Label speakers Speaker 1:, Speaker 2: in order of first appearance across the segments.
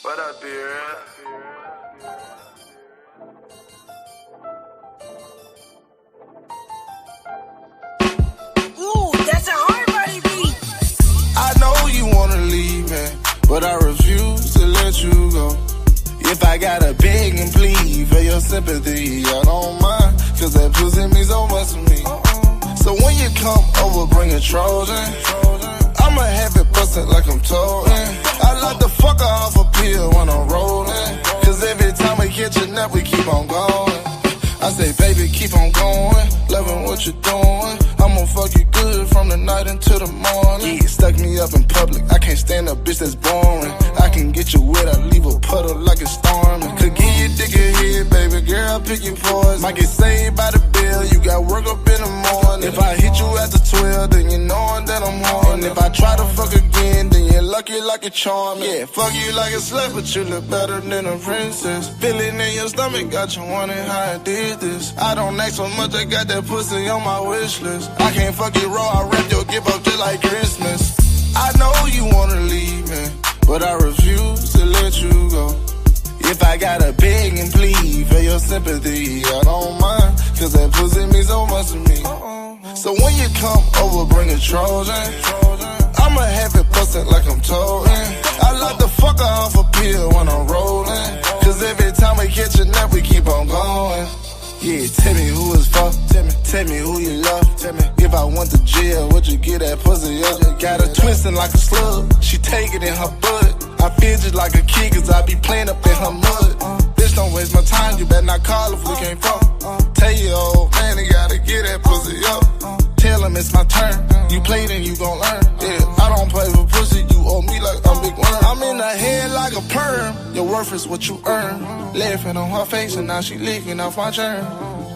Speaker 1: What up, beer?
Speaker 2: Ooh, that's a Errbody beat.
Speaker 1: I know you wanna leave me, but I refuse to let you go. If I gotta beg and plead for your sympathy, I don't mind, cause that pussy means so much to me. So when you come over, bring a Trojan. I'ma have it busted like I'm toting. I like the fuck off a pill when I'm rolling, cause every time we catch a nut, we keep on going. I say, baby, keep on going, loving what you're doing. I'ma fuck you good from the night until the morning. Yeah, stuck me up in public, I can't stand a bitch that's boring. I can get you wet, I leave a puddle like it's storming. Could give you dick a head, baby girl, pick your poison. Might get saved by the bill, you got work up in the morning. If I hit you after 12, then you knowin' that I'm horny. If I try to fuck again, then you're lucky like a charm. Yeah, fuck you like a slut, but you look better than a princess. Feeling in your stomach, got you wondering how I did this. I don't ask so much, I got that pussy on my wish list. I can't fuck you raw, I wrap your gift up just like Christmas. I know you wanna leave me, but I refuse to let you go. If I gotta beg and plead for your sympathy, I don't mind, cause that pussy means so much to me. So when you come over, bring a Trojan. I'ma have it busted like I'm toting. I like the fuck off a pill when I'm rolling, cause every time we catch a nut, we keep on going. Yeah, tell me who it's for, tell me who you love, if I went to jail, would you get that pussy up? Got her twisting like a slug, she take it in her butt. I feel just like a kid cause I be playing up in her mud. Bitch, don't waste my time, you better not call if we can't fuck. Tell your old man he gotta get that pussy up. Tell him it's my turn, you play then you gon' learn. Yeah, I don't play with pussy, you owe me like I'm big worm. I'm in her head like a perm, your worth is what you earn. Laughing on her face and now she leaking off my germ.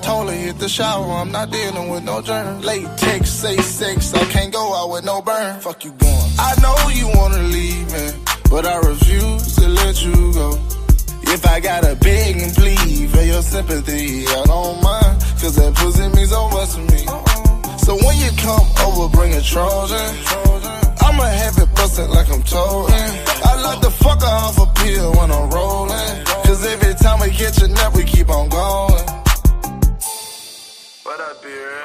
Speaker 1: Told her hit the shower, I'm not dealing with no germ. Latex, say sex, I can't go out with no burn. Fuck you going. I know you wanna leave me, but I refuse to let you go. If I gotta beg and plead for your sympathy, I don't mind, cause that pussy means so much to me. So when you come over, bring a Trojan. I'ma have it busted like I'm toting. I like the fuck off a pill when I'm rolling, cause every time we catch a nut, we keep on going. What up, beer?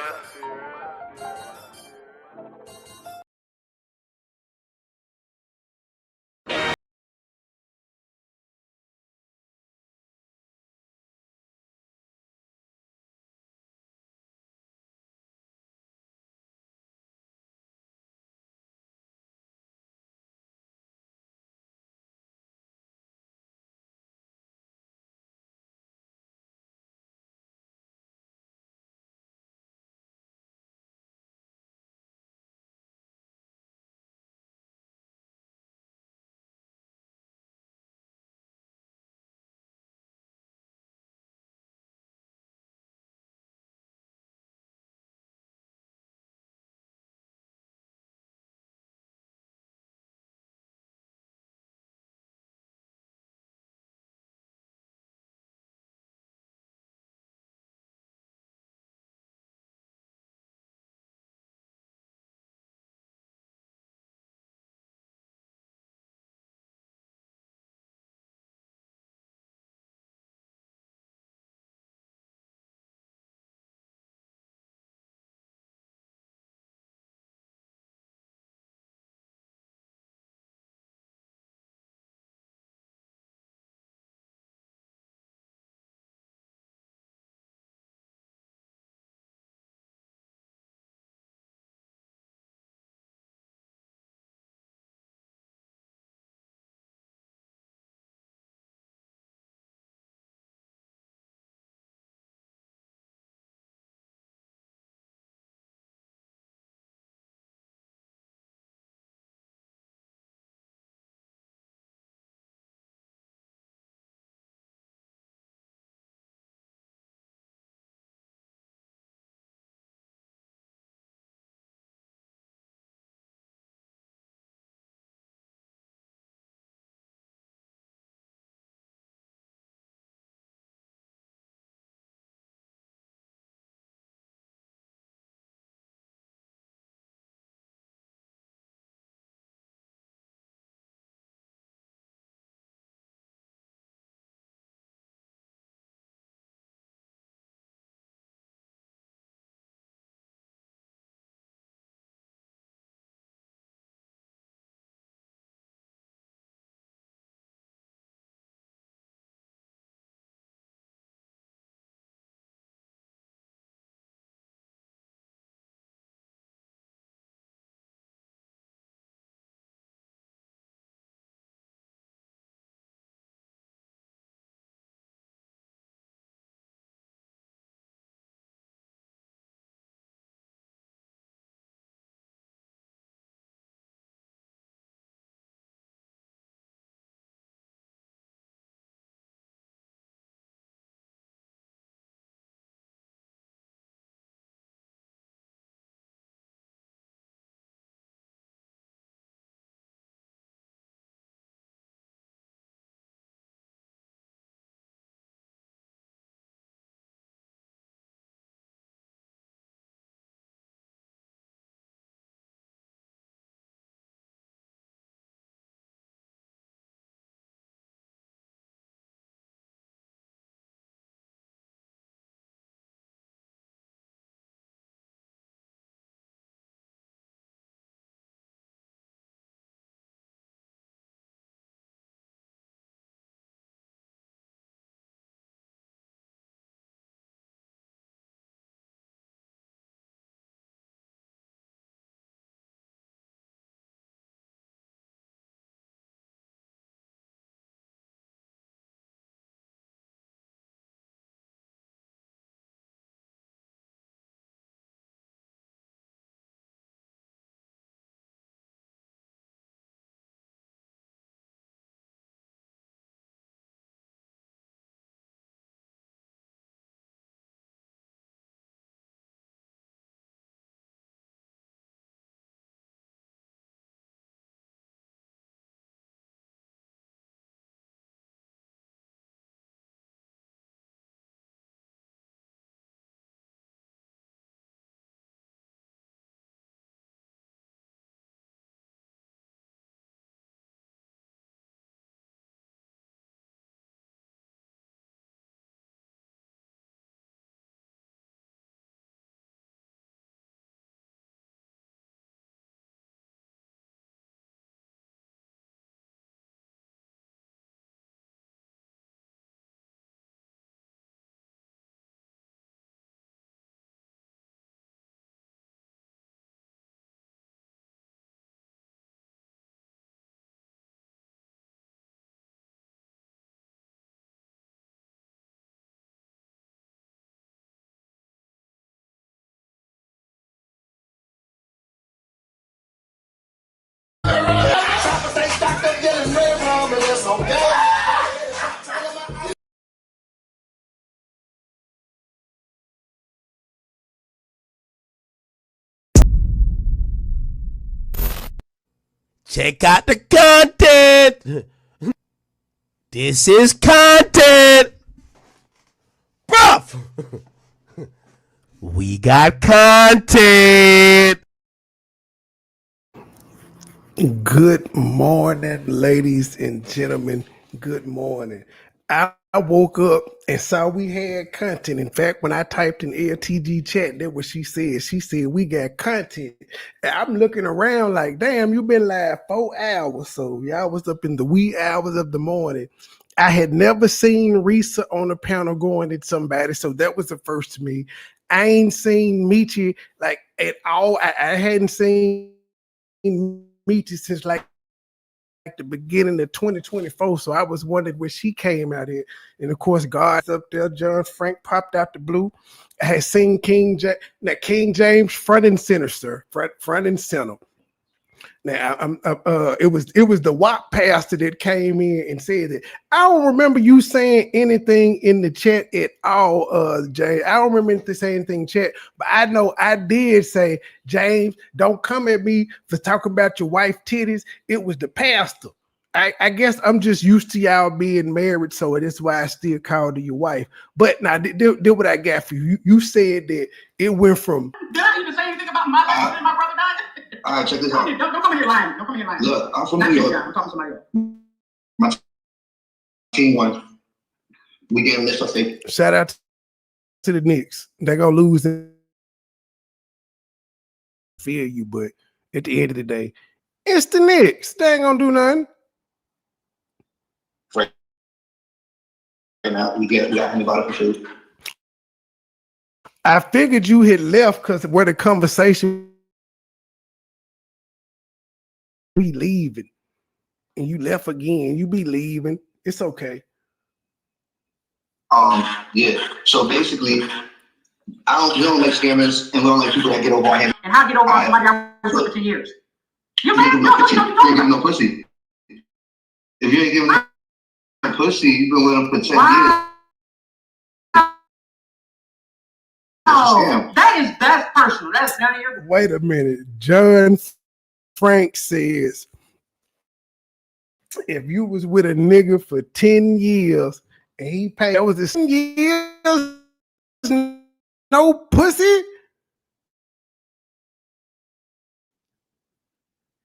Speaker 3: Check out the content. This is content. Bruv. We got content.
Speaker 4: Good morning, ladies and gentlemen. Good morning. I woke up and saw we had content. In fact, when I typed in LTG chat, that's what she said. She said, we got content. And I'm looking around like, damn, you been live 4 hours. So y'all was up in the wee hours of the morning. I had never seen Risa on the panel going at somebody. So that was the first to me. I ain't seen Meechie like at all. I hadn't seen Meechie since like the beginning of 2024, so I was wondering where she came out here. And of course, God's up there. John Frank popped out the blue. I had seen King James front and center, sir, front and center. Now, it was the WAP pastor that came in and said that. I don't remember you saying anything in the chat at all, James. I don't remember to say anything in chat, but I know I did say, James, don't come at me for talking about your wife titties. It was the pastor. I guess I'm just used to y'all being married, so that's why I still called her your wife. But now, did what I got for you. You said that it went from.
Speaker 5: Did I even say anything about my life and my brother died?
Speaker 6: All right, check this out.
Speaker 5: Don't come in here lying. Don't come in here lying.
Speaker 6: Look, I'm from New York.
Speaker 5: I'm talking to somebody else.
Speaker 6: My team won. We getting this for free.
Speaker 4: Shout out to the Knicks. They're gonna lose and feel you, but at the end of the day, it's the Knicks. They ain't gonna do nothing.
Speaker 6: Right now, we got anybody for food.
Speaker 4: I figured you had left because where the conversation we leaving, and you left again. You be leaving. It's okay.
Speaker 6: Yeah. So basically, we don't like scammers, and we don't like people that get over on him.
Speaker 5: And how get over on somebody I was with for 10 years? You ain't
Speaker 6: giving no pussy. If you ain't giving no pussy, you've been with him for 10 years.
Speaker 5: Oh, that's personal. That's none of your.
Speaker 4: Wait a minute. John Frank says, if you was with a nigga for 10 years and he paid, that was the 10 years, no pussy?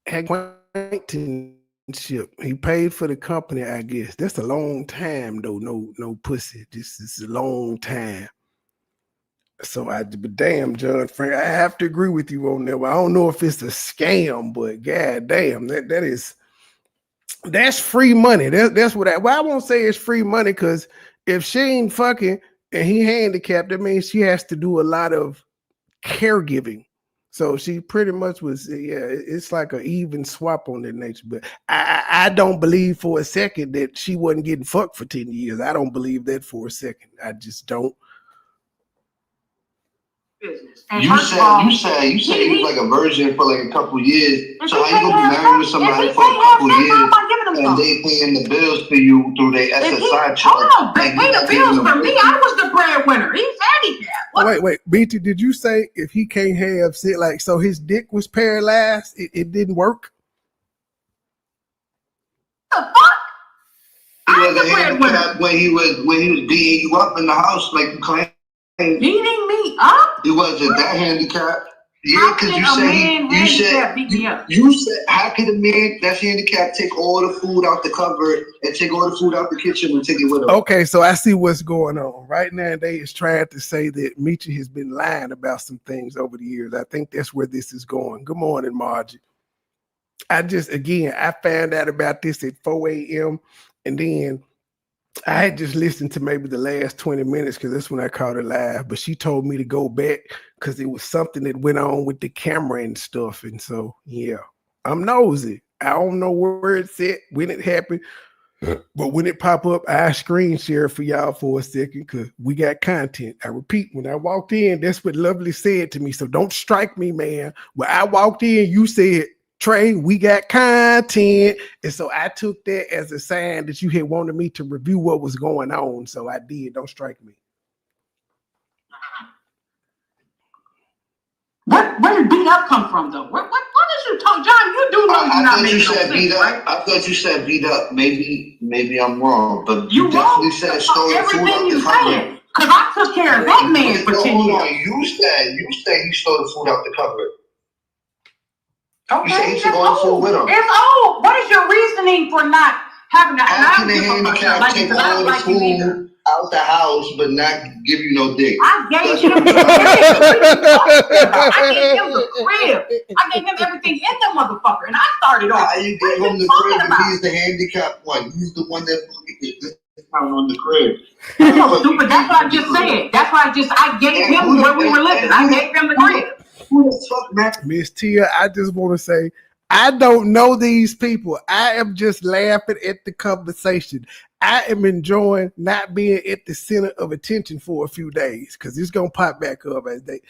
Speaker 4: Acquaintanceship. He paid for the company, I guess. That's a long time, though. No pussy. This is a long time. So but damn, John Frank, I have to agree with you on that. I don't know if it's a scam, but god damn, that's free money. That's what I won't say it's free money, because if she ain't fucking and he handicapped, that means she has to do a lot of caregiving. So she pretty much was, it's like an even swap on that nature. But I don't believe for a second that she wasn't getting fucked for 10 years. I don't believe that for a second. I just don't.
Speaker 5: Business.
Speaker 6: You said he was like a virgin for like a couple years. So how you gonna be married with somebody for a couple years and they paying the bills for you through their SSI check?
Speaker 5: Hold on, they pay the bills for me. I was the breadwinner. He's handicapped.
Speaker 4: Wait, BT, did you say if he can't have sex, like, so his dick was paralyzed, it didn't work?
Speaker 5: What the fuck?
Speaker 6: He was a handicapped when he was beating you up in the house, like you claim.
Speaker 5: Beating me up?
Speaker 6: He wasn't that handicapped. Yeah, because you said how could a man that's handicapped take all the food out the cupboard and take all the food out the kitchen and take it with him?
Speaker 4: Okay, so I see what's going on. Right now, they is trying to say that Meechie has been lying about some things over the years. I think that's where this is going. Good morning, Margie. I found out about this at 4 a.m. and then I had just listened to maybe the last 20 minutes because that's when I caught it live. But she told me to go back because it was something that went on with the camera and stuff. And so, yeah, I'm nosy. I don't know where it's at, when it happened. But when it pop up, I screen share for y'all for a second because we got content. I repeat, when I walked in, that's what Lovely said to me. So don't strike me, man. When I walked in, you said, Trey, we got content. And so I took that as a sign that you had wanted me to review what was going on. So I did. Don't strike me.
Speaker 5: Where did beat up come from, though? What is you talk, John? You do know you're not making no sense, right?
Speaker 6: I thought you said beat up. Maybe I'm wrong, but
Speaker 5: You
Speaker 6: definitely said stole the food out the cupboard.
Speaker 5: Because I took care of that man for 10 years.
Speaker 6: You said he stole the food out the cupboard.
Speaker 5: Okay,
Speaker 6: you said he took all the food with him.
Speaker 5: It's old. What is your reasoning for not having that?
Speaker 6: How can a handicap take all the food out the house but not give you no dick?
Speaker 5: I gave him the crib. I gave him everything in the motherfucker, and I started off.
Speaker 6: How you gave him the crib if he's the handicapped one? He's the one that discount on the crib.
Speaker 5: No, stupid. That's what I just said. That's why I gave him where we were living. I gave him the crib.
Speaker 6: Who the fuck, man?
Speaker 4: Miss Tia, I just want to say, I don't know these people. I am just laughing at the conversation. I am enjoying not being at the center of attention for a few days because it's going to pop back up as they.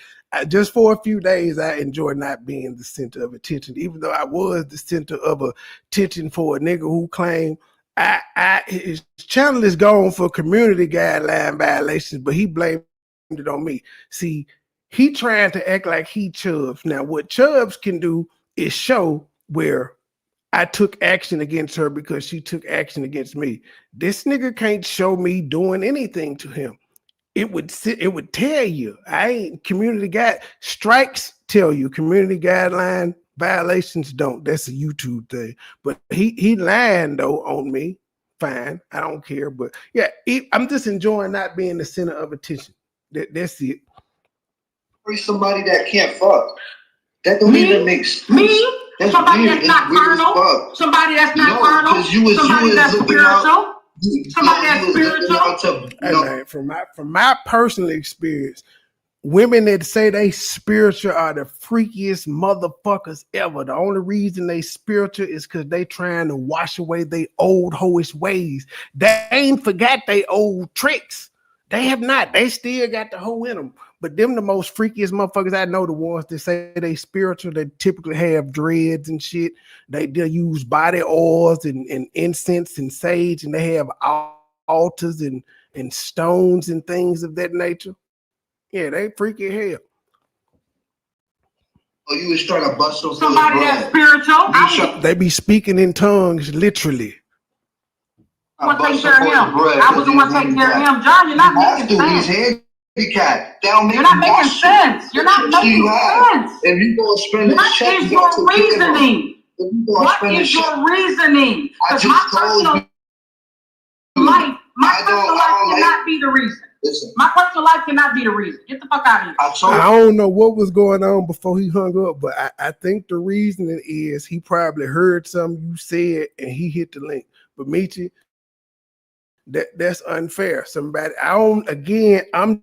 Speaker 4: Just for a few days, I enjoy not being the center of attention, even though I was the center of attention for a nigga who claimed his channel is gone for community guideline violations, but he blamed it on me. See, he trying to act like he Chubbs. Now, what Chubbs can do is show where I took action against her because she took action against me. This nigga can't show me doing anything to him. It would tell you. I ain't community guide strikes tell you community guideline violations don't. That's a YouTube thing. But he lying though on me. Fine, I don't care. But yeah, I'm just enjoying not being the center of attention. That's it.
Speaker 6: Somebody that can't fuck. That don't even make sense.
Speaker 5: Me? Somebody that's not carnal. Somebody that's not carnal. Somebody that's spiritual. Somebody that's spiritual.
Speaker 4: Hey man, from my personal experience, women that say they spiritual are the freakiest motherfuckers ever. The only reason they spiritual is because they trying to wash away their old hoish ways. They ain't forgot they old tricks. They have not. They still got the hoe in them. But them the most freakiest motherfuckers I know, the ones that say they spiritual, they typically have dreads and shit. They use body oils and incense and sage, and they have altars and stones and things of that nature. Yeah, they freaky hell.
Speaker 6: Oh, you was trying to bust
Speaker 5: somebody that's spiritual.
Speaker 4: They be speaking in tongues, literally.
Speaker 5: I was the one taking care of him. John, you're not making sense.
Speaker 6: He's handicapped.
Speaker 5: You're not making sense. You're not making sense.
Speaker 6: If you go spend
Speaker 5: what is your reasoning? What is your reasoning? Because my personal life cannot be the reason. Listen, my personal life cannot be the reason. Get the fuck out of here.
Speaker 4: I don't know what was going on before he hung up, but I think the reasoning is he probably heard something you said and he hit the link. But Meechie, that's unfair. I'm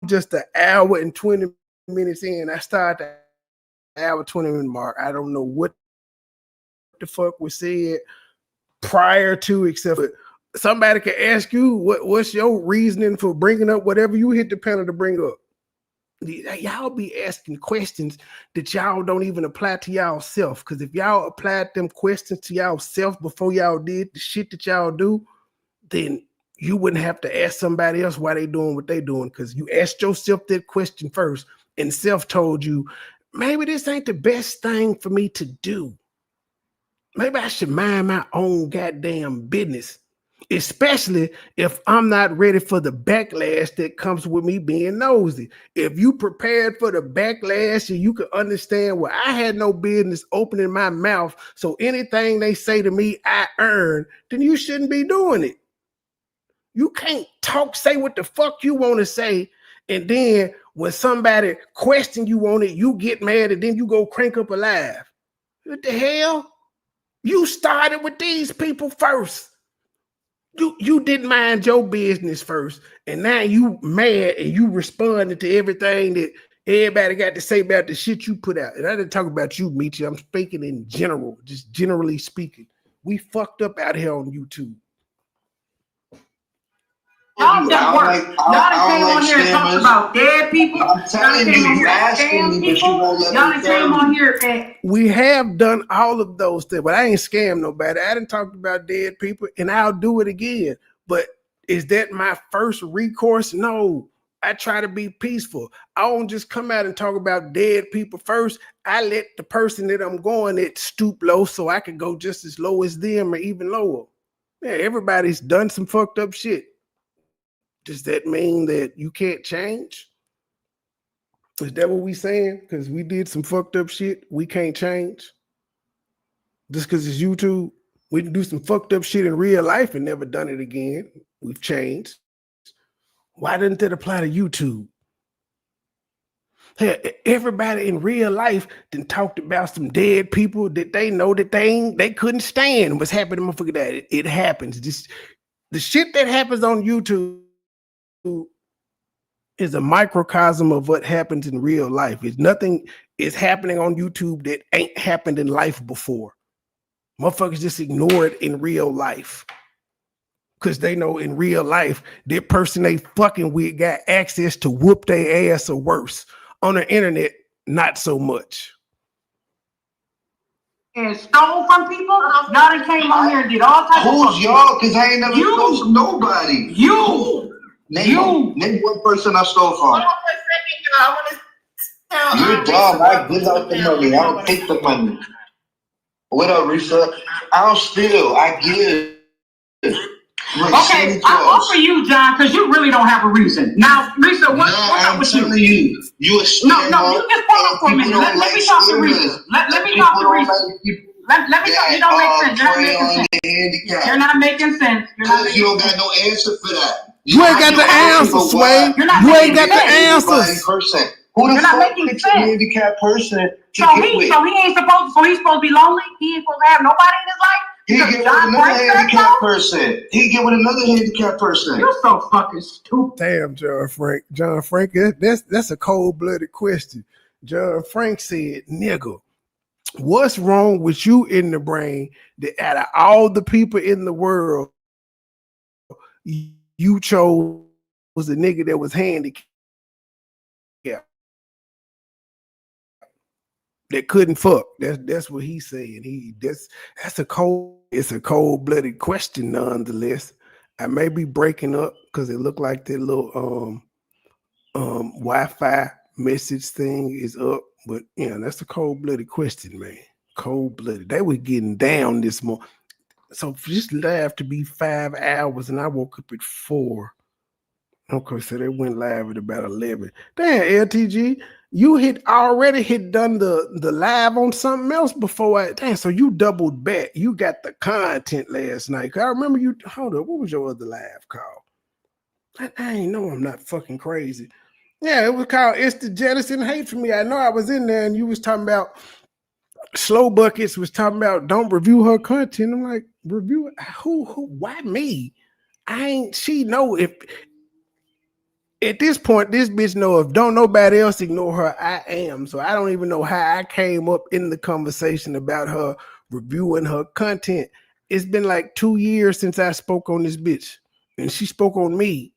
Speaker 4: just an hour and 20 minutes in. I started the hour 20 minute mark. I don't know what the fuck was said prior to, except for somebody can ask you what's your reasoning for bringing up whatever you hit the panel to bring up. Y'all be asking questions that y'all don't even apply to y'all self. Because if y'all applied them questions to y'all self before y'all did the shit that y'all do, then you wouldn't have to ask somebody else why they doing what they doing, because you asked yourself that question first, and self told you, maybe this ain't the best thing for me to do. Maybe I should mind my own goddamn business, especially if I'm not ready for the backlash that comes with me being nosy. If you prepared for the backlash and you can understand where I had no business opening my mouth, so anything they say to me, I earn, then you shouldn't be doing it. You can't say what the fuck you want to say, and then when somebody question you on it, you get mad and then you go crank up a live. What the hell? You started with these people first. You didn't mind your business first, and now you mad and you responded to everything that everybody got to say about the shit you put out. And I didn't talk about you, Meechie. I'm speaking in general, just generally speaking. We fucked up out here on YouTube.
Speaker 5: Y'all that work. Y'all came on here and talked about dead people.
Speaker 6: I'm telling you, asking me, but you won't let me.
Speaker 5: Y'all came on here and
Speaker 4: we have done all of those things, but I ain't scammed nobody. I didn't talk about dead people, and I'll do it again. But is that my first recourse? No. I try to be peaceful. I don't just come out and talk about dead people first. I let the person that I'm going at stoop low so I can go just as low as them or even lower. Yeah, everybody's done some fucked up shit. Does that mean that you can't change? Is that what we saying? Because we did some fucked up shit, we can't change? Just because it's YouTube? We can do some fucked up shit in real life and never done it again. We've changed. Why didn't that apply to YouTube? Hey, everybody in real life then talked about some dead people that they know that they couldn't stand. What's happening, motherfucker? That it happens. Just the shit that happens on YouTube is a microcosm of what happens in real life. It's nothing is happening on YouTube that ain't happened in life before. Motherfuckers just ignore it in real life. Because they know in real life, that person they fucking with got access to whoop their ass or worse. On the internet, not so much.
Speaker 5: And stole from people? Y'all done came on here and did all types of stuff.
Speaker 6: Who's y'all? Because I ain't never stole from nobody. Name one person I stole from. You're dumb. I give out the money. I don't take the money. What up, Risa? I don't steal. I give.
Speaker 5: Okay, I offer you, John, because you really don't have a reason. Now, Risa, what's up with you?
Speaker 6: You a scammer.
Speaker 5: No, you just hold up for a minute. Let me talk to Risa. Let me talk to Risa. Let me talk. You don't make sense. You're not making sense.
Speaker 6: You don't got no answer for that.
Speaker 4: You ain't got the answers, Sway. You ain't got the answers.
Speaker 6: Who the fuck picks a handicapped person?
Speaker 5: So he's supposed to be lonely. He ain't supposed to have nobody in his life.
Speaker 6: He get with another handicapped person. He get with another handicapped person.
Speaker 5: You're so fucking stupid.
Speaker 4: Damn, John Frank. John Frank, that's a cold-blooded question. John Frank said, nigga, what's wrong with you in the brain that out of all the people in the world, you chose the nigga that was handicapped? That couldn't fuck. That's what he's saying. It's a cold-blooded question nonetheless. I may be breaking up because it looked like that little Wi-Fi message thing is up, but yeah, that's a cold-blooded question, man. Cold-blooded. They were getting down this morning. So for this live to be 5 hours and I woke up at 4. Okay, so they went live at about 11. Damn, LTG. You already done the live on something else before. Damn, so you doubled back. You got the content last night. I remember you. Hold up, what was your other live called? I ain't know I'm not fucking crazy. Yeah, it was called It's the Jettison Hate for Me. I know I was in there and you was talking about Slow Buckets was talking about don't review her content. I'm like, review it? Who, why me? She know if at this point, this bitch know if don't nobody else ignore her, I am. So I don't even know how I came up in the conversation about her reviewing her content. It's been like 2 years since I spoke on this bitch. And she spoke on me.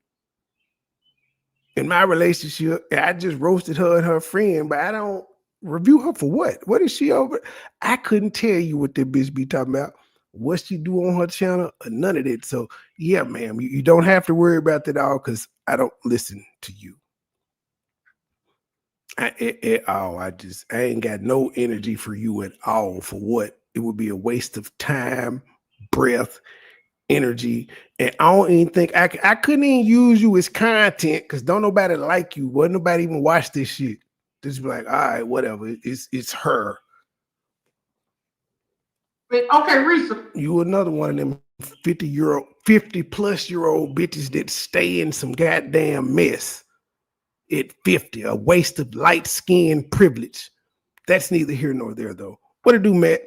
Speaker 4: In my relationship, I just roasted her and her friend, but I don't review her for what? What is she over? I couldn't tell you what that bitch be talking about. What she do on her channel or none of that. So yeah, ma'am, you don't have to worry about that all because I don't listen to you. I ain't got no energy for you at all. For what? It would be a waste of time, breath, energy. And I don't even think I couldn't even use you as content because don't nobody like you. Wasn't nobody even watch this shit. Just be like, all right, whatever. It's her.
Speaker 5: Okay, Risa.
Speaker 4: You another one of them 50-plus-year-old bitches that stay in some goddamn mess at 50, a waste of light skin privilege. That's neither here nor there, though. What it do, Matt?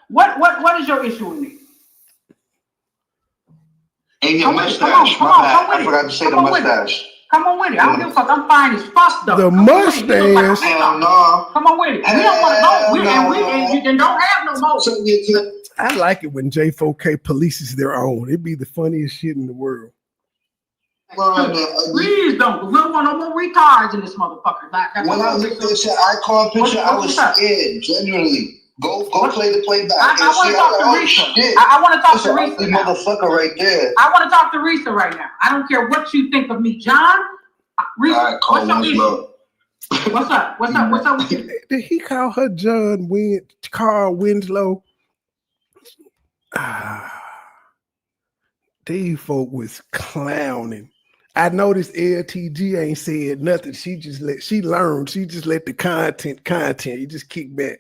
Speaker 5: What is your issue with me?
Speaker 6: And your mustache. I forgot to say the mustache.
Speaker 5: Come on with it. I don't give a fuck. I'm fine as fuck though.
Speaker 4: The mustache.
Speaker 6: Hell no.
Speaker 5: Come on with it. We don't want to go. We don't have no more.
Speaker 4: I like it when J4K polices their own. It'd be the funniest shit in the world.
Speaker 5: Please don't. We don't want no more retards in this motherfucker.
Speaker 6: When I looked at your icon picture, I was scared, genuinely. Go play the playback.
Speaker 5: I want to talk to Risa. I want to talk to Risa.
Speaker 6: Motherfucker right there.
Speaker 5: I want to talk to Risa right now. I don't care what you think of me, John. Risa, what's your issue? What's up? What's up with you?
Speaker 4: Did he call her Carl Winslow? These folk was clowning. I noticed LTG ain't said nothing. She just let the content. You just kick back.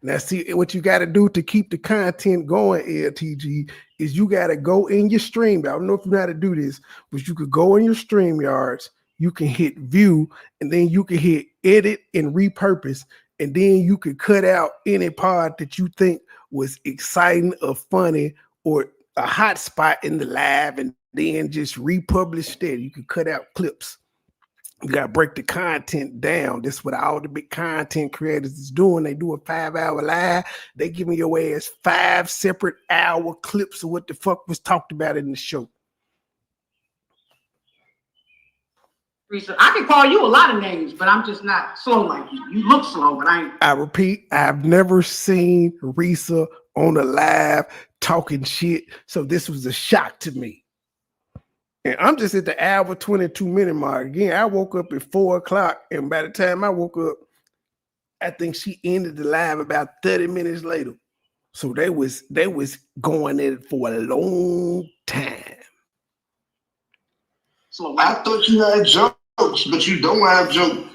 Speaker 4: Now, see what you got to do to keep the content going, LTG, is you got to go in your stream. I don't know if you know how to do this, but you could go in your StreamYards. You can hit view, and then you can hit edit and repurpose, and then you could cut out any part that you think was exciting or funny or a hot spot in the live, and then just republish steady. You can cut out clips. You got to break the content down. That's what all the big content creators is doing. They do a 5-hour live. They giving your ass 5 separate hour clips of what the fuck was talked about in the show.
Speaker 5: Risa, I can call you a lot of names, but I'm just not slow like you. You look slow, but I ain't.
Speaker 4: I repeat, I've never seen Risa on a live talking shit, so this was a shock to me. And I'm just at the hour 22-minute mark. Again, I woke up at 4 o'clock, and by the time I woke up, I think she ended the live about 30 minutes later. So they was going at it for a long time.
Speaker 6: So I thought you had jokes, but you don't have jokes,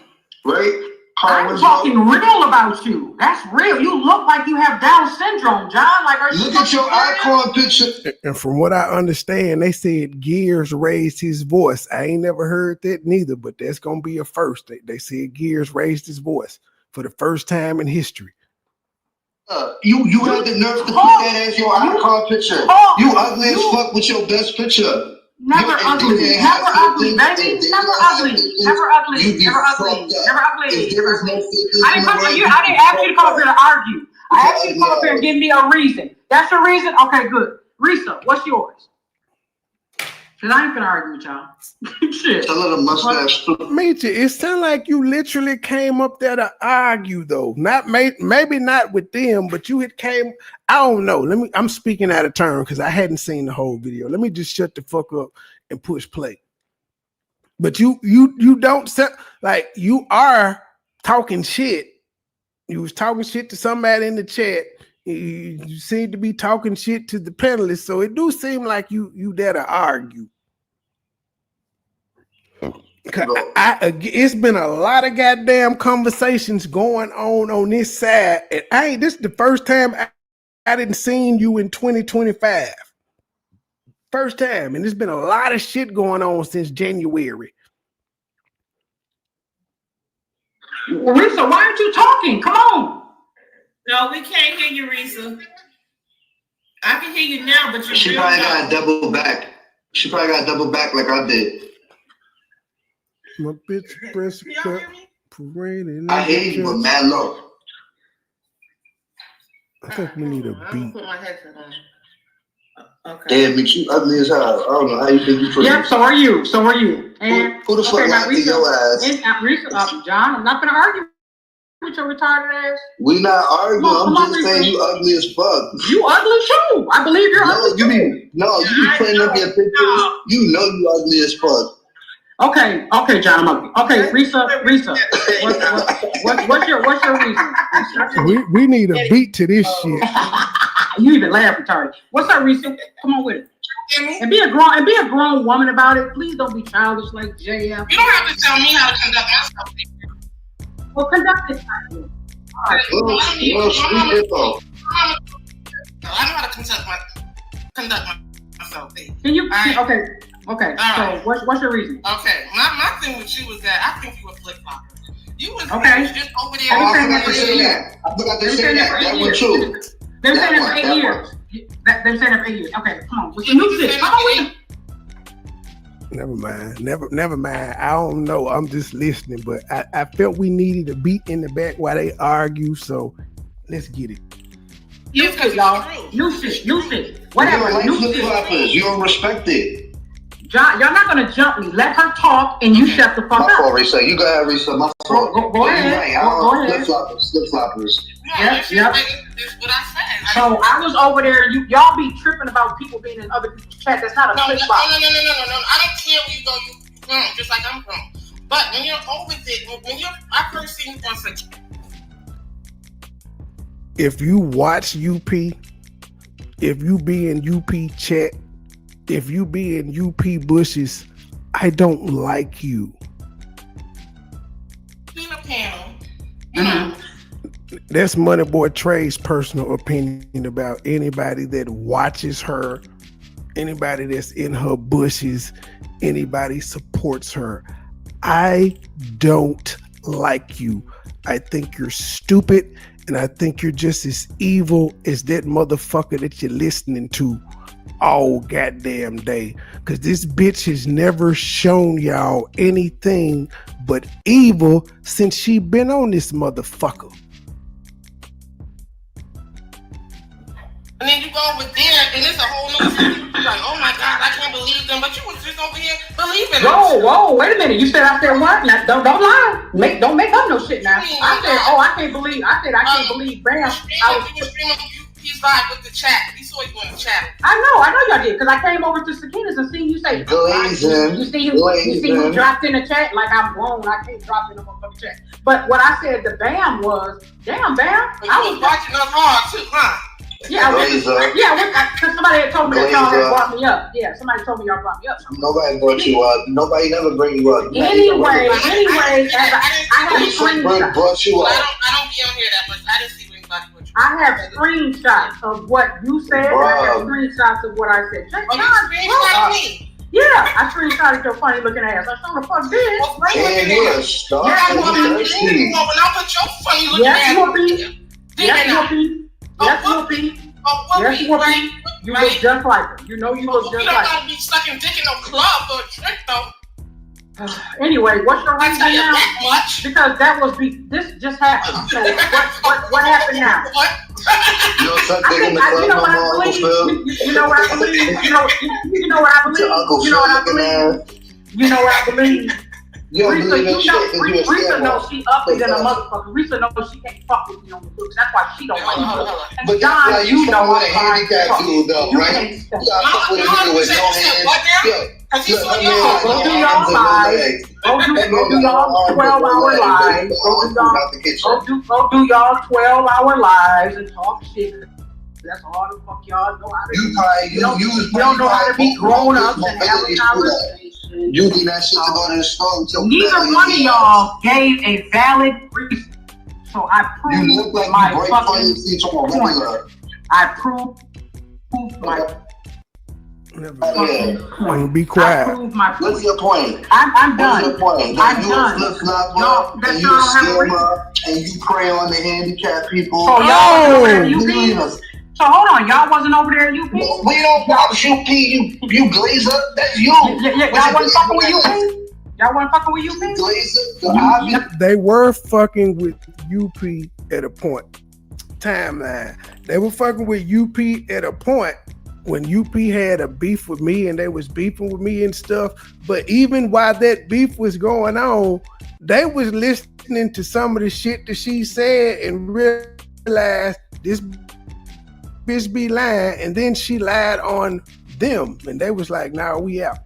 Speaker 6: right?
Speaker 5: I'm talking real about you. That's real. You look like you have Down syndrome, John. Like, are you
Speaker 6: look at your icon picture?
Speaker 4: And from what I understand, they said Gears raised his voice. I ain't never heard that neither, but that's gonna be a first. They said Gears raised his voice for the first time in history.
Speaker 6: You had the nerve to put that as your icon picture. You ugly as fuck with your best picture.
Speaker 5: Never ugly, baby. Never ugly. I didn't ask you to come up here to argue. I asked you to come up here and give me a reason. That's your reason? Okay, good. Risa, what's yours? Because I ain't gonna argue with y'all. Shit.
Speaker 6: A little mustache.
Speaker 4: Meechie, it sounds like you literally came up there to argue, though. Maybe not with them, but you had came. I don't know. I'm speaking out of turn because I hadn't seen the whole video. Let me just shut the fuck up and push play. But you don't sound like you are talking shit. You was talking shit to somebody in the chat. You seem to be talking shit to the panelists, so it do seem like you there to argue. It's been a lot of goddamn conversations going on this side, and this is the first time I didn't seen you in 2025. First time, and there's been a lot of shit going on since January.
Speaker 5: Risa, why aren't you talking? Come on.
Speaker 2: No, we can't hear you, Risa. I can hear you now, but
Speaker 6: she probably got double back. She probably got double back like I did.
Speaker 4: My bitch press parading.
Speaker 6: I hear you, but mad low.
Speaker 4: I think we need a beat.
Speaker 2: Put my headset on. Okay.
Speaker 6: Damn, bitch, you ugly as hell. I don't know how you think you pretty.
Speaker 5: Yep, so are you. And
Speaker 6: who the fuck laughed at your ass?
Speaker 5: Risa, John, I'm not gonna argue with your retarded ass.
Speaker 6: We not arguing. I'm just saying you ugly as fuck.
Speaker 5: You ugly too. I believe you're ugly. You be
Speaker 6: putting up your pictures. You know you ugly as fuck.
Speaker 5: Okay, John, I'm ugly. Okay, Risa, what's your reason? Risa?
Speaker 4: We need a beat to this shit.
Speaker 5: You even laugh retarded. What's up, Risa? Come on with it. And be a grown woman about it. Please don't be childish like JF.
Speaker 2: You don't have to tell me how to conduct myself.
Speaker 5: Well, conduct it. All right.
Speaker 2: I know how to conduct myself.
Speaker 5: Can you?
Speaker 2: Right.
Speaker 5: Okay.
Speaker 2: All
Speaker 5: so
Speaker 2: right.
Speaker 5: what's your reason?
Speaker 2: Okay. My thing with you was that I think you were flip flopper. You was just over there.
Speaker 6: I forgot to say that. That was true.
Speaker 5: They've been saying that for 8 years. They've been saying that for 8 years. Okay, come on. What's the new shit? Come on with it.
Speaker 4: Never mind. I don't know. I'm just listening, but I felt we needed a beat in the back while they argue, so let's get it.
Speaker 5: New shit, y'all. New shit. Whatever.
Speaker 6: You don't like flip-floppers. You don't respect it.
Speaker 5: John, y'all not gonna jump me. Let her talk, and you shut the fuck up.
Speaker 6: My fault, Risa. You go ahead, Risa. My fault.
Speaker 5: Go ahead.
Speaker 6: Right.
Speaker 5: Go ahead.
Speaker 6: Flip floppers.
Speaker 2: Yep. That's what I said.
Speaker 5: So I was over there. Y'all be tripping about people being in other people's chat. That's not a flip flop.
Speaker 2: No. I don't care where you go. You grown, just like I'm grown. But when you're over there, I first seen you on such.
Speaker 4: If you watch UP, if you be in UP chat, if you be in UP bushes, I don't like you.
Speaker 2: In a panel.
Speaker 4: That's MoneyBoy Trey's personal opinion about anybody that watches her, anybody that's in her bushes, anybody supports her. I don't like you. I think you're stupid, and I think you're just as evil as that motherfucker that you're listening to all goddamn day. Cause this bitch has never shown y'all anything but evil since she been on this motherfucker.
Speaker 2: And then you go over there, and it's a whole new thing. You're like, oh my God, I can't believe them. But you was just over here believing them.
Speaker 5: Whoa, wait a minute. You said I said what? Now, don't lie. Don't make up no shit now. I said, I can't believe. I can't believe. Bam.
Speaker 2: You were streaming he's live with the chat. We saw you on the chat.
Speaker 5: I know y'all did, because I came over to Sakina's and seen you say, you see who dropped in the chat, like I'm grown, I can't drop in the motherfucking chat. But what I said to Bam was, damn, Bam.
Speaker 2: I was watching us hard too, huh?
Speaker 5: Yeah, because somebody had told me that y'all had brought me up. Yeah, somebody told me y'all brought me up.
Speaker 6: Nobody brought you up. Nobody never bring you up.
Speaker 5: Anyway, as I have screenshots.
Speaker 6: Brought you up.
Speaker 2: I don't be on here that much. I didn't see anybody with you.
Speaker 5: I have screenshots of what you said. I have screenshots of what I said.
Speaker 2: Screenshot me.
Speaker 5: Yeah, I screenshotted your funny looking ass. I showed the fuck this.
Speaker 6: Stop.
Speaker 2: When I put your funny looking ass.
Speaker 5: Yes, you'll be. You look just like her. You know you look just like her.
Speaker 2: You don't gotta be sucking dick in no club or a trick though.
Speaker 5: Anyway, what's your reason now? Because this just happened. So what happened now?
Speaker 6: You know something in the club,
Speaker 5: you know what I believe? You know what I believe? You know what I believe? You know what I believe? Risa knows she ugly than a motherfucker. Risa knows she can't fuck with me on the books. That's why she don't like me.
Speaker 6: But John, you know what a handicap dude though, right? You got fuck with a nigga with no hands.
Speaker 5: Go do y'all live. Go do y'all 12-hour lives. Go do y'all 12-hour lives and talk shit. That's all the fuck y'all know how to do. You don't know how to be grown up and have a conversation.
Speaker 6: You need that shit to go to the store until
Speaker 5: neither one of y'all gave a valid reason. So I proved my fucking point. I proved my
Speaker 4: point. Be quiet.
Speaker 5: I proved my point.
Speaker 6: What's your point?
Speaker 5: I'm done.
Speaker 6: What's your point?
Speaker 5: I'm done.
Speaker 6: And you scammer and you prey on the handicapped people.
Speaker 5: So y'all So hold on, y'all wasn't over there at UP?
Speaker 6: We don't watch UP, you glazer, that's you.
Speaker 5: Y'all wasn't fucking with UP? Y'all wasn't fucking with UP?
Speaker 6: Glazer,
Speaker 4: they were fucking with UP at a point. Timeline. They were fucking with UP at a point when UP had a beef with me and they was beefing with me and stuff. But even while that beef was going on, they was listening to some of the shit that she said and realized this bitch be lying, and then she lied on them, and they was like, "Nah, we out."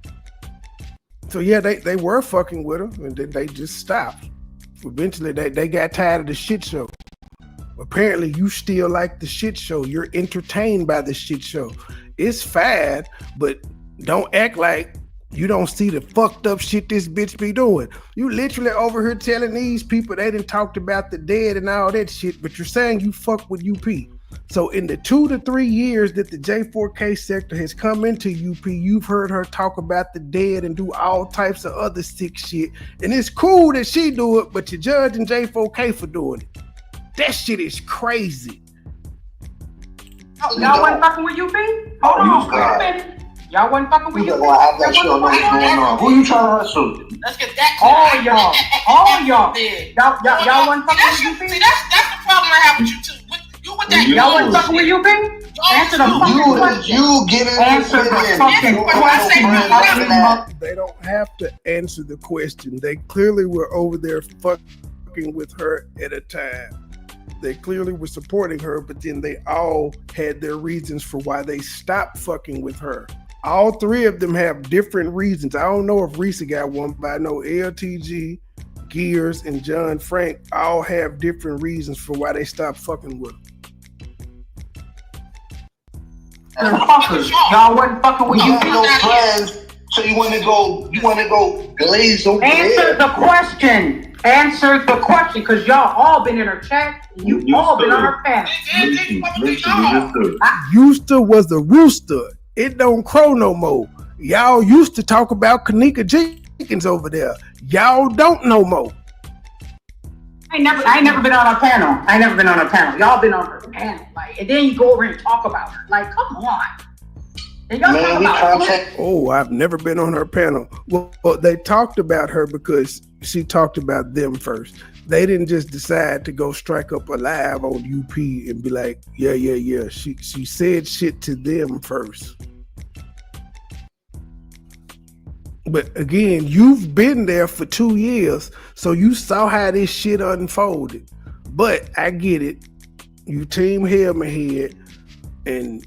Speaker 4: So yeah, they were fucking with her, and then they just stopped. Eventually, they got tired of the shit show. Apparently, you still like the shit show. You're entertained by the shit show. It's fine, but don't act like you don't see the fucked up shit this bitch be doing. You literally over here telling these people they done talked about the dead and all that shit, but you're saying you fuck with UP. So in the 2 to 3 years that the J4K sector has come into UP, you've heard her talk about the dead and do all types of other sick shit. And it's cool that she do it, but you're judging J4K for doing it. That shit is crazy.
Speaker 5: Y'all wasn't fucking with UP? Hold on, wait a minute. Y'all wasn't fucking with UP?
Speaker 6: Who you trying to hustle?
Speaker 2: Let's get that.
Speaker 5: All y'all. Y'all wasn't fucking with UP?
Speaker 2: See, that's the problem I have with you too. Y'all
Speaker 5: wasn't fucking with UP? Answer the fucking question.
Speaker 6: You get in
Speaker 5: Answer the fucking question.
Speaker 4: They don't have to answer the question. They clearly were over there fucking with her at a time. They clearly were supporting her, but then they all had their reasons for why they stopped fucking with her. All three of them have different reasons. I don't know if Reese got one, but I know LTG, Gears, and John Frank all have different reasons for why they stopped fucking with her.
Speaker 5: Fuckers. Y'all wasn't fucking with you.
Speaker 6: No friends, so you want to go glaze over
Speaker 5: Answer the question. Answer the question, because y'all all been in her chat. You all been on her panel.
Speaker 4: Euster was the rooster. It don't crow no more. Y'all used to talk about Kanika Jenkins over there. Y'all don't no more.
Speaker 5: I ain't never been on her panel. Y'all been on her panel. Like, and then you go over and talk about her. Like, come on. And y'all talk about her.
Speaker 4: Oh, I've never been on her panel. Well, they talked about her because she talked about them first. They didn't just decide to go strike up a live on UP and be like, yeah. She said shit to them first. But again, you've been there for 2 years, so you saw how this shit unfolded. But I get it. You team helmet head and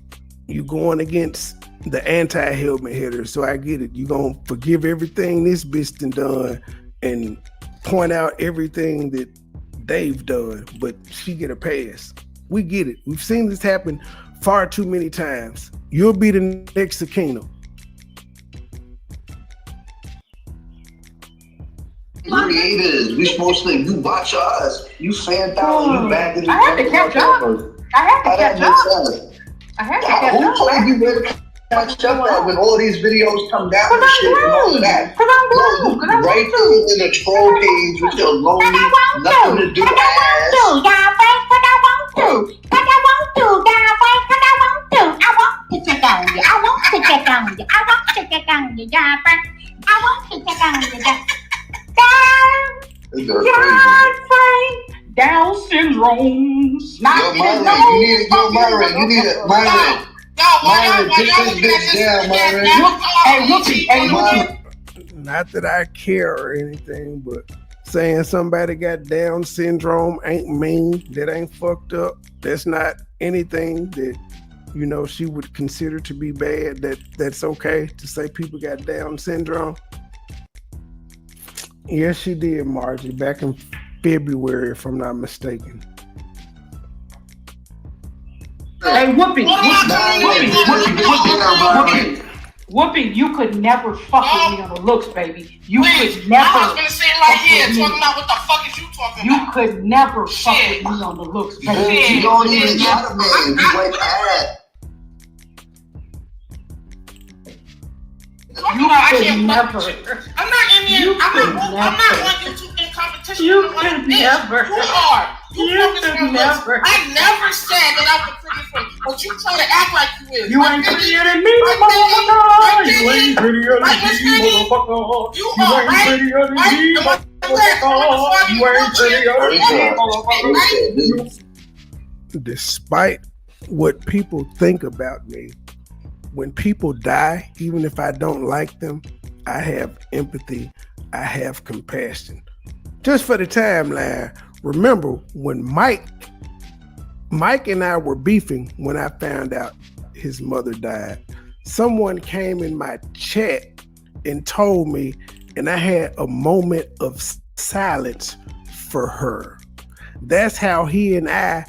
Speaker 4: you going against the anti-helmet hitter, so I get it. You gonna forgive everything this bitch done and point out everything that they've done, but she get a pass. We get it. We've seen this happen far too many times. You'll be the next Sakina.
Speaker 6: Creators, we supposed to. You watch us. You fanned out. You back in the.
Speaker 5: I had to catch up.
Speaker 6: Who told you where to catch up at when all these videos come down and shit and all of that?
Speaker 5: Because I'm blue.
Speaker 6: Right there in the troll page with your lonely, nothing to do
Speaker 5: Down syndrome.
Speaker 6: You need it. Myron, get this bitch down, Myron.
Speaker 4: Not that I care or anything, but saying somebody got Down syndrome ain't mean. That ain't fucked up. That's not anything that, you know, she would consider to be bad. That's okay to say people got Down syndrome. Yes, she did, Margie, back in February, if I'm not mistaken.
Speaker 5: Hey, Whoopi, you could never fuck with me on the looks, baby. You could never.
Speaker 2: I was gonna say it right here, talking about what the fuck is you talking about?
Speaker 5: You could never fuck with me on the looks, baby.
Speaker 6: You don't even got a man. You like that.
Speaker 5: You could never.
Speaker 2: I'm not on YouTube in competition.
Speaker 5: You could never.
Speaker 2: You are.
Speaker 5: You could never.
Speaker 2: I never said that I'm the prettiest one, but you try to act like you is.
Speaker 5: You ain't prettier than me, motherfucker. You ain't prettier than me, motherfucker. You ain't prettier than me, motherfucker. You ain't prettier than me, motherfucker.
Speaker 4: Despite what people think about me, when people die, even if I don't like them, I have empathy, I have compassion. Just for the timeline, remember when Mike and I were beefing when I found out his mother died. Someone came in my chat and told me, and I had a moment of silence for her. That's how he and I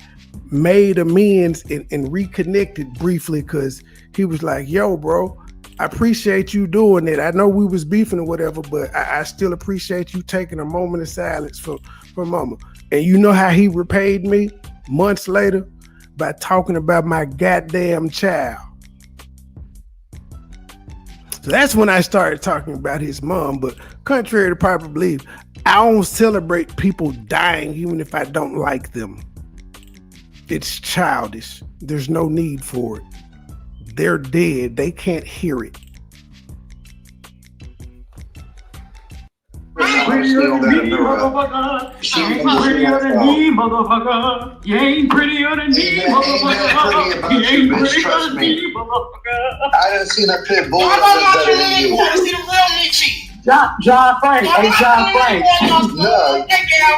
Speaker 4: made amends and reconnected briefly, because he was like, yo, bro, I appreciate you doing it. I know we was beefing or whatever, but I still appreciate you taking a moment of silence for mama. And you know how he repaid me months later? By talking about my goddamn child. So that's when I started talking about his mom. But contrary to popular belief, I don't celebrate people dying even if I don't like them. It's childish. There's no need for it. They're dead. They can't hear it.
Speaker 5: We prettier than me, motherfucker. You ain't prettier than me, motherfucker. You ain't prettier than me, motherfucker. You ain't prettier than me, motherfucker.
Speaker 6: I done seen a pit bull.
Speaker 2: I'm not watching the want to see the real Meechie.
Speaker 5: John Frank. Hey, John Frank.
Speaker 6: No.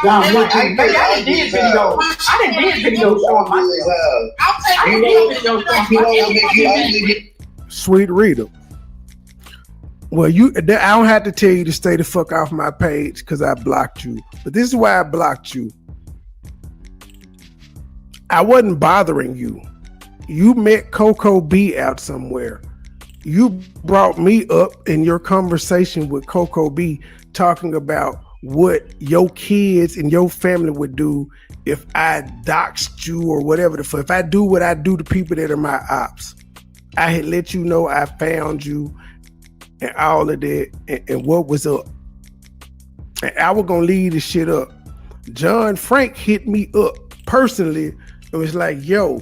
Speaker 5: John, look, I done did videos. I done did videos showing myself. I did videos showing
Speaker 4: Sweet Rita. Well, I don't have to tell you to stay the fuck off my page because I blocked you. But this is why I blocked you. I wasn't bothering you. You met Coco B out somewhere. You brought me up in your conversation with Coco B talking about what your kids and your family would do if I doxed you or whatever the fuck. If I do what I do to people that are my ops. I had let you know I found you and all of that and what was up. And I was gonna leave this shit up. John Frank hit me up personally and was like, yo,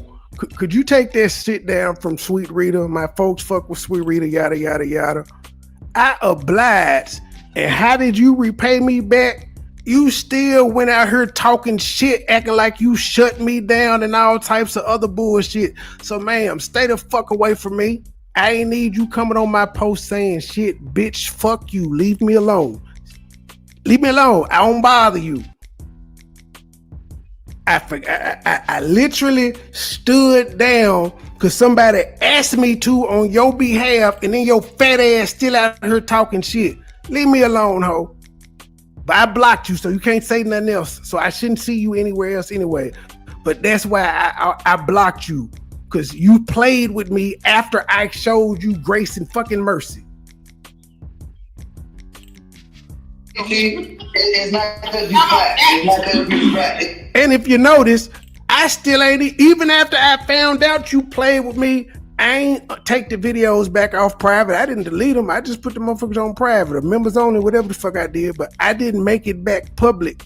Speaker 4: could you take that shit down from Sweet Rita? My folks fuck with Sweet Rita, yada, yada, yada. I obliged. And how did you repay me back? You still went out here talking shit, acting like you shut me down and all types of other bullshit. So, ma'am, stay the fuck away from me. I ain't need you coming on my post saying shit. Bitch, fuck you. Leave me alone. Leave me alone. I don't bother you. I literally stood down because somebody asked me to on your behalf, and then your fat ass still out here talking shit. Leave me alone, ho. But I blocked you, so you can't say nothing else. So I shouldn't see you anywhere else anyway. But that's why I blocked you, because you played with me after I showed you grace and fucking mercy.
Speaker 6: It's not because you flat. It's not because you flat.
Speaker 4: And if you notice, I still ain't, even after I found out you played with me, I ain't take the videos back off private. I didn't delete them. I just put the motherfuckers on private, or members only, whatever the fuck I did, but I didn't make it back public.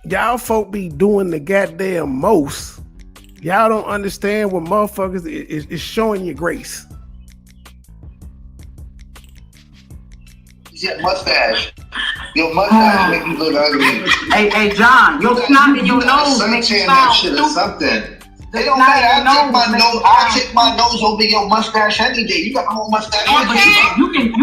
Speaker 4: Y'all folk be doing the goddamn most. Y'all don't understand what motherfuckers is showing you grace.
Speaker 6: Your mustache. Your mustache make you look ugly.
Speaker 5: Hey, John, your snot in your nose makes you sound stupid.
Speaker 6: Something. They don't matter. I'll take my nose over your mustache any day. You got the whole mustache.
Speaker 5: You can change. You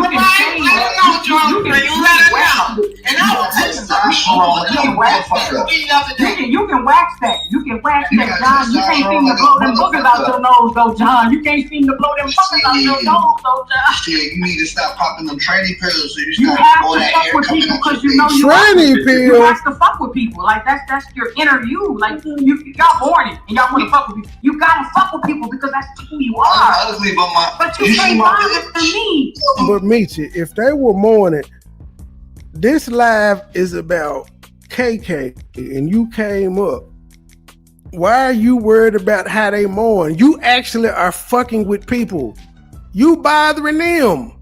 Speaker 5: can wax that. You can wax that, John. You can't seem to blow them boogers out your nose, though, John. You can't seem to blow them boogers out your nose, though, John.
Speaker 6: Shit, you need to stop popping them tranny pills. So
Speaker 5: you have to fuck with people because you know you have to fuck with people. Like that's your inner you. Like y'all born it and y'all want to fuck with people. You gotta fuck with people because that's who you are.
Speaker 6: Ugly,
Speaker 5: but you can't bother to me.
Speaker 4: But Meechie, if they were mourning, this live is about KK and you came up. Why are you worried about how they mourn? You actually are fucking with people. You bothering them.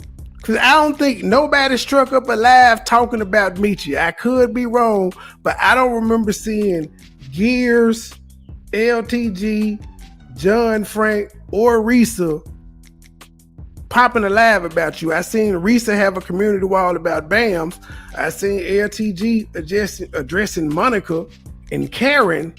Speaker 4: Cause I don't think nobody struck up a live talking about Meechie. I could be wrong, but I don't remember seeing Gears, LTG, John Frank, or Risa popping a live about you. I seen Risa have a community wall about BAMs. I seen LTG addressing Monica and Karen.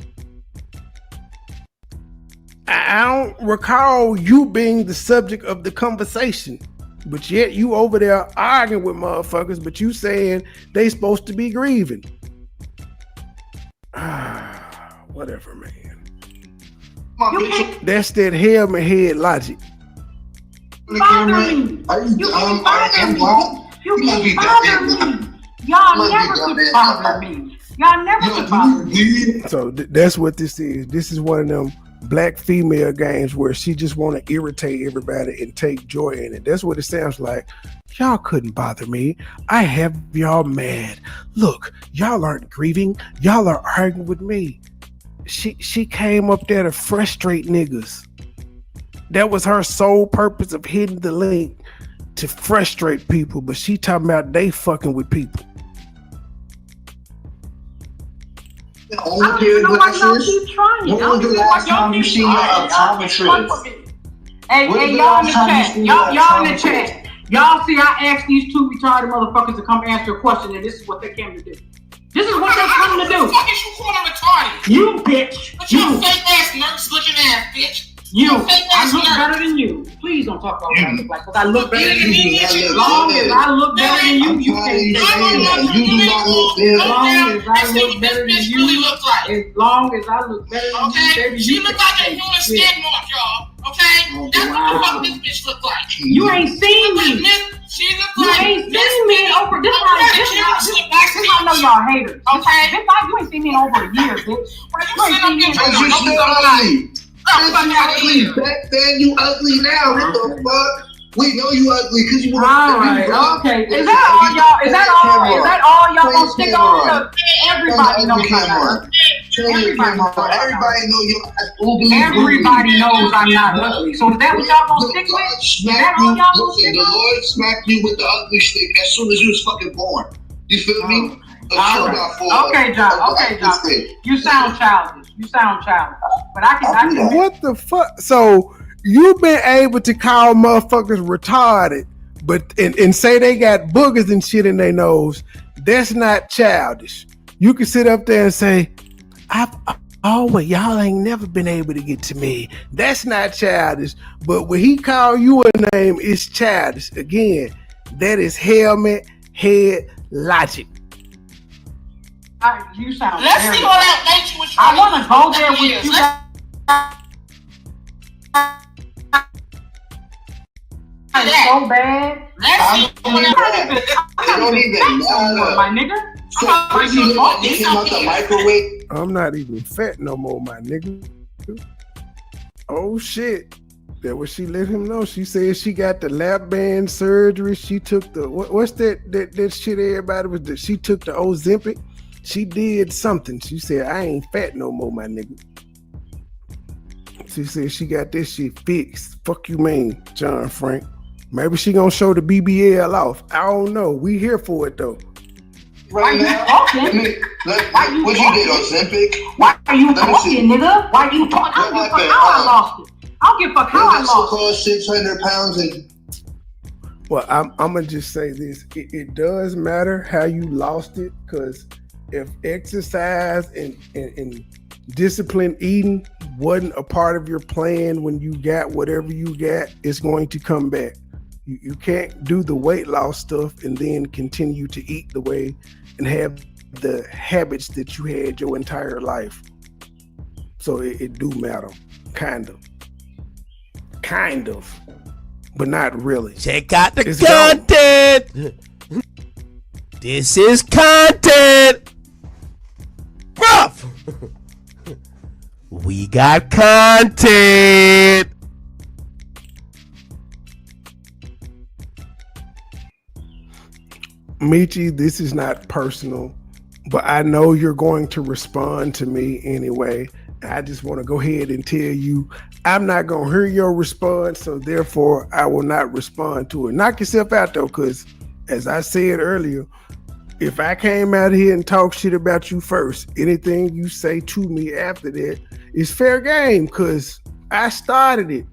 Speaker 4: I don't recall you being the subject of the conversation, but yet you over there arguing with motherfuckers, but you saying they supposed to be grieving. Whatever, man. That's that helmet head logic.
Speaker 5: Bother me. You can't bother me. You can't bother me. Y'all never could bother me. Y'all never could bother me.
Speaker 4: So that's what this is. This is one of them black female games where she just want to irritate everybody and take joy in it. That's what it sounds like. Y'all couldn't bother me. I have y'all mad. Look, y'all aren't grieving. Y'all are arguing with me. She came up there to frustrate niggas. That was her sole purpose of hitting the link, to frustrate people. But she talking about they fucking with people.
Speaker 5: I don't even know why y'all keep trying. I don't even know why y'all keep trying. Hey, y'all in the chat. Y'all in the chat. Y'all see, I asked these two retarded motherfuckers to come answer a question, and this is what they came to do. This is what they come to do.
Speaker 2: What the fuck is you calling retarded?
Speaker 5: You bitch.
Speaker 2: But you fake ass nurse looking ass bitch.
Speaker 5: You. I look better than you. Please don't talk about what I look like, because I look better than you. As long as I look better than you, you can't say that.
Speaker 6: You do not look better.
Speaker 5: As long as I look better than you, as long as I look better than you, baby,
Speaker 2: she look like a human skin mark, y'all. Okay? That's what the fuck this bitch look like.
Speaker 5: You ain't seen me.
Speaker 2: She look
Speaker 5: You
Speaker 2: like
Speaker 5: ain't seen me over this. I know y'all haters. Okay, you ain't seen me in over a year, bitch. You ain't seen me in over a
Speaker 6: You still ugly. Back then you ugly now. What the fuck? We know you ugly because you.
Speaker 5: Alright, okay. Is that all y'all? Is that all y'all gonna stick on? Everybody knows I'm not.
Speaker 6: Everybody know you ugly.
Speaker 5: Everybody knows I'm not ugly. So is that what y'all gonna stick with? Is that all y'all gonna stick
Speaker 6: with? The Lord smacked you with the ugly stick as soon as you was fucking born. You feel me?
Speaker 5: Okay, John. You sound childish. But I can.
Speaker 4: What the fuck? So you've been able to call motherfuckers retarded, but and say they got boogers and shit in their nose. That's not childish. You can sit up there and say, y'all ain't never been able to get to me. That's not childish. But when he call you a name, it's childish. Again, that is helmet head logic.
Speaker 5: You sound.
Speaker 2: Let's see what that nature was.
Speaker 5: I want to go there with you. So bad.
Speaker 6: I don't even know,
Speaker 5: my nigga.
Speaker 4: I'm not even fat no more, my nigga. Oh shit. That what she let him know. She said she got the lap band surgery. She took the what's that shit everybody was she took the Ozempic. She did something. She said, I ain't fat no more, my nigga. She said she got this shit fixed. Fuck you mean, John Frank. Maybe she gonna show the BBL off. I don't know. We here for it though.
Speaker 6: Right now, what you did, Ozempic?
Speaker 5: Why are you talking, nigga? Why you talking? I don't give a fuck how I lost it. I don't give a fuck how I lost it.
Speaker 6: Cost 600 pounds and.
Speaker 4: Well, I'm gonna just say this. It does matter how you lost it, because if exercise and disciplined eating wasn't a part of your plan when you got whatever you got, it's going to come back. You can't do the weight loss stuff and then continue to eat the way and have the habits that you had your entire life. So it do matter. Kind of. But not really.
Speaker 3: Check out the content. This is content. Bruv. We got content.
Speaker 4: Meechie, this is not personal, but I know you're going to respond to me anyway. I just want to go ahead and tell you, I'm not going to hear your response, so therefore I will not respond to it. Knock yourself out though, because as I said earlier, if I came out here and talk shit about you first, anything you say to me after that is fair game, because I started it.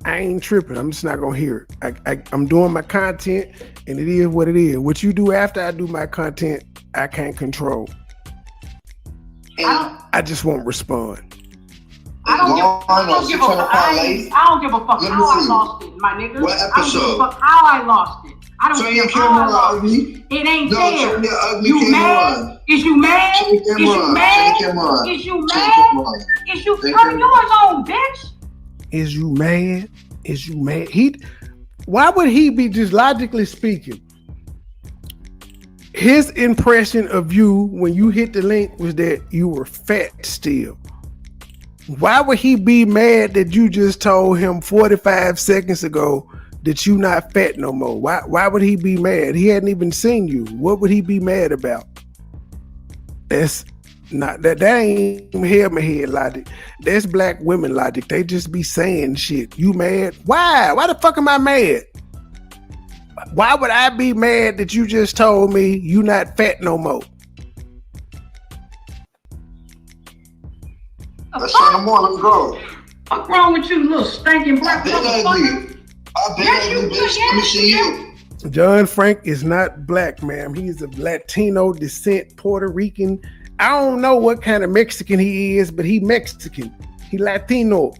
Speaker 4: I ain't tripping. I'm just not going to hear it. I'm doing my content, and it is what it is. What you do after I do my content, I can't control. I just won't respond.
Speaker 5: I don't give a fuck how I lost it, my nigga.
Speaker 6: What episode?
Speaker 5: I don't give a fuck how I lost it. I don't give a fuck how I lost it. It ain't fair. You mad? Is you mad? Is you mad? Is you mad? Is you turn yours on, bitch?
Speaker 4: Is you mad? Is you mad? Why would he be, just logically speaking? His impression of you when you hit the link was that you were fat still. Why would he be mad that you just told him 45 seconds ago that you not fat no more? Why would he be mad? He hadn't even seen you. What would he be mad about? That's not that ain't head logic. That's black women logic. They just be saying shit. You mad? Why? Why the fuck am I mad? Why would I be mad that you just told me you not fat no more?
Speaker 6: Let's say no more. Let's go.
Speaker 5: What's wrong with you, little stinking black motherfucker?
Speaker 6: Let me see you.
Speaker 4: John Frank is not black, ma'am. He's of Latino descent, Puerto Rican. I don't know what kind of Mexican he is, but he Mexican. He Latino.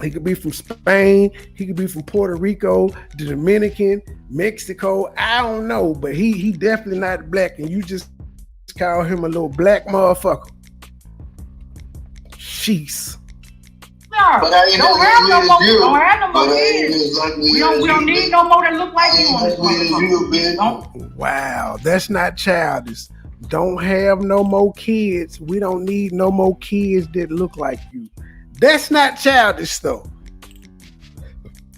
Speaker 4: He could be from Spain. He could be from Puerto Rico, the Dominican, Mexico. I don't know, but he definitely not black. And you just call him a little black motherfucker. Jeez.
Speaker 5: No, don't have no more kids. We don't need no more that look like you on this motherfucker.
Speaker 4: Wow, that's not childish. Don't have no more kids. We don't need no more kids that look like you. That's not childish though.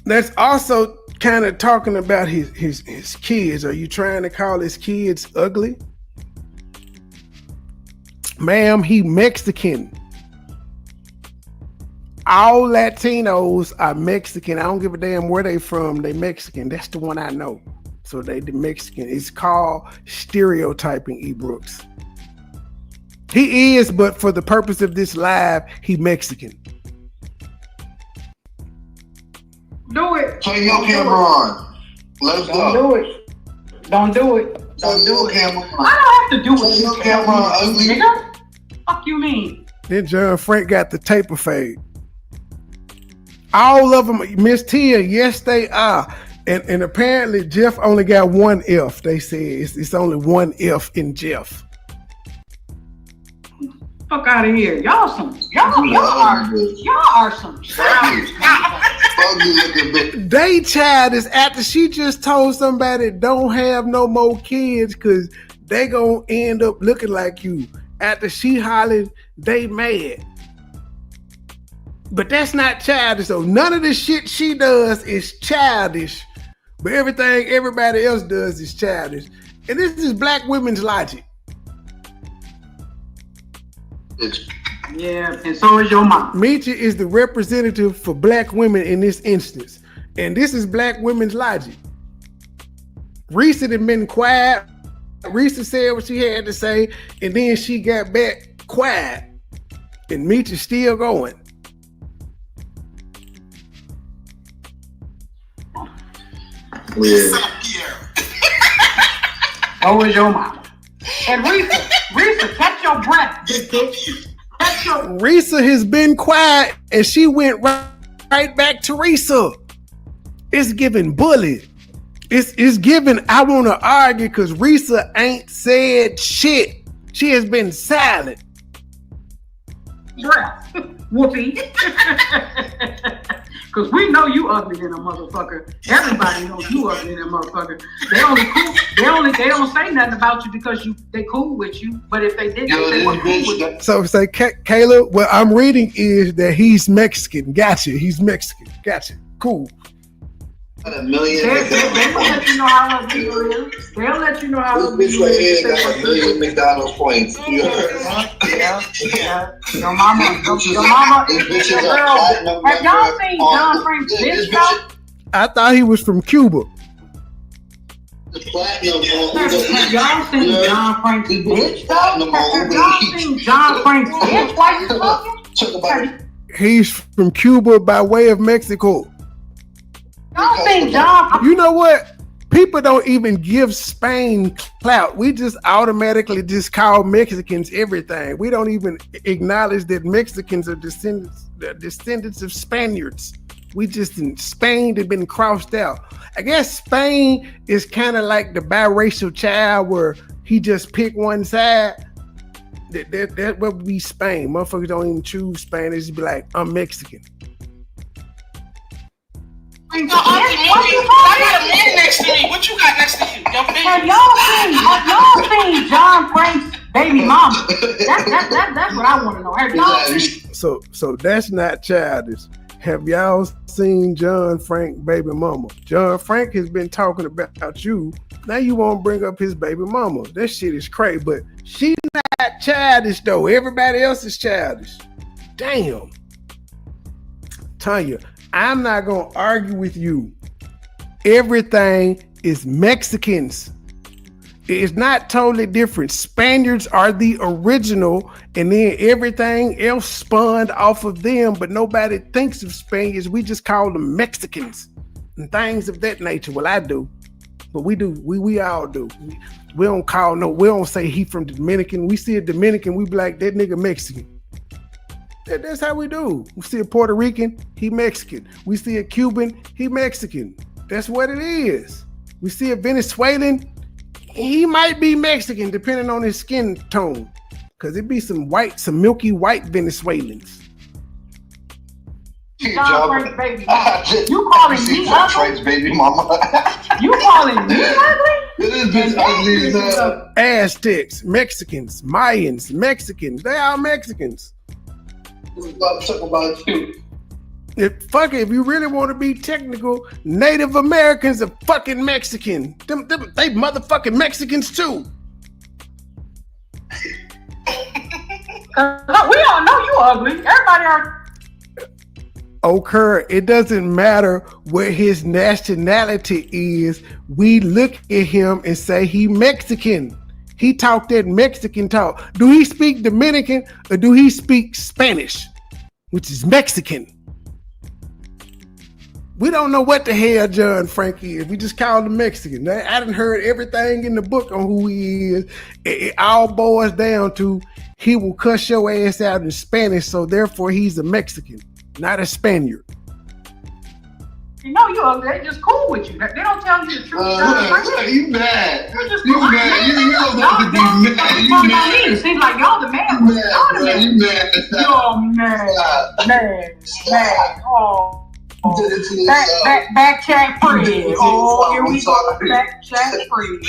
Speaker 4: That's also kind of talking about his kids. Are you trying to call his kids ugly? Ma'am, he Mexican. All Latinos are Mexican. I don't give a damn where they from. They Mexican. That's the one I know. So they the Mexican. It's called stereotyping, E. Brooks. He is, but for the purpose of this live, he Mexican.
Speaker 5: Do it.
Speaker 6: Turn your camera on. Let's go.
Speaker 5: Do it. Don't do it.
Speaker 6: Don't do it. Camera on.
Speaker 5: I don't have to do it.
Speaker 6: Turn your camera on, ugly.
Speaker 5: Nigga. Fuck you mean?
Speaker 4: Then John Frank got the taper fade. All of them, Miss Tia, yes they are. And apparently Jeff only got one F. They say it's only one F in Jeff.
Speaker 5: Fuck out of here. Y'all are some
Speaker 4: They childish after she just told somebody don't have no more kids because they gonna end up looking like you. After she hollered, they mad. But that's not childish. So none of the shit she does is childish. But everything everybody else does is childish. And this is black women's logic.
Speaker 5: Yeah, and so is your mom.
Speaker 4: Meechie is the representative for black women in this instance. And this is black women's logic. Risa had been quiet. Risa said what she had to say, and then she got back quiet. And Meechie's still going.
Speaker 6: Yeah.
Speaker 5: So is your mom. And Risa, catch your breath, bitch. Catch your...
Speaker 4: Risa has been quiet, and she went right back to Risa. It's giving bully. It's giving I want to argue because Risa ain't said shit. She has been silent.
Speaker 5: Breath. Whoopee. Because we know you ugly than a motherfucker. Everybody knows you ugly than a motherfucker. They don't say nothing about you because they cool with you. But if they didn't, they were cool with you.
Speaker 4: So say, Kayla, what I'm reading is that he's Mexican. Gotcha. He's Mexican. Gotcha. Cool.
Speaker 6: A million.
Speaker 5: They'll let you know how ugly you is. They'll let you know how ugly
Speaker 6: this
Speaker 5: you
Speaker 6: right
Speaker 5: is.
Speaker 6: here got a million McDonald's points. You heard?
Speaker 5: Yeah. Your mama. Have y'all seen John Frank's bitch though?
Speaker 4: I thought he was from Cuba.
Speaker 6: The platinum.
Speaker 5: Have y'all seen John Frank's bitch though? Have y'all seen John Frank's bitch? Why you talking?
Speaker 4: He's from Cuba by way of Mexico.
Speaker 5: Y'all seen John?
Speaker 4: You know what? People don't even give Spain clout. We just automatically just call Mexicans everything. We don't even acknowledge that Mexicans are descendants of Spaniards. We just in Spain, they've been crossed out. I guess Spain is kind of like the biracial child where he just pick one side. That would be Spain. Motherfuckers don't even choose Spain. They just be like, I'm Mexican.
Speaker 2: I got a man next to me. What you got next to you?
Speaker 5: Have y'all seen John Frank's baby mama? That's what I want to know. Have y'all seen?
Speaker 4: So that's not childish. Have y'all seen John Frank baby mama? John Frank has been talking about you. Now you won't bring up his baby mama. That shit is crazy, but she's not childish though. Everybody else is childish. Damn. Tanya, I'm not going to argue with you. Everything is Mexicans. It's not totally different. Spaniards are the original, and then everything else spawned off of them, but nobody thinks of Spaniards. We just call them Mexicans and things of that nature. Well, I do, but we do. We all do. We don't call we don't say he from Dominican. We see a Dominican, we be like, that nigga Mexican. That's how we do. We see a Puerto Rican, he Mexican. We see a Cuban, he Mexican. That's what it is. We see a Venezuelan, he might be Mexican depending on his skin tone. Cause it be some milky white Venezuelans.
Speaker 5: Baby mama. You calling me ugly?
Speaker 6: Baby mama.
Speaker 5: You calling me ugly?
Speaker 6: This bitch ugly as hell.
Speaker 4: Aztecs, Mexicans, Mayans, Mexicans. They are Mexicans.
Speaker 6: Talk about you.
Speaker 4: If you really want to be technical, Native Americans are fucking Mexican. Them they motherfucking Mexicans too.
Speaker 5: We all know you ugly. Everybody are.
Speaker 4: Occur, it doesn't matter what his nationality is. We look at him and say he Mexican. He talk that Mexican talk. Do he speak Dominican or do he speak Spanish, which is Mexican? We don't know what the hell John Frankie is. We just call him Mexican. I done heard everything in the book on who he is. It all boils down to he will cuss your ass out in Spanish, so therefore he's a Mexican, not a Spaniard.
Speaker 5: You know you ugly. They just cool with you. They don't tell you the truth.
Speaker 6: You mad.
Speaker 5: You
Speaker 6: mad. You don't want to be mad. You mad.
Speaker 5: It seems like y'all the man.
Speaker 6: You mad.
Speaker 5: You're mad. Oh. Back chat free. Oh, here we go. Back chat free.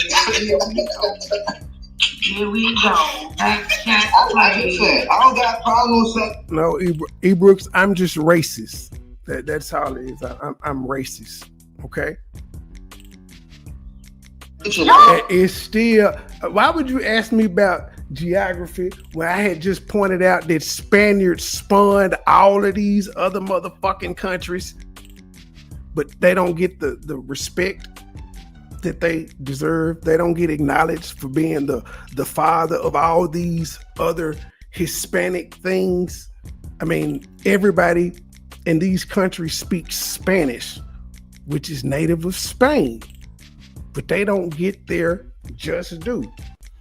Speaker 5: Here we go. Back chat free.
Speaker 6: I don't got problems with.
Speaker 4: No, E. Brooks, I'm just racist. That's all it is. I'm racist. Okay. It's still. Why would you ask me about geography when I had just pointed out that Spaniards spawned all of these other motherfucking countries, but they don't get the respect that they deserve. They don't get acknowledged for being the father of all these other Hispanic things. I mean, everybody in these countries speaks Spanish, which is native of Spain, but they don't get their just due.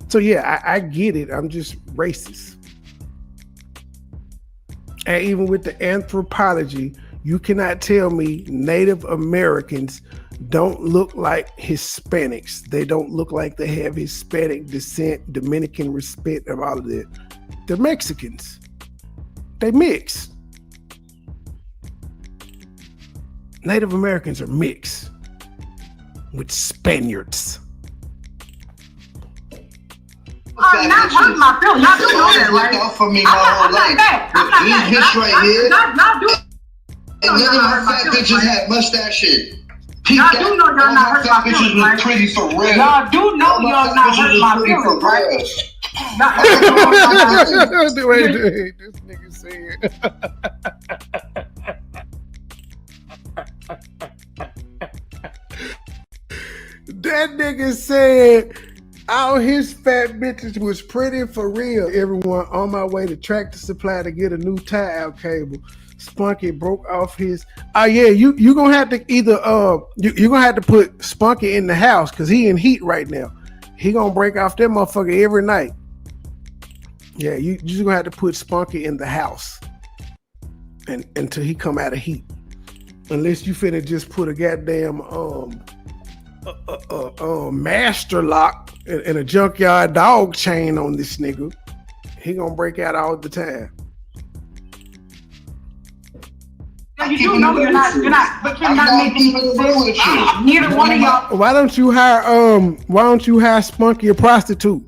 Speaker 4: So yeah, I get it. I'm just racist. And even with the anthropology, you cannot tell me Native Americans don't look like Hispanics. They don't look like they have Hispanic descent, Dominican respect, of all of that. They're Mexicans. They mix. Native Americans are mixed with Spaniards.
Speaker 5: Not hurt my feelings. Y'all do know that, right?
Speaker 6: Out for me my whole life. These bitches right here. And none of my fat bitches had mustaches.
Speaker 5: Y'all do know y'all not hurt my feelings, right?
Speaker 6: Bitches was pretty for real.
Speaker 5: Y'all do know y'all not hurt my feelings, right?
Speaker 4: Wait, this nigga said. That nigga said all his fat bitches was pretty for real. Everyone on my way to Tractor Supply to get a new tie-out cable. Spunky broke off his. Oh yeah, you gonna have to either you gonna have to put Spunky in the house because he in heat right now. He gonna break off that motherfucker every night. Yeah, you just gonna have to put Spunky in the house and until he come out of heat. Unless you finna just put a goddamn master lock and a junkyard dog chain on this nigga. He gonna break out all the time.
Speaker 5: You do know you're not, but you're not making any sense. Neither one of y'all.
Speaker 4: Why don't you hire Spunky a prostitute?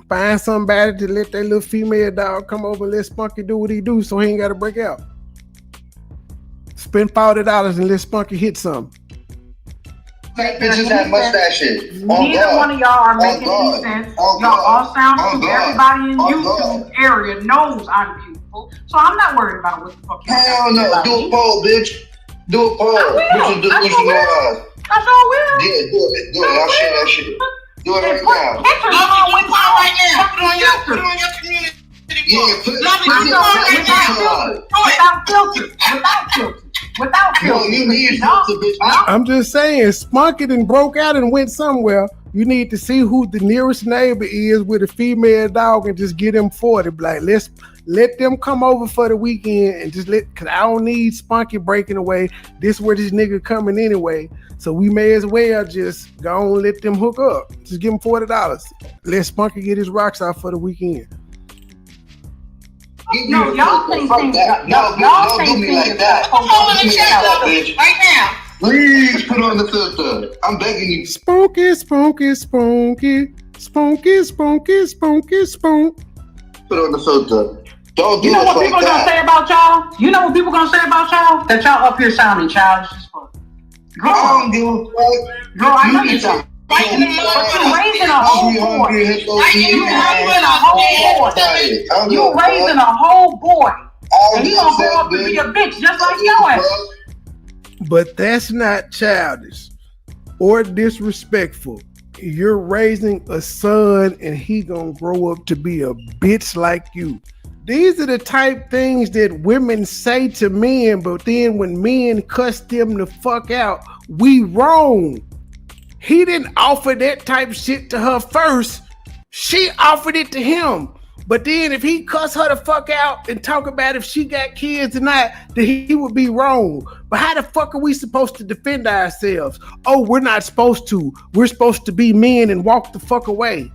Speaker 4: Find somebody to let that little female dog come over and let Spunky do what he do so he ain't gotta break out. Spend $40 and let Spunky hit something.
Speaker 6: Fat bitches have mustaches.
Speaker 5: Neither one of y'all are making any sense. Y'all all sound cute. Everybody in YouTube area knows I'm beautiful, so I'm not worried about what the fuck you're talking
Speaker 6: about. Hell no, do a poll, bitch. Do a poll.
Speaker 5: I will. I sure will.
Speaker 6: Yeah, do it. I'll share that shit. Do it right now.
Speaker 5: Pictures
Speaker 2: Lovely,
Speaker 5: with
Speaker 2: do it right now. Put it on your community.
Speaker 6: Yeah,
Speaker 2: Lovely, do it right now.
Speaker 5: Without
Speaker 6: No,
Speaker 5: filter.
Speaker 6: you need filter, bitch.
Speaker 4: I'm just saying, Spunk it and broke out and went somewhere. You need to see who the nearest neighbor is with a female dog and just get him 40. Like, let's let them come over for the weekend and just cause I don't need Spunky breaking away. This where this nigga coming anyway. So we may as well just go and let them hook up. Just give him $40. Let Spunky get his rocks out for the weekend.
Speaker 5: No, y'all think things.
Speaker 6: Y'all think me like that.
Speaker 2: I'm holding the check, Lovely, right now.
Speaker 6: Please put on the filter. I'm begging you.
Speaker 4: Spunky, spunky, spunky, spunky, spunky, spunky, spunk.
Speaker 6: Put on the filter. Don't do
Speaker 5: You know
Speaker 6: it
Speaker 5: what
Speaker 6: like
Speaker 5: people
Speaker 6: that.
Speaker 5: gonna say about y'all? You know what people gonna say about y'all? That y'all up here sounding childish as fuck. Girl,
Speaker 6: I don't give a fuck.
Speaker 5: girl, I know you
Speaker 6: need to.
Speaker 2: Right in the mud.
Speaker 5: But you raising a whole boy. You raising a whole boy. You raising a whole boy. And he gonna grow up to be a bitch just like your ass.
Speaker 4: But that's not childish or disrespectful. You're raising a son and he gonna grow up to be a bitch like you. These are the type things that women say to men, but then when men cuss them the fuck out, we wrong. He didn't offer that type shit to her first. She offered it to him. But then if he cuss her the fuck out and talk about if she got kids or not, then he would be wrong. But how the fuck are we supposed to defend ourselves? Oh, we're not supposed to. We're supposed to be men and walk the fuck away.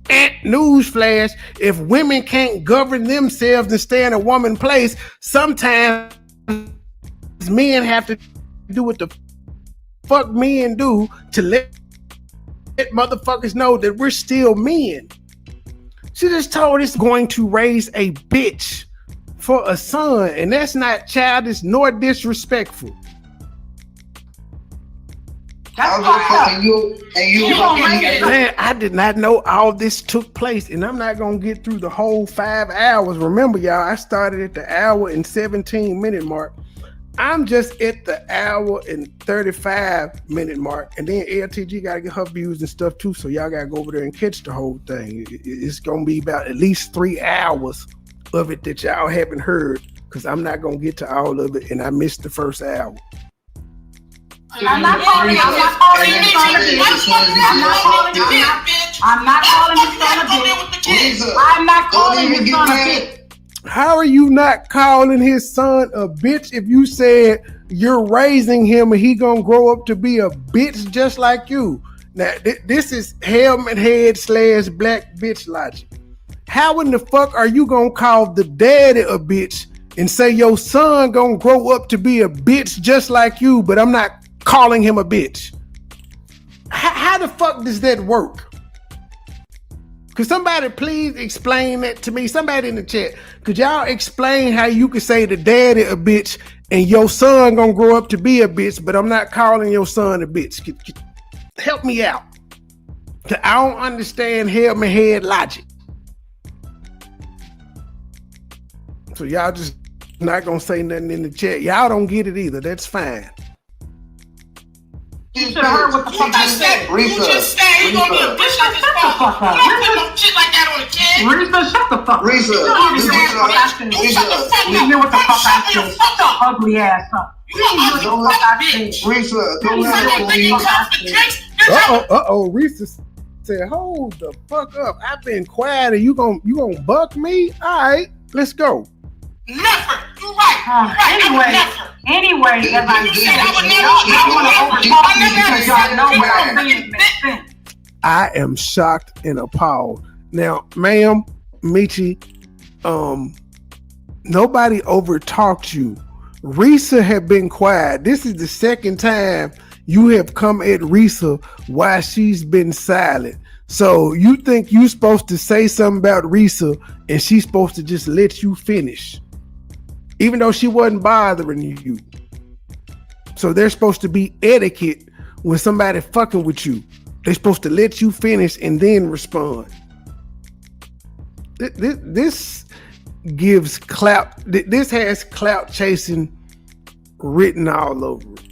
Speaker 4: And newsflash, if women can't govern themselves and stay in a woman place, sometimes men have to do what the fuck men do to let motherfuckers know that we're still men. She just told us going to raise a bitch for a son, and that's not childish nor disrespectful.
Speaker 6: I'm just fucking you, and you fucking
Speaker 4: Man, I did not know all this took place, and I'm not gonna get through the whole 5 hours. Remember, y'all, I started at the hour and 17-minute mark. I'm just at the hour and 35-minute mark, and then LTG gotta get her views and stuff too, so y'all gotta go over there and catch the whole thing. It's gonna be about at least 3 hours of it that y'all haven't heard, because I'm not gonna get to all of it, and I missed the first hour.
Speaker 5: I'm not calling his son a bitch. I'm not calling his son a bitch. I'm not calling his son a bitch.
Speaker 4: How are you not calling his son a bitch if you said you're raising him and he gonna grow up to be a bitch just like you? Now, this is helmet head / black bitch logic. How in the fuck are you gonna call the daddy a bitch and say your son gonna grow up to be a bitch just like you, but I'm not calling him a bitch? How the fuck does that work? Could somebody please explain that to me? Somebody in the chat, could y'all explain how you could say the daddy a bitch and your son gonna grow up to be a bitch, but I'm not calling your son a bitch? Help me out. I don't understand helmet head logic. So y'all just not gonna say nothing in the chat. Y'all don't get it either. That's fine.
Speaker 5: You should have heard what the fuck I said.
Speaker 2: You just said he gonna be a bitch like his father. You don't put no shit like that on a kid.
Speaker 5: Risa, shut the fuck up.
Speaker 6: Risa,
Speaker 5: You don't even hear what the fuck I said. You hear what the fuck I said. Shut your ugly ass up. You don't hear what the fuck I said.
Speaker 6: Risa, don't let it
Speaker 4: Uh-oh, Risa said, hold the fuck up. I've been quiet and you gonna buck me? All right, let's go.
Speaker 2: Never. You right.
Speaker 5: Anyway, as I said, y'all want to overtalk me because y'all know what I'm saying makes sense.
Speaker 4: I am shocked and appalled. Now, ma'am, Meechie, nobody overtalked you. Risa had been quiet. This is the second time you have come at Risa while she's been silent. So you think you're supposed to say something about Risa and she's supposed to just let you finish, even though she wasn't bothering you. So there's supposed to be etiquette when somebody fucking with you. They're supposed to let you finish and then respond. This gives clout. This has clout chasing written all over it.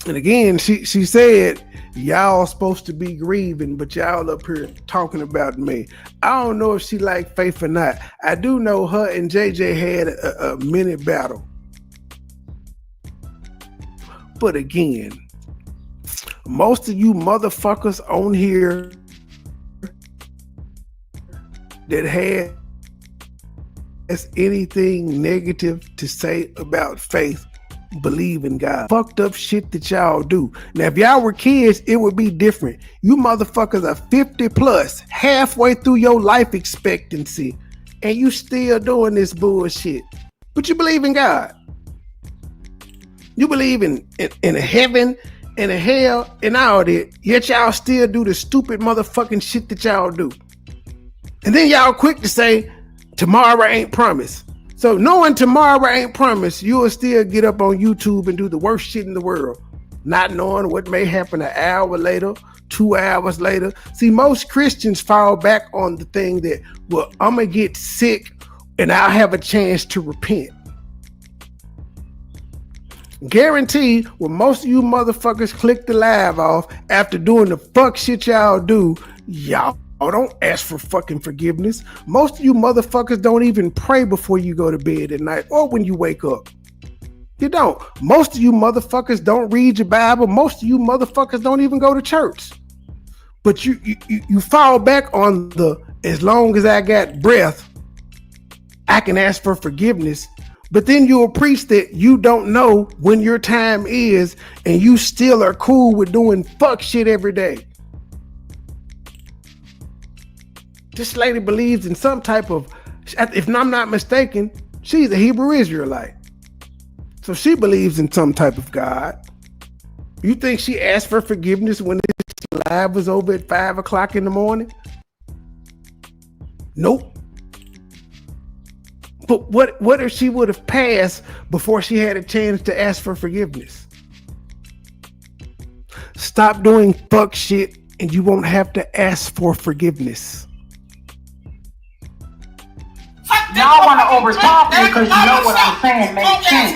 Speaker 4: And again, she said, Y'all supposed to be grieving, but y'all up here talking about me. I don't know if she like Faith or not. I do know her and JJ had a mini battle. But again, most of you motherfuckers on here that has anything negative to say about Faith believe in God. Fucked up shit that y'all do. Now, if y'all were kids, it would be different. You motherfuckers are 50 plus, halfway through your life expectancy, and you still doing this bullshit. But you believe in God. You believe in a heaven and a hell and all that, yet y'all still do the stupid motherfucking shit that y'all do. And then y'all quick to say, tomorrow ain't promised. So knowing tomorrow ain't promised, you'll still get up on YouTube and do the worst shit in the world, not knowing what may happen an hour later, 2 hours later. See, most Christians fall back on the thing that, well, I'm going to get sick and I'll have a chance to repent. Guarantee when most of you motherfuckers click the live off after doing the fuck shit y'all do, y'all don't ask for fucking forgiveness. Most of you motherfuckers don't even pray before you go to bed at night or when you wake up. You don't. Most of you motherfuckers don't read your Bible. Most of you motherfuckers don't even go to church. But you fall back on the, as long as I got breath, I can ask for forgiveness. But then you'll preach that you don't know when your time is and you still are cool with doing fuck shit every day. This lady believes in some type of, if I'm not mistaken, she's a Hebrew Israelite. So she believes in some type of God. You think she asked for forgiveness when this live was over at 5 o'clock in the morning? Nope. But what if she would have passed before she had a chance to ask for forgiveness? Stop doing fuck shit and you won't have to ask for forgiveness.
Speaker 5: Y'all want to overtalk me because you know what I'm saying makes sense.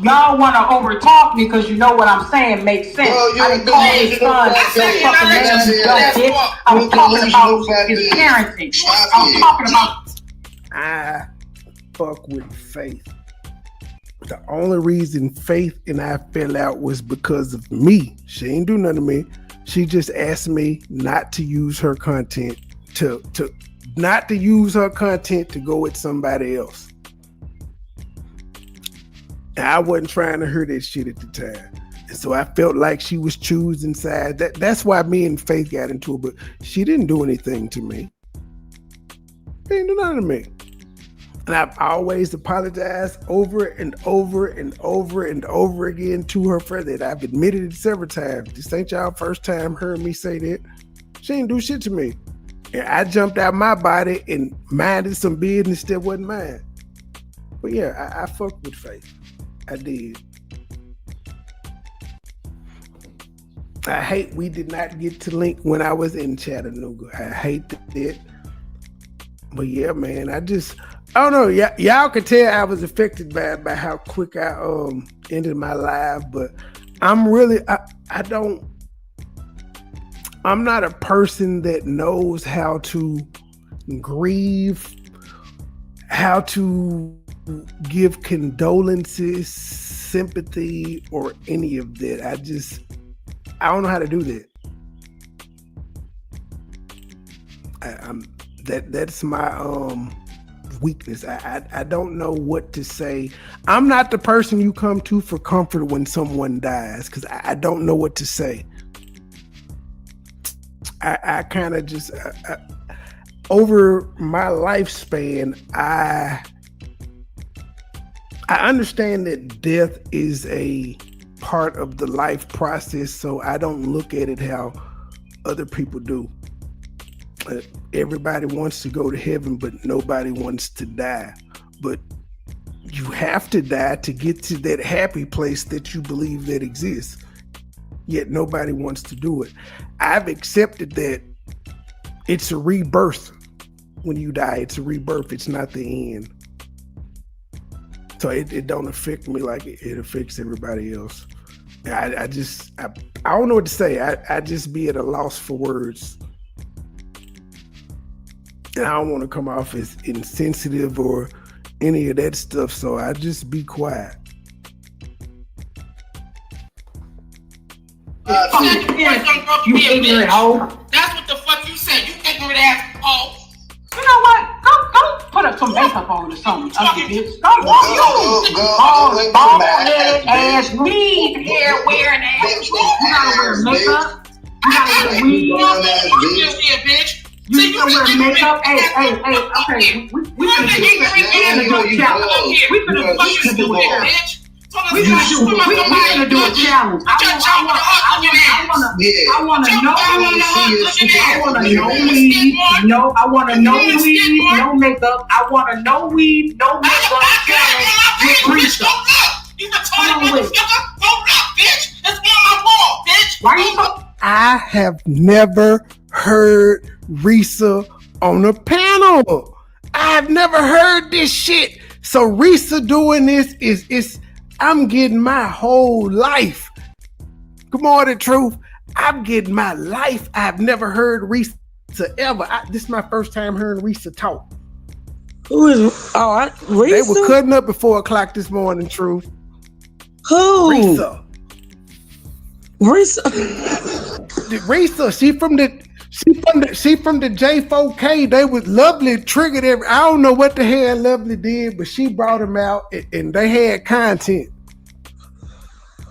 Speaker 5: Y'all want to overtalk me because you know what I'm saying makes sense. I didn't call his son your fucking name, you dumb bitch. I was talking about his parenting. I was talking about...
Speaker 4: I fuck with Faith. The only reason Faith and I fell out was because of me. She ain't do nothing to me. She just asked me not to use her content to go with somebody else. And I wasn't trying to hear that shit at the time. And so I felt like she was choosing sides. That's why me and Faith got into it, but she didn't do anything to me. She didn't do nothing to me. And I've always apologized over and over and over and over again to her for that. I've admitted it several times. This ain't y'all first time hearing me say that. She ain't do shit to me. And I jumped out my body and minded some business that wasn't mine. But yeah, I fucked with Faith. I did. I hate we did not get to link when I was in Chattanooga. I hate that. But yeah, man, I don't know. Y'all could tell I was affected by how quick I ended my life. But I'm really, I'm not a person that knows how to grieve, how to give condolences, sympathy, or any of that. I don't know how to do that. That's my weakness. I don't know what to say. I'm not the person you come to for comfort when someone dies because I don't know what to say. I kind of just over my lifespan, I understand that death is a part of the life process, so I don't look at it how other people do. Everybody wants to go to heaven, but nobody wants to die. But you have to die to get to that happy place that you believe that exists. Yet nobody wants to do it. I've accepted that it's a rebirth. When you die, it's a rebirth. It's not the end. So it don't affect me like it affects everybody else. I don't know what to say. I just be at a loss for words. And I don't want to come off as insensitive or any of that stuff, so I just be quiet.
Speaker 5: You ignorant hoe.
Speaker 2: That's what the fuck you said. You ignorant ass hoe.
Speaker 5: You know what? Go put up some makeup on or something. Ugly bitch. Go bald-headed ass, weed hair wearing ass. You gotta wear makeup. You gotta wear weed. You gotta wear makeup. Hey, okay. We finna do a challenge. We finna do a challenge. We're gonna do a challenge. I want to know weed, no makeup. I want to know weed, no makeup challenge with Risa.
Speaker 2: You can tell me, motherfucker. Hold up, bitch. It's on my wall, bitch.
Speaker 5: Why you so?
Speaker 4: I have never heard Risa on a panel. I have never heard this shit. So Risa doing this is I'm getting my whole life. Come on, the truth. I'm getting my life. I've never heard Risa ever. This is my first time hearing Risa talk.
Speaker 7: Who is? Risa?
Speaker 4: They were cutting up at 4 o'clock this morning, truth.
Speaker 7: Who?
Speaker 4: Risa. She from the J4K. They was Lovely triggered every. I don't know what the hell Lovely did, but she brought him out and they had content.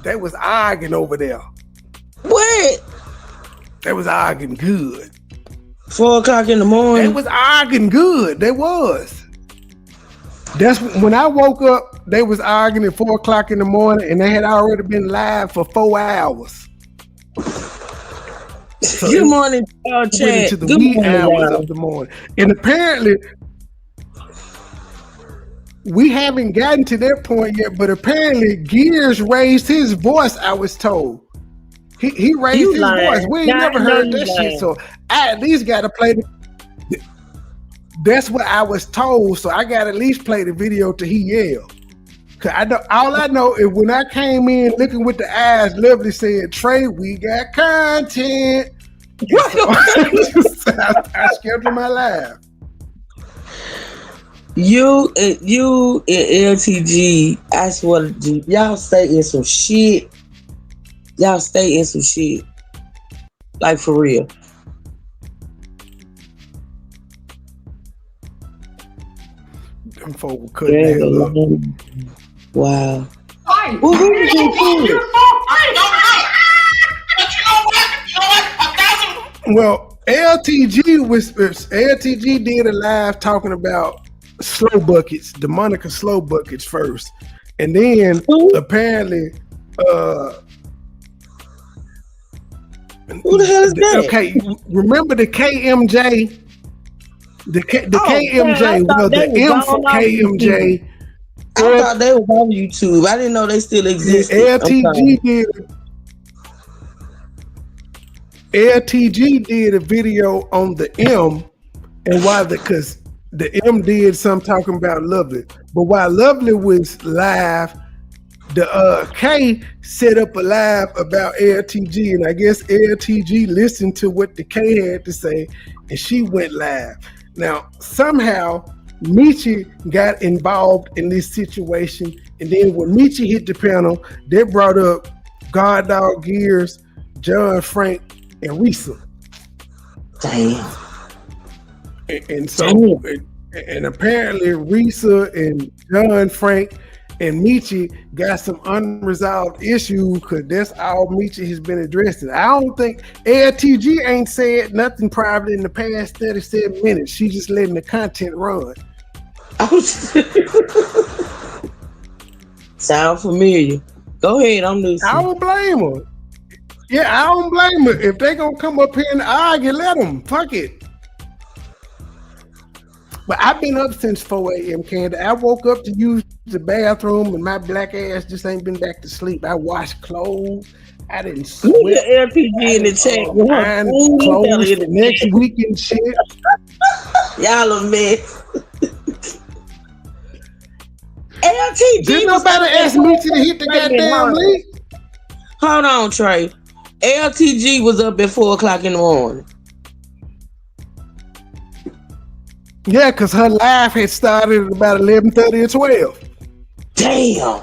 Speaker 4: They was arguing over there.
Speaker 7: What?
Speaker 4: They was arguing good.
Speaker 7: 4 o'clock in the morning.
Speaker 4: They was arguing good. They was. That's when I woke up. They was arguing at 4 o'clock in the morning, and they had already been live for 4 hours. So
Speaker 7: good morning, chat.
Speaker 4: Into the wee hours of the morning, and apparently we haven't gotten to that point yet. But apparently, Gears raised his voice. I was told he raised his voice. We ain't never heard that shit, so I at least got to play the. That's what I was told, so I got to at least play the video till he yelled. Cause all I know is when I came in looking with the eyes, Lovely said, "Trey, we got content." I scheduled my live.
Speaker 7: You and LTG, I swear to y'all stay in some shit. Y'all stay in some shit. Like for real.
Speaker 4: Them folk were cutting the hell up.
Speaker 7: Wow.
Speaker 5: Right.
Speaker 7: Well, who did you do?
Speaker 4: Well, LTG did a live talking about slow buckets, the Monica slow buckets first, and then apparently,
Speaker 7: who the hell is that?
Speaker 4: Okay, remember the KMJ, the KMJ, well, the M for KMJ.
Speaker 7: I thought they was on YouTube. I didn't know they still existed.
Speaker 4: LTG did a video on the M, and why? Because the M did some talking about Lovely, but while Lovely was live, the K set up a live about LTG, and I guess LTG listened to what the K had to say, and she went live. Now somehow Meechie got involved in this situation, and then when Meechie hit the panel, they brought up God Dog Gears, John Frank, and Risa.
Speaker 7: Damn.
Speaker 4: And so, and apparently Risa and John Frank and Meechie got some unresolved issues because that's all Meechie has been addressing. I don't think LTG ain't said nothing private in the past 37 minutes. She just letting the content run.
Speaker 7: Sound familiar. Go ahead, I'm listening.
Speaker 4: I don't blame her. Yeah, I don't blame her. If they gonna come up here and argue, let them. Fuck it. But I've been up since 4 a.m., Candy. I woke up to use the bathroom and my black ass just ain't been back to sleep. I washed clothes. I didn't sweat.
Speaker 7: Look at LPG in the chat.
Speaker 4: Iron clothes for next week and shit.
Speaker 7: Y'all a mess. LTG.
Speaker 4: Did nobody ask me to hit the goddamn link?
Speaker 7: Hold on, Trey. LTG was up at 4:00 in the morning.
Speaker 4: Yeah, because her live had started at about 11:30 or 12.
Speaker 7: Damn.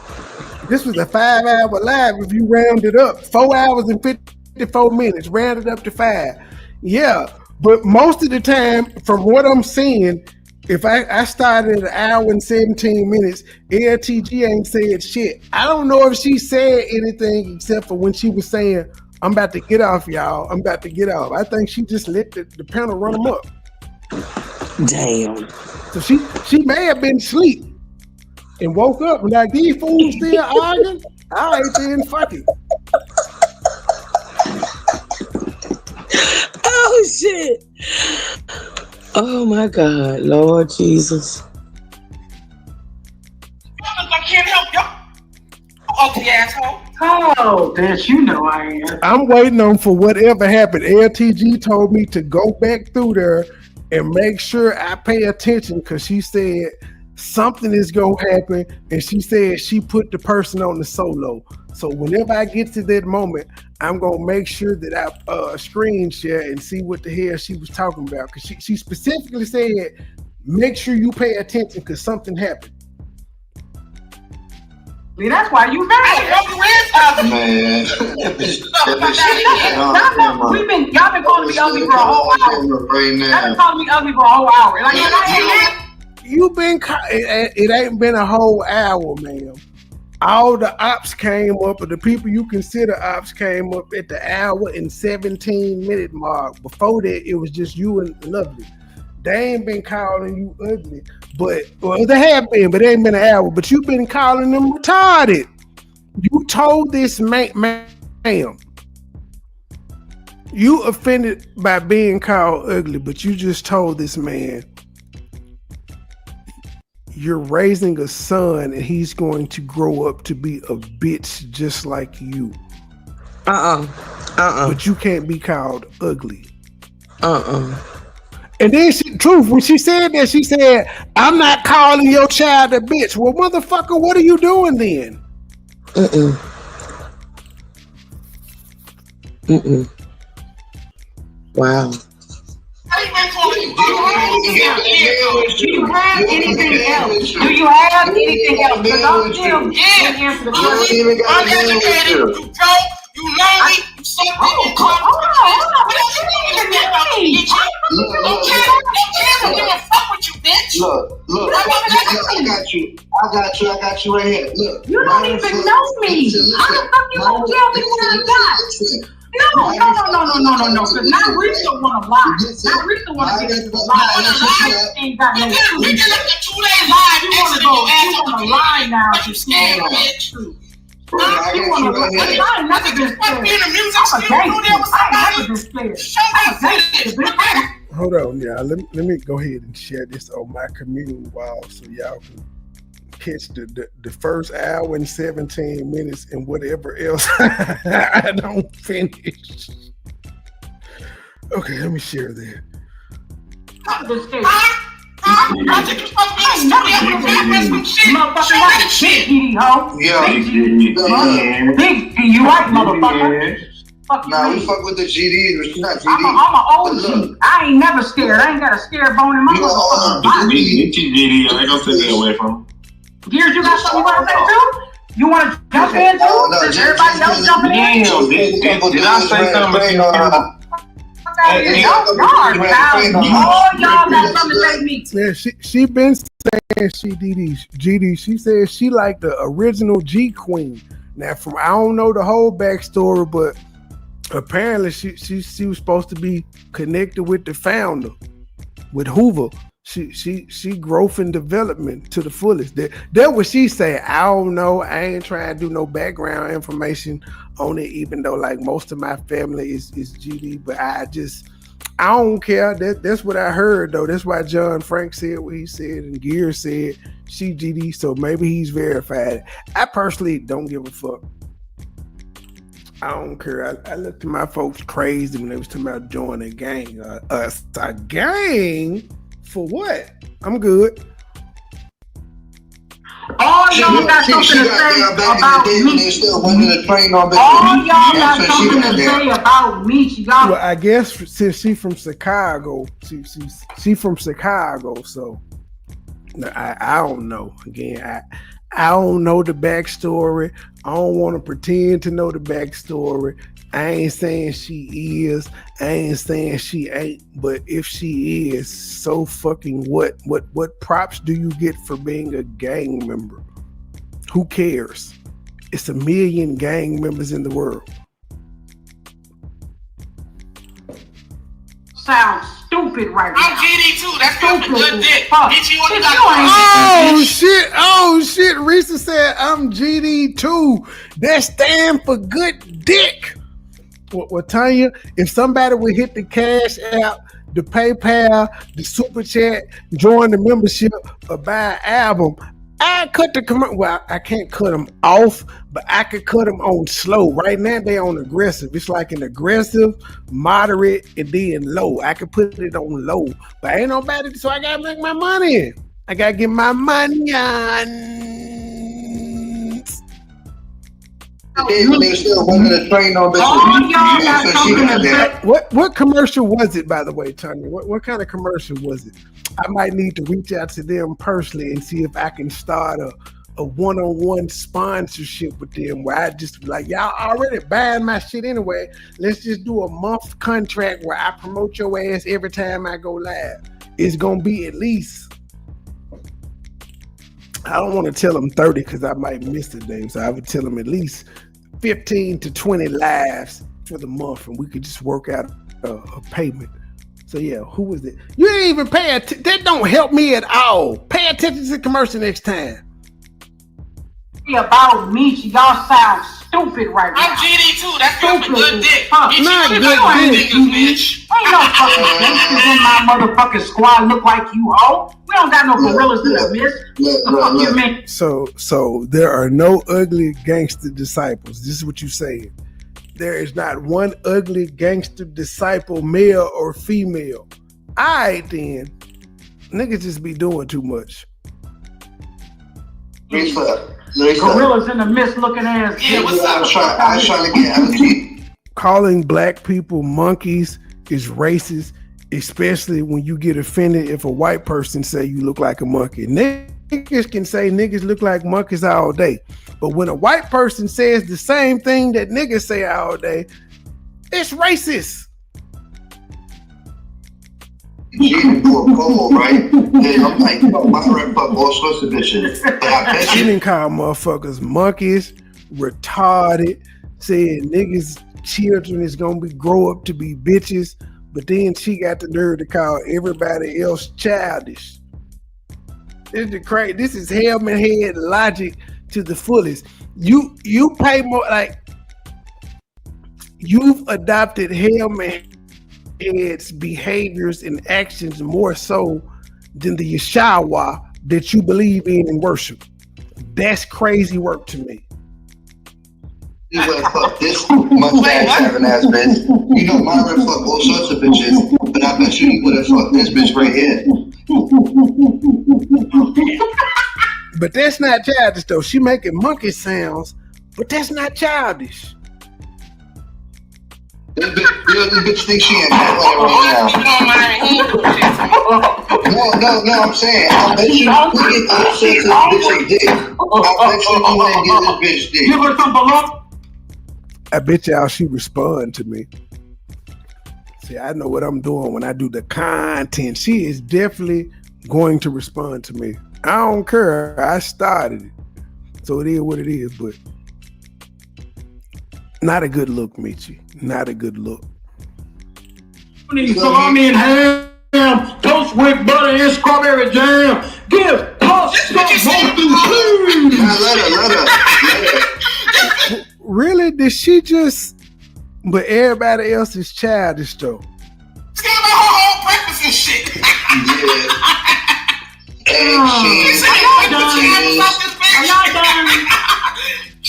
Speaker 4: This was a 5-hour live if you round it up. 4 hours and 54 minutes. Round it up to 5. Yeah, but most of the time, from what I'm seeing, if I started at 1 hour and 17 minutes, LTG ain't said shit. I don't know if she said anything except for when she was saying, I'm about to get off, y'all. I'm about to get off. I think she just let the panel run them up.
Speaker 7: Damn.
Speaker 4: So she may have been asleep and woke up and like, these fools still arguing? All right, then, fuck it.
Speaker 7: Oh, shit. Oh, my God. Lord Jesus.
Speaker 2: I can't help you. Ugly asshole.
Speaker 5: Oh, bitch, you know I am.
Speaker 4: I'm waiting on for whatever happened. LTG told me to go back through there and make sure I pay attention because she said something is going to happen. And she said she put the person on the solo. So whenever I get to that moment, I'm going to make sure that I screen share and see what the hell she was talking about. Because she specifically said, make sure you pay attention because something happened.
Speaker 5: See, that's why you
Speaker 2: I
Speaker 6: Man.
Speaker 5: Y'all been calling me ugly for a whole hour.
Speaker 6: Right now.
Speaker 5: Y'all been calling me ugly for a whole hour. Like,
Speaker 4: It ain't been a whole hour, ma'am. All the ops came up, or the people you consider ops came up at the 1 hour and 17-minute mark. Before that, it was just you and Lovely. They ain't been calling you ugly, but they have been, but it ain't been an hour. But you've been calling them retarded. You told this ma'am, you offended by being called ugly, but you just told this man you're raising a son and he's going to grow up to be a bitch just like you. But you can't be called ugly. And then when she said that, she said, I'm not calling your child a bitch. Well, motherfucker, what are you doing then?
Speaker 7: Wow.
Speaker 5: Do you have anything else? Because I'm still didn't answer the question.
Speaker 2: Uneducated, you broke, you lonely, you something. Hold
Speaker 6: Look, I got you right here. Look.
Speaker 5: You don't even know me. How the fuck you gonna tell me what I got? No. Because now we still want to lie. Now we still want to get into the lie. Ain't got no truth.
Speaker 2: We can look at 2 days live.
Speaker 5: You want to lie now.
Speaker 2: You scared, bitch.
Speaker 5: You want to lie. I ain't never been scared.
Speaker 4: Hold on, y'all. Let me go ahead and share this on my community wall so y'all can catch the first 1 hour and 17 minutes and whatever else I don't finish. Okay, let me share that.
Speaker 5: You right, motherfucker.
Speaker 6: Nah, we fuck with the GDs, but she's not GD.
Speaker 5: I'm an OG. I ain't never scared. I ain't got a scare bone in my motherfucking body.
Speaker 8: GD, I ain't gonna take that away from him.
Speaker 5: Gears, you got something you want to say too? You want to jump in too? Is everybody else jumping in?
Speaker 8: Did I say something?
Speaker 5: Y'all got something to say to me.
Speaker 4: Yeah, she been saying she GD. She said she like the original G Queen. Now, I don't know the whole backstory, but apparently she was supposed to be connected with the founder, with Hoover. She growth and development to the fullest. That what she say. I don't know. I ain't trying to do no background information on it, even though like most of my family is GD, but I don't care. That's what I heard though. That's why John Frank said what he said and Gear said she GD, so maybe he's verified. I personally don't give a fuck. I don't care. I looked at my folks crazy when they was talking about joining a gang. A gang? For what? I'm good.
Speaker 5: All y'all got something to say about Meechie. All y'all got something to say about Meechie.
Speaker 4: Well, I guess since she from Chicago, she from Chicago, so I don't know. Again, I don't know the backstory. I don't want to pretend to know the backstory. I ain't saying she is. I ain't saying she ain't. But if she is, so fucking what? What props do you get for being a gang member? Who cares? It's 1 million gang members in the world.
Speaker 5: Sounds stupid right now.
Speaker 2: I'm GD too. That's just a good dick. Bitch, you want to
Speaker 4: Oh shit. Risa said I'm GD too. That stand for good dick. Well, Tanya, if somebody would hit the Cash App, the PayPal, the Super Chat, join the membership, or buy an album, I cut the commercial. Well, I can't cut them off, but I could cut them on slow. Right now, they on aggressive. It's like an aggressive, moderate, and then low. I could put it on low, but ain't nobody, so I gotta make my money. I gotta get my money on.
Speaker 6: They still running the train on this.
Speaker 4: What commercial was it, by the way, Tanya? What kind of commercial was it? I might need to reach out to them personally and see if I can start a one-on-one sponsorship with them where I just be like, y'all already buying my shit anyway. Let's just do a month contract where I promote your ass every time I go live. It's gonna be at least, I don't want to tell them 30 because I might miss the day. So I would tell them at least 15 to 20 lives for the month, and we could just work out a payment. So yeah, who was it? You didn't even pay attention. That don't help me at all. Pay attention to the commercial next time.
Speaker 5: About Meechie, y'all sound stupid right now.
Speaker 2: I'm GD too. That's just a good dick.
Speaker 4: Not good dick.
Speaker 2: Bitch.
Speaker 5: Ain't no fucking gangsters in my motherfucking squad look like you, ho. We don't got no gorillas in the mist. The fuck you mean?
Speaker 4: So there are no ugly gangster disciples. This is what you saying. There is not one ugly gangster disciple, male or female. All right then. Niggas just be doing too much.
Speaker 5: Gorillas in the mist looking ass.
Speaker 2: Yeah, what's up?
Speaker 6: I was trying to get LG.
Speaker 4: Calling black people monkeys is racist, especially when you get offended if a white person say you look like a monkey. Niggas can say niggas look like monkeys all day, but when a white person says the same thing that niggas say all day, it's racist.
Speaker 6: Cheating for a poll, right? And I'm like, my friend fuck all sorts of bitches. But I bet
Speaker 4: She didn't call motherfuckers monkeys, retarded, said niggas' children is gonna grow up to be bitches, but then she got the nerve to call everybody else childish. This is helmet head logic to the fullest. You pay more, like you've adopted helmet heads behaviors and actions more so than the Yeshua that you believe in and worship. That's crazy work to me.
Speaker 6: you would have fucked this mustache having ass bitch. You know, my friend fuck all sorts of bitches, but I bet you would have fucked this bitch right here.
Speaker 4: But that's not childish though. She making monkey sounds, but that's not childish.
Speaker 6: This bitch thinks she ain't right now. No, I'm saying, I bet you get all sorts of bitch dick. I bet you get this bitch dick.
Speaker 5: Give her some below.
Speaker 4: I bet y'all she respond to me. See, I know what I'm doing when I do the content. She is definitely going to respond to me. I don't care. I started it. So it is what it is, but not a good look, Meechie. Not a good look.
Speaker 5: Need salami and ham, toast with butter and strawberry jam. Give us some please.
Speaker 6: Let her.
Speaker 4: Really? Did she just? But everybody else is childish though.
Speaker 2: She got my whole breakfast and shit.
Speaker 5: Are y'all done?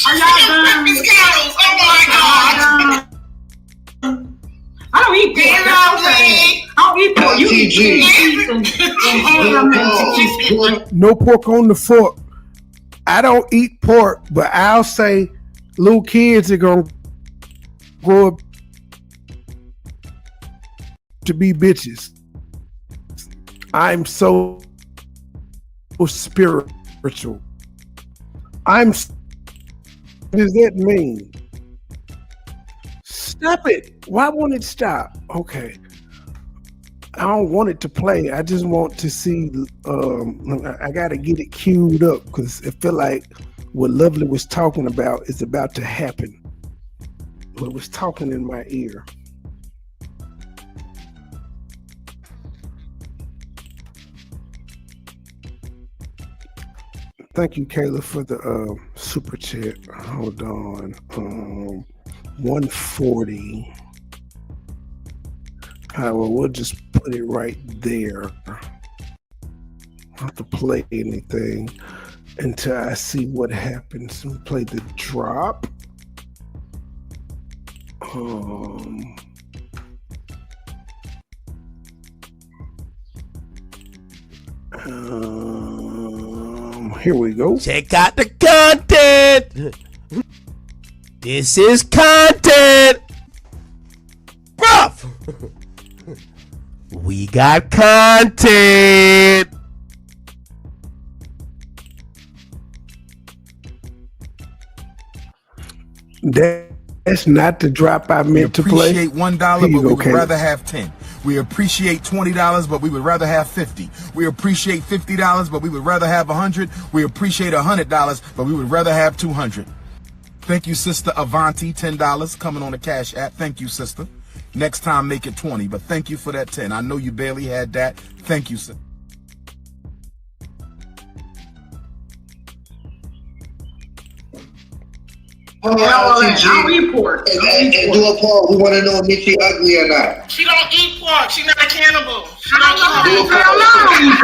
Speaker 5: Are y'all done?
Speaker 2: Oh my God.
Speaker 5: I don't eat pork. I don't eat pork. You eat cheese and ham and
Speaker 4: No pork on the fork. I don't eat pork, but I'll say little kids are gonna grow up to be bitches. I'm so spiritual. What does that mean? Stop it. Why won't it stop? Okay. I don't want it to play. I just want to see. I got to get it queued up because it feel like what Lovely was talking about is about to happen. What was talking in my ear. Thank you, Kayla, for the super chat. Hold on. 140. Well, we'll just put it right there. I don't have to play anything until I see what happens. We'll play the drop. Here we go.
Speaker 3: Check out the content. This is content. Bruv. We got content.
Speaker 4: That's not the drop I meant to play.
Speaker 9: We appreciate $1, but we would rather have 10. We appreciate $20, but we would rather have 50. We appreciate $50, but we would rather have 100. We appreciate $100, but we would rather have 200. Thank you, Sister Avanti, $10 coming on the Cash App. Thank you, sister. Next time, make it 20, but thank you for that 10. I know you barely had that. Thank you, sister.
Speaker 5: I'll report.
Speaker 6: And do a poll. We want to know if Meechie ugly or not.
Speaker 2: She don't eat pork. She's not a cannibal. She
Speaker 5: don't eat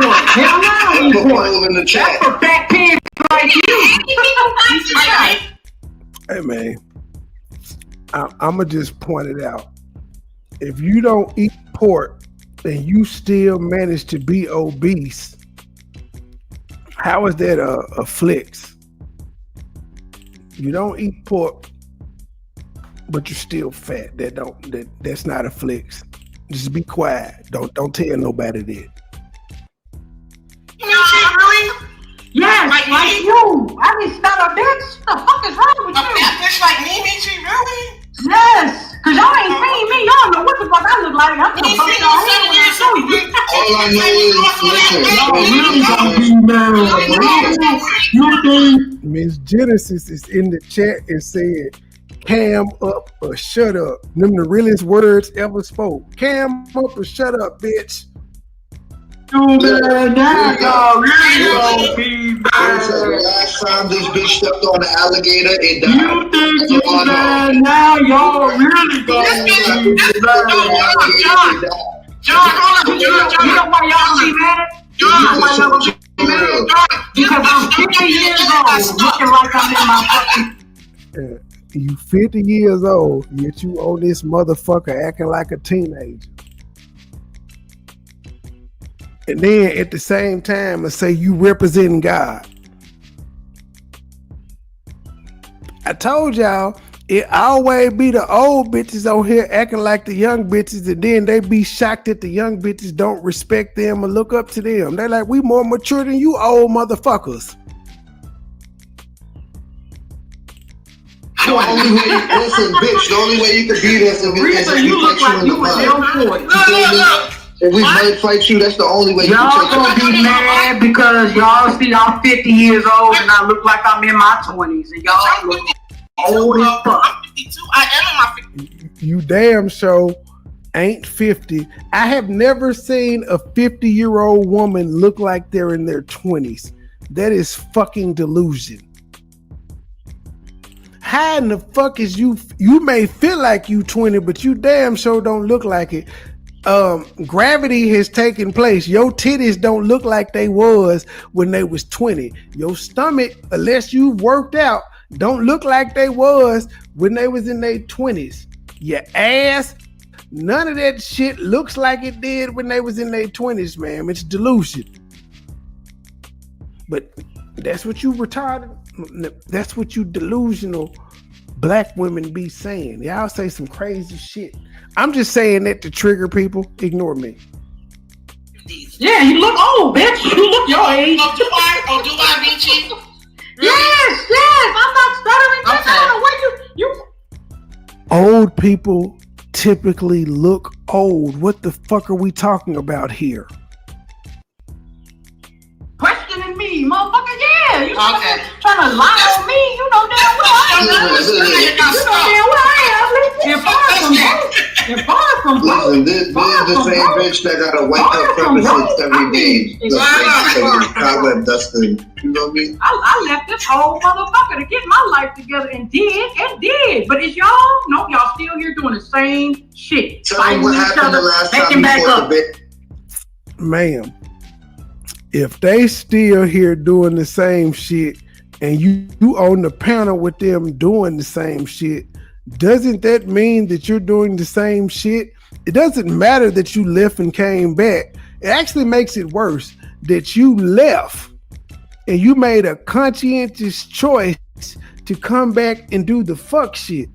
Speaker 5: pork. Hell no, eat pork.
Speaker 6: In the chat.
Speaker 5: That's for fat pigs like you.
Speaker 4: Hey, man. I'm going to just point it out. If you don't eat pork and you still manage to be obese, how is that a flex? You don't eat pork, but you're still fat. That's not a flex. Just be quiet. Don't tell nobody that.
Speaker 2: Really?
Speaker 5: Yes, like you. I mean, not a bitch. What the fuck is wrong with you?
Speaker 2: A fat bitch like me, Meechie? Really?
Speaker 5: Yes, because y'all ain't seen me. Y'all know what the fuck I look like. I'm gonna fuck y'all head when I show you.
Speaker 6: All I know is, listen.
Speaker 4: Miss Genesis is in the chat and said, "Cam up or shut up." Them the realest words ever spoke. Cam up or shut up, bitch.
Speaker 5: Man, that y'all really gonna be bad.
Speaker 6: Last time this bitch stepped on the alligator, it died.
Speaker 5: You think you bad now? Y'all really gonna be bad.
Speaker 2: John, hold on.
Speaker 5: You know why y'all be mad? John, why y'all be mad? Because I'm 50 years old, looking like I'm in my fucking...
Speaker 4: You 50 years old, yet you owe this motherfucker acting like a teenager. And then at the same time, I say you representing God. I told y'all, it always be the old bitches on here acting like the young bitches, and then they be shocked that the young bitches don't respect them or look up to them. They like, we more mature than you old motherfuckers.
Speaker 6: The only way, listen, bitch, the only way you can beat us is if
Speaker 5: you look like you was young boy.
Speaker 6: If we might fight you, that's the only way you
Speaker 5: y'all
Speaker 6: can
Speaker 5: gonna be mad because y'all see I'm 50 years old and I look like I'm in my 20s and y'all look old as fuck.
Speaker 2: I'm 52. I am in my 50s.
Speaker 4: You damn sure ain't 50. I have never seen a 50-year-old woman look like they're in their 20s. That is fucking delusion. How in the fuck is you may feel like you 20, but you damn sure don't look like it. Gravity has taken place. Your titties don't look like they was when they was 20. Your stomach, unless you've worked out, don't look like they was when they was in their 20s. Your ass, none of that shit looks like it did when they was in their 20s, man. It's delusion. But That's what you retarded. That's what you delusional black women be saying. Y'all say some crazy shit. I'm just saying that to trigger people. Ignore me.
Speaker 5: Yeah, you look old, bitch. You look your age.
Speaker 2: Do I, Meechie?
Speaker 5: Yes. I'm not stuttering. Okay. I don't know what you.
Speaker 4: Old people typically look old. What the fuck are we talking about here?
Speaker 5: Questioning me, motherfucker. Yeah, you trying to lie on me? You know damn well I am. If far from
Speaker 6: listen, this is the same bitch that gotta wake up premises every day. Cobweb dusting. You know what I mean?
Speaker 5: I left this whole motherfucker to get my life together and did. But it's y'all, no, y'all still here doing the same shit.
Speaker 6: Tell me what happened the last time you fought the bitch.
Speaker 4: Ma'am, if they still here doing the same shit and you on the panel with them doing the same shit, doesn't that mean that you're doing the same shit? It doesn't matter that you left and came back. It actually makes it worse that you left and you made a conscientious choice to come back and do the fuck shit.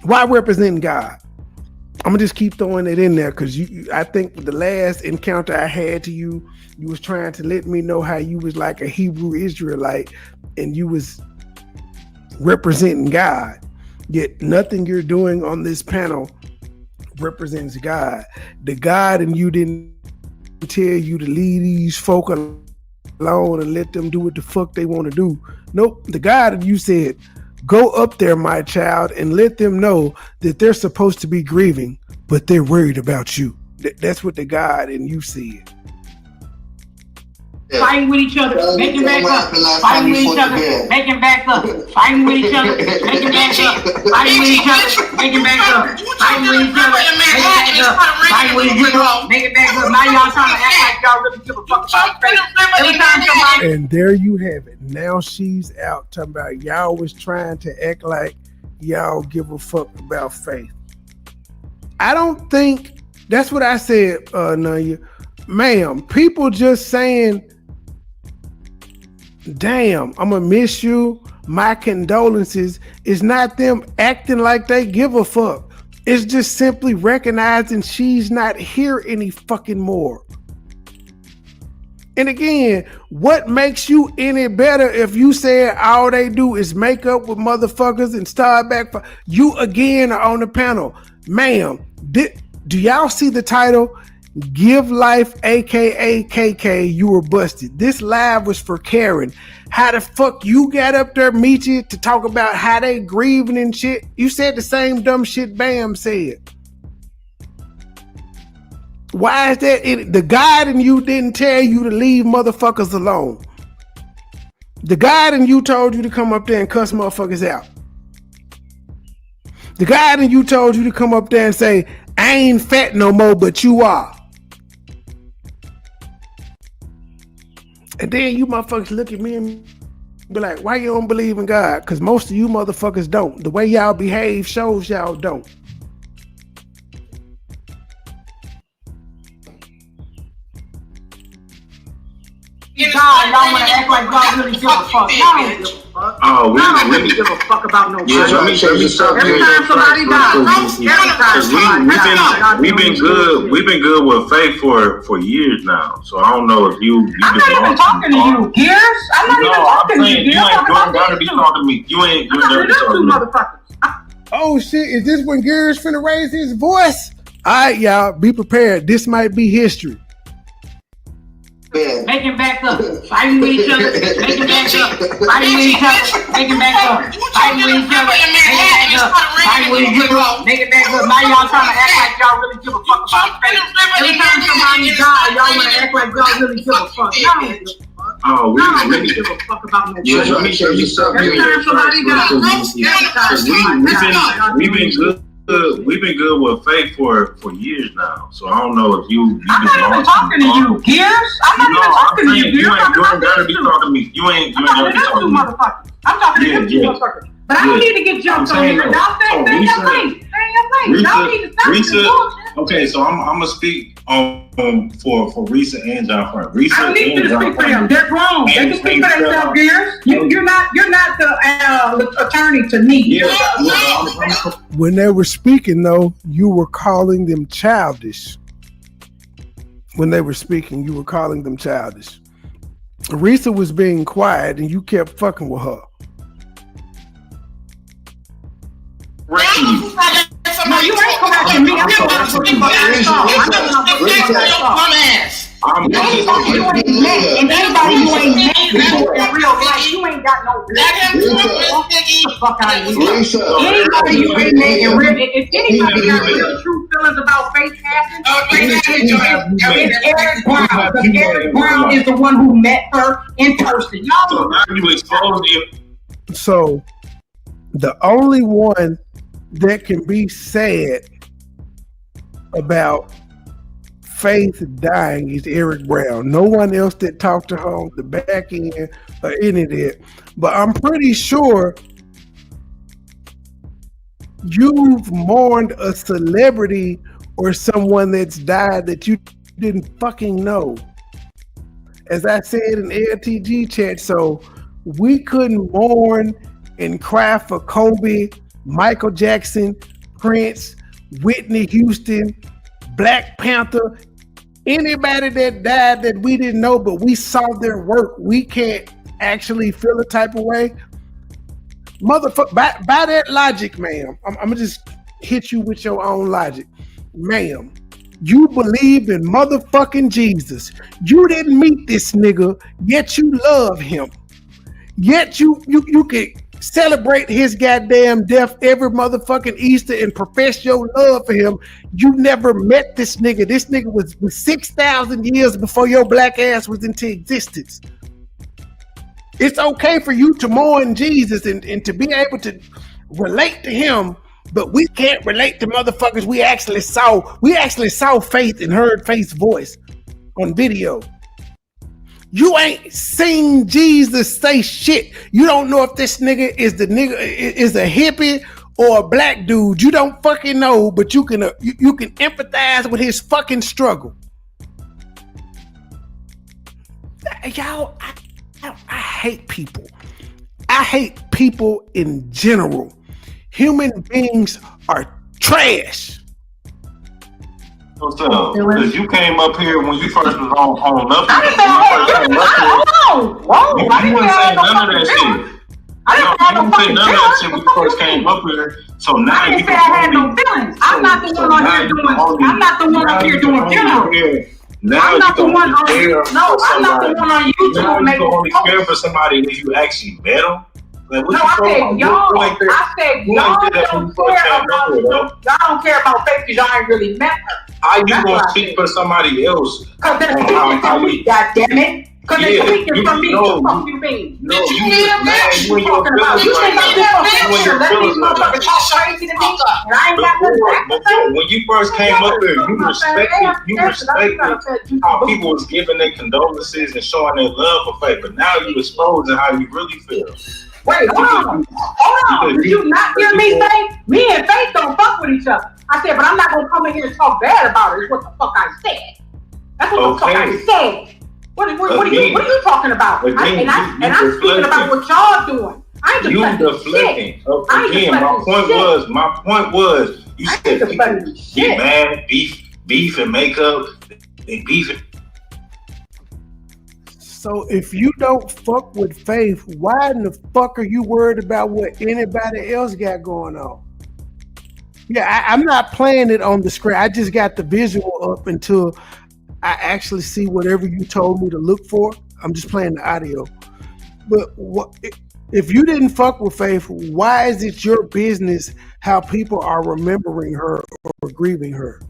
Speaker 4: Why representing God? I'm gonna just keep throwing it in there because I think the last encounter I had to you was trying to let me know how you was like a Hebrew Israelite and you was representing God. Yet nothing you're doing on this panel represents God. The God in you didn't tell you to leave these folk alone and let them do what the fuck they want to do. Nope. The God in you said, go up there, my child, and let them know that they're supposed to be grieving, but they're worried about you. That's what the God in you said.
Speaker 5: Yeah. Fighting with each other, making back up. Fighting with each other, making back up. Fighting with each other, making back up. Fighting with each other, making back up. Fighting with each other, making back up. Fighting with each other, making back up. Now y'all trying to act like y'all really give a fuck about faith. Every time somebody.
Speaker 4: And there you have it. Now she's out talking about y'all was trying to act like y'all give a fuck about faith. I don't think that's what I said, Nanya. Ma'am, people just saying, damn, I'm gonna miss you, my condolences, is not them acting like they give a fuck. It's just simply recognizing she's not here any fucking more. And again, what makes you any better if you say all they do is make up with motherfuckers and start back? You again are on the panel. Ma'am, do y'all see the title? Give Life, aka KK, you were busted. This live was for Karen. How the fuck you got up there, Meechie, to talk about how they grieving and shit? You said the same dumb shit Bam said. Why is that? The God in you didn't tell you to leave motherfuckers alone. The God in you told you to come up there and cuss motherfuckers out. The God in you told you to come up there and say, I ain't fat no more, but you are. And then you motherfuckers look at me and be like, why you don't believe in God? Because most of you motherfuckers don't. The way y'all behave shows y'all don't.
Speaker 5: God, y'all want to act like God really give a fuck. Y'all don't give a fuck.
Speaker 8: Oh, we
Speaker 5: don't really give a fuck about nobody.
Speaker 8: Yeah, let me stop.
Speaker 5: Every time somebody dies,
Speaker 8: we've been good with Faith for years now. So I don't know if you.
Speaker 5: I'm not even talking to you, Gears. I'm not even talking to you, Gears.
Speaker 8: You ain't gotta be talking to me. You ain't gotta be talking to me.
Speaker 4: Oh shit! Is this when Gears finna raise his voice? All right, y'all, be prepared. This might be history.
Speaker 5: Making back up, fighting with each other, making back up, fighting with each other, making back up, fighting with each other, making back up, fighting with each other, making back up. Now y'all trying to act like y'all really give a fuck about faith. Every time somebody dies, y'all want to act like y'all really give a fuck. Y'all don't give a fuck.
Speaker 8: Oh,
Speaker 5: we really give a fuck about nobody.
Speaker 8: Yeah, let me show you something.
Speaker 5: Every time somebody dies,
Speaker 8: we've been good with Faith for years now, so I don't know if you.
Speaker 5: I'm not even talking to you, Gears. I'm not even talking to you, Gears.
Speaker 8: You ain't gotta be talking to me. You ain't gotta be talking to me.
Speaker 5: I'm talking to you, motherfuckers. But I don't need to get jumped on here. Y'all say your thing. Y'all need to stop this bullshit.
Speaker 8: Okay, so I'm gonna speak for Risa and John Frank. Risa
Speaker 5: I don't need you to speak for them. They're grown. They can speak for themselves, dear. You're not the attorney to me.
Speaker 8: Yeah.
Speaker 4: When they were speaking, though, you were calling them childish. When they were speaking, you were calling them childish. Risa was being quiet, and you kept fucking with her.
Speaker 5: No, you ain't come after me. I'm not gonna put you on and anybody who ain't met before in real life, you ain't got no fuck out of here. Anybody you ain't met in real, if anybody got real true feelings about face casting, it's Eric Brown. Because Eric Brown is the one who met her in person. Y'all
Speaker 4: So the only one that can be sad about Faith dying is Eric Brown. No one else that talked to her on the back end or any of that. But I'm pretty sure you've mourned a celebrity or someone that's died that you didn't fucking know. As I said in LTG chat, so we couldn't mourn and cry for Kobe, Michael Jackson, Prince, Whitney Houston, Black Panther, anybody that died that we didn't know, but we saw their work. We can't actually feel a type of way. Motherfucker, by that logic, ma'am, I'm gonna just hit you with your own logic. Ma'am, you believe in motherfucking Jesus. You didn't meet this nigga, yet you love him. Yet you can celebrate his goddamn death every motherfucking Easter and profess your love for him. You never met this nigga. This nigga was 6,000 years before your black ass was into existence. It's okay for you to mourn Jesus and to be able to relate to him, but we can't relate to motherfuckers we actually saw. We actually saw Faith and heard Faith's voice on video. You ain't seen Jesus say shit. You don't know if this nigga is a hippie or a black dude. You don't fucking know, but you can empathize with his fucking struggle. Y'all, I hate people. I hate people in general. Human beings are trash.
Speaker 8: What's up? Because you came up here when you first was on nothing.
Speaker 5: I didn't say I
Speaker 8: You wouldn't say none of that shit. You didn't say none of that shit when you first came up here. So now
Speaker 5: I didn't say I had no feelings. I'm not the one on here doing. I'm not the one up here doing funerals.
Speaker 8: Now
Speaker 5: I'm not the one on. No, I'm not the one on YouTube.
Speaker 8: Now you can only care for somebody when you actually met them. Like,
Speaker 5: no, I said y'all. I said y'all don't care about. Y'all don't care about Faith because y'all ain't really met her.
Speaker 8: How you gonna speak for somebody else?
Speaker 5: Because they're speaking for me, goddammit. Because they're speaking for me. What the fuck you mean?
Speaker 8: No, you
Speaker 5: talking about. You think I'm just gonna let these motherfuckers talk crazy to me? And I ain't got nothing to say.
Speaker 8: When you first came up here, you respected how people was giving their condolences and showing their love for Faith. But now you exposing how you really feel.
Speaker 5: Wait, hold on. Did you not hear me say? Me and Faith don't fuck with each other. I said, but I'm not gonna come in here and talk bad about it. Is what the fuck I said. That's what the fuck I said. What are you talking about? I'm speaking about what y'all doing. I ain't deflecting shit.
Speaker 8: Again, my point was, you said people get mad, beef and makeup, they beef.
Speaker 4: So if you don't fuck with Faith, why in the fuck are you worried about what anybody else got going on? Yeah, I'm not playing it on the screen. I just got the visual up until I actually see whatever you told me to look for. I'm just playing the audio. But if you didn't fuck with Faith, why is it your business how people are remembering her or grieving her?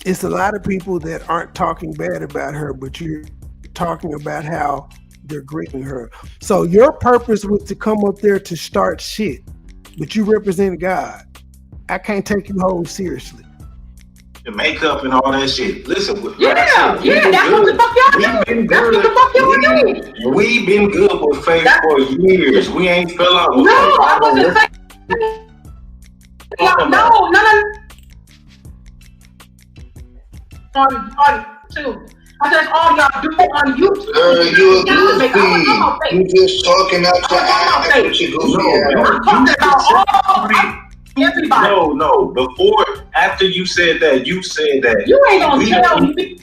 Speaker 4: It's a lot of people that aren't talking bad about her, but you're talking about how they're grieving her. So your purpose was to come up there to start shit, but you represent God. I can't take you whole seriously.
Speaker 8: The makeup and all that shit. Listen,
Speaker 5: that's what the fuck y'all do. That's what the fuck y'all do.
Speaker 8: We've been good with Faith for years. We ain't fell out with
Speaker 5: Faith. No, I wasn't saying No. On two. I said all y'all do on YouTube.
Speaker 6: You a goofy. You just talking out your ass with your goofy ass.
Speaker 5: I'm talking about all everybody.
Speaker 8: No. After you said that, you
Speaker 5: ain't gonna tell me.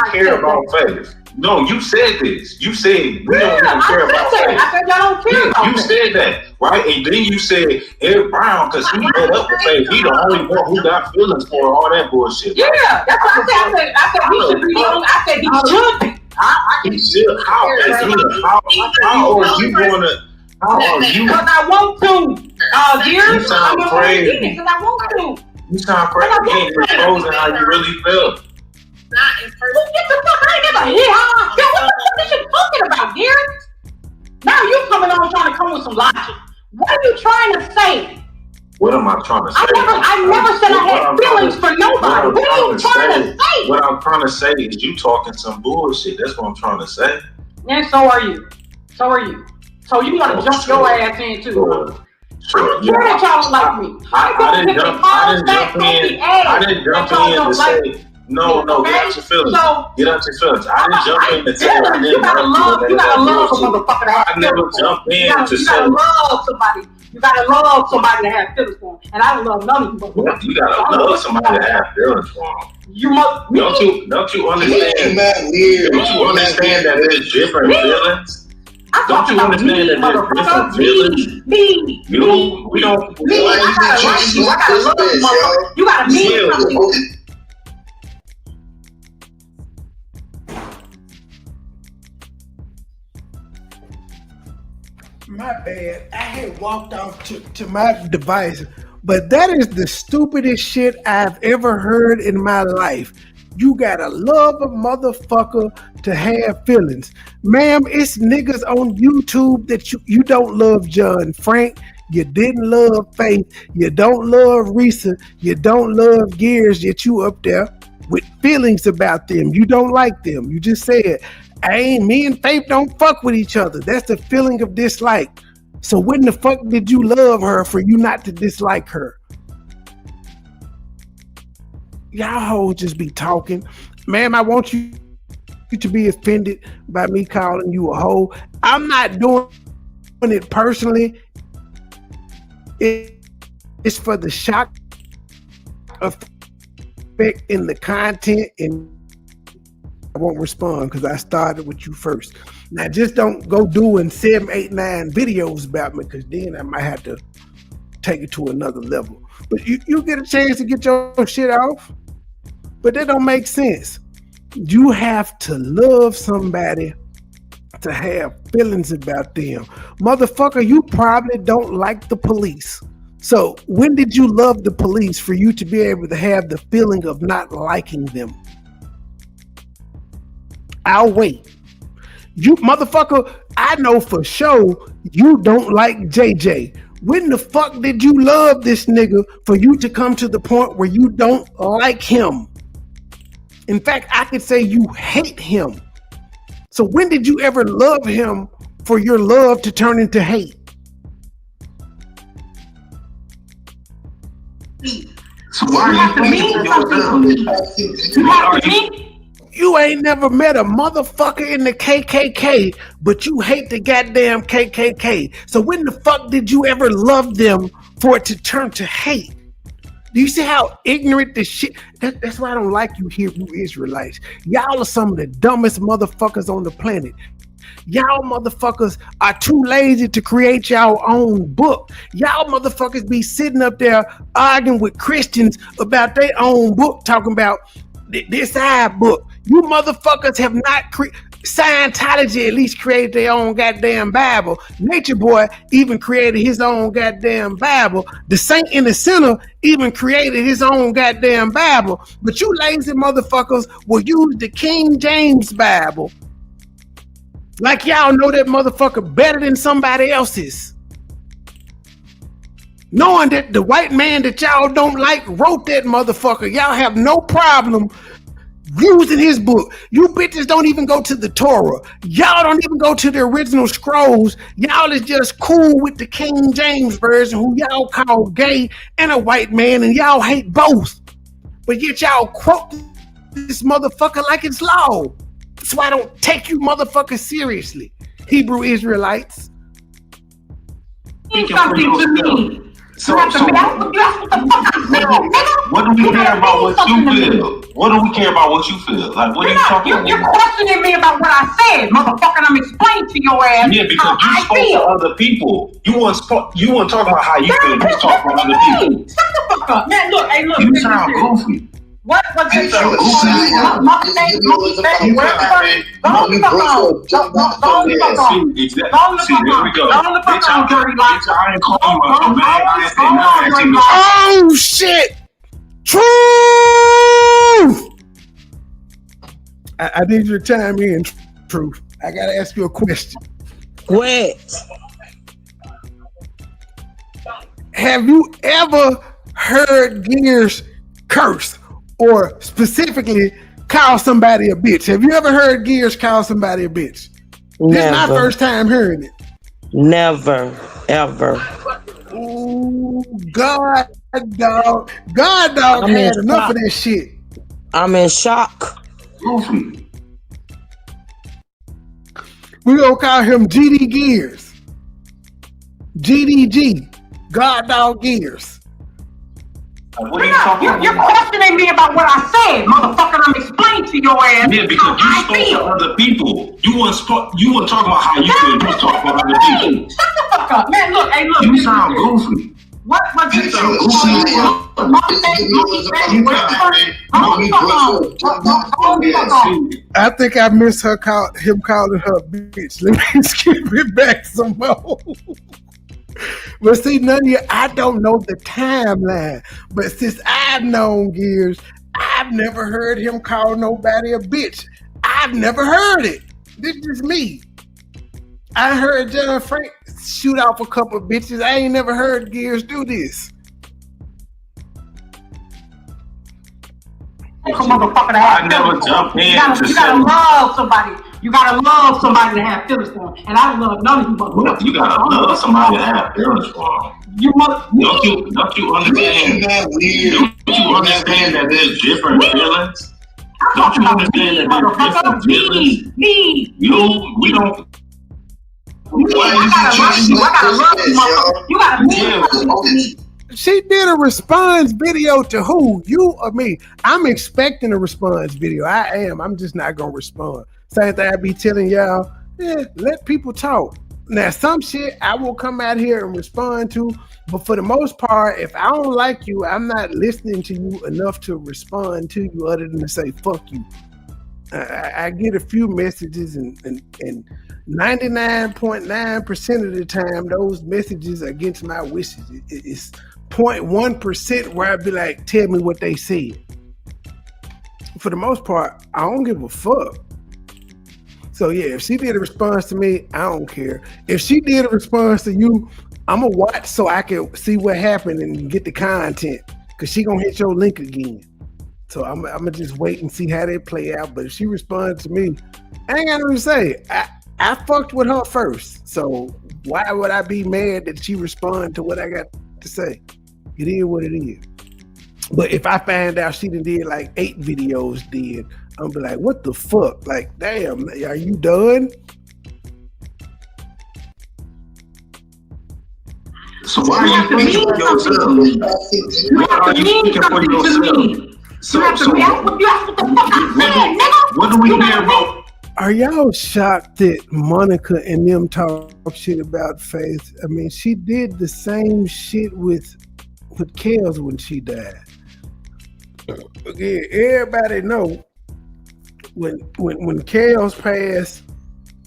Speaker 8: I care about faith. No, you said this. You said we don't even care about faith.
Speaker 5: I said y'all don't care about
Speaker 8: You said that, right? And then you said Eric Brown, because he met up with faith. He the only one who got feelings for all that bullshit.
Speaker 5: Yeah, that's what I said. I said he should be the only. I said he should be.
Speaker 8: He should. How are you gonna? How are you?
Speaker 5: Because I want to.
Speaker 8: You sound crazy.
Speaker 5: Because I want to.
Speaker 8: You sound crazy. You ain't exposing how you really feel.
Speaker 2: Not in person.
Speaker 5: Get the fuck out of here! What the fuck is you talking about, Gary? Now you coming on trying to come with some logic. What are you trying to say?
Speaker 8: What am I trying to say?
Speaker 5: I never said I had feelings for nobody. What are you trying to say?
Speaker 8: What I'm trying to say is you talking some bullshit. That's what I'm trying to say.
Speaker 5: And so are you. So you want to jump your ass in too.
Speaker 8: Sure.
Speaker 5: Sure that y'all don't like me.
Speaker 8: I didn't jump in to say. No, get out your feelings. Get out your feelings. I didn't jump in to say I didn't
Speaker 5: you gotta love a motherfucker to have
Speaker 8: I never jumped in to say.
Speaker 5: You gotta love somebody. You gotta love somebody to have feelings for them. And I don't love none of you.
Speaker 8: You gotta love somebody to have feelings for them.
Speaker 5: You must.
Speaker 8: Don't you understand? Don't you understand that there's different feelings? Don't you understand that there's different feelings? We don't.
Speaker 5: I gotta love you. You gotta mean something.
Speaker 4: My bad. I had walked off to my device, but that is the stupidest shit I've ever heard in my life. You gotta love a motherfucker to have feelings. Ma'am, it's niggas on YouTube that you don't love John Frank, you didn't love Faith, you don't love Risa, you don't love Gears, yet you up there with feelings about them. You don't like them. You just said, me and Faith don't fuck with each other. That's the feeling of dislike. So when the fuck did you love her for you not to dislike her? Y'all hoes just be talking. Ma'am, I want you to be offended by me calling you a hoe. I'm not doing it personally. It's for the shock effect in the content, and I won't respond because I started with you first. Now just don't go doing 7, 8, 9 videos about me, because then I might have to take it to another level. But you get a chance to get your shit off, but that don't make sense. You have to love somebody to have feelings about them. Motherfucker, you probably don't like the police. So when did you love the police for you to be able to have the feeling of not liking them? I'll wait. You motherfucker, I know for sure you don't like JJ. When the fuck did you love this nigga for you to come to the point where you don't like him? In fact, I could say you hate him. So when did you ever love him for your love to turn into hate?
Speaker 6: So why are you
Speaker 4: You ain't never met a motherfucker in the KKK, but you hate the goddamn KKK. So when the fuck did you ever love them for it to turn to hate? Do you see how ignorant this shit? That's why I don't like you Hebrew Israelites. Y'all are some of the dumbest motherfuckers on the planet. Y'all motherfuckers are too lazy to create y'all own book. Y'all motherfuckers be sitting up there arguing with Christians about their own book, talking about this our book. You motherfuckers have not Scientology at least created their own goddamn Bible. Nature Boy even created his own goddamn Bible. The Saint in the Center even created his own goddamn Bible. But you lazy motherfuckers will use the King James Bible like y'all know that motherfucker better than somebody else's. Knowing that the white man that y'all don't like wrote that motherfucker, y'all have no problem using his book. You bitches don't even go to the Torah. Y'all don't even go to the original scrolls. Y'all is just cool with the King James version, who y'all call gay and a white man, and y'all hate both. But yet y'all quote this motherfucker like it's law. That's why I don't take you motherfuckers seriously, Hebrew Israelites.
Speaker 5: Mean something to me.
Speaker 8: So what do we care about what you feel? What do we care about what you feel? Like, what are you talking about?
Speaker 5: You're questioning me about what I said, motherfucker. I'm explaining to your ass.
Speaker 8: Yeah, because you spoke to other people. You weren't talking about how you feel. You talk about other people.
Speaker 5: Shut the fuck up, man. Look, hey, look.
Speaker 8: You sound goofy.
Speaker 5: What you
Speaker 6: Go
Speaker 4: Oh shit! Truth! I need you to chime in, Truth. I gotta ask you a question.
Speaker 7: What?
Speaker 4: Have you ever heard Gears curse, or specifically call somebody a bitch? Have you ever heard Gears call somebody a bitch?
Speaker 7: Never.
Speaker 4: This is my first time hearing it.
Speaker 7: Never, ever.
Speaker 4: Ooh, God dog had enough of that shit.
Speaker 7: I'm in shock.
Speaker 8: Goofy.
Speaker 4: We gonna call him GD Gears. GDG. God dog Gears.
Speaker 5: You're questioning me about what I said, motherfucker. I'm explaining to your ass.
Speaker 8: Yeah, because you spoke to other people. You weren't talking about how you feel. You was talking about other people.
Speaker 5: Shut the fuck up, man. Look, hey, look.
Speaker 8: You sound goofy.
Speaker 5: What you sound
Speaker 4: I think I missed him calling her bitch. Let me skip it back some more. But see, none of you, I don't know the timeline. But since I've known Gears, I've never heard him call nobody a bitch. I've never heard it. This is me. I heard John Frank shoot off a couple of bitches. I ain't never heard Gears do this.
Speaker 8: I never jumped in.
Speaker 5: You gotta love somebody. You gotta love somebody to have feelings for them. And I don't love none of you motherfuckers.
Speaker 8: You gotta love somebody to have feelings for them. Don't you understand? Don't you understand that there's different feelings? Don't you understand that there's different feelings? We don't.
Speaker 4: She did a response video to who? You or me? I'm expecting a response video. I am. I'm just not gonna respond. Same thing I be telling y'all. Yeah, let people talk. Now, some shit I will come out here and respond to, but for the most part, if I don't like you, I'm not listening to you enough to respond to you other than to say fuck you. I get a few messages, and 99.9% of the time, those messages are against my wishes. It's 0.1% where I'd be like, tell me what they said. For the most part, I don't give a fuck. So yeah, if she did a response to me, I don't care. If she did a response to you, I'm gonna watch so I can see what happened and get the content, because she gonna hit your link again. So I'm gonna just wait and see how they play out. But if she responds to me, I ain't got nothing to say. I fucked with her first, so why would I be mad that she responded to what I got to say? It is what it is. But if I find out she did like 8 videos, I'm be like, what the fuck? Like, damn, are you done?
Speaker 8: So why are you thinking for yourself? What are you thinking for yourself? What do we care about?
Speaker 4: Are y'all shocked that Monica and them talk shit about Faith? I mean, she did the same shit with Kels when she died. Again, everybody know when Kels passed,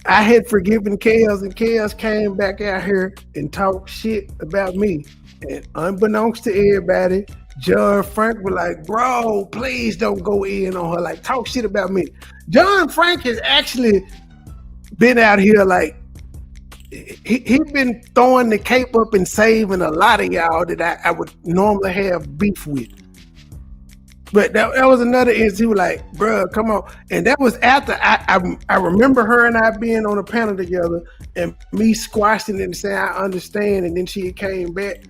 Speaker 4: I had forgiven Kels, and Kels came back out here and talked shit about me. And unbeknownst to everybody, John Frank was like, bro, please don't go in on her. Like, talk shit about me. John Frank has actually been out here like, he been throwing the cape up and saving a lot of y'all that I would normally have beef with. But that was another instance. He was like, bruh, come on. And that was after I remember her and I being on a panel together and me squashing it and saying, I understand. And then she came back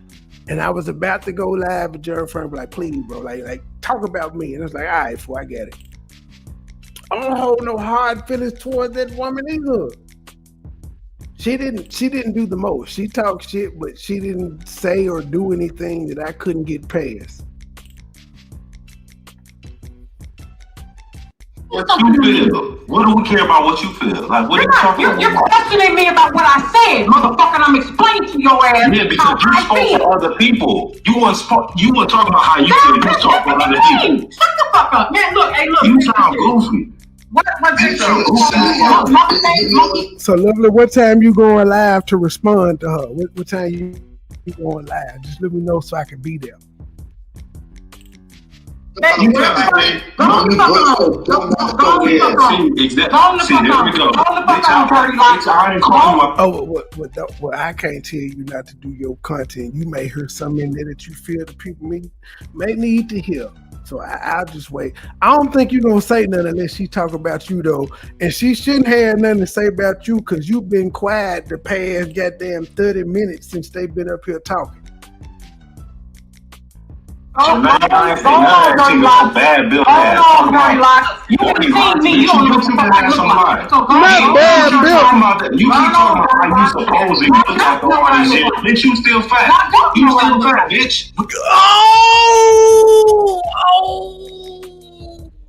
Speaker 4: and I was about to go live with Jerry Frank, like, please, bro, like talk about me. And I was like, all right, before I get it. I don't hold no hard feelings towards that woman either. She didn't do the most. She talked shit, but she didn't say or do anything that I couldn't get past.
Speaker 8: What you feel? What do we care about what you feel? Like, what are you talking about?
Speaker 5: You're questioning me about what I said, motherfucker, and I'm explaining to your ass.
Speaker 8: Yeah, because you spoke for other people. You weren't talking about how you feel. You talk for other people.
Speaker 5: Shut the fuck up. Man, look, hey, look.
Speaker 8: You sound goofy.
Speaker 4: So, Lovely, what time you going live to respond to her? What time you going live? Just let me know so I can be there.
Speaker 8: You tell me, man. Go the fuck
Speaker 4: on. Well, I can't tell you not to do your content. You may hear something in there that you feel the people may need to hear. So I'll just wait. I don't think you're going to say nothing unless she talk about you, though. And she shouldn't have nothing to say about you because you've been quiet the past goddamn 30 minutes since they've been up here talking.
Speaker 8: So now I ain't saying nothing. She was a bad build ass.
Speaker 5: You haven't seen me. You don't know what the fuck I look like. So go
Speaker 8: not bad build. You keep talking about how you supposing you look like all this shit. Bitch, you still fat. You still fat, bitch.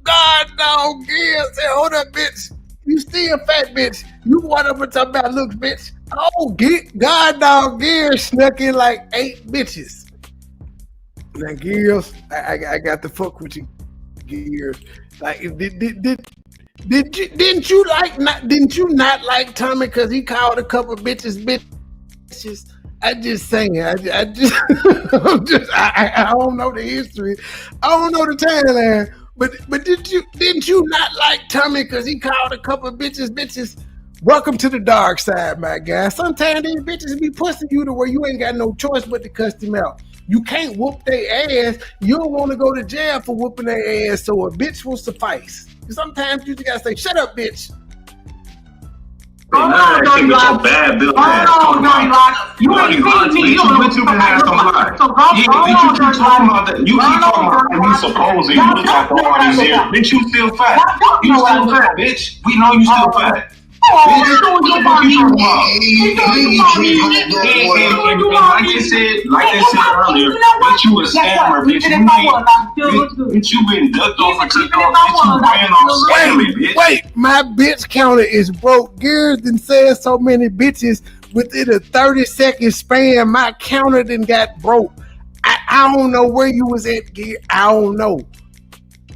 Speaker 4: God, no, yeah. Say, hold up, bitch. You still fat, bitch. You want up and talk about looks, bitch. Oh, God, dog, Gear snuck in like 8 bitches. Now, Gears, I got to fuck with you, Gears. Like, didn't you not like Tommy because he called a couple bitches? I just saying. I don't know the history. I don't know the timeline. But didn't you not like Tommy because he called a couple bitches? Welcome to the dark side, my guy. Sometimes these bitches be pushing you to where you ain't got no choice but to cuss them out. You can't whoop their ass. You don't want to go to jail for whooping their ass, so a bitch will suffice. Sometimes you just gotta say, "Shut up, bitch."
Speaker 8: Bad build ass. You ain't seen me. You don't know what so go you keep talking about that. You keep talking about how you supposing you look like all these years. Bitch, you still fat. You still fat, bitch. We know you still fat. Like they said earlier, bitch, you a scammer, bitch. You been ducked off and took off, bitch. You ran off scamming, bitch.
Speaker 4: Wait, my bitch counter is broke. Gears done said so many bitches within a 30-second span. My counter done got broke. I don't know where you was at, Gear. I don't know.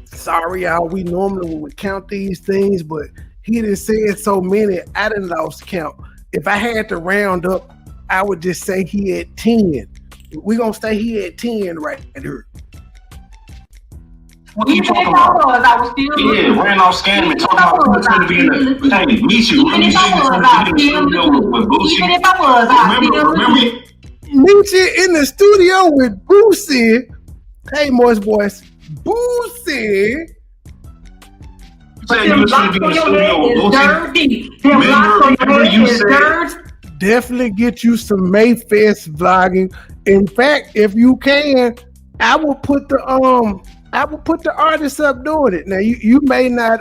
Speaker 4: Sorry, y'all. We normally would count these things, but he done said so many, I done lost count. If I had to round up, I would just say he had 10. We're going to say he had 10 right here.
Speaker 8: What you talking about? Yeah, ran off scamming, talking about who's going to be in the... Hey, Meechie, when you see who's going to be in the studio with Boosie? Remember?
Speaker 4: Meechie in the studio with Boosie. Hey, Moist Boys. Boosie. Definitely get you some Mayfest vlogging. In fact, if you can, I will put the artists up doing it. Now you may not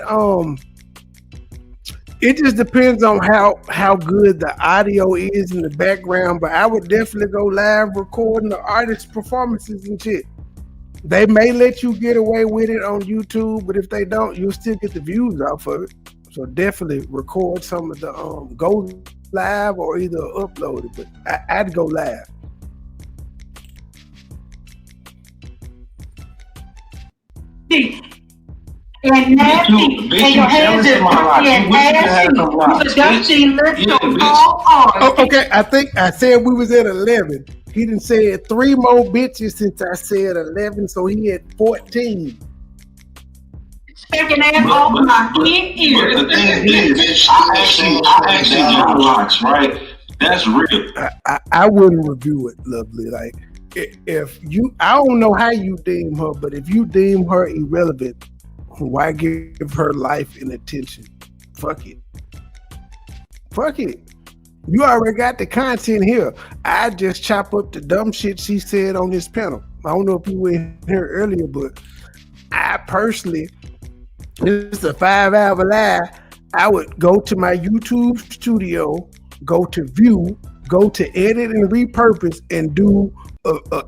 Speaker 4: it just depends on how good the audio is in the background, but I would definitely go live recording the artist performances and shit. They may let you get away with it on YouTube, but if they don't, you'll still get the views off of it. So definitely record some of the go live or either upload it, but I'd go live.
Speaker 5: And nasty, and your hands are
Speaker 4: okay, I think I said we was at 11. He done said 3 more bitches since I said 11, so he had 14.
Speaker 5: Checking ass off my 10 ears.
Speaker 8: But the thing is, I actually got watch, right? That's real.
Speaker 4: I wouldn't review it, Lovely. Like if you, I don't know how you deem her, but if you deem her irrelevant, why give her life and attention? Fuck it. Fuck it. You already got the content here. I just chop up the dumb shit she said on this panel. I don't know if you were in here earlier, but I personally, this is a 5-hour live. I would go to my YouTube studio, go to view, go to edit and repurpose, and do.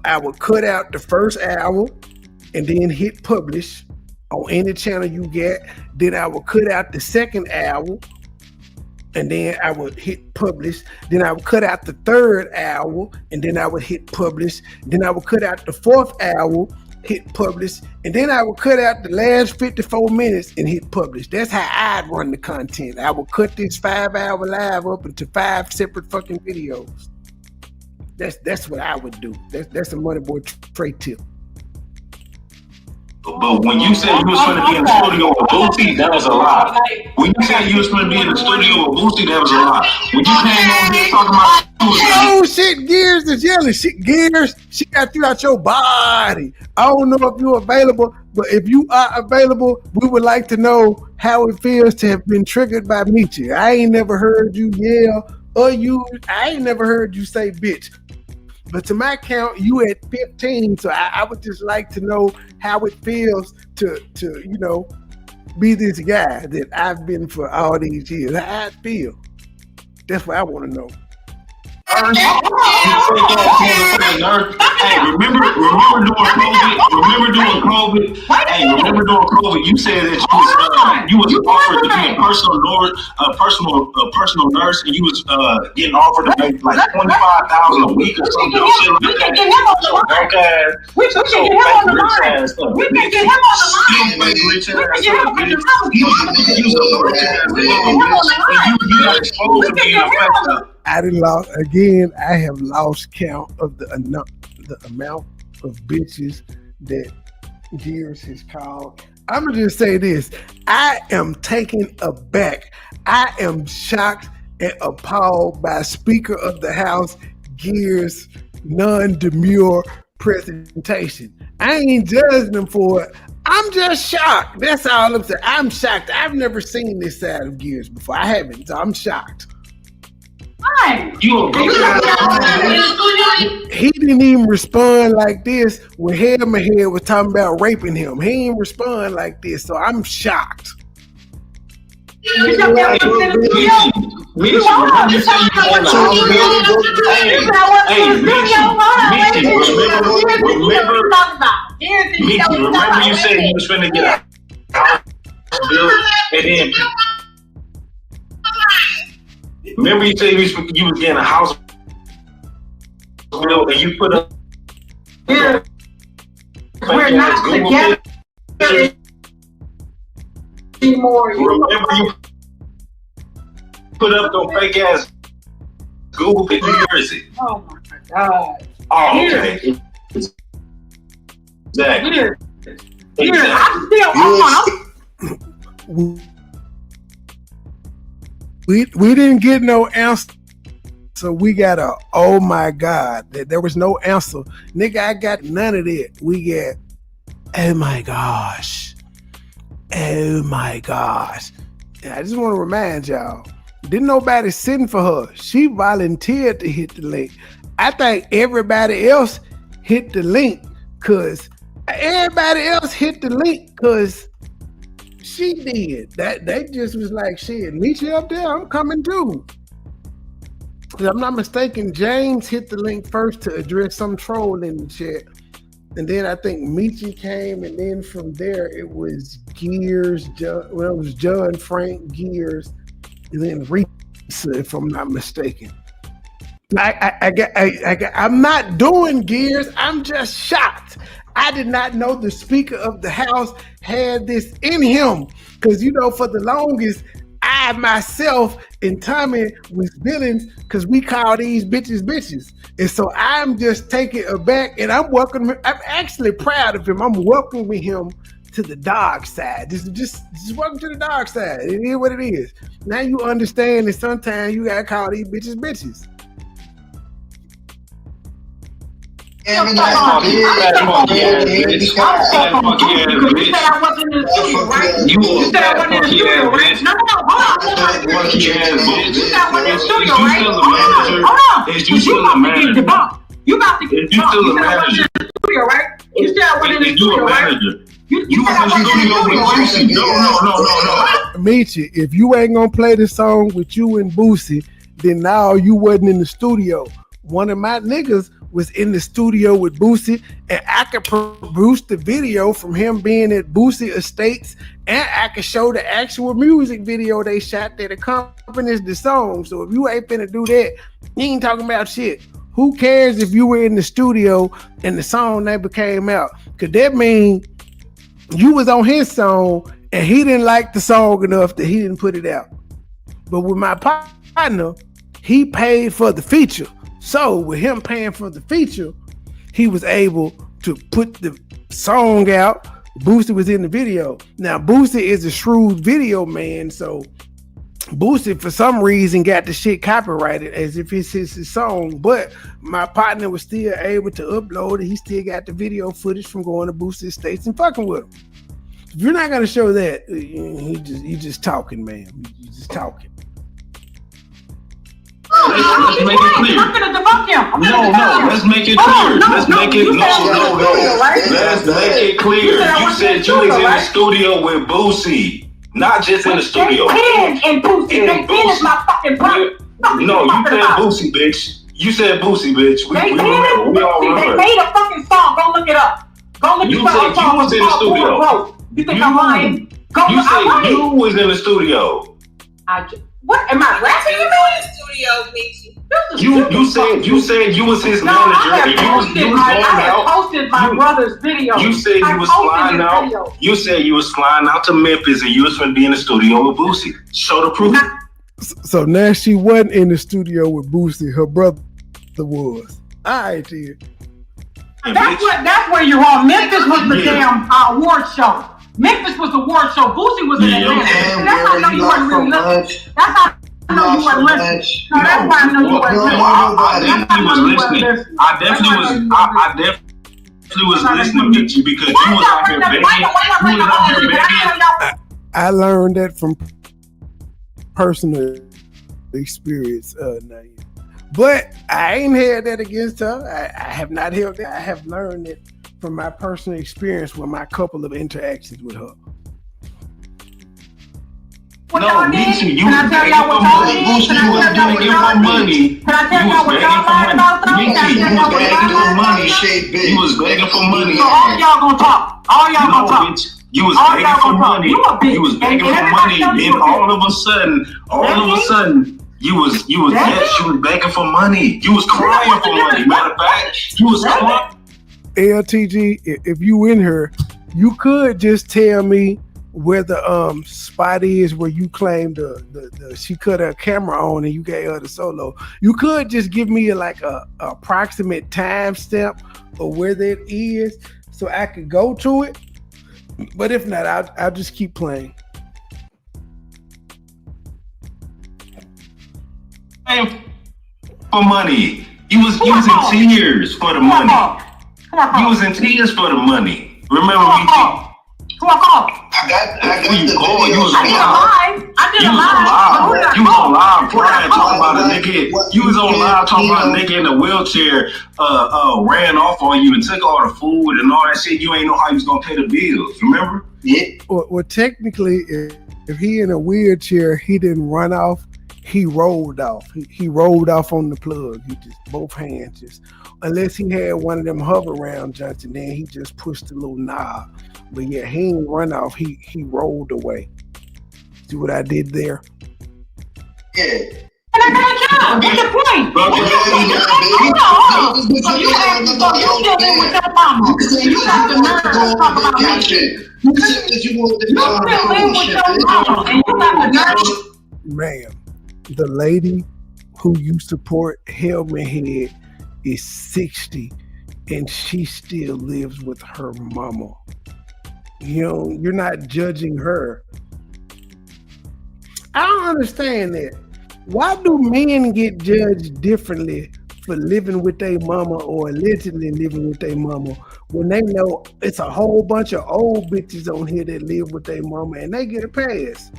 Speaker 4: I would cut out the first hour, and then hit publish on any channel you get. Then I would cut out the second hour, and then I would hit publish. Then I would cut out the third hour, and then I would hit publish. Then I would cut out the fourth hour, hit publish, and then I would cut out the last 54 minutes and hit publish. That's how I'd run the content. I would cut this 5-hour live up into 5 separate fucking videos. That's what I would do. That's a MoneyBoy trade tip.
Speaker 8: But when you said you was going to be in the studio with Boosie, that was a lie. When you said you was going to be in the studio with Boosie, that was a lie. When you came on here talking about
Speaker 4: oh shit, Gears is yelling. Shit, Gears, she got you out your body. I don't know if you're available, but if you are available, we would like to know how it feels to have been triggered by Meechie. I ain't never heard you yell or I ain't never heard you say bitch. But to my count, you at 15, so I would just like to know how it feels to be this guy that I've been for all these years. How I feel. That's what I want to know.
Speaker 8: Hey, remember doing COVID? Hey, remember doing COVID? You said that you was offered to be a personal nurse, and you was getting offered to make like $25,000 a week or something.
Speaker 5: We can get him on the line. We can get him on the line. We can get him on the line.
Speaker 4: I didn't lost again. I have lost count of the amount of bitches that Gears has called. I'm gonna just say this: I am taken aback. I am shocked and appalled by Speaker of the House Gears' non-demure presentation. I ain't judging them for it. I'm just shocked. That's all I'm saying. I'm shocked. I've never seen this side of Gears before. I haven't, so I'm shocked.
Speaker 8: He
Speaker 4: didn't even respond like this when Hammerhead was talking about raping him. He didn't respond like this, so I'm shocked.
Speaker 8: Remember you said you was finna get a house built, and then remember you said you was getting a house built, and you put up.
Speaker 5: We're not together anymore.
Speaker 8: Remember you put up those fake ass Google pictures. Where is it?
Speaker 5: Oh my God.
Speaker 8: Oh, okay. Exactly.
Speaker 5: Here, I'm still on.
Speaker 4: We didn't get no answer, so we got a oh my God. There was no answer, nigga. I got none of that. We get oh my gosh, oh my gosh. And I just want to remind y'all, didn't nobody send for her. She volunteered to hit the link. I think everybody else hit the link because she did. That they just was like, shit, Meechie up there, I'm coming too. If I'm not mistaken, James hit the link first to address some troll in the chat. And then I think Meechie came, and then from there it was Gears, it was John Frank Gears, and then Risa, if I'm not mistaken. I'm not doing Gears, I'm just shocked. I did not know the Speaker of the House had this in him. Because, for the longest, I myself and Tommy was villains because we call these bitches. And so I'm just taken aback, and I'm actually proud of him. I'm welcoming him to the dark side. Just welcome to the dark side. It is what it is. Now you understand that sometimes you got to call these bitches.
Speaker 6: Damn,
Speaker 5: You said I wasn't in the studio, right? You said I wasn't in the studio, right? No, hold on. You said I wasn't in the studio, right? Hold on. You about to get debunked. You about to get debunked. You said I wasn't in the studio, right? You said I wasn't in the studio, right? You said I wasn't in the studio, right?
Speaker 8: No.
Speaker 4: Meechie, if you ain't gonna play the song with you and Boosie, then now you wasn't in the studio. One of my niggas was in the studio with Boosie, and I could produce the video from him being at Boosie Estates, and I could show the actual music video they shot that accompanies the song. So if you ain't finna do that, you ain't talking about shit. Who cares if you were in the studio and the song never came out? Cause that mean you was on his song and he didn't like the song enough that he didn't put it out. But with my partner, he paid for the feature. So with him paying for the feature, he was able to put the song out. Boosie was in the video. Now Boosie is a shrewd video man, so Boosie for some reason got the shit copyrighted as if it's his song, but my partner was still able to upload it. He still got the video footage from going to Boosie Estates and fucking with him. If you're not gonna show that, you just talking, man. You just talking.
Speaker 8: Let's make it clear.
Speaker 5: I'm gonna debunk him.
Speaker 8: Let's make it clear. Let's make it clear. You said you was in the studio with Boosie. Not just in the studio.
Speaker 5: And Boosie. They is my fucking brother.
Speaker 8: No, you said Boosie, bitch. You said Boosie, bitch. We all remember.
Speaker 5: They made a fucking song. Go look it up. Go look it up.
Speaker 8: You said you was in the studio.
Speaker 5: You think I'm lying?
Speaker 8: You said you was in the studio.
Speaker 5: What? Am I rapping?
Speaker 2: You were in the studio, Meechie.
Speaker 8: You said you was his manager.
Speaker 5: I posted my brother's video.
Speaker 8: You said you was flying out. You said you was flying out to Memphis and you was going to be in the studio with Boosie. Show the proof.
Speaker 4: So now she wasn't in the studio with Boosie. Her brother was. All right, dear.
Speaker 5: That's where you're wrong. Memphis was the damn award show. Memphis was the award show. Boosie was in Atlanta. That's how I know you weren't really listening. That's how I know you weren't listening. No, that's why I know you weren't listening.
Speaker 8: I definitely was listening to you because you was out here begging.
Speaker 4: I learned that from personal experience, Naeem. But I ain't had that against her. I have not held that. I have learned it from my personal experience with my couple of interactions with her.
Speaker 5: What y'all did? Can I tell y'all what y'all did? Can I tell y'all what y'all did? Can I tell y'all what y'all lied about though? Can I tell y'all what y'all lied about?
Speaker 8: You was begging for money.
Speaker 5: So all y'all gonna talk. All y'all gonna talk.
Speaker 8: You was begging for money. You was begging for money. Then all of a sudden, you was begging for money. You was crying for money. Matter of fact, you was crying.
Speaker 4: LTG, if you in her, you could just tell me where the spot is where you claim the she cut her camera on and you gave her the solo. You could just give me a approximate timestamp of where that is so I could go to it. But if not, I'll just keep playing.
Speaker 8: For money. You was in tears for the money. You was in tears for the money. Remember Meechie?
Speaker 5: Come on.
Speaker 6: I got the video.
Speaker 5: I did a live.
Speaker 8: You was on live crying talking about a nigga. You was on live talking about a nigga in a wheelchair ran off on you and took all the food and all that shit. You ain't know how you was gonna pay the bills. Remember?
Speaker 6: Yeah.
Speaker 4: Well, technically, if he in a wheelchair, he didn't run off. He rolled off. He rolled off on the plug. He just both hands just. Unless he had one of them hover round joints, and then he just pushed the little knob. But yeah, he didn't run off. He rolled away. See what I did there?
Speaker 6: Yeah.
Speaker 5: And I got a job. What's the point? So you still in with your mama. You got the nerve to talk about that shit. You still in with your mama, and you got the nerve.
Speaker 4: Ma'am, the lady who you support, Helmet Head, is 60 and she still lives with her mama. You know, you're not judging her. I don't understand that. Why do men get judged differently for living with their mama or allegedly living with their mama when they know it's a whole bunch of old bitches on here that live with their mama and they get a pass.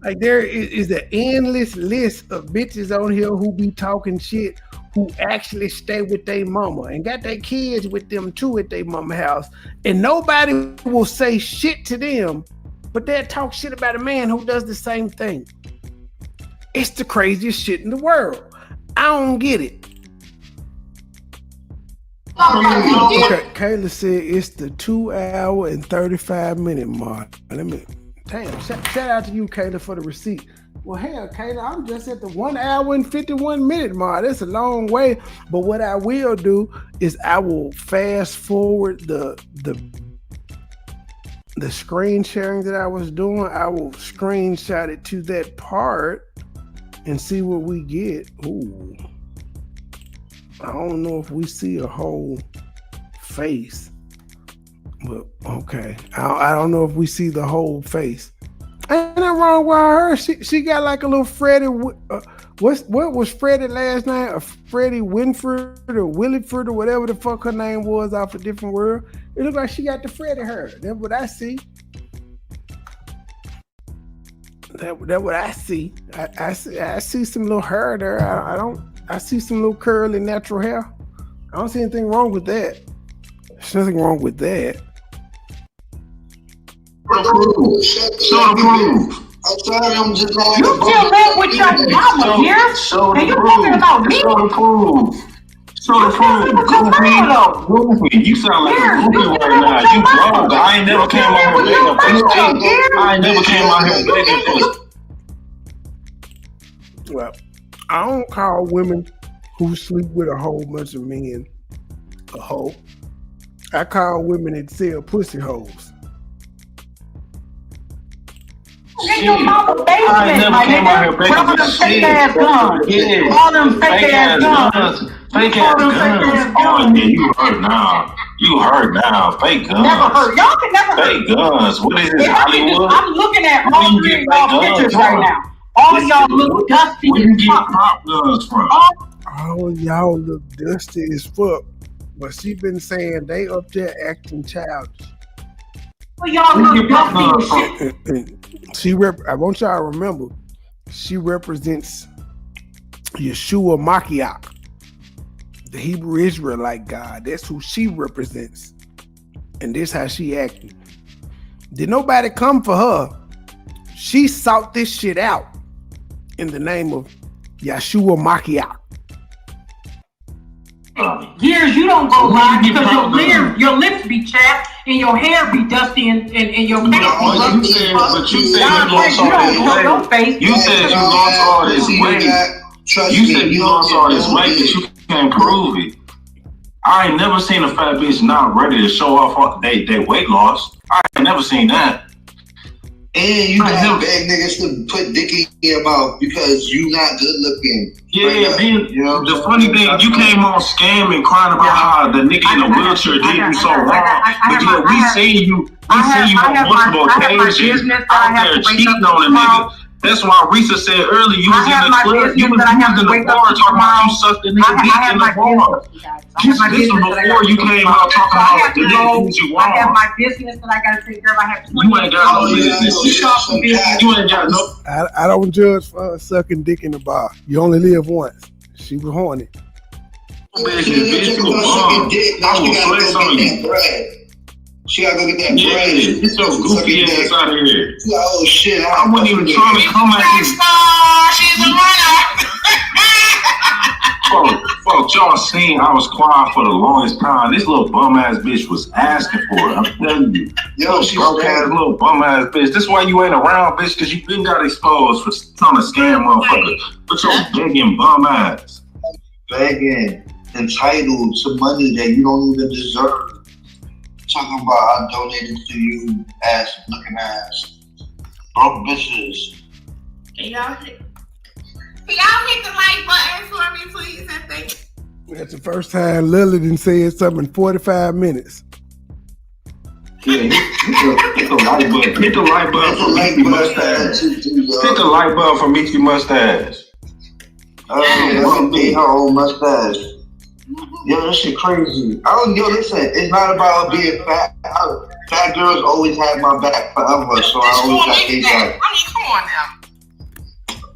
Speaker 4: Like there is an endless list of bitches on here who be talking shit who actually stay with their mama and got their kids with them too at their mama house. And nobody will say shit to them, but they'll talk shit about a man who does the same thing. It's the craziest shit in the world. I don't get it. Okay, Kayla said it's the 2 hour and 35 minute mark. Let me, damn, shout out to you, Kayla, for the receipt. Well, hell, Kayla, I'm just at the 1 hour and 51 minute mark. That's a long way. But what I will do is I will fast forward the screen sharing that I was doing. I will screenshot it to that part and see what we get. Ooh. I don't know if we see a whole face. But okay. I don't know if we see the whole face. Ain't nothing wrong with her. She got like a little Freddie. What was Freddie last night? A Freddie Winford or Williford or whatever the fuck her name was off a different world. It looked like she got the Freddie hair. That's what I see. That's what I see. I see some little hair there. I see some little curly natural hair. I don't see anything wrong with that. There's nothing wrong with that.
Speaker 8: Show the proof.
Speaker 6: I'm sorry, I'm just like
Speaker 5: you still live with your mama here, and you talking about me?
Speaker 8: Show the proof. Show the proof. Goofy. You sound like a goofy right now. You grown. I ain't never came out here begging. I ain't never came out here begging.
Speaker 4: Well, I don't call women who sleep with a whole bunch of men a hoe. I call women that sell pussy hoes.
Speaker 5: In your mama's basement, my nigga. With all them fake ass guns. All them fake ass guns.
Speaker 8: Fake ass guns. Oh, yeah, you heard now. You heard now. Fake guns.
Speaker 5: Never heard. Y'all can never heard.
Speaker 8: Fake guns. What is this, Hollywood?
Speaker 5: I'm looking at all three of y'all pictures right now. All of y'all look dusty
Speaker 8: Where you
Speaker 5: as
Speaker 8: get
Speaker 5: fuck.
Speaker 8: prop guns from?
Speaker 4: All y'all look dusty as fuck. But she been saying they up there acting childish.
Speaker 5: All y'all look dusty as shit.
Speaker 4: I want y'all to remember, she represents Yeshua Mashiach, the Hebrew Israelite God. That's who she represents. And this how she acting. Did nobody come for her? She sought this shit out in the name of Yeshua Mashiach.
Speaker 5: Years you don't go live because your lips be chapped and your hair be dusty and your face be
Speaker 8: But you said you lost all this weight. You said you lost all this weight. You said you lost all this weight, but you can't prove it. I ain't never seen a fat bitch not ready to show off their weight loss. I ain't never seen that.
Speaker 6: And you got bad niggas to put dick in your mouth because you not good looking.
Speaker 8: Yeah, then the funny thing, you came on scamming, crying about how the nigga in the wheelchair did you so wrong. But yeah, we seen you on multiple occasions out there cheating on a nigga. That's why Risa said earlier you was in the club, you was in the bar talking about you sucked the nigga dick in the bar. This was before you came out talking about the nigga you want.
Speaker 5: I have my business that I gotta take care of. I have
Speaker 8: you ain't got no business. You ain't got no.
Speaker 4: I don't judge for sucking dick in the bar. You only live once. She was horny.
Speaker 8: Bitch, you a bum. I will flex on you.
Speaker 6: She gotta go get that bread.
Speaker 8: Get your goofy ass out of here.
Speaker 6: Oh shit!
Speaker 8: I wasn't even trying to come at you.
Speaker 2: She's a runner.
Speaker 8: Fuck, y'all seen I was quiet for the longest time. This little bum ass bitch was asking for it. I'm telling you.
Speaker 6: Yo, she's
Speaker 8: broke ass little bum ass bitch. This why you ain't around, bitch, because you been got exposed for trying to scam motherfuckers. But your begging bum ass.
Speaker 6: Begging, entitled to money that you don't even deserve. Talking about I donated to you, ass looking ass. Broke bitches.
Speaker 2: Can y'all hit the like button for me, please? And thank you.
Speaker 4: That's the first time Lily done said something in 45 minutes.
Speaker 8: Yeah, hit the like button. Hit the like button for Meechie Mustache. Hit the like button for Meechie Mustache.
Speaker 6: Woman made her own mustache. Yo, that shit crazy. Listen, it's not about being fat. Fat girls always have my back forever, so I always got their back.
Speaker 2: I mean, come on now.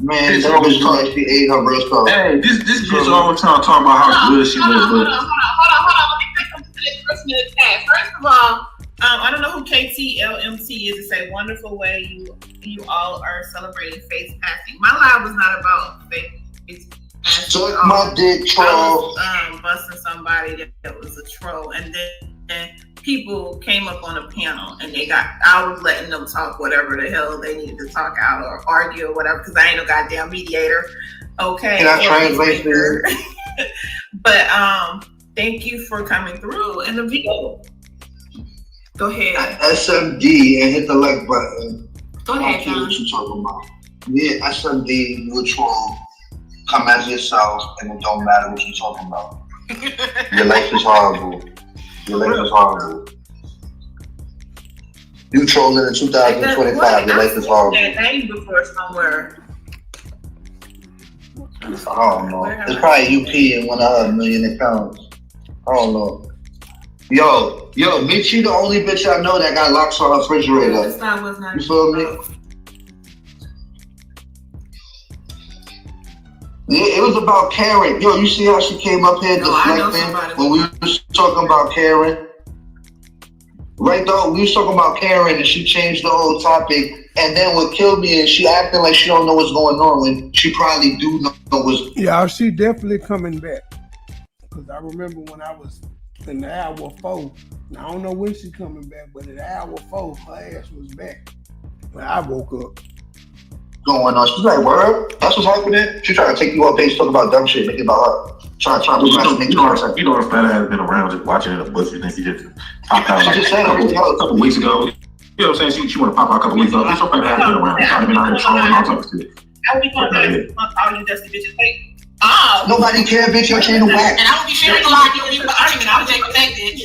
Speaker 6: Man, that bitch told me she ate her breast off.
Speaker 8: Hey, this bitch all the time talking about how good she was.
Speaker 2: Hold on. Let me say something to this person in the chat. First of all, I don't know who KTLMT is. It's a wonderful way you all are celebrating face passing. My live was not about face passing.
Speaker 6: Suck my dick, troll.
Speaker 2: I was busting somebody that was a troll, and then people came up on a panel, and I was letting them talk whatever the hell they needed to talk out or argue or whatever, because I ain't no goddamn mediator. Okay.
Speaker 6: Can I translate for you?
Speaker 2: But thank you for coming through in the video. Go ahead.
Speaker 6: SMD and hit the like button.
Speaker 2: Go ahead, John.
Speaker 6: What you talking about? Yeah, SMD, neutral. Come as yourself, and it don't matter what you're talking about. Your life is horrible. Your life is horrible. You trolling in 2025. Your life is horrible.
Speaker 2: That name before somewhere.
Speaker 6: I don't know. It's probably UP and one of her million accounts. I don't know. Yo, Meechie the only bitch I know that got locks on her refrigerator. You feel me? Yeah, it was about Karen. Yo, you see how she came up here deflecting when we was talking about Karen? Right though, we was talking about Karen and she changed the whole topic. And then what killed me is she acting like she don't know what's going on when she probably do know what's.
Speaker 4: Yeah, she definitely coming back. Because I remember when I was in the hour 4. Now, I don't know when she coming back, but in the hour 4, her ass was back when I woke up.
Speaker 6: Going on. She's like, word? That's what's happening? She trying to take you up page, talk about dumb shit, make it about her. Trying to make
Speaker 8: you know her fat ass been around just watching in the bush. You think she just popped out
Speaker 6: she just said
Speaker 8: a couple weeks ago. You know what I'm saying? She want to pop out a couple weeks ago. Her fat ass been around. I've been out here trolling all types of shit.
Speaker 2: How we gonna all you dusty bitches fake?
Speaker 6: Nobody care, bitch. Your channel whack.
Speaker 2: And I don't be sharing a lot of your people argument. I was J4K, bitch.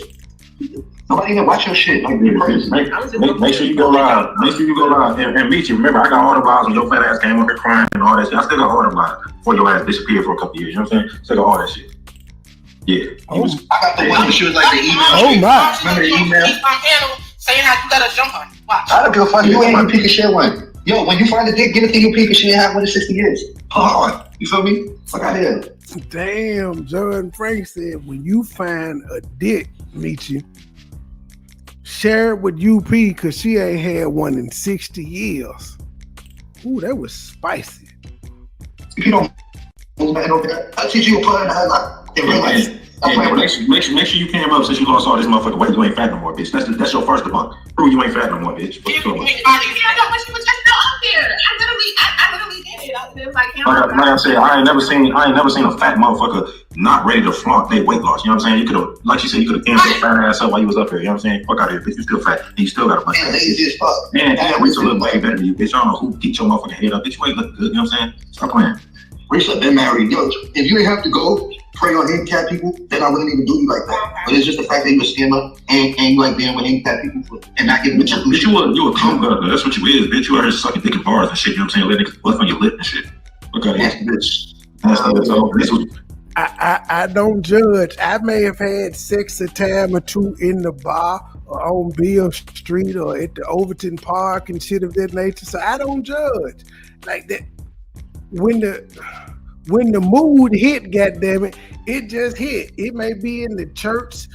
Speaker 6: Nobody even watch your shit. Like,
Speaker 8: make sure you go live. Make sure you go live. And Meechie, remember, I got all the vibes when your fat ass came up here crying and all that shit. I still got all the vibes before your ass disappeared for a couple years. You know what I'm saying? Still got all that shit. Yeah.
Speaker 6: I got the one she was like the email.
Speaker 4: Oh my.
Speaker 6: Remember the email?
Speaker 2: Saying how you gotta jump her. Watch.
Speaker 6: I don't give a fuck. You ain't even pick a shit one. Yo, when you find a dick, give it to your pick a shit have one in 60 years. Hard. You feel me? Fuck out here.
Speaker 4: Damn, Jordan Frank said, when you find a dick, Meechie, share it with UP because she ain't had one in 60 years. Ooh, that was spicy.
Speaker 6: If you don't, I'll teach you a plan in real life.
Speaker 8: Make sure you came up since you lost all this motherfucking weight. You ain't fat no more, bitch. That's your first debunk. Prove you ain't fat no more, bitch. What you talking about?
Speaker 2: She was just still up there. I literally did it. It was like
Speaker 8: I said, I ain't never seen a fat motherfucker not ready to flaunt their weight loss. You know what I'm saying? You could have, like you said, you could have danced your fat ass up while you was up here. You know what I'm saying? Fuck out of here, bitch. You still fat. And you still got a bunch of
Speaker 6: lazy as fuck.
Speaker 8: Man, Risa look way better than you, bitch. I don't know who get your motherfucking head up. Bitch, you ain't looking good. You know what I'm saying? Stop playing.
Speaker 6: Risa been married. Yo, if you ain't have to go prey on handicapped people, then I wouldn't even do you like that. But it's just the fact that you a scammer and you like being with handicapped people and not giving bitch.
Speaker 8: Bitch, you a cum guzzler. That's what you is, bitch. You out here sucking dick in bars and shit. You know what I'm saying? Let niggas bust on your lip and shit. Look at it, bitch.
Speaker 4: I don't judge. I may have had sex a time or two in the bar or on Beale Street or at the Overton Park and shit of that nature. So I don't judge. Like that. When the mood hit, goddammit, it just hit. It may be in the church,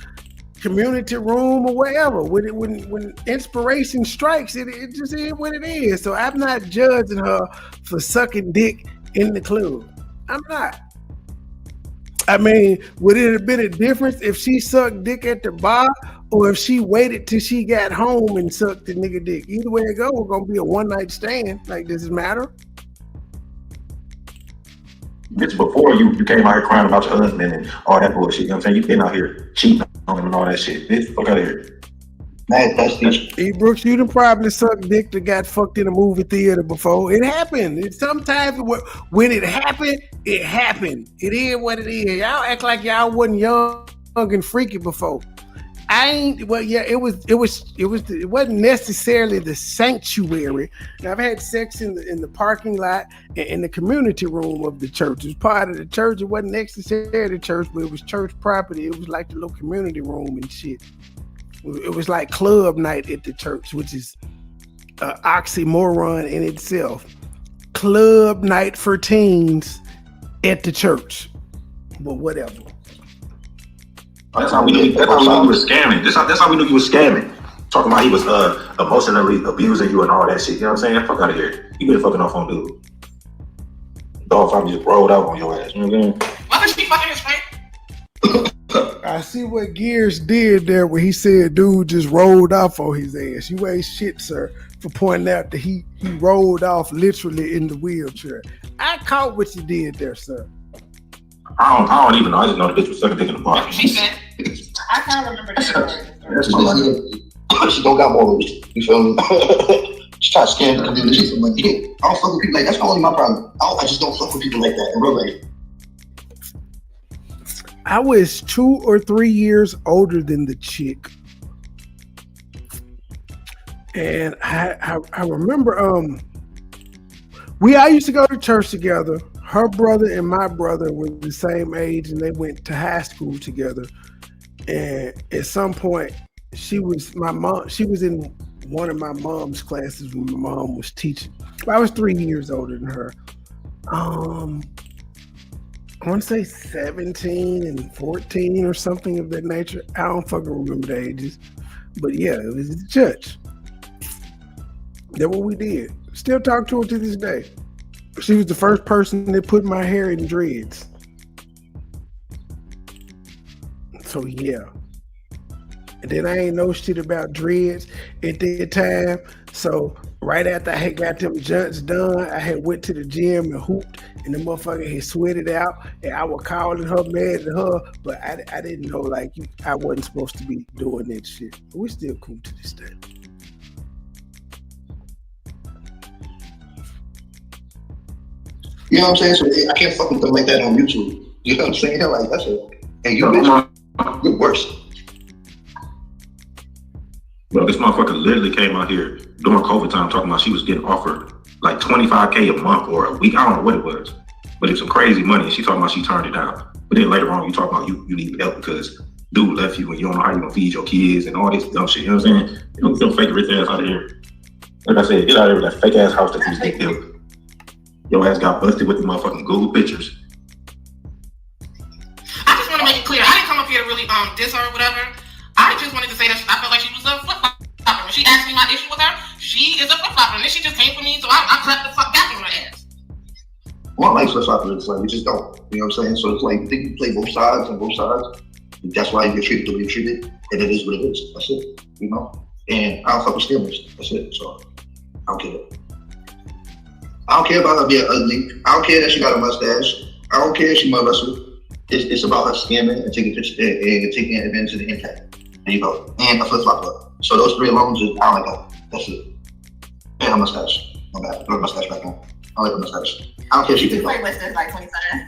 Speaker 4: community room, or wherever. When inspiration strikes, it just is what it is. So I'm not judging her for sucking dick in the club. I'm not. I mean, would it have been a difference if she sucked dick at the bar or if she waited till she got home and sucked the nigga dick? Either way it go, it's gonna be a one-night stand. Like, does it matter?
Speaker 8: Bitch, before you came out here crying about your husband and all that bullshit, you know what I'm saying? You been out here cheating on him and all that shit. Bitch, fuck out of here.
Speaker 6: Man, that's
Speaker 4: E. Brooks, you done probably sucked dick that got fucked in a movie theater before. It happened. Sometimes when it happened, it happened. It is what it is. Y'all act like y'all wasn't young and freaky before. it wasn't necessarily the sanctuary. Now, I've had sex in the parking lot and in the community room of the church. It was part of the church. It wasn't necessarily the church, but it was church property. It was like the little community room and shit. It was like club night at the church, which is an oxymoron in itself. Club night for teens at the church. But whatever.
Speaker 8: That's how we knew he was scamming. That's how we knew he was scamming. Talking about he was emotionally abusing you and all that shit. You know what I'm saying? Fuck out of here. You been fucking off on dude. Dog probably just rolled out on your ass. You know what I'm saying?
Speaker 5: Why was she fucking his friend?
Speaker 4: I see what Gears did there when he said dude just rolled off on his ass. You ain't shit, sir, for pointing out that he rolled off literally in the wheelchair. I caught what you did there, sir.
Speaker 8: I don't even know. I just know the bitch was sucking dick in the bar.
Speaker 5: She said,
Speaker 2: I kind of remember that.
Speaker 6: She don't got more. You feel me? She try to scam the community for money. I don't fuck with people like that. That's only my problem. I just don't fuck with people like that in real life.
Speaker 4: I was 2 or 3 years older than the chick. And I remember I used to go to church together. Her brother and my brother were the same age and they went to high school together. And at some point she was in one of my mom's classes when my mom was teaching. I was 3 years older than her. I want to say 17 and 14 or something of that nature. I don't fucking remember the ages. But yeah, it was the church. That's what we did. Still talk to her to this day. She was the first person that put my hair in dreads. So yeah. And then I ain't know shit about dreads at that time. So right after I had got them junts done, I had went to the gym and hooped, and the motherfucker had sweated out, and I was calling her, mad at her, but I didn't know I wasn't supposed to be doing that shit. But we're still cool to this day.
Speaker 6: You know what I'm saying? So I can't fuck with them like that on YouTube. You know what I'm saying? Like that's it. And you bitch, you're worse.
Speaker 8: Bro, this motherfucker literally came out here during COVID time talking about she was getting offered like $25K a month or a week. I don't know what it was, but it's some crazy money. She talking about she turned it down. But then later on, you talk about you need help because dude left you and you don't know how you gonna feed your kids and all this dumb shit. You know what I'm saying? You don't fake rich ass out of here. Like I said, get out of here with that fake ass house that you just built. Your ass got busted with the motherfucking Google pictures.
Speaker 5: I just want to make it clear. I didn't come up here to really diss her or whatever. I just wanted to say that I felt like she was a flip-flopper. When she asked me my issue with her, she is a flip-flopper. And then she just came for me, so I clapped the fuck back on her ass.
Speaker 6: Well, I like flip-floppers. It's like, we just don't. You know what I'm saying? So it's like, you think you play both sides and both sides. That's why you get treated the way you treated. And it is what it is. That's it. You know? And I don't fuck with scammers. That's it. So I don't care. I don't care about her being ugly. I don't care that she got a mustache. I don't care if she mud wrestled. It's about her scamming and taking advantage of the impact. There you go. And a flip-flopper. So those three alone, I don't like that. That's it. And a mustache. My bad. Put a mustache back on. I like a mustache. I don't care if she did
Speaker 2: Play with this like 20 times.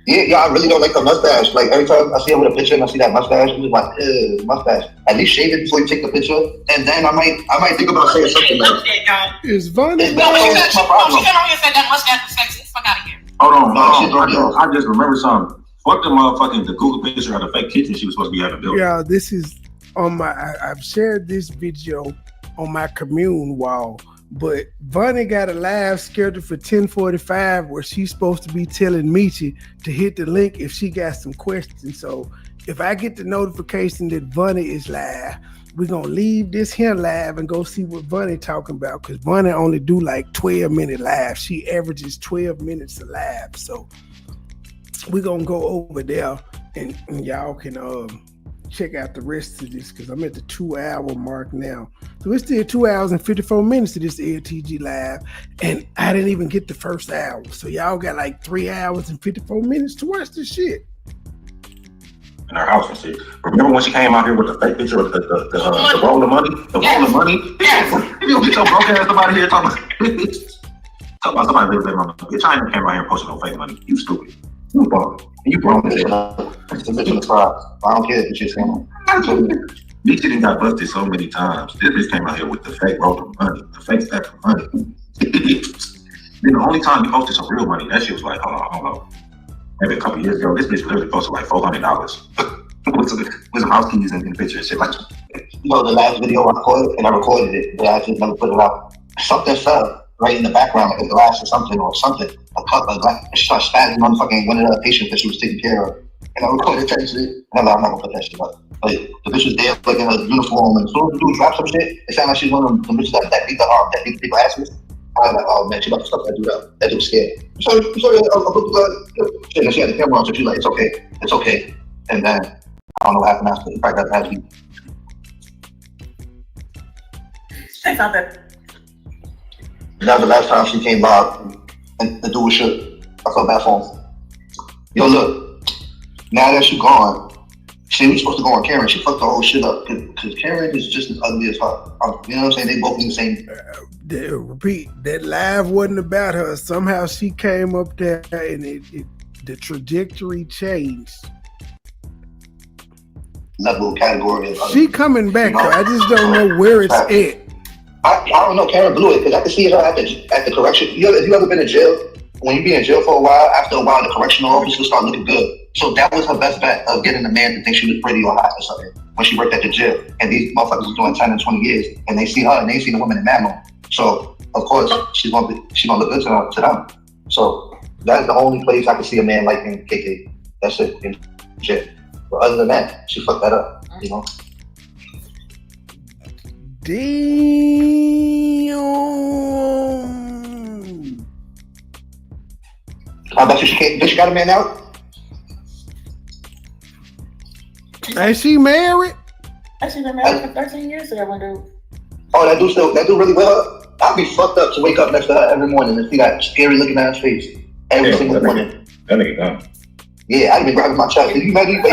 Speaker 6: Yeah, I really don't like the mustache. Like every time I see her with a picture and I see that mustache, I'm just like, mustache. At least shave it before you take the picture, and then I might think about saying something like,
Speaker 4: Is Vonnie?
Speaker 5: She came on here and said that mustache was sexy. Fuck out of here.
Speaker 8: Hold on. I just remember something. Fuck the motherfucking the Google picture of the fake kitchen she was supposed to be having built.
Speaker 4: Yeah, this is on my. I've shared this video on my commune wall. But Vonnie got a live scheduled for 10:45 where she's supposed to be telling Meechie to hit the link if she got some questions. So if I get the notification that Vonnie is live, we're going to leave this here live and go see what Vonnie talking about, because Vonnie only do like 12-minute live. She averages 12 minutes of live. So we're going to go over there and y'all can check out the rest of this, because I'm at the 2-hour mark now. So it's still 2 hours and 54 minutes to this LTG live, and I didn't even get the first hour. So y'all got like 3 hours and 54 minutes to watch this shit.
Speaker 8: In her house and shit. Remember when she came out here with the fake picture of the roll of money? The roll of money? Yes. You don't get your broke ass somebody here talking about somebody living in my bitch. I ain't came out here posting no fake money. You stupid. You bum. And you grown as hell.
Speaker 6: it's a bitch in the tribe. I don't care if it's just him.
Speaker 8: Meechie done got busted so many times. This bitch came out here with the fake roll of money, the fake stack of money. Then the only time he posted some real money, that shit was like, hold on. Maybe a couple years ago, this bitch literally posted like $400 with some house keys and pictures and shit like that.
Speaker 6: You know, the last video I recorded it, but I just never put it out. Something fell right in the background, like a glass or something. A cup, a glass. It started spazzing on fucking one of the patients that she was taking care of. And I recorded that shit. And I'm not gonna put that shit up. But the bitch was there, like in her uniform, and as soon as the dude dropped some shit, it sounded like she's one of them bitches that beat the people asses. I was like, oh man, she about to stuff that dude up. That dude's scared. So shit, and she had the camera on, so she's like, it's okay. And then I don't know what happened after. He probably got mad at me.
Speaker 2: Say something.
Speaker 6: That was the last time she came by, and the dude was shook. I felt bad for him. Yo, look, now that she's gone, we were supposed to go on Karen. She fucked the whole shit up because Karen is just as ugly as her. You know what I'm saying? They both in the same.
Speaker 4: Repeat, that live wasn't about her. Somehow she came up there and the trajectory changed.
Speaker 6: Level category.
Speaker 4: She coming back. I just don't know where it's at.
Speaker 6: I don't know. Karen blew it because I could see her at the correction. Have you ever been in jail? When you be in jail for a while, after a while, the correctional officers start looking good. So that was her best bet of getting a man to think she was pretty or hot or something when she worked at the jail. And these motherfuckers was doing 10 and 20 years, and they see her and they see the women in Madman. So of course she's gonna look good to them. So that's the only place I can see a man liking KK. That's it in jail. But other than that, she fucked that up. You know.
Speaker 4: Damn.
Speaker 6: I bet you she got a man now.
Speaker 4: Is she married?
Speaker 2: She's been married for 13 years ago, one dude.
Speaker 6: Oh, that dude really with her? I'd be fucked up to wake up next to her every morning and see that scary looking ass face every single morning.
Speaker 8: That nigga done.
Speaker 6: Yeah, I'd be grabbing my chest. Can you imagine?
Speaker 2: Her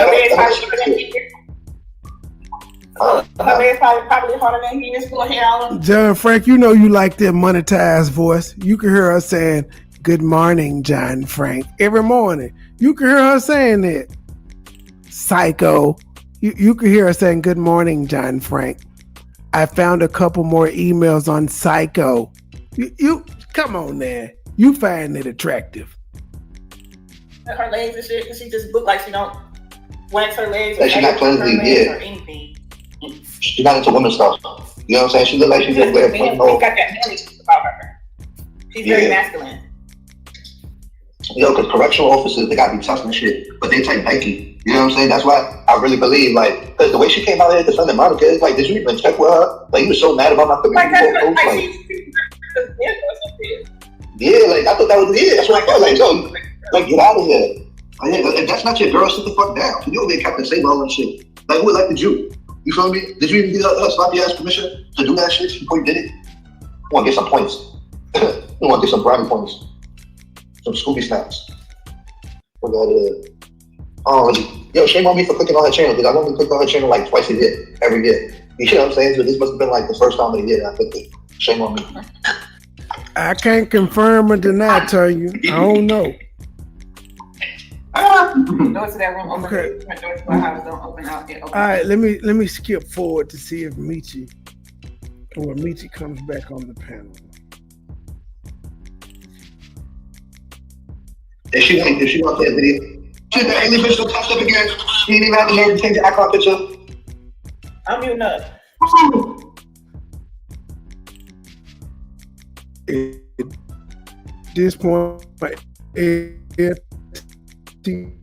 Speaker 2: man's probably harder than he is full of hair all over.
Speaker 4: John Frank, you know you like that monetized voice. You can hear her saying, "Good morning, John Frank," every morning. You can hear her saying that. Psycho. You can hear her saying, "Good morning, John Frank. I found a couple more emails on Psycho." You come on there. You find it attractive.
Speaker 2: Her legs and shit, because she just look like she don't wax her legs
Speaker 6: she not cleansing,
Speaker 2: or anything.
Speaker 6: She's not into women stuff. You know what I'm saying? She look like she just wears fucking
Speaker 2: got that manly about her. She's very masculine.
Speaker 6: Yo, because correctional officers, they gotta be tough and shit, but they take Nike. You know what I'm saying? That's why I really believe, like, because the way she came out here defending Monica, it's like, did you even check with her? Like, you was so mad about my community. Yeah, like, I thought that was it. That's what I felt like, yo, like, get out of here. If that's not your girl, sit the fuck down. You don't get Captain Sable and shit. Like, who elected you? You feel me? Did you even get her sloppy ass permission to do that shit before you did it? You want to get some points. You want to get some brownie points. Some Scooby snaps. Yo, shame on me for clicking on her channel because I've only clicked on her channel like twice a year, every year. You know what I'm saying? So this must have been like the first time of the year that I clicked it. Shame on me.
Speaker 4: I can't confirm or deny, tell you. I don't know.
Speaker 2: Doors to that room open.
Speaker 4: Okay.
Speaker 2: Doors to our house don't open out. All
Speaker 4: right, let me skip forward to see if Meechie comes back on the panel.
Speaker 6: If she wants that video, she's the only bitch that touched up again. She didn't even have the nerve to change the icon picture.
Speaker 2: I'm muting up.
Speaker 4: At this point, TG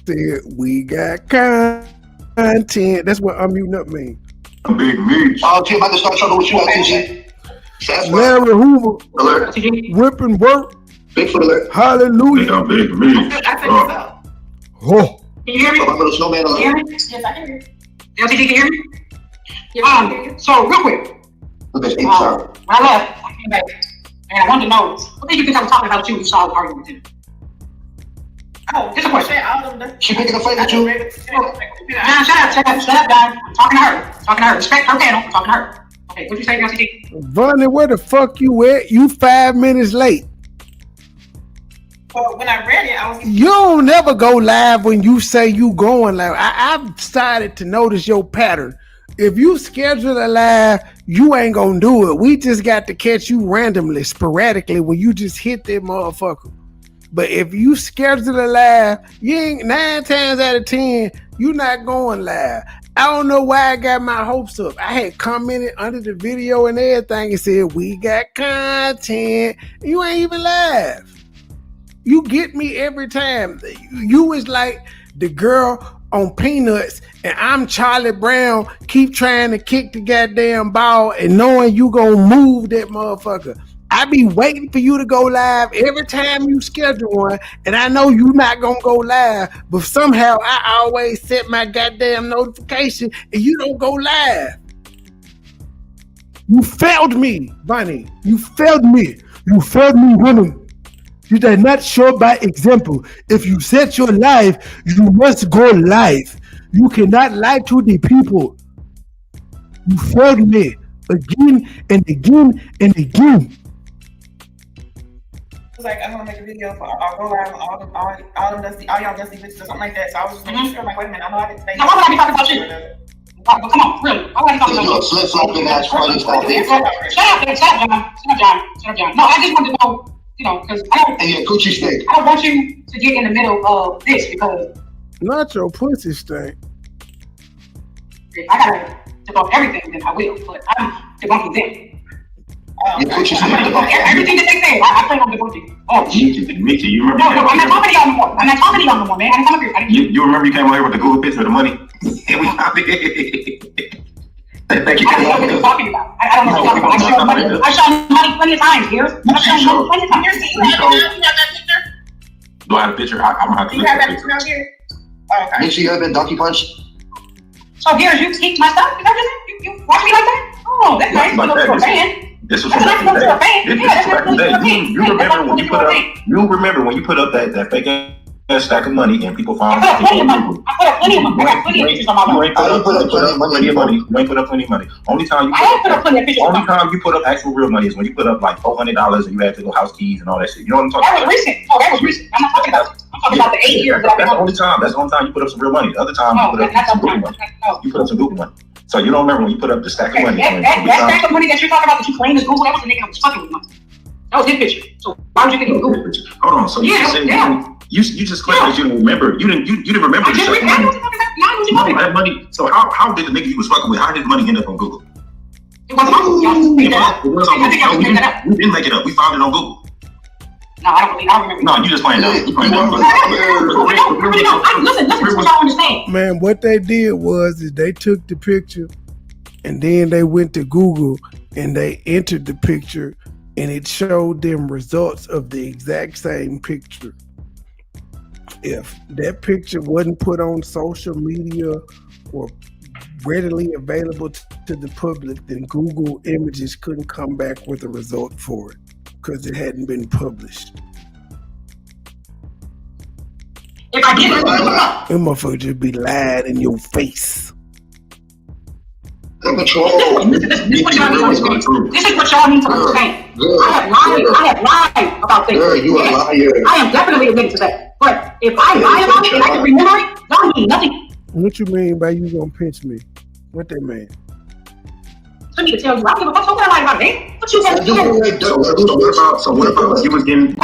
Speaker 4: said we got content. That's what I'm muting up mean.
Speaker 8: Big Meech.
Speaker 6: Oh, Tim, I just started trouble with you at TG.
Speaker 4: Larry Hoover,
Speaker 6: alert.
Speaker 4: Whip and work.
Speaker 6: Bigfoot alert.
Speaker 4: Hallelujah.
Speaker 8: Big Meech.
Speaker 2: I said what's up.
Speaker 4: Oh.
Speaker 5: Can you hear me?
Speaker 6: My little snowman alert.
Speaker 2: Yes, I can hear you.
Speaker 5: LTD, can you hear me?
Speaker 2: Yes, I can hear you.
Speaker 5: So real quick.
Speaker 6: Okay,
Speaker 5: When I left, I came back, and I wanted to know what do you think I was talking about you? You saw arguing with him.
Speaker 2: Oh,
Speaker 5: just a question.
Speaker 6: She picking a fight with you?
Speaker 5: Nah, shut up, guy. I'm talking to her. Respect her panel. I'm talking to her. Okay, what you say, LTD?
Speaker 4: Vonnie, where the fuck you at? You 5 minutes late.
Speaker 2: But when I read it, I was.
Speaker 4: You don't never go live when you say you going live. I've started to notice your pattern. If you schedule a live, you ain't gonna do it. We just got to catch you randomly, sporadically, when you just hit that motherfucker. But if you schedule a live, you ain't 9 times out of 10, you not going live. I don't know why I got my hopes up. I had commented under the video and everything and said, we got content. You ain't even live. You get me every time. You was like the girl on Peanuts and I'm Charlie Brown, keep trying to kick the goddamn ball and knowing you gonna move that motherfucker. I be waiting for you to go live every time you schedule one, and I know you not gonna go live, but somehow I always set my goddamn notification and you don't go live. You failed me, Bunny. You failed me. You failed me, Bunny. You did not show by example. If you set your life, you must go live. You cannot lie to the people. You failed me again and again and again.
Speaker 2: It was like, I'm gonna make a video for I'll go live all y'all dusty bitches or something like that. So I was just making sure, like, wait a minute, I know I didn't say.
Speaker 5: Now, why would I be talking about you? But come on, really. Why would I be talking about you?
Speaker 6: Flip flopping ass funny stuff.
Speaker 5: Shut up, John. No, I just wanted to know. Because I don't.
Speaker 6: And your coochie stink.
Speaker 5: I don't want you to get in the middle of this because.
Speaker 4: Not your pussy stink.
Speaker 5: If I gotta debunk everything, then I will. But I'm debunking them.
Speaker 6: Your coochie
Speaker 5: I'm
Speaker 6: stink.
Speaker 5: debunking everything that they say. I plan on debunking. Oh,
Speaker 8: Meechie, you remember?
Speaker 5: no, I'm not talking to y'all no more. I'm not talking to y'all no more, man. I didn't come up here.
Speaker 8: You remember you came out here with the Google picture of the money? And we found it. Thank you.
Speaker 5: I don't know what you're talking about. I don't know what you're talking about. I've shown money plenty of times, here. I've shown money plenty of times.
Speaker 2: You have that picture?
Speaker 8: Do I have a picture? I'm gonna have to
Speaker 2: You
Speaker 8: look
Speaker 2: have
Speaker 8: at
Speaker 2: that
Speaker 8: the
Speaker 2: picture
Speaker 8: picture.
Speaker 2: out here? Oh, okay.
Speaker 6: Make sure you have been donkey punch.
Speaker 5: So here's you keep my stuff. Is that just you watch me like that? Oh, that's nice. You know you're a fan.
Speaker 8: This was
Speaker 5: That's
Speaker 8: back in
Speaker 5: nice.
Speaker 8: the
Speaker 5: You're a
Speaker 8: day.
Speaker 5: fan. Yeah, that's
Speaker 8: Back in the
Speaker 5: nice.
Speaker 8: day. You remember when you put up? You remember when you put up that fake ass stack of money and people found?
Speaker 5: I put up plenty of money. I got plenty of pictures on my
Speaker 8: You
Speaker 5: wall.
Speaker 8: ain't put up plenty of money. You ain't put up plenty of money. Only time
Speaker 5: I put up plenty of pictures.
Speaker 8: Only time you put up actual real money is when you put up like $400 and you had to go house keys and all that shit. You know what I'm talking
Speaker 5: That
Speaker 8: about?
Speaker 5: was recent. Oh, that was recent. I'm not talking about. I'm talking about the 8 years.
Speaker 8: That's the only time. That's the only time you put up some real money. The other time you put up some Google money. You put up some Google money. So you don't remember when you put up the stack of money.
Speaker 5: That stack of money that you're talking about that you claim is Google, that was the nigga that was fucking with money. That was his picture. So why would you think it was Google?
Speaker 8: Hold on. So you just saying you just claimed that you didn't remember. You didn't remember the stack of money. That money. So how did the nigga you was fucking with? How did the money end up on Google?
Speaker 5: It wasn't on Google.
Speaker 8: It was on Google. We didn't make it up. We found it on Google.
Speaker 5: No, I don't remember.
Speaker 8: No, you just playing that. You playing that.
Speaker 5: Listen, so y'all understand.
Speaker 4: Man, what they did was they took the picture and then they went to Google and they entered the picture and it showed them results of the exact same picture. If that picture wasn't put on social media or readily available to the public, then Google Images couldn't come back with a result for it because it hadn't been published.
Speaker 5: If I get it,
Speaker 4: Them motherfuckers just be lying in your face.
Speaker 5: This is what y'all need to understand. This is what y'all need to understand. I have lied about things.
Speaker 6: Girl, you a liar.
Speaker 5: I am definitely admitting to that. But if I lie about it and I can remember it, don't mean nothing.
Speaker 4: What you mean by you gonna pinch me? What that mean?
Speaker 5: I need to tell you, I don't give a fuck. So what I lie about it, eh? What you gonna do?
Speaker 8: So what about you was getting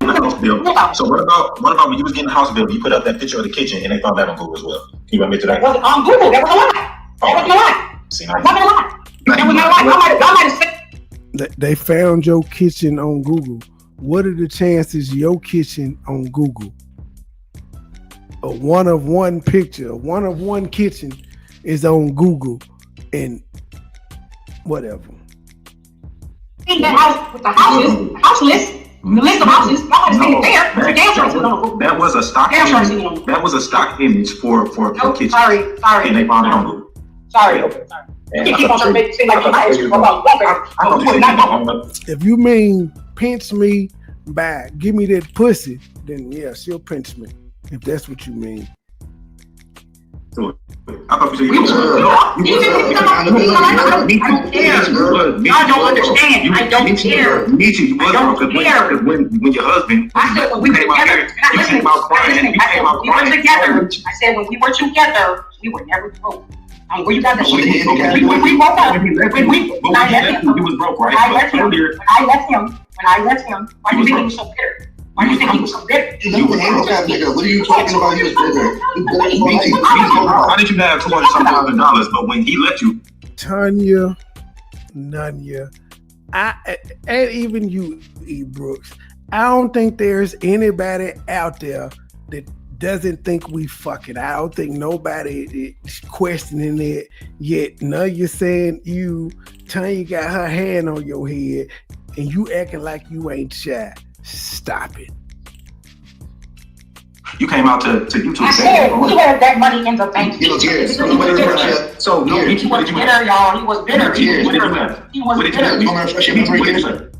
Speaker 8: the house bill? So what about when you was getting the house bill? You put up that picture of the kitchen and they found that on Google as well. Can you admit to that?
Speaker 5: That wasn't on Google. That was a lie. That wasn't a lie.
Speaker 8: See,
Speaker 5: That wasn't a lie. That was not a lie. Y'all might have said.
Speaker 4: They found your kitchen on Google. What are the chances your kitchen on Google? A one of one picture, a one of one kitchen is on Google and whatever.
Speaker 5: In that house with the houses, house list, the list of houses, y'all might have seen it there. But damn sure it's on Google.
Speaker 8: That was a stock image. That was a stock image for kitchen.
Speaker 5: Sorry.
Speaker 8: And they found it on Google.
Speaker 5: Sorry. You keep on trying to make it seem like my issue about
Speaker 4: If you mean pinch me by give me that pussy, then yeah, she'll pinch me. If that's what you mean.
Speaker 8: I thought you said you
Speaker 5: I don't care. I don't understand. I don't care.
Speaker 8: Meechie, you was broke because when your husband,
Speaker 5: I said when we were together,
Speaker 8: you came out crying. You came out crying.
Speaker 5: We were together. I said when we were together, we were never broke. Where you got that shit? When we woke up, when I left him,
Speaker 8: he was broke, right?
Speaker 5: When I left him, why do you think he was so bitter? Why do you think he was so bitter?
Speaker 6: You were handicapped, nigga. What are you talking about? He was bitter.
Speaker 8: How did you have $200,000, but when he left you?
Speaker 4: Tanya, Nanya, and even you, E. Brooks, I don't think there's anybody out there that doesn't think we fucking. I don't think nobody is questioning it yet. Now you're saying Tanya got her hand on your head and you acting like you ain't shy. Stop it.
Speaker 8: You came out to YouTube.
Speaker 5: I said he had that money in the bank.
Speaker 6: He was bitter.
Speaker 8: So no,
Speaker 5: he was bitter, y'all. He was bitter. He was bitter.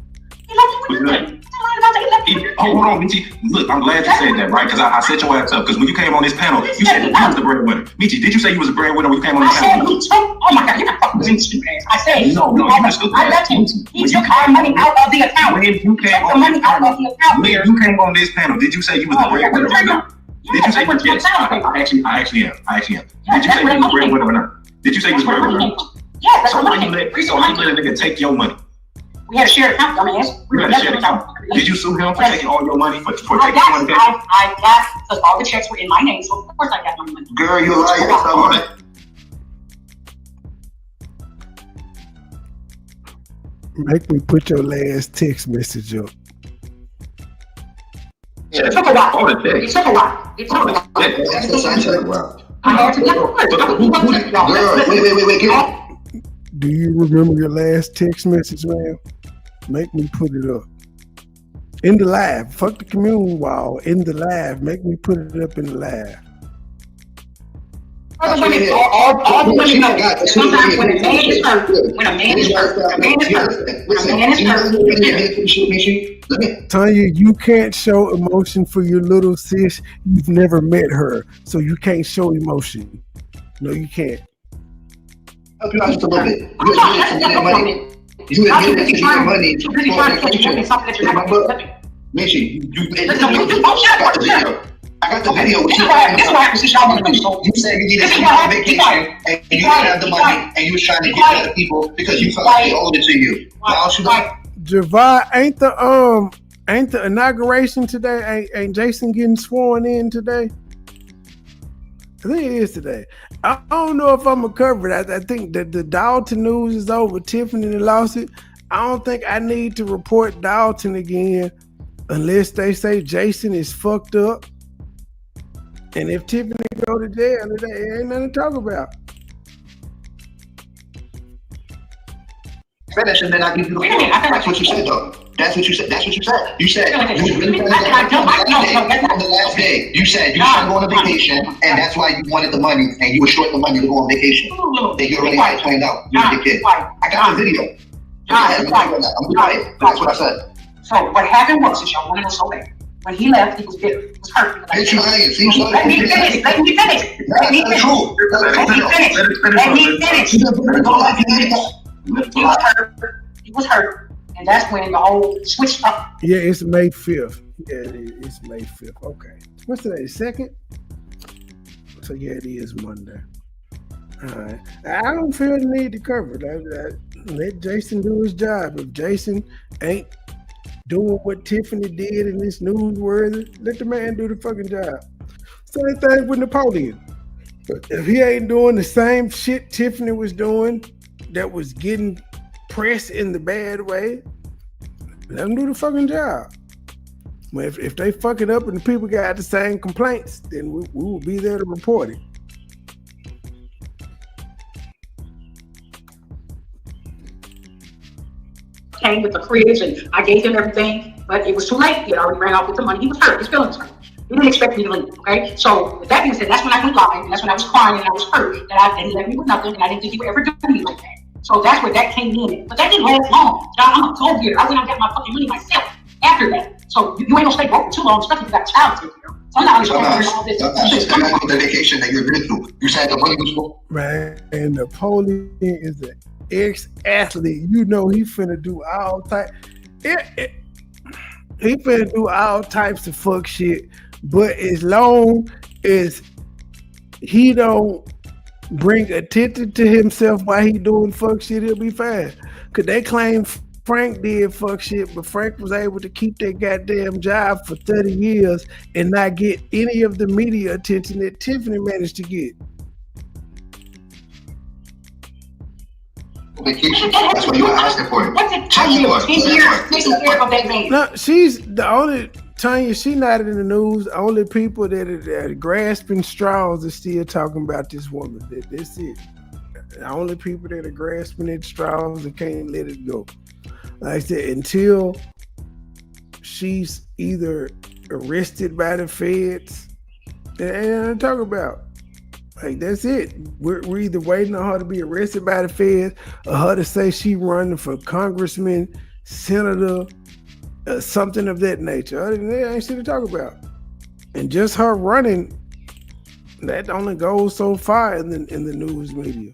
Speaker 8: Oh, hold on, Meechie. Look, I'm glad you said that, right? Because I set your ass up. Because when you came on this panel, you said that you was the breadwinner. Meechie, did you say you was a breadwinner when you came on this panel?
Speaker 5: I said he took. Oh my God, you're not fucking with stupid ass. I said
Speaker 8: no,
Speaker 5: I left him. He took our money out of the account.
Speaker 8: When you came on this panel, when you came on this panel, did you say you was the breadwinner or not? Did you say yes? I actually am. Did you say you was the breadwinner or not? Did you say you was the breadwinner?
Speaker 5: Yeah, that's
Speaker 8: so
Speaker 5: what money.
Speaker 8: So he let a nigga take your money.
Speaker 5: We had a shared account, dumbass.
Speaker 8: We had a shared account. Did you sue him for taking all your money for taking money?
Speaker 5: I got, because all the checks were in my name, so of course I got my money.
Speaker 6: Girl, you liar.
Speaker 4: Make me put your last text message up.
Speaker 5: It took a while. It took a while.
Speaker 6: That's the sign check.
Speaker 5: I had to get it.
Speaker 6: Girl, wait, get it.
Speaker 4: Do you remember your last text message, man? Make me put it up. In the live. Fuck the community wall. In the live. Make me put it up in the live.
Speaker 5: All the women know. Sometimes when a man is hurt,
Speaker 4: Tanya, you can't show emotion for your little sis. You've never met her, so you can't show emotion. No, you can't.
Speaker 6: Help you out just a little bit. You admitted that you get money. Meechie, I got the video. You said you needed to go on vacation and you didn't have the money and you was trying to get other people because you felt like they owed it to you.
Speaker 4: Javon, ain't the inauguration today? Ain't Jason getting sworn in today? I think it is today. I don't know if I'm gonna cover it. I think that the Dalton news is over. Tiffany lost it. I don't think I need to report Dalton again unless they say Jason is fucked up. And if Tiffany go to jail, there ain't nothing to talk about.
Speaker 6: Finish and then I give you the floor. That's what you said, though. That's what you said. You said you was really planning on the last day. You said you were going on vacation, and that's why you wanted the money, and you were short the money to go on vacation. That you already had planned out. You were the kid. I got the video. I'm quiet. That's what I said.
Speaker 5: So what happened was, since y'all wanted to so bad, when he left, he was bitter. He was hurt.
Speaker 6: Bitch, you lying.
Speaker 5: Let me finish. Let me finish. He was hurt. And that's when the whole switched up.
Speaker 4: Yeah, it's May 5th. Yeah, it's May 5th. Okay. What's today? 2nd? So yeah, it is Monday. All right. I don't feel the need to cover it. Let Jason do his job. If Jason ain't doing what Tiffany did in this newsworthy, let the man do the fucking job. Same thing with Napoleon. If he ain't doing the same shit Tiffany was doing that was getting press in the bad way, let them do the fucking job. Well, if they fuck it up and the people got the same complaints, then we will be there to report it.
Speaker 5: Came with the cribs and I gave him everything, but it was too late. He had already ran off with the money. He was hurt. His feelings hurt. He didn't expect me to leave, okay? So with that being said, that's when I went live, and that's when I was crying and I was hurt that he left me with nothing, and I didn't think he would ever do me like that. So that's where that came in. But that didn't last long. I'm a cold here. I went out and got my fucking money myself after that. So you ain't gonna stay broke for too long, especially if you got a child to take care of. I'm not understanding
Speaker 6: That's the dedication that you're into. You said the money was for.
Speaker 4: Man, and Napoleon is an ex-athlete. You know he finna do all types. He finna do all types of fuck shit. But as long as he don't bring attention to himself while he doing fuck shit, he'll be fine. Cause they claim Frank did fuck shit, but Frank was able to keep that goddamn job for 30 years and not get any of the media attention that Tiffany managed to get.
Speaker 6: That's what you were asking for.
Speaker 5: What's it taking years taking care of that man?
Speaker 4: No, she's the only Tanya. She not in the news. The only people that are grasping straws are still talking about this woman. That's it. The only people that are grasping at straws and can't let it go. Like I said, until she's either arrested by the feds, that ain't nothing to talk about. Like, that's it. We're either waiting on her to be arrested by the feds or her to say she running for congressman, senator, something of that nature. Other than that, ain't shit to talk about. And just her running, that only goes so far in the news media.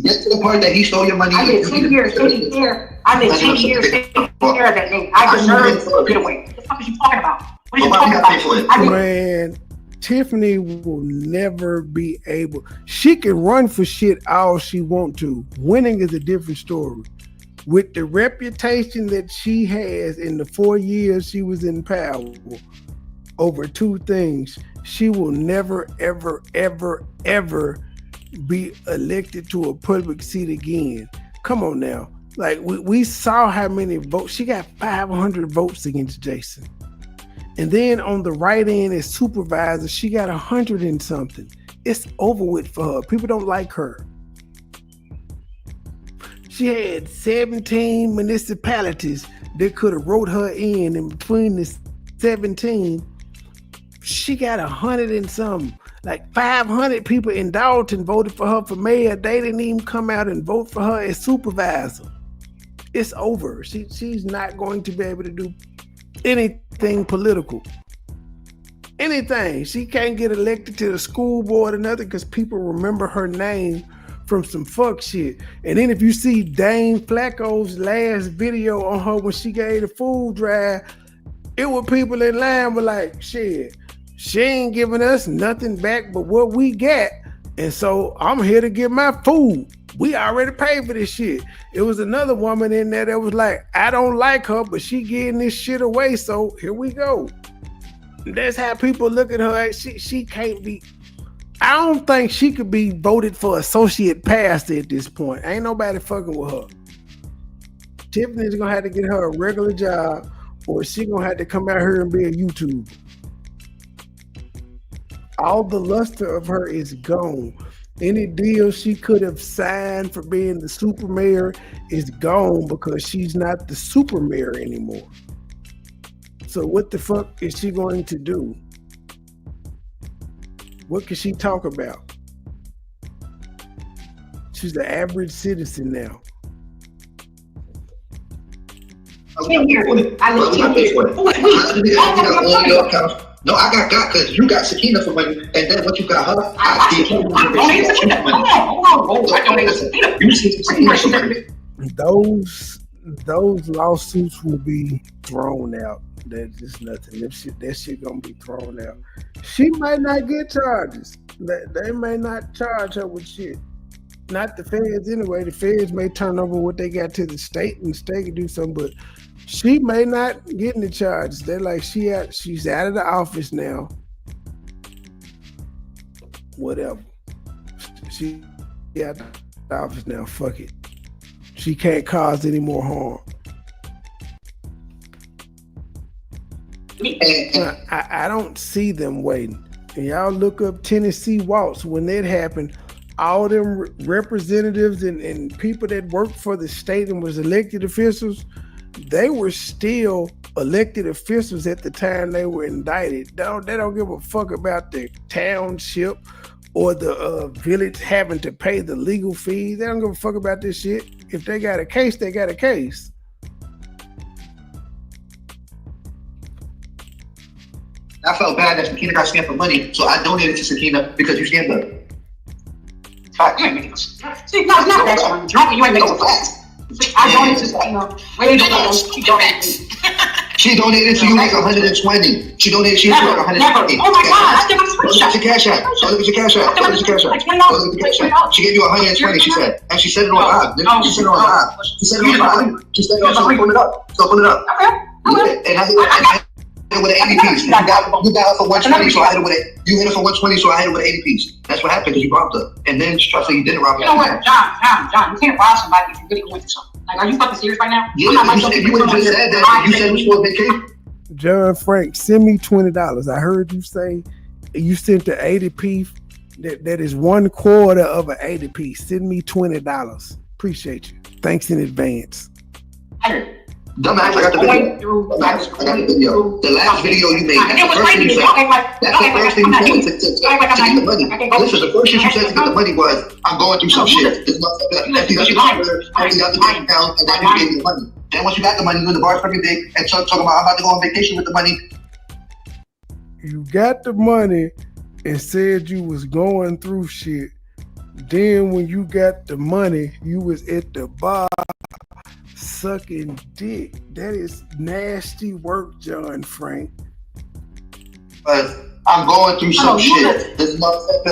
Speaker 6: Get to the point that he stole your money.
Speaker 5: I did 10 years taking care. I did 10 years taking care of that nigga. I deserve to get away. What the fuck is you talking about? What are you talking about?
Speaker 4: Man, Tiffany will never be able. She can run for shit all she want to. Winning is a different story. With the reputation that she has in the 4 years she was in power over two things, she will never, ever, ever, ever be elected to a public seat again. Come on now. Like, we saw how many votes. She got 500 votes against Jason. And then on the right end as supervisor, she got 100 and something. It's over with for her. People don't like her. She had 17 municipalities that could have wrote her in between the 17, she got 100 and something. Like 500 people in Dalton voted for her for mayor. They didn't even come out and vote for her as supervisor. It's over. She's not going to be able to do anything political. Anything. She can't get elected to the school board or nothing because people remember her name from some fuck shit. And then if you see Dane Flacco's last video on her when she gave the food drive, it was people in line were like, shit, she ain't giving us nothing back but what we got. And so I'm here to get my food. We already paid for this shit. It was another woman in there that was like, I don't like her, but she getting this shit away. So here we go. That's how people look at her. She can't be. I don't think she could be voted for associate pastor at this point. Ain't nobody fucking with her. Tiffany's gonna have to get her a regular job, or she gonna have to come out here and be a YouTuber. All the luster of her is gone. Any deal she could have signed for being the super mayor is gone because she's not the super mayor anymore. So what the fuck is she going to do? What can she talk about? She's the average citizen now.
Speaker 5: 10 years. I live 10 years.
Speaker 6: No, I got because you got Sakina for money, and then what you got her, I did.
Speaker 5: Hold on. I don't need Sakina.
Speaker 6: You see Sakina for money.
Speaker 4: Those lawsuits will be thrown out. That's just nothing. That shit gonna be thrown out. She might not get charges. They may not charge her with shit. Not the feds anyway. The feds may turn over what they got to the state, and the state can do something, but she may not get in the charges. They're like, she's out of the office now. Whatever. She out of the office now. Fuck it. She can't cause any more harm. I don't see them waiting. And y'all look up Tennessee Waltz. When that happened, all them representatives and people that worked for the state and was elected officials, they were still elected officials at the time they were indicted. They don't give a fuck about the township or the village having to pay the legal fees. They don't give a fuck about this shit. If they got a case, they got a case.
Speaker 6: I felt bad that Sakina got scammed for money, so I donated to Sakina because you scammed her.
Speaker 5: You ain't making see, no, it's not that one. Drunk, you ain't making facts. I donated to Sakina. Way to she donated.
Speaker 6: She donated to you like 120. She donated. She like 120.
Speaker 5: Oh my God! I give her a screenshot.
Speaker 6: Look at your cash app. Look at your cash app. Look at your cash app. She gave you 120. She said, and she said it on live. She said it on live. She said it on live. She said it on live. Pull it up. So pull it up. Okay. And I hit it with an 80 piece. You got her for 120, so I hit it with it. You hit her for 120, so I hit it with an 80 piece. That's what happened because you robbed her. And then she tried to say you didn't rob her.
Speaker 5: You know what, John, you can't rob somebody if you really went to something. Like, are you fucking serious right now?
Speaker 6: Yeah, if you would have just said that, you said it was for vacation.
Speaker 4: John Frank, send me $20. I heard you say you sent the 80 piece. That is 1/4 of an 80 piece. Send me $20. Appreciate you. Thanks in advance.
Speaker 6: Dumbass, I got the video. Dumbass, I got the video. The last video you made. That's the first thing you said. That's the first thing you said to get the money. Listen, the first thing you said to get the money was, I'm going through some shit. This motherfucker emptied out the bank account and then you gave me the money. Then once you got the money, you in the bar fucking dick and talking about I'm about to go on vacation with the money.
Speaker 4: You got the money and said you was going through shit. Then when you got the money, you was at the bar sucking dick. That is nasty work, John Frank.
Speaker 6: But I'm going through some shit. This motherfucker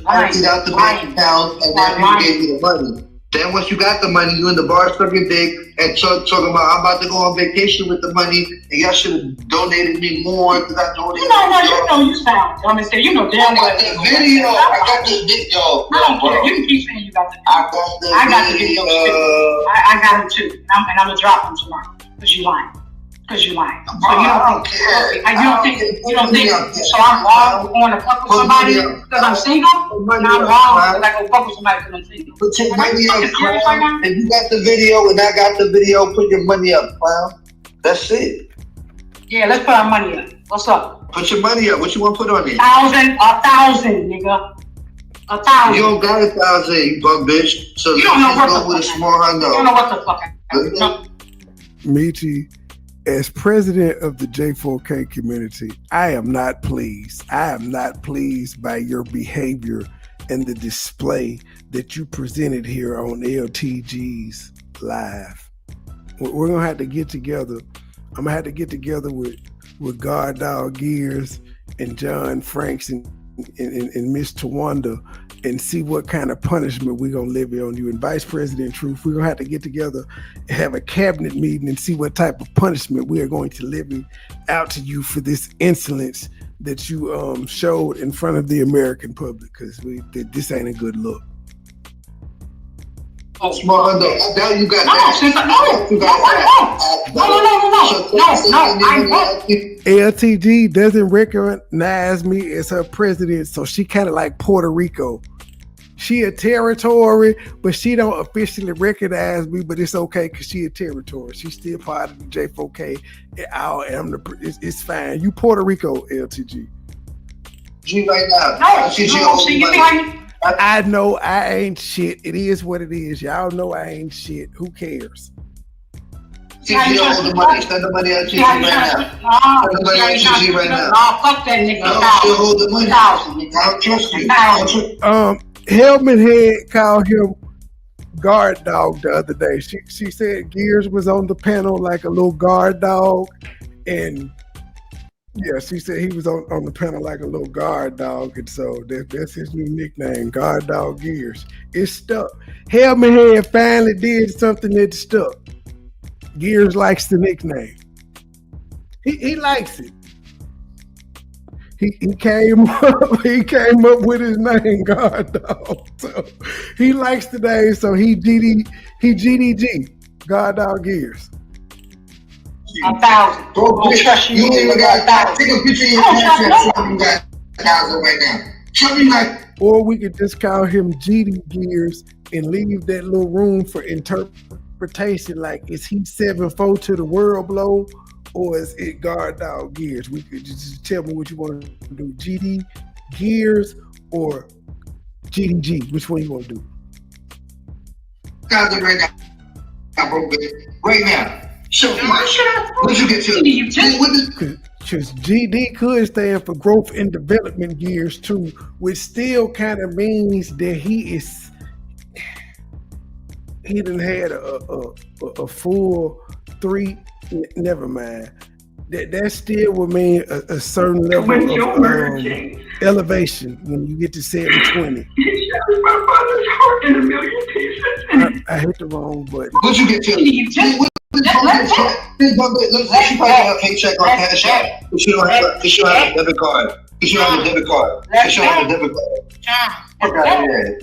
Speaker 6: emptied out the bank account and then you gave me the money. Then once you got the money, you in the bar sucking dick and talking about I'm about to go on vacation with the money and y'all should have donated me more because I donated.
Speaker 5: You sound dumb as hell. You know damn well.
Speaker 6: I got the video. I got the video.
Speaker 5: I don't care. You can keep saying you got the video. I got the video too. I got them too. And I'm gonna drop them tomorrow because you lying. So you don't think, you don't think, so I'm wrong for going to fuck with somebody because I'm single? And I'm wrong because I go fuck with somebody because I'm single.
Speaker 6: Put your money up, clown. If you got the video and I got the video, put your money up, clown. That's it.
Speaker 5: Yeah, let's put our money up. What's up?
Speaker 6: Put your money up. What you want to put on it?
Speaker 5: 1,000, nigga. 1,000.
Speaker 6: You don't got 1,000, you bum bitch. So
Speaker 5: you don't know what
Speaker 6: go with a small hundo.
Speaker 5: You don't know what the fuck I
Speaker 4: Meechie, as president of the J4K community, I am not pleased. I am not pleased by your behavior and the display that you presented here on LTG's live. We're gonna have to get together. I'm gonna have to get together with Guard Dog Gears and John Franks and Miss Tawanda and see what kind of punishment we're gonna levy on you. And Vice President Truth, we're gonna have to get together and have a cabinet meeting and see what type of punishment we are going to levy out to you for this insolence that you showed in front of the American public, because this ain't a good look.
Speaker 6: Oh, small hundo. Now you got
Speaker 5: No.
Speaker 4: LTG doesn't recognize me as her president, so she kind of like Puerto Rico. She a territory, but she don't officially recognize me, but it's okay because she a territory. She's still part of the J4K. It's fine. You Puerto Rico, LTG.
Speaker 6: G right now.
Speaker 4: I know I ain't shit. It is what it is. Y'all know I ain't shit. Who cares?
Speaker 6: TG hold the money. Spend the money on TG right now. Spend the money on TG right now.
Speaker 5: Fuck that nigga.
Speaker 6: No, she'll hold the money. I don't trust you.
Speaker 4: Helmet Head called him guard dog the other day. She said Gears was on the panel like a little guard dog, and yeah, she said he was on the panel like a little guard dog, and so that's his new nickname, Guard Dog Gears. It stuck. Helmet Head finally did something that stuck. Gears likes the nickname. He likes it. He came up with his name, Guard Dog. So he likes the name, so he GDG, Guard Dog Gears.
Speaker 5: 1,000.
Speaker 6: You ain't even got 1,000. Take a picture of your picture. Show me you got 1,000 right now. Show me like.
Speaker 4: Or we could just call him GD Gears and leave that little room for interpretation. Like, is he 7'4" to the world blow, or is it Guard Dog Gears? We could just tell me what you want to do: GD Gears or GDG. Which one you want to do?
Speaker 6: 1,000 right now, bro. Right now. Show me. What did you get to?
Speaker 4: Because GD could stand for growth and development years too, which still kind of means that he done had a full 3. Never mind. That still would mean a certain level of elevation when you get to 720. I hit the wrong button.
Speaker 6: What you get to? She probably got a paycheck on Cash App. But she don't have a debit card. She don't have a debit card. Fuck out of here.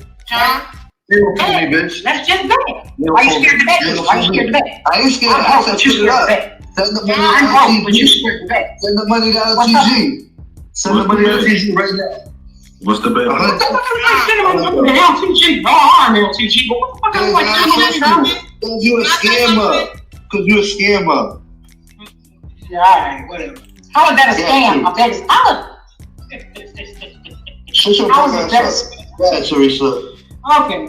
Speaker 6: You don't fool me, bitch.
Speaker 5: Let's just bet. Why you scared to bet? Why you scared to bet?
Speaker 6: I ain't scared. I said put it up. Send the money to LTG. Send the money to LTG. Send the money to LTG right now.
Speaker 8: What's the bet?
Speaker 5: LTG, raw arm LTG. But what the fuck am I doing?
Speaker 6: Because you're a scammer. Because you're a scammer.
Speaker 5: Yeah, alright, whatever. How is that a scam? I bet it's Olive.
Speaker 6: Shut your fucking ass up. Go ahead, Teresa.
Speaker 5: Okay.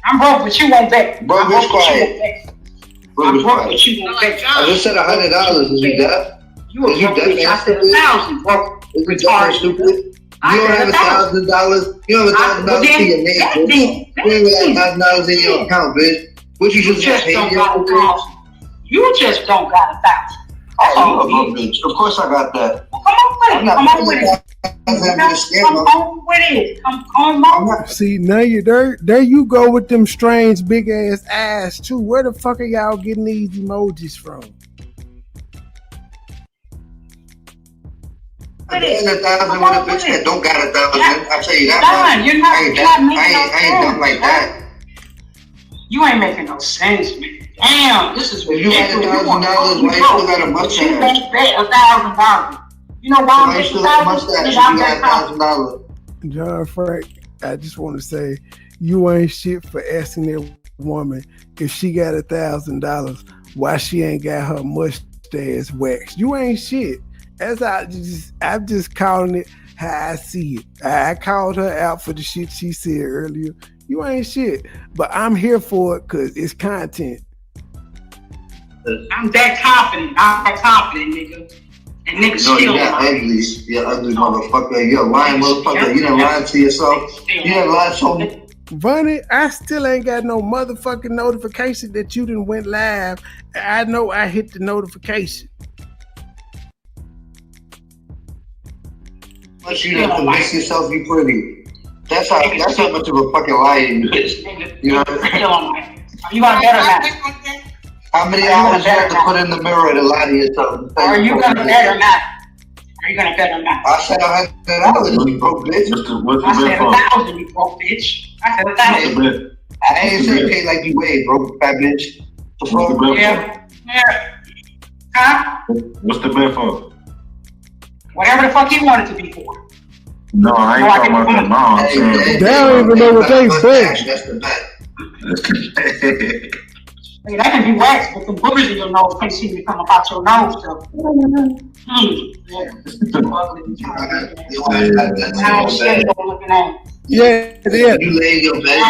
Speaker 5: I'm broke, but you won't bet.
Speaker 6: Bro, bitch, quiet.
Speaker 5: I'm broke, but you won't bet.
Speaker 6: I just said $100. Is you deaf?
Speaker 5: You a broke bitch. I said 1,000, bro.
Speaker 6: Is you deaf and stupid? You don't have $1,000. You don't have $1,000 to your name, bitch. You ain't got $1,000 in your account, bitch. What you just got paid?
Speaker 5: You just don't got 1,000.
Speaker 6: Oh, bitch. Of course I got that.
Speaker 5: Come on with it. Come on.
Speaker 4: See, now you there you go with them strange big ass eyes too. Where the fuck are y'all getting these emojis from?
Speaker 6: I got 1,000 with a bitch that don't got 1,000. I tell you that.
Speaker 5: You're not
Speaker 6: I ain't dumb like that.
Speaker 5: You ain't making no sense, man. Damn, this is
Speaker 6: ridiculous. If you had $1,000, why you still got a mustache?
Speaker 5: You bet $1,000. You know why I'm making $1,000?
Speaker 4: John Frank, I just want to say, you ain't shit for asking that woman if she got $1,000 why she ain't got her mustache waxed. You ain't shit. I'm just calling it how I see it. I called her out for the shit she said earlier. You ain't shit, but I'm here for it because it's content.
Speaker 5: I'm that confident, nigga. And niggas
Speaker 6: no,
Speaker 5: still
Speaker 6: you're ugly. You're ugly motherfucker. You're a lying motherfucker. You done lied to yourself. You done lied to me.
Speaker 4: Vonnie, I still ain't got no motherfucking notification that you done went live. I know I hit the notification.
Speaker 6: But you done convince yourself you pretty. That's how much of a fucking liar you is. You know?
Speaker 5: You got better now.
Speaker 6: How many hours you have to put in the mirror to lie to yourself?
Speaker 5: Are you gonna bet or not? Are you gonna bet or not?
Speaker 6: I said $100, you broke bitch.
Speaker 5: I said 1,000, you broke bitch. I said 1,000.
Speaker 6: I ain't say pay like you weigh, broke fat bitch.
Speaker 5: Yeah. Huh?
Speaker 8: What's the bet for?
Speaker 5: Whatever the fuck you want it to be for.
Speaker 8: No, I ain't talking about the mom.
Speaker 4: They don't even know what they say.
Speaker 6: That's the bet.
Speaker 5: That can be waxed, but the boogers in your nose can't seem to come about your nose. So.
Speaker 4: Yeah.
Speaker 6: You lay your bed.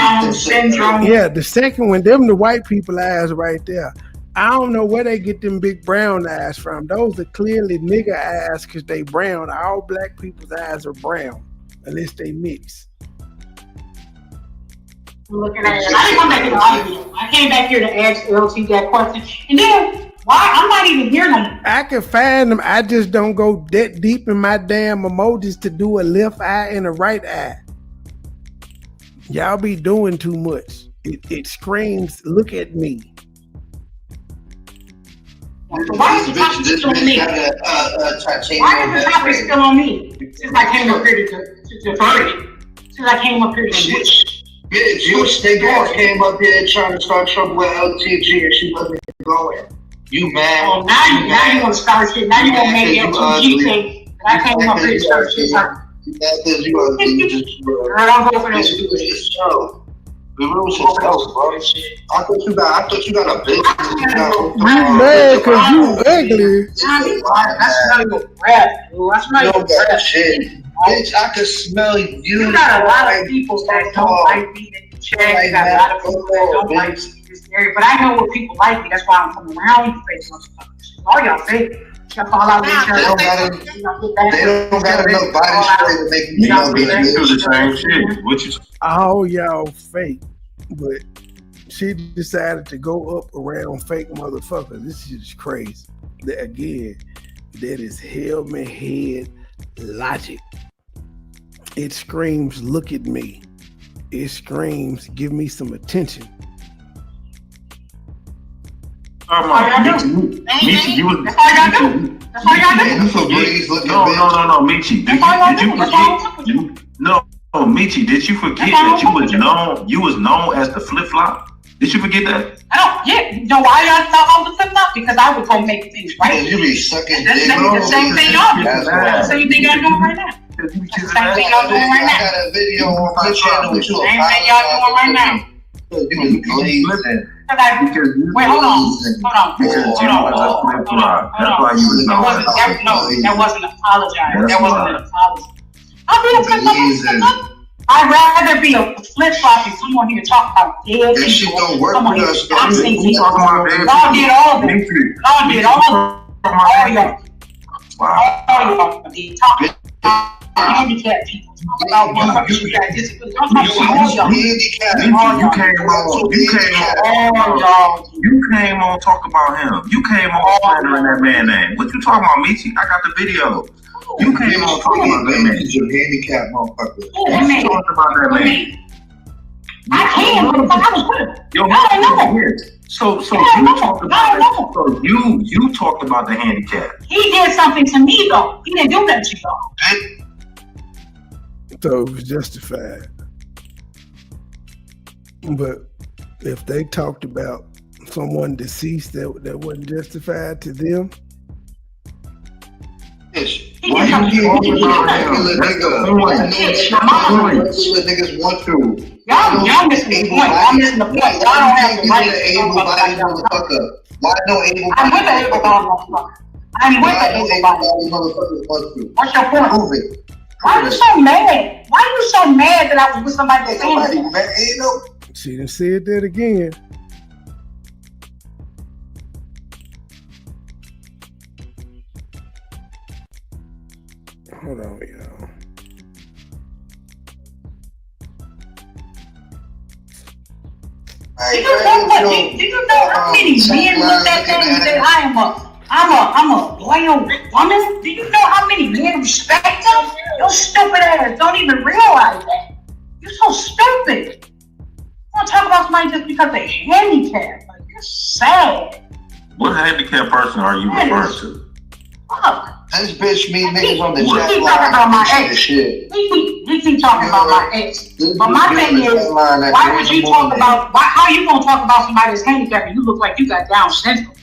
Speaker 4: Yeah, the second one, them the white people eyes right there. I don't know where they get them big brown eyes from. Those are clearly nigga eyes because they brown. All black people's eyes are brown unless they mix.
Speaker 5: Looking at it. I didn't come back here to argue. I came back here to ask LT that question. And then, why? I'm not even hearing them.
Speaker 4: I can find them. I just don't go that deep in my damn emojis to do a left eye and a right eye. Y'all be doing too much. It screams, look at me.
Speaker 5: Why is the topic still on me? Why is the topic still on me? Since I came up here to Since I came up here to
Speaker 6: Bitch, your snake ass came up here trying to start trouble with LTG and she wasn't going. You mad?
Speaker 5: Oh, now you want to start shit. Now you want to make LTG thing. I came up here to start shit.
Speaker 6: Because you ugly. You just
Speaker 5: I'm going for this.
Speaker 6: The rules should go, bro. I thought you got a bitch.
Speaker 4: You mad because you ugly.
Speaker 5: That's not your breath, dude. That's not your breath.
Speaker 6: Shit. Bitch, I can smell you.
Speaker 5: You got a lot of people that don't like me in the chat. You got a lot of people that don't like me in this area. But I know what people like me. That's why I'm coming around you face. All y'all fake. That's all I wish.
Speaker 6: They don't got enough body spray to make me feel good.
Speaker 8: They do the same shit. What you?
Speaker 4: All y'all fake, but she decided to go up around fake motherfuckers. This shit is crazy. Again, that is helmet head logic. It screams, look at me. It screams, give me some attention.
Speaker 8: Meechie, you was.
Speaker 5: That's all y'all do. That's all y'all do.
Speaker 8: No, Meechie. Did you forget? No, Meechie, did you forget that you was known as the flip flop? Did you forget that?
Speaker 5: Yeah. You know why y'all thought I was the flip flop? Because I was gonna make things right.
Speaker 6: You be sucking dick.
Speaker 5: The same thing y'all do. So you think I'm doing right now? Same thing y'all doing right now.
Speaker 6: I got a video on my channel with you.
Speaker 5: Same thing y'all doing right now.
Speaker 6: You was glazing.
Speaker 5: Wait, hold on.
Speaker 8: That's why you was known.
Speaker 5: That wasn't an apologize. That wasn't an apology. I'll be a flip flop. I'd rather be a flip flop than someone here talk about dead people.
Speaker 6: That shit don't work with us.
Speaker 5: I'm saying y'all did all of it. Y'all did all of it. All y'all. All y'all did talk about handicapped people. About motherfuckers who got disabilities. I'm talking about all y'all.
Speaker 8: You came on talking about him. You came on slandering that man name. What you talking about, Meechie? I got the video. You came on talking about that man.
Speaker 6: You handicapped motherfucker.
Speaker 8: You talking about that man.
Speaker 5: I can, but I was with him.
Speaker 8: Yo,
Speaker 5: I know.
Speaker 8: So you talked about it. So you talked about the handicap.
Speaker 5: He did something to me though. He didn't do that to y'all.
Speaker 4: So it was justified. But if they talked about someone deceased that wasn't justified to them.
Speaker 6: Why you keep talking about regular niggas want to?
Speaker 5: Y'all missing the point. I'm missing the point. Y'all don't have the right to talk about that motherfucker.
Speaker 6: Why no able
Speaker 5: I'm with the able-bodied motherfucker. I'm with the able-bodied
Speaker 6: motherfucker.
Speaker 5: What's your point?
Speaker 6: Prove it.
Speaker 5: Why are you so mad? Why are you so mad that I was with somebody that said that?
Speaker 4: She done said that again. Hold on, y'all.
Speaker 5: Do you know how many men looked at that and said, I'm a loyal woman? Do you know how many men respect him? Your stupid ass don't even realize that. You're so stupid. You want to talk about somebody just because they're handicapped? Like, you're sad.
Speaker 8: What handicapped person are you referring to?
Speaker 5: Fuck.
Speaker 6: This bitch meet niggas on the chat line.
Speaker 5: We keep talking about my ex. We keep talking about my ex. But my thing is, why would you talk about, how are you going to talk about somebody that's handicapped and you look like you got Down syndrome?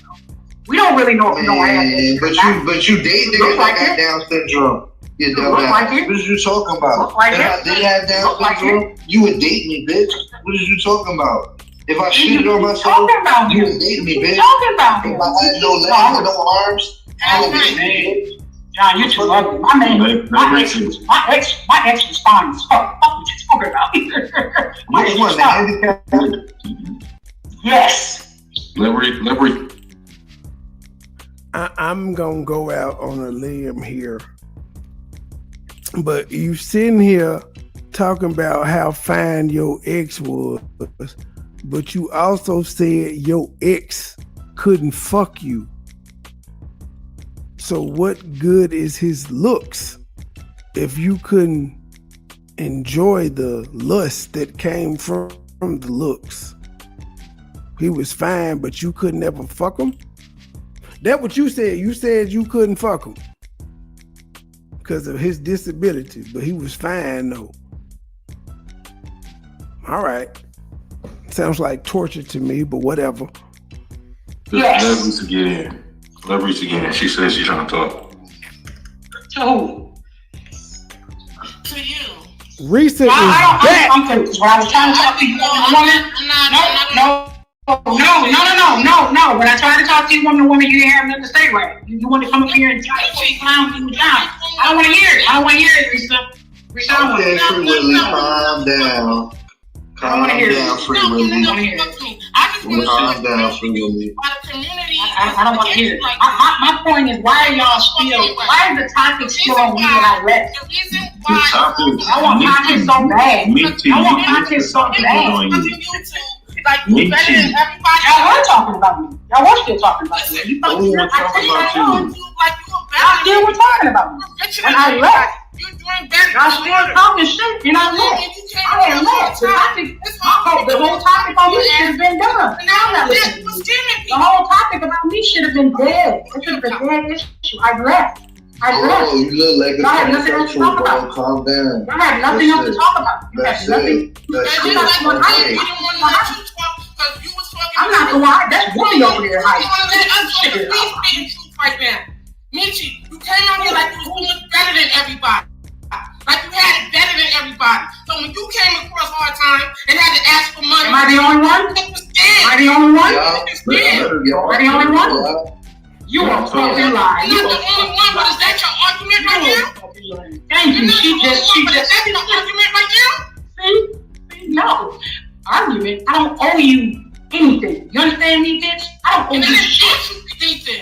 Speaker 5: We don't really know if you don't have that.
Speaker 6: But you date niggas that got Down syndrome. You dumb ass. What is you talking about? If I did have Down syndrome, you would date me, bitch. What is you talking about? If I shitted on myself, you would date me, bitch. If I had no legs and no arms, I would date me, bitch.
Speaker 5: John, you're too ugly. My ex was fine as fuck. What you talking about?
Speaker 6: Which one? The handicap?
Speaker 5: Yes.
Speaker 8: Livery.
Speaker 4: I'm gonna go out on a limb here, but you sitting here talking about how fine your ex was, but you also said your ex couldn't fuck you. So what good is his looks if you couldn't enjoy the lust that came from the looks? He was fine, but you couldn't ever fuck him? That's what you said. You said you couldn't fuck him because of his disability, but he was fine though. All right. Sounds like torture to me, but whatever.
Speaker 8: Leverage to get in. Leverage to get in. She says she's trying to talk.
Speaker 5: To who?
Speaker 2: To you.
Speaker 4: Risa is back.
Speaker 5: I'm confused. When I was trying to talk to you, woman. No. When I tried to talk to you, woman, you didn't have nothing to say, right? You want to come up here and clown me down. I don't want to hear it. Risa. Risa, I don't want to hear it.
Speaker 6: Calm down. Calm down, Free Willy.
Speaker 2: I can
Speaker 6: Calm down, Freely.
Speaker 5: I don't want to hear it. My point is, why is the topic still on me when I left? I want content so bad. I want content so bad. Like, you better than everybody. Y'all were talking about me. Y'all were still talking about me. You thought you were talking about you. Y'all still were talking about me. When I left, y'all still talking shit. And I left. I had left. The whole topic on me should have been done. I'm not listening to you. The whole topic about me should have been dead. It should have been dead issue. I left.
Speaker 6: Oh, you look like a transsexual, bro. Calm down.
Speaker 5: I had nothing else to talk about. You had nothing. I'm not the one. That's Woody over there.
Speaker 10: Meechie, you came out here like you was doing better than everybody. Like you had it better than everybody. So when you came across hard time and had to ask for money,
Speaker 5: am I the only one? Am I the only one? Am I the only one? You are fucking lying.
Speaker 10: You're not the only one, but is that your argument right now?
Speaker 5: Thank you. She just.
Speaker 10: That's your argument right now?
Speaker 5: See? No. Argument? I don't owe you anything. You understand me, bitch? I don't owe you shit.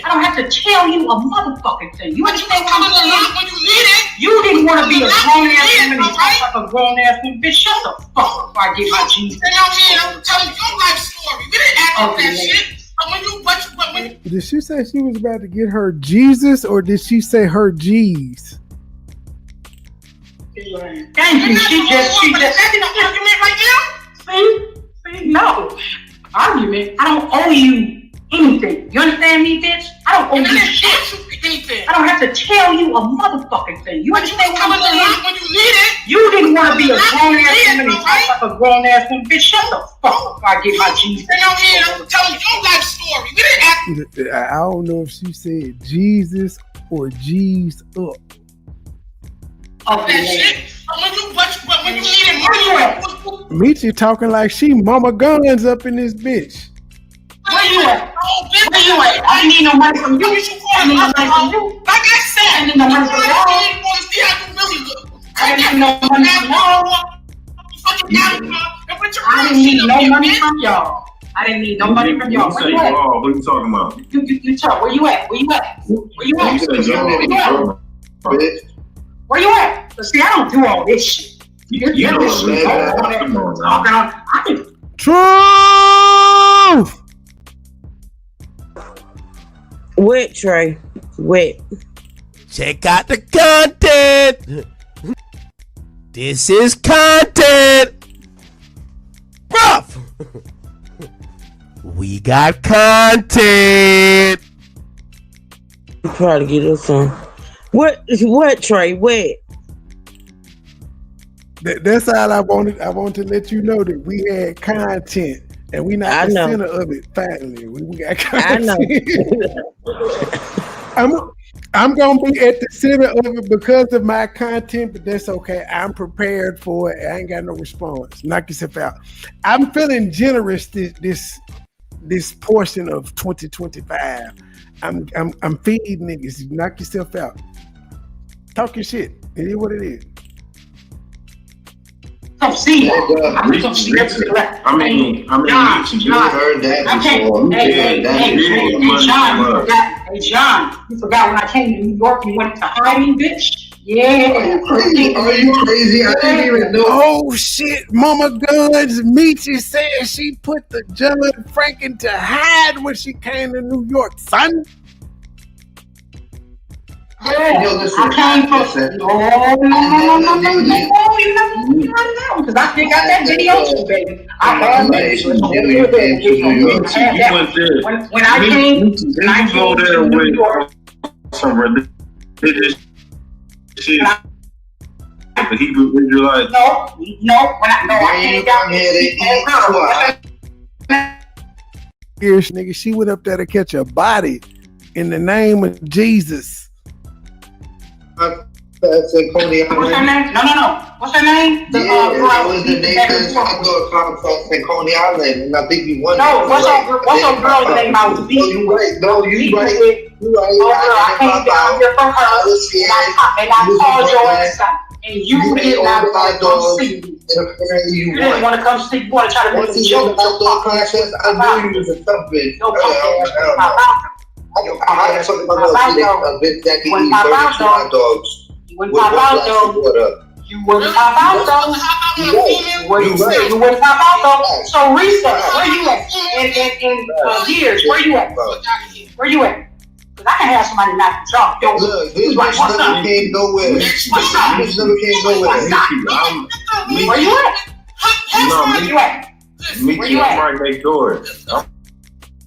Speaker 5: I don't have to tell you a motherfucking thing. You understand what I'm saying?
Speaker 10: When you need it.
Speaker 5: You didn't want to be a grown-ass woman and talk like a grown-ass woman. Bitch, shut the fuck up before I get my Jesus.
Speaker 10: Stay out here and I'm telling your life story. We didn't act like that shit.
Speaker 4: Did she say she was about to get her Jesus, or did she say her G's?
Speaker 5: Thank you. She just.
Speaker 10: That's an argument right now?
Speaker 5: See? No. Argument? I don't owe you anything. You understand me, bitch? I don't owe you shit. I don't have to tell you a motherfucking thing. You understand what I'm saying?
Speaker 10: When you need it.
Speaker 5: You didn't want to be a grown-ass woman and talk like a grown-ass woman. Bitch, shut the fuck up before I get my Jesus.
Speaker 10: Stay out here and I'm telling your life story. We didn't act.
Speaker 4: I don't know if she said Jesus or G's up.
Speaker 10: That shit. When you needed money.
Speaker 4: Meechie talking like she mama guns up in this bitch.
Speaker 5: Where you at? Where you at? I didn't need no money from you. I didn't need no money from you.
Speaker 10: Like I said,
Speaker 5: I didn't need no money from y'all.
Speaker 10: I didn't want to see how you really look.
Speaker 5: I didn't need no money from y'all. I didn't need no money from y'all. I didn't need no money from y'all. Where you at?
Speaker 8: What are you talking about?
Speaker 5: You talk. Where you at? Where you at? Where you at? Where you at? See, I don't do all this shit.
Speaker 4: Truth!
Speaker 7: Wet, Trey. Wet.
Speaker 3: Check out the content. This is content. Bruh. We got content.
Speaker 7: Try to get us some. What, Trey? Wet.
Speaker 4: That's all I wanted. I want to let you know that we had content. And we not the center of it. Finally, we got content.
Speaker 7: I know.
Speaker 4: I'm gonna be at the center of it because of my content, but that's okay. I'm prepared for it. I ain't got no response. Knock yourself out. I'm feeling generous this portion of 2025. I'm feeding niggas. Knock yourself out. Talk your shit. It is what it is.
Speaker 5: Don't see that.
Speaker 8: I mean, you
Speaker 6: heard that before.
Speaker 5: Hey, John, you forgot when I came to New York, you went to hiding, bitch? Yeah.
Speaker 6: Are you crazy? I didn't even know.
Speaker 4: Oh, shit. Mama Guns, Meechie said she put the John Franken to hide when she came to New York, son.
Speaker 5: Yeah,
Speaker 6: yo, listen,
Speaker 5: I came from no, because I think I got that video too, baby. I had that. When I came to New York,
Speaker 8: some religious shit. The Hebrew Israelites.
Speaker 5: No, I came down
Speaker 4: here. Nigga, she went up there to catch a body in the name of Jesus.
Speaker 6: Fast and Coney Island.
Speaker 5: What's her name? No. What's her name?
Speaker 6: It was the Nathan's hot dog contest in Coney Island, and I think you won.
Speaker 5: No, what's her girl's name I was beating with?
Speaker 6: No, you right.
Speaker 5: Oh, girl, I came down here for her, and I called your ass out, and you did not want to come see me. You didn't want to come see. You want to try to make a joke about the contest.
Speaker 6: I knew you was a tough bitch.
Speaker 5: No,
Speaker 6: I had something about a bitch that can eat 32 hot dogs.
Speaker 5: You wouldn't pop out though. You wouldn't pop out though. You wouldn't pop out though. So reset. Where you at? In years. Where you at? Where you at? Cause I can have somebody knock you off. Yo,
Speaker 6: look, this bitch never came nowhere. This bitch never came nowhere.
Speaker 5: Where you at? Where you at?
Speaker 8: Where you at? I'm right next door.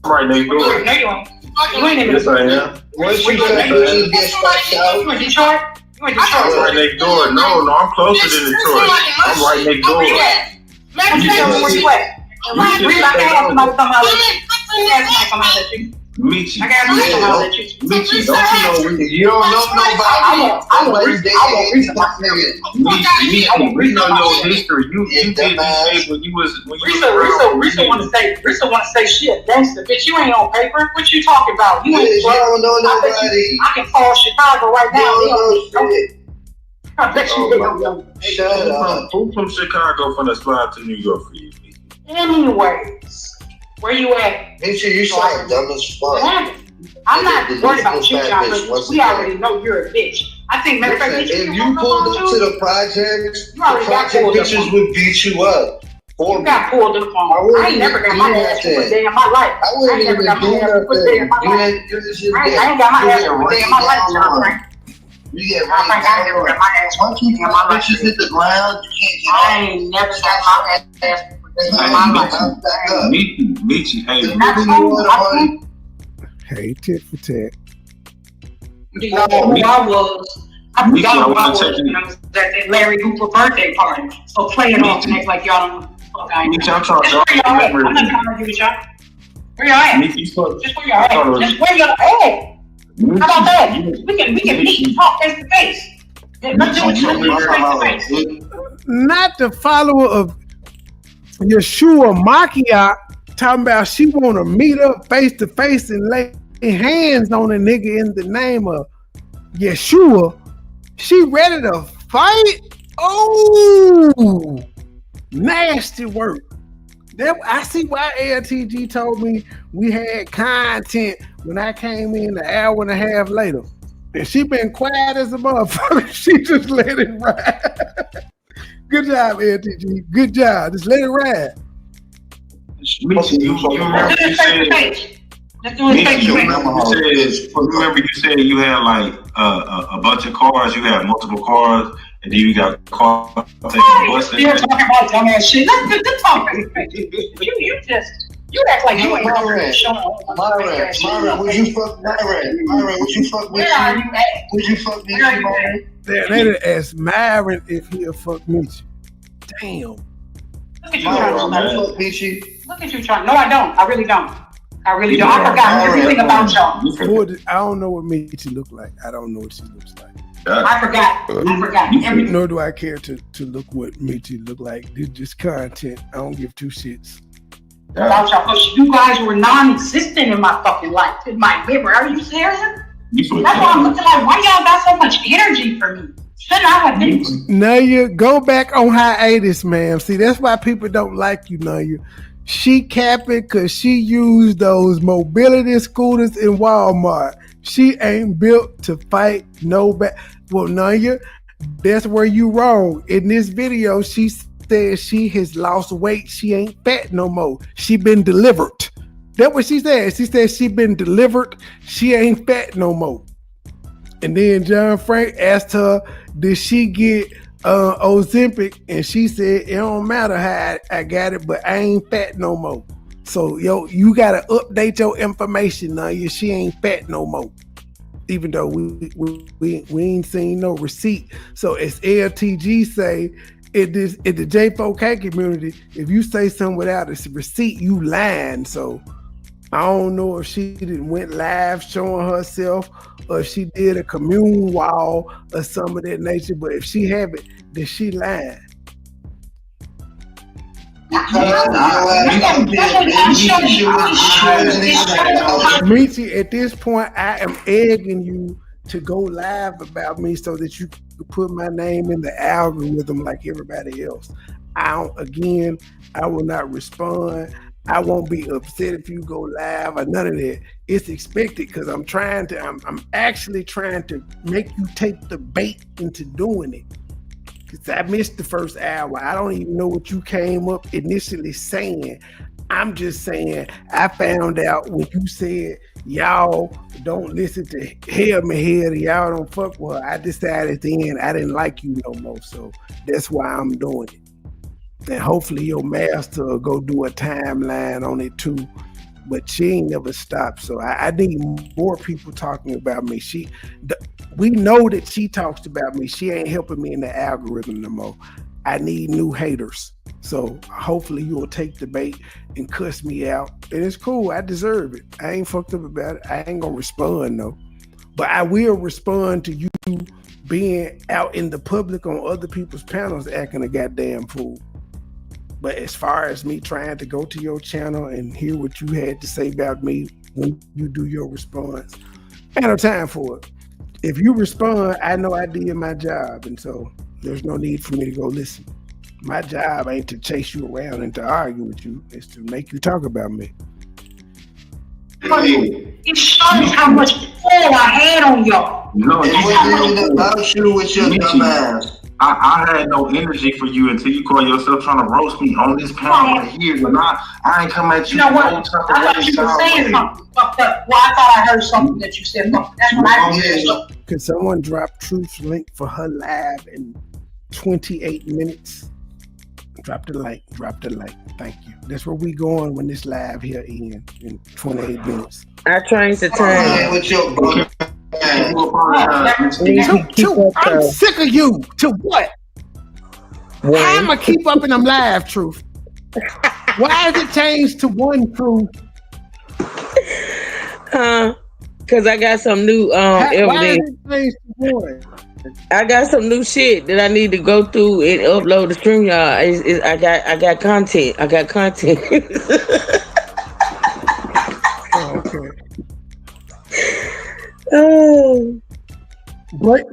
Speaker 8: I'm right next door.
Speaker 5: No, you ain't. You ain't in
Speaker 8: Yes, I am.
Speaker 6: Once you get scratched out,
Speaker 5: you in Detroit? You in Detroit?
Speaker 8: I'm right next door. No, I'm closer to Detroit. I'm right next door.
Speaker 5: Where you at? Where you at? I can't have somebody come out at you.
Speaker 8: Meechie.
Speaker 5: I got somebody come out at you.
Speaker 8: Meechie, don't you know we? You don't know nobody. Meechie, we know your history. You did this when you was
Speaker 5: Risa want to say shit. Gangster, bitch, you ain't on paper. What you talking about? You ain't.
Speaker 6: You don't know nobody.
Speaker 5: I can call Chicago right now. I bet you they don't know.
Speaker 6: Shut up.
Speaker 8: Who from Chicago finna slide to New York for you?
Speaker 5: Anyways, where you at?
Speaker 6: Make sure you sound dumb as fuck.
Speaker 5: I'm not worried about you, John, because we already know you're a bitch. I think, matter of fact,
Speaker 6: if you pulled up to the projects, the project bitches would beat you up.
Speaker 5: You got pulled up on. I ain't never got my ass put there in my life.
Speaker 6: I ain't never got my ass put there in my life.
Speaker 5: I ain't got my ass put there in my life, John Frank.
Speaker 6: You get once you bitches hit the ground, you can't get
Speaker 5: I ain't never got my ass put there in my life.
Speaker 8: Meechie,
Speaker 4: hey, tit for tat.
Speaker 5: You know who I was. I forgot who I was when I was at that Larry Hooper birthday party. So play it off and act like y'all don't know what the fuck I am. Just where y'all at. I'm not trying to argue with y'all. Where y'all at? Just where y'all at. Just where y'all at. How about that? We can meet and talk face to face. Let's do it face to face.
Speaker 4: Not the follower of Yeshua Makia talking about she want to meet up face to face and lay hands on a nigga in the name of Yeshua. She ready to fight? Oh, nasty work. I see why LTG told me we had content when I came in an hour and a half later. And she been quiet as a motherfucker. She just let it ride. Good job, LTG. Good job. Just let it ride.
Speaker 8: Remember you said you had like a bunch of cars, you had multiple cars, and then you got cars taking the bus.
Speaker 5: You're talking about dumbass shit. Let's talk face to face. You act like you ain't already showing
Speaker 6: Myron, would you fuck Myron? Myron, would you fuck me?
Speaker 5: Where are you at?
Speaker 6: Would you fuck me, Myron?
Speaker 4: They done asked Myron if he'll fuck Meechie. Damn.
Speaker 5: Look at you trying to
Speaker 6: fuck Meechie.
Speaker 5: Look at you trying. No, I don't. I really don't. I forgot everything about y'all.
Speaker 4: I don't know what Meechie look like. I don't know what she looks like.
Speaker 5: I forgot everything.
Speaker 4: Nor do I care to look what Meechie look like. This just content. I don't give two shits.
Speaker 5: About y'all, because you guys were non-existent in my fucking life, in my memory. Are you serious? That's why I'm looking like, why y'all got so much energy for me? Shouldn't I have been?
Speaker 4: Naya, go back on hiatus, ma'am. See, that's why people don't like you, Naya. She capping because she used those mobility scooters in Walmart. She ain't built to fight no back. Well, Naya, that's where you wrong. In this video, she said she has lost weight. She ain't fat no more. She been delivered. That's what she said. She said she been delivered. She ain't fat no more. And then John Frank asked her, did she get Ozempic? And she said, it don't matter how I got it, but I ain't fat no more. So, you got to update your information now. She ain't fat no more. Even though we ain't seen no receipt. So as LTG say, in the J4K community, if you say something without a receipt, you lying. So I don't know if she went live showing herself or if she did a commune wall or some of that nature. But if she have it, then she lying. Meechie, at this point, I am egging you to go live about me so that you can put my name in the algorithm like everybody else. I will not respond. I won't be upset if you go live or none of that. It's expected because I'm actually trying to make you take the bait into doing it. Because I missed the first hour. I don't even know what you came up initially saying. I'm just saying I found out when you said y'all don't listen to Hail Me Head, y'all don't fuck with her. I decided then I didn't like you no more. So that's why I'm doing it. And hopefully your master will go do a timeline on it too. But she ain't never stopped. So I need more people talking about me. We know that she talks about me. She ain't helping me in the algorithm no more. I need new haters. So hopefully you'll take the bait and cuss me out. And it's cool. I deserve it. I ain't fucked up about it. I ain't gonna respond though. But I will respond to you being out in the public on other people's panels acting a goddamn fool. But as far as me trying to go to your channel and hear what you had to say about me when you do your response, I ain't no time for it. If you respond, I know I did my job, and so there's no need for me to go listen. My job ain't to chase you around and to argue with you. It's to make you talk about me.
Speaker 5: It shows how much pull I had on y'all.
Speaker 6: No, it wasn't about you with your dumb ass.
Speaker 8: I had no energy for you until you call yourself trying to roast me on this panel for years, and I ain't come at you.
Speaker 5: You know what? I thought you were saying something fucked up. Well, I thought I heard something that you said fucked up. That's what I said.
Speaker 4: Could someone drop Truth's link for her live in 28 minutes? Drop the link. Thank you. That's where we going when this live here ends in 28 minutes.
Speaker 7: I changed the time.
Speaker 6: With your
Speaker 4: I'm sick of you. To what? How am I keep up in them live, Truth? Why is it changed to one, Truth?
Speaker 7: Because I got some new
Speaker 4: why is it changed to one?
Speaker 7: I got some new shit that I need to go through and upload to stream, y'all. I got content.
Speaker 4: Okay. Oh.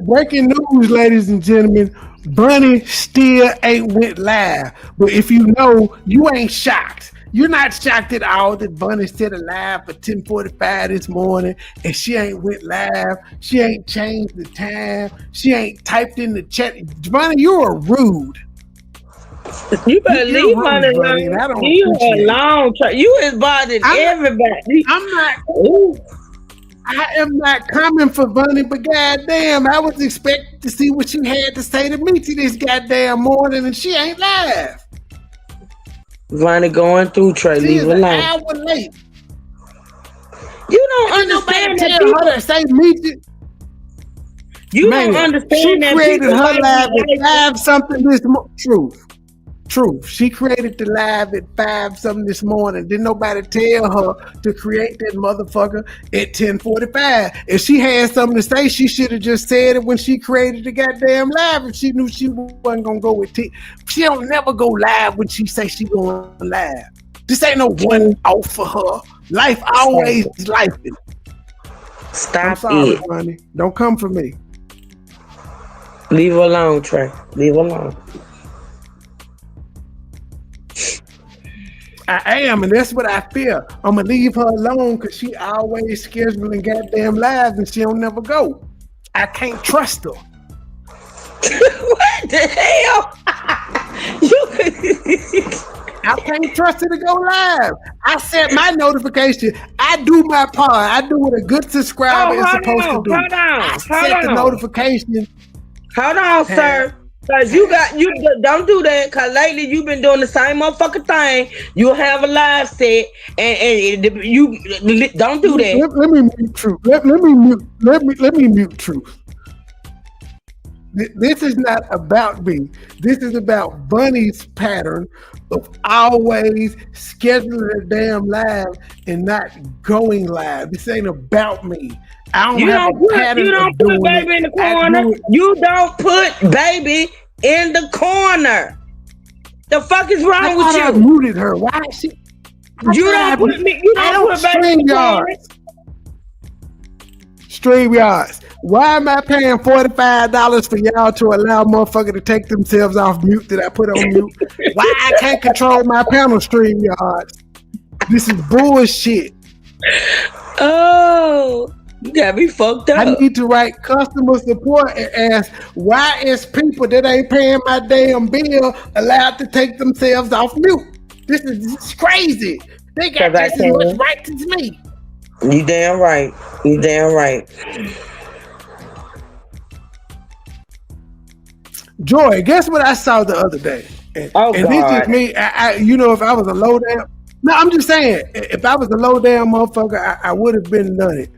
Speaker 4: Breaking news, ladies and gentlemen. Bunny still ain't went live. But if you know, you ain't shocked. You're not shocked at all that Bunny still alive for 10:45 this morning and she ain't went live. She ain't changed the time. She ain't typed in the chat. Bunny, you are rude.
Speaker 7: You better leave Bunny alone. You alone. You is bothering everybody.
Speaker 4: I'm not. Ooh. I am not coming for Bunny, but goddamn, I was expecting to see what you had to say to Meechie this goddamn morning, and she ain't live.
Speaker 7: Bunny going through, Trey. Leave her alone.
Speaker 4: An hour late.
Speaker 7: You don't understand that
Speaker 4: people her to say Meechie.
Speaker 7: You don't understand that
Speaker 4: she created her live at 5 something this morning. Truth. She created the live at 5 something this morning. Didn't nobody tell her to create that motherfucker at 10:45. If she had something to say, she should have just said it when she created the goddamn live. If she knew she wasn't gonna go with 10. She don't never go live when she say she going live. This ain't no one off for her. Life always is life.
Speaker 7: Stop
Speaker 4: I'm sorry,
Speaker 7: it.
Speaker 4: honey. Don't come for me.
Speaker 7: Leave her alone, Trey. Leave her alone.
Speaker 4: I am, and that's what I feel. I'm gonna leave her alone because she always scheduling goddamn lives and she don't never go. I can't trust her.
Speaker 7: What the hell?
Speaker 4: I can't trust her to go live. I set my notification. I do my part. I do what a good subscriber is supposed to do. I set the notification.
Speaker 7: Hold on, sir. Cause you don't do that. Cause lately you've been doing the same motherfucking thing. You'll have a live set, and you don't do that.
Speaker 4: Let me mute Truth. Let me mute Truth. This is not about me. This is about Bunny's pattern of always scheduling a damn live and not going live. This ain't about me. I don't have a pattern of doing it.
Speaker 7: You don't put baby in the corner. You don't put baby in the corner. The fuck is wrong with you?
Speaker 4: I muted her. Why is she?
Speaker 7: You don't put baby in the corner.
Speaker 4: StreamYards. Why am I paying $45 for y'all to allow motherfucker to take themselves off mute that I put on mute? Why I can't control my panel, StreamYards? This is bullshit.
Speaker 7: Oh, you got me fucked up.
Speaker 4: I need to write customer support and ask, why is people that ain't paying my damn bill allowed to take themselves off mute? This is crazy. They got just as much right as me.
Speaker 7: You damn right. You damn right.
Speaker 4: Joy, guess what I saw the other day? And it's just me. I if I was a low down, no, I'm just saying, if I was a low down motherfucker, I would have been done it.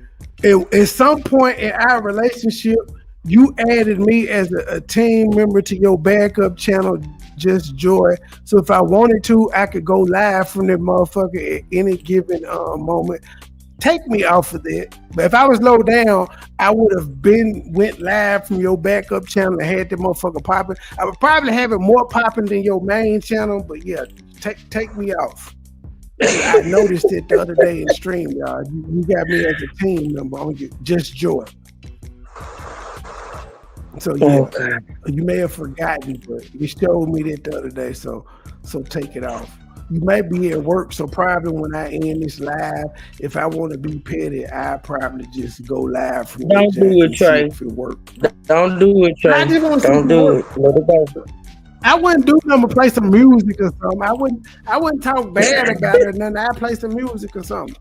Speaker 4: At some point in our relationship, you added me as a team member to your backup channel, Just Joy. So if I wanted to, I could go live from that motherfucker at any given moment. Take me off of that. But if I was low down, I would have went live from your backup channel and had that motherfucker popping. I would probably have it more popping than your main channel, but yeah, take me off. I noticed it the other day in stream, y'all. You got me as a team member on Just Joy. So yeah, you may have forgotten, but you showed me that the other day. So take it off. You might be at work, so probably when I end this live, if I want to be petty, I probably just go live from
Speaker 7: Don't do it, Trey. Don't do it, Trey.
Speaker 4: I just want to
Speaker 7: Don't do it. Let it go.
Speaker 4: I wouldn't do nothing but play some music or something. I wouldn't talk bad about it, and then I'd play some music or something.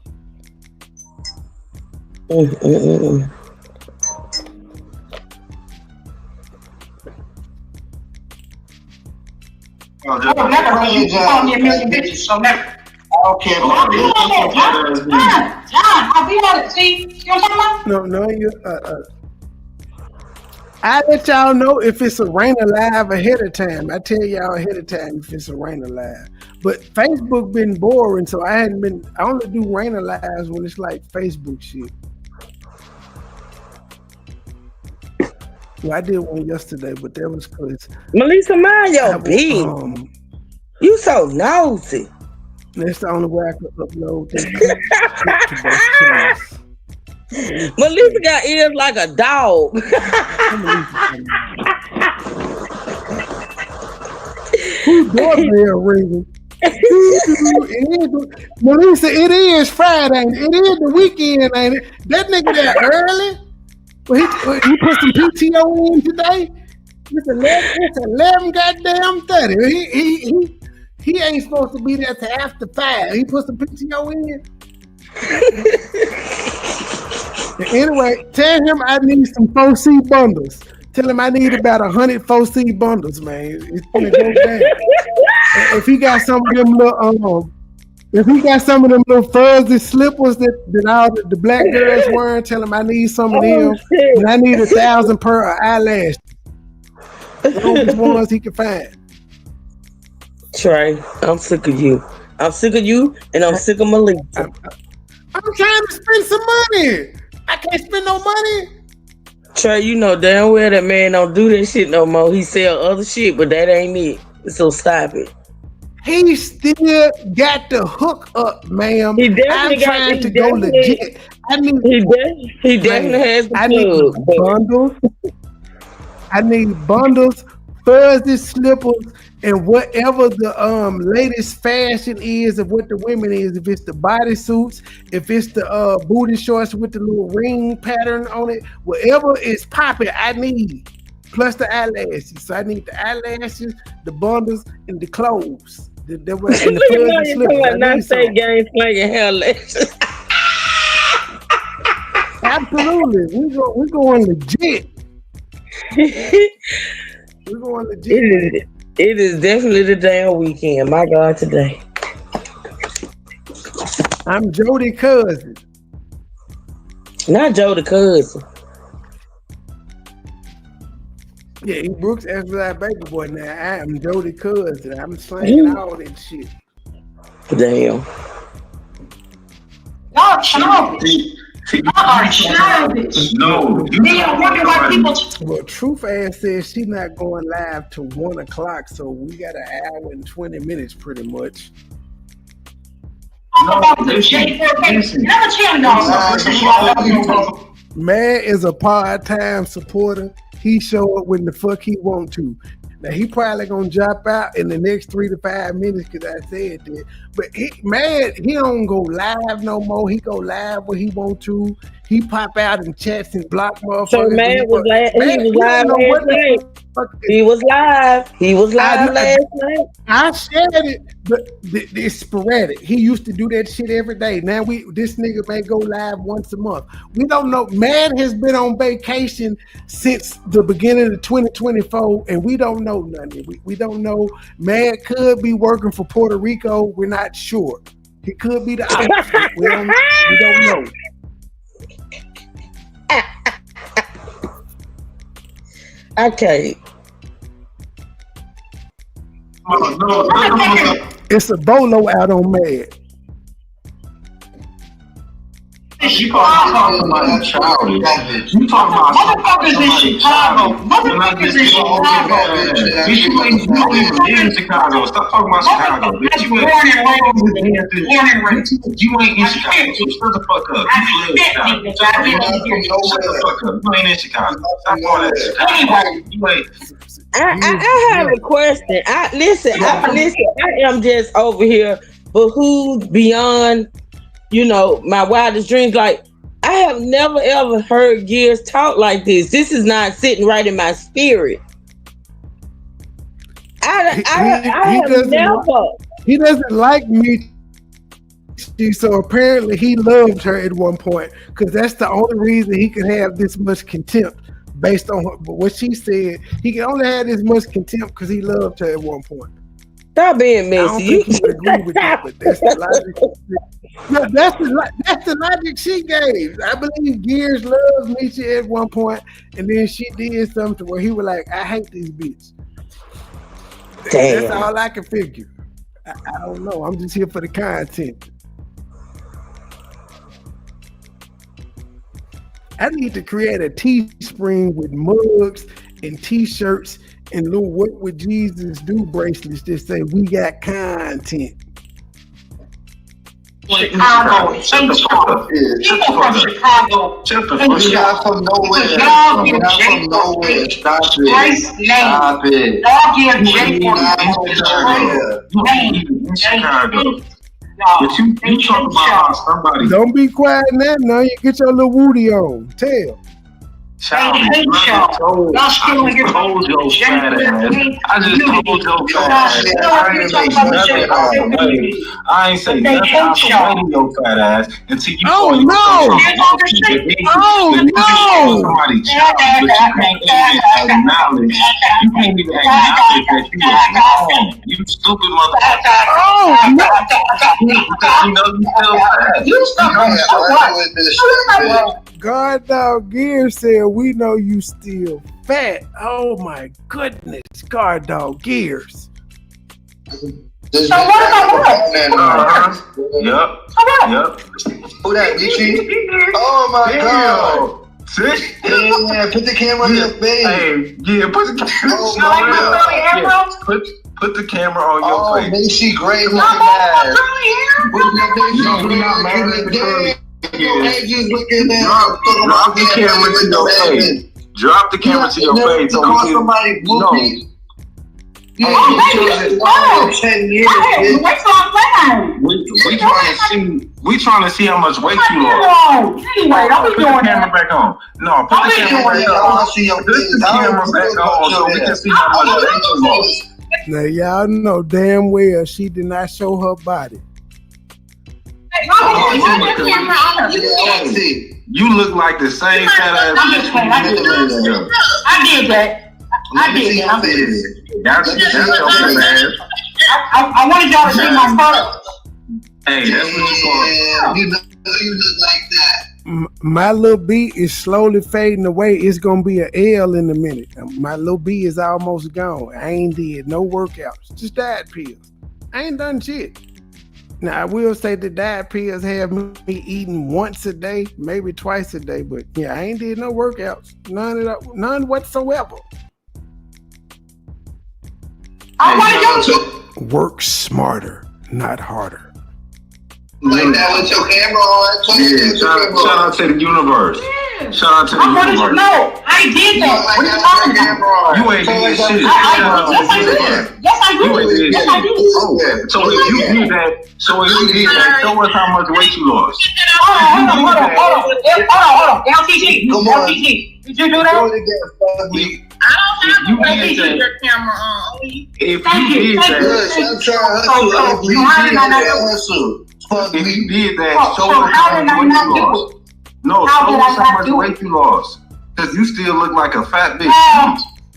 Speaker 6: I would never really call me a million bitches, so never. I don't care about that.
Speaker 5: John, I'll be on it. See, you know what I'm talking about?
Speaker 4: No, I let y'all know if it's a Rainer live ahead of time. I tell y'all ahead of time if it's a Rainer live. But Facebook been boring, so I only do Rainer lives when it's like Facebook shit. Well, I did one yesterday, but that was because
Speaker 7: Melissa Mayo, B. You so nosy.
Speaker 4: That's the only way I could upload that.
Speaker 7: Melissa got ears like a dog.
Speaker 4: Who's doorbell ringing? Melissa, it is Friday. It is the weekend, ain't it? That nigga that early. Well, he put some PTO in today. It's 11 goddamn 30. He ain't supposed to be there till after 5. He put some PTO in. Anyway, tell him I need some 4C bundles. Tell him I need about 100 4C bundles, man. It's gonna go down. If he got some of them little fuzzy slippers that all the black girls wearing, tell him I need some of them. And I need 1,000 per eyelash. Those ones he can find.
Speaker 7: Trey, I'm sick of you. I'm sick of you, and I'm sick of Melissa.
Speaker 4: I'm trying to spend some money. I can't spend no money.
Speaker 7: Trey, you know damn well that man don't do that shit no more. He sell other shit, but that ain't it. So stop it.
Speaker 4: He still got the hook up, ma'am. I'm trying to go legit.
Speaker 7: He definitely has the
Speaker 4: bundles. I need bundles, fuzzy slippers, and whatever the latest fashion is of what the women is. If it's the bodysuits, if it's the booty shorts with the little ring pattern on it, whatever is popping, I need. Plus the eyelashes. So I need the eyelashes, the bundles, and the clothes. The fuzzy slippers.
Speaker 7: Not say game slinging hair lashes.
Speaker 4: Absolutely. We're going legit. We're going legit.
Speaker 7: It is definitely the damn weekend. My God, today.
Speaker 4: I'm Jody cousin.
Speaker 7: Not Jody cousin.
Speaker 4: Yeah, he Brooks Extra Baby Boy. Now I am Jody Cousin. I'm slanging all that shit.
Speaker 7: Damn.
Speaker 5: Y'all childish. Y'all are childish.
Speaker 8: No,
Speaker 5: Then I wonder why people.
Speaker 4: Well, Truth Ass says she's not going live till 1 o'clock, so we got an hour and 20 minutes pretty much.
Speaker 5: About the J4K. Never tell y'all.
Speaker 4: Mad is a part-time supporter. He show up when the fuck he want to. Now he probably gonna drop out in the next 3 to 5 minutes because I said that. But he don't go live no more. He go live when he want to. He pop out in chats and block motherfuckers.
Speaker 7: So man was live. He was live last night. He was live last night.
Speaker 4: I shared it, but it's sporadic. He used to do that shit every day. Now this nigga may go live once a month. We don't know. Man has been on vacation since the beginning of 2024, and we don't know nothing. We don't know. Man could be working for Puerto Rico. We're not sure. He could be the opposite. We don't know.
Speaker 7: Okay.
Speaker 4: It's a bolo out on Mad.
Speaker 8: You talking about childish. You talking about
Speaker 5: motherfuckers in Chicago. Motherfuckers in Chicago.
Speaker 8: Bitch, you ain't in Chicago. Stop talking about Chicago. Bitch, you ain't in Chicago. So shut the fuck up. You live shut the fuck up. You ain't in Chicago. Stop going to Chicago. You ain't.
Speaker 7: I have a question. I am just over here, but who's beyond, my wildest dreams? Like, I have never ever heard Gears talk like this. This is not sitting right in my spirit.
Speaker 4: He doesn't like me. So apparently he loved her at one point because that's the only reason he could have this much contempt. Based on what she said, he can only have this much contempt because he loved her at one point.
Speaker 7: Stop being messy.
Speaker 4: I don't think he would agree with that, but that's the logic. No, that's the logic she gave. I believe Gears loved Meechie at one point, and then she did something where he was like, "I hate this bitch."
Speaker 7: Damn.
Speaker 4: That's all I can figure. I don't know. I'm just here for the content. I need to create a Teespring with mugs and T-shirts and little "What Would Jesus Do" bracelets that say "We got content."
Speaker 5: Chicago, people from Chicago,
Speaker 6: y'all from nowhere.
Speaker 5: Y'all give J4K straight name. Y'all give J4K straight name.
Speaker 8: But you talk about how somebody.
Speaker 4: Don't be quiet now. You get your little Woody on. Tell.
Speaker 8: Child, I just told your fat ass. I ain't say nothing out the way to your fat ass until you
Speaker 4: Oh no!
Speaker 8: Somebody child, but you can't even acknowledge that you was wrong. You stupid motherfucker.
Speaker 4: Oh no!
Speaker 8: You know you still fat.
Speaker 5: You stupid.
Speaker 4: God Dog Gears said, "We know you still fat." Oh my goodness, God Dog Gears.
Speaker 5: So what about
Speaker 8: Yep.
Speaker 6: Who that, Meechie? Oh my God.
Speaker 8: See?
Speaker 6: Yeah, put the camera on your face.
Speaker 8: Hey, yeah, put the camera. Put the camera on your face.
Speaker 6: Meechie, great looking ass.
Speaker 8: Drop the camera to your face. Drop the camera to your face. So we
Speaker 6: somebody
Speaker 8: can.
Speaker 5: We
Speaker 8: trying to see how much weight you are.
Speaker 5: Anyway, don't be
Speaker 8: put the camera back on. No, put the camera back on. Put the camera back on so we can see how much weight you are.
Speaker 4: Now y'all know damn well she did not show her body.
Speaker 8: You look like the same fat ass.
Speaker 5: I did that.
Speaker 8: That's your fat ass.
Speaker 5: I wanted y'all to see my butt.
Speaker 8: Hey, that's what you
Speaker 6: You look like that.
Speaker 4: My little B is slowly fading away. It's gonna be an L in a minute. My little B is almost gone. I ain't did no workouts, just diet pills. I ain't done shit. Now I will say the diet pills have me eating once a day, maybe twice a day, but yeah, I ain't did no workouts, none whatsoever. Work smarter, not harder.
Speaker 6: Like that with your camera on.
Speaker 8: Shout out to the universe.
Speaker 5: Yeah.
Speaker 8: Shout out to the universe.
Speaker 5: No, I did that. What are you talking about?
Speaker 8: You ain't did shit.
Speaker 5: Yes, I did. Yes, I did. Yes, I did.
Speaker 8: Oh, so if you did that, show us how much weight you lost.
Speaker 5: Hold on. LTG.
Speaker 6: Come on.
Speaker 5: LTG. Did you do that?
Speaker 2: I don't have to put your camera on.
Speaker 8: If you did that, show us how much weight you lost. No, show us how much weight you lost. Because you still look like a fat bitch.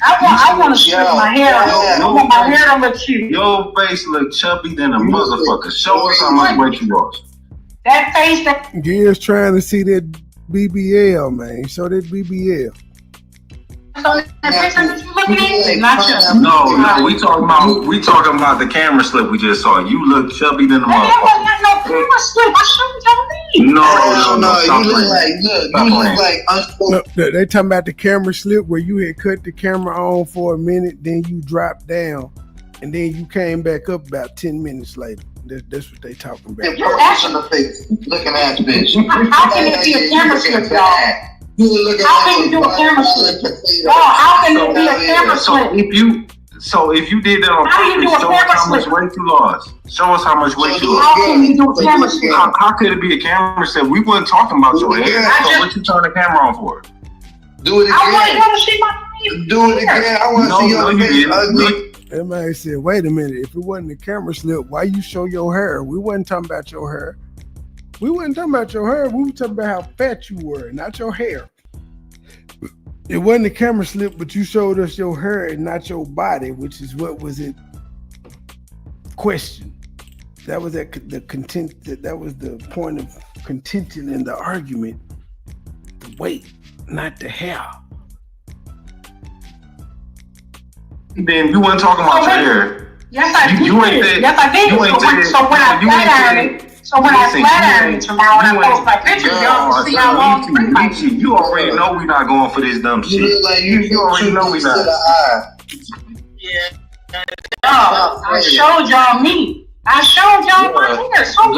Speaker 5: I want to strip my hair. I want my hair to look cute.
Speaker 8: Your face look chubby than a motherfucker. Show us how much weight you lost.
Speaker 5: That face that...
Speaker 4: Gears trying to see that BBL, man. Show that BBL.
Speaker 5: So that picture that you looking at, not just...
Speaker 8: No, we talking about the camera slip we just saw. You look chubby than a motherfucker.
Speaker 5: That wasn't no camera slip. I showed you.
Speaker 6: No. You look like
Speaker 4: No, they talking about the camera slip where you had cut the camera on for a minute, then you dropped down, and then you came back up about 10 minutes later. That's what they talking about.
Speaker 6: You're in the face, looking ass bitch.
Speaker 5: How can it be a camera slip, y'all? How can you do a camera slip? How can it be a camera slip?
Speaker 8: So if you did that on purpose, show us how much weight you lost. Show us how much weight you lost.
Speaker 5: How can you do a camera slip?
Speaker 8: How could it be a camera slip? We wasn't talking about your hair. So what you turn the camera on for?
Speaker 6: Do it again.
Speaker 5: I want to see my face.
Speaker 6: Do it again. I want to see your face ugly.
Speaker 4: That man said, wait a minute, if it wasn't a camera slip, why you show your hair? We wasn't talking about your hair. We were talking about how fat you were, not your hair. It wasn't a camera slip, but you showed us your hair and not your body, which is what was it question. That was the point of contention in the argument. The weight, not the hair.
Speaker 8: Then you weren't talking about your hair.
Speaker 5: Yes, I did. Yes, I did. So when I flat iron it tomorrow when I post my picture, y'all see how long
Speaker 8: Meechie, you already know we're not going for this dumb shit. You already know we're not.
Speaker 2: Yeah.
Speaker 5: I showed y'all me. I showed y'all my hair. So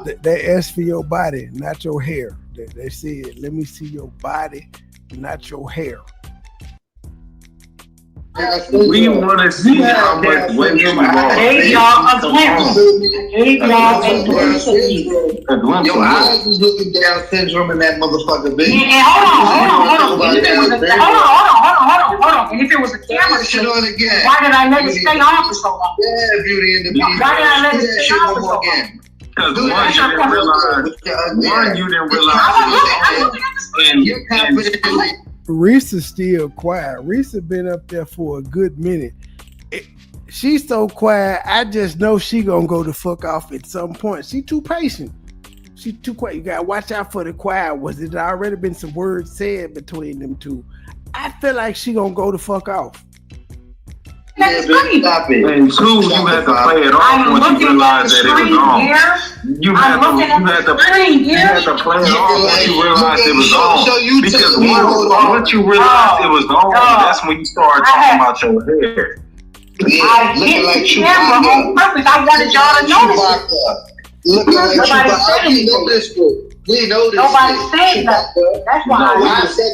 Speaker 5: what?
Speaker 4: They asked for your body, not your hair. They said, let me see your body, not your hair.
Speaker 8: We want to see how much weight you lost.
Speaker 5: Gave y'all a glimpse.
Speaker 6: Your eyes is looking down syndrome in that motherfucker, bitch.
Speaker 5: And hold on. And if it was a camera shit, why did I let it stay on for so long?
Speaker 6: Yeah, Beauty and the Beast.
Speaker 5: Why did I let it stay on for so long?
Speaker 8: Because one, you didn't realize.
Speaker 4: Reese's still quiet. Reese been up there for a good minute. She's so quiet, I just know she gonna go the fuck off at some point. She too patient. She too quiet. You gotta watch out for the quiet. Was it already been some words said between them two? I feel like she gonna go the fuck off.
Speaker 5: That's great.
Speaker 8: And two, you had to play it off once you realized that it was on. You had to play it off once you realized it was on. Because once you realized it was on, that's when you started talking about your hair.
Speaker 5: I hit the camera on purpose. I wanted y'all to notice it. Nobody said anything.
Speaker 6: We know this.
Speaker 5: Nobody said nothing. That's why
Speaker 8: I said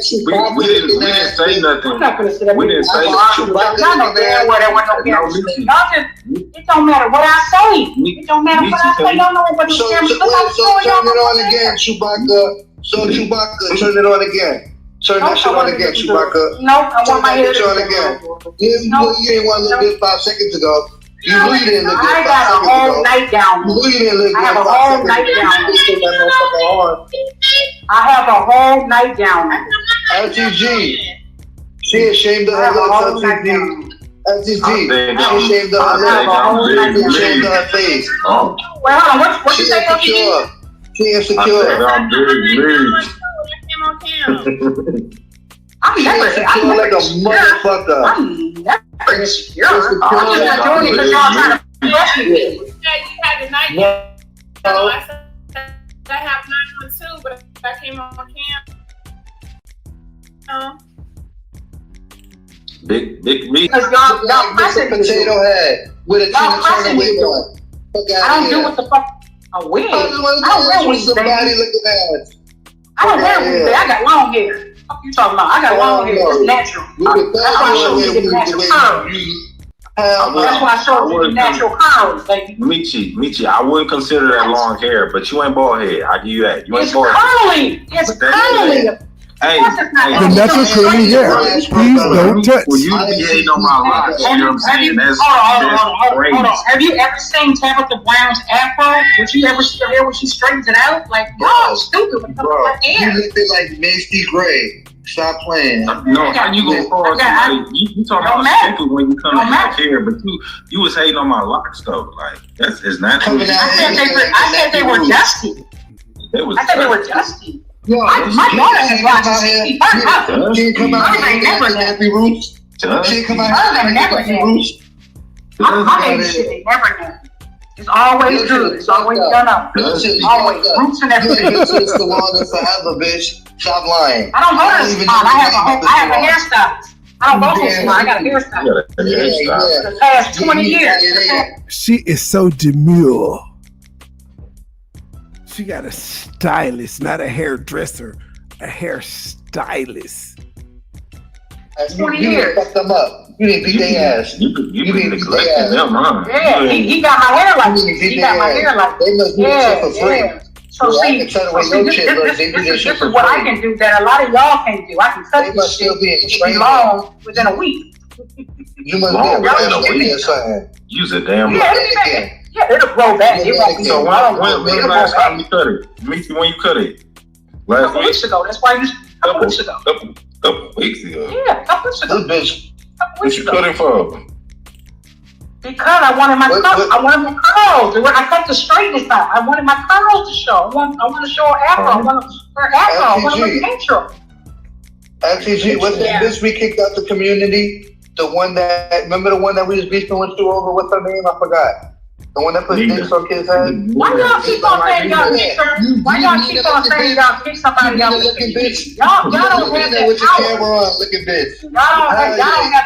Speaker 8: we didn't say nothing.
Speaker 5: I'm not gonna sit up
Speaker 8: we didn't say
Speaker 5: nothing. Y'all know damn well there wasn't no camera. Y'all just, it don't matter what I say. It don't matter what I say. Y'all know what the camera.
Speaker 6: So turn it on again, Chewbacca. So Chewbacca, turn it on again. Turn that shit on again, Chewbacca.
Speaker 5: No, I want my hair
Speaker 6: on again. You didn't want to look good 5 seconds ago. You knew you didn't look good.
Speaker 5: I got a whole nightgown.
Speaker 6: You knew you didn't look good.
Speaker 5: I have a whole nightgown. I have a whole nightgown.
Speaker 6: LTG. She ashamed of her looks. LTG. LTG. She ashamed of her looks. She ashamed of her face.
Speaker 5: Well, hold on. What you say, LTG?
Speaker 6: She insecure.
Speaker 2: I'm
Speaker 6: never like a motherfucker.
Speaker 5: I'm never insecure. I'm just not doing it because y'all trying to press me.
Speaker 2: You had the night. No. I said I have 9 too, but I came on cam.
Speaker 8: Big meat.
Speaker 5: Because y'all pressing me.
Speaker 6: Potato head with a
Speaker 5: pressing me. I don't do what the fuck. A wig. I don't wear wigs, baby. I don't wear wigs, baby. I got long hair. What you talking about? I got long hair. It's natural. That's why I show you the natural curls. That's why I showed you the natural curls, baby.
Speaker 8: Meechie, I wouldn't consider that long hair, but you ain't bald head. I give you that. You ain't bald head.
Speaker 5: It's curly.
Speaker 8: Hey,
Speaker 4: the natural curly hair. Please don't touch.
Speaker 8: Well, you be hating on my locks. You know what I'm saying?
Speaker 5: Hold on. Have you ever seen Tabitha Brown's afro? Did you ever see her hair when she straightens it out? Like, no, stupid.
Speaker 6: Bro, you looking like Macy Gray. Stop playing.
Speaker 8: No, how you gonna call somebody? You talking about stupid when you come to my hair, but you was hating on my locks though. Like it's natural.
Speaker 5: I said they were dusty. I said they were dusty.
Speaker 6: Yo,
Speaker 5: my daughter has watched
Speaker 6: She come out here never nappy roots. She come out here never nappy roots.
Speaker 5: My baby shit ain't never nappy. It's always good. It's always done up. Always roots and everything.
Speaker 6: It's the one forever, bitch. Stop lying.
Speaker 5: I don't go to the salon. I have a hairstylist. I don't go to the salon. I got a hairstylist. For the past 20 years.
Speaker 4: She is so demure. She got a stylist, not a hairdresser, a hairstylist.
Speaker 5: 20 years.
Speaker 6: Fuck them up. You didn't beat their ass.
Speaker 8: You been neglecting them, huh?
Speaker 5: Yeah, he got my hair like this. He got my hair like this.
Speaker 6: They must do this for free.
Speaker 5: So see, this is what I can do that a lot of y'all can't do. I can cut this shit be long within a week.
Speaker 6: You must be within a week or something.
Speaker 8: Use a damn
Speaker 5: Yeah, it'll grow back.
Speaker 8: So when last time you cut it? Meechie, when you cut it?
Speaker 5: Last couple weeks ago. That's why couple weeks ago.
Speaker 8: Couple weeks ago.
Speaker 5: Yeah, couple weeks ago.
Speaker 6: This bitch.
Speaker 8: What you cut it for?
Speaker 5: Because I wanted my curls. I wanted my curls. I cut the straightness out. I wanted my curls to show. I want to show her afro. I want her afro. I want to look natural.
Speaker 6: FTG, what's that bitch we kicked out the community? The one that, remember the one that we was beefing with you over? What's her name? I forgot. The one that put dicks on kids' heads?
Speaker 5: Why y'all keep on saying y'all kick her? Why y'all keep on saying y'all kick somebody else?
Speaker 6: Looking bitch.
Speaker 5: Y'all don't have that
Speaker 6: with
Speaker 5: power.
Speaker 6: Your camera on, looking bitch.
Speaker 5: Y'all don't have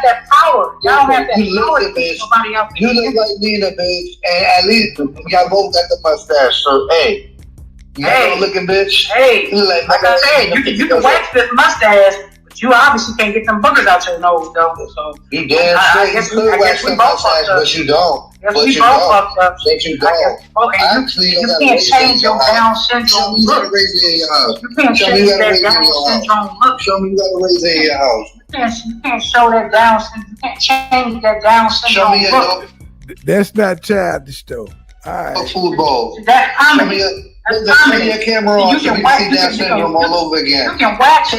Speaker 5: that power. Y'all don't have that power to
Speaker 6: bitch.
Speaker 5: kick somebody else.
Speaker 6: You look like Nina, bitch. And at least y'all both got the mustache. So, hey. Looking bitch.
Speaker 5: Hey. Like I said, you can wax this mustache. You obviously can't get them boogers out your nose, though. So
Speaker 6: you damn straight. You could wax the mustache, but you don't.
Speaker 5: But you don't.
Speaker 6: But you don't.
Speaker 5: You can't change your Down syndrome look. You can't change that Down syndrome look.
Speaker 6: Show me you got a razor in your house.
Speaker 5: You can't show that Down syndrome. You can't change that Down syndrome look.
Speaker 4: That's not childish, though. All right.
Speaker 6: Football.
Speaker 5: That's comedy.
Speaker 6: Turn your camera on so you can see Down syndrome all over again.
Speaker 5: You can wax.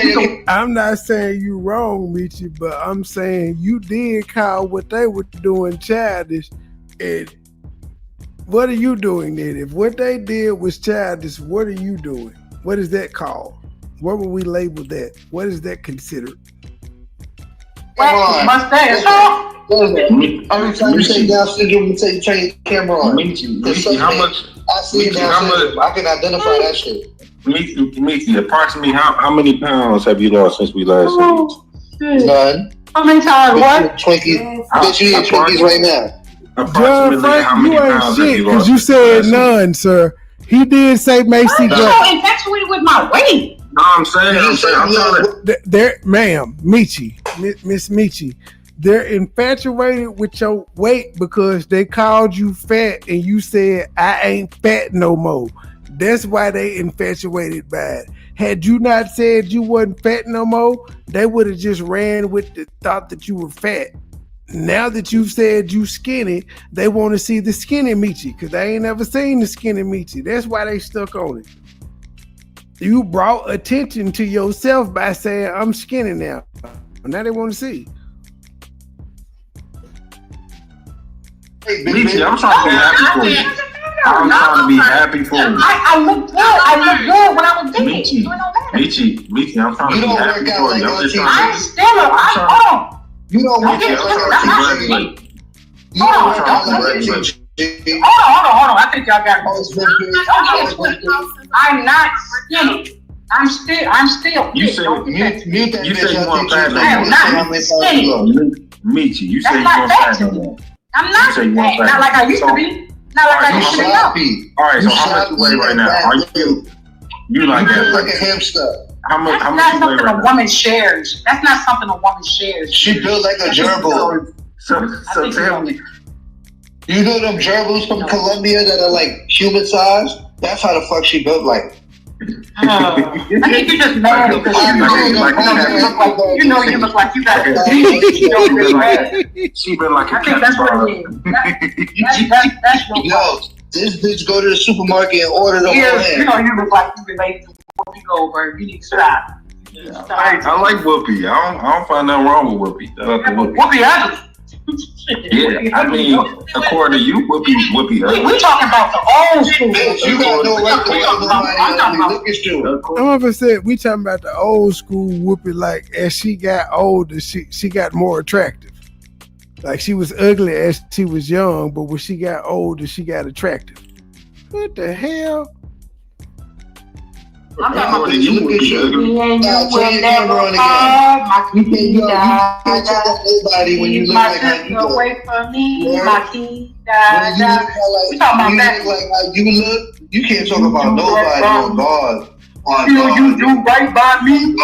Speaker 4: I'm not saying you wrong, Meechie, but I'm saying you did call what they were doing childish. And what are you doing then? If what they did was childish, what are you doing? What is that called? What would we label that? What is that considered?
Speaker 5: Wax mustache.
Speaker 6: Every time you say Down syndrome, you say turn your camera on.
Speaker 8: Meechie, how much?
Speaker 6: I see Down syndrome. I can identify that shit.
Speaker 8: Meechie, approximately how many pounds have you lost since we last seen?
Speaker 6: None.
Speaker 5: How many times? What?
Speaker 6: Twinkies. Bitch, you eat Twinkies right now.
Speaker 4: John Frank, you ain't shit because you said none, sir. He did say Macy.
Speaker 5: I'm so infatuated with my weight.
Speaker 8: No, I'm trying to.
Speaker 4: Ma'am, Meechie, Miss Meechie. They're infatuated with your weight because they called you fat and you said, I ain't fat no more. That's why they infatuated by it. Had you not said you wasn't fat no more, they would have just ran with the thought that you were fat. Now that you've said you skinny, they want to see the skinny Meechie because they ain't never seen the skinny Meechie. That's why they stuck on it. You brought attention to yourself by saying, I'm skinny now. Now they want to see.
Speaker 8: Meechie, I'm trying to be happy for you. I'm trying to be happy for you.
Speaker 5: I look good. I look good when I was big.
Speaker 8: Meechie, I'm trying to be happy for you. I'm just trying
Speaker 5: I'm still hold on.
Speaker 6: You don't work out like
Speaker 5: Hold on. I think y'all got I'm not skinny. I'm still.
Speaker 8: You say you want fat.
Speaker 5: I am not skinny.
Speaker 8: Meechie, you say you want fat.
Speaker 5: I'm not fat. Not like I used to be. Not like I used to be.
Speaker 8: All right, so how much you weigh right now? Are you like that?
Speaker 6: Like a hamster.
Speaker 8: How much you weigh
Speaker 5: That's
Speaker 8: right
Speaker 5: a woman shares. That's not something a woman shares.
Speaker 6: She built like a gerbil.
Speaker 8: So tell me.
Speaker 6: You know them gerbils from Colombia that are like human size? That's how the fuck she built like.
Speaker 5: I think you're just mad because you look like you got
Speaker 8: She been like a
Speaker 5: I think that's what it is. That's
Speaker 6: Yo, this bitch go to the supermarket and order the whole
Speaker 5: you know you look like you related to Whoopi Goldberg. You need to stop.
Speaker 8: I like Whoopi. I don't find nothing wrong with Whoopi.
Speaker 5: Whoopi ugly.
Speaker 8: Yeah, I mean, according to you, Whoopi ugly.
Speaker 5: We talking about the old school.
Speaker 6: You got no right to nobody ugly. Look at you.
Speaker 4: Whoever said we talking about the old school Whoopi, like as she got older, she got more attractive. Like she was ugly as she was young, but when she got older, she got attractive. What the hell?
Speaker 5: I'm talking about
Speaker 6: you look at you. You can't check up nobody when you look like how you look.
Speaker 5: Away from me,
Speaker 6: We
Speaker 5: talking
Speaker 6: about
Speaker 5: that.
Speaker 6: Like how you look, you can't talk about nobody on God.
Speaker 5: You do right by me.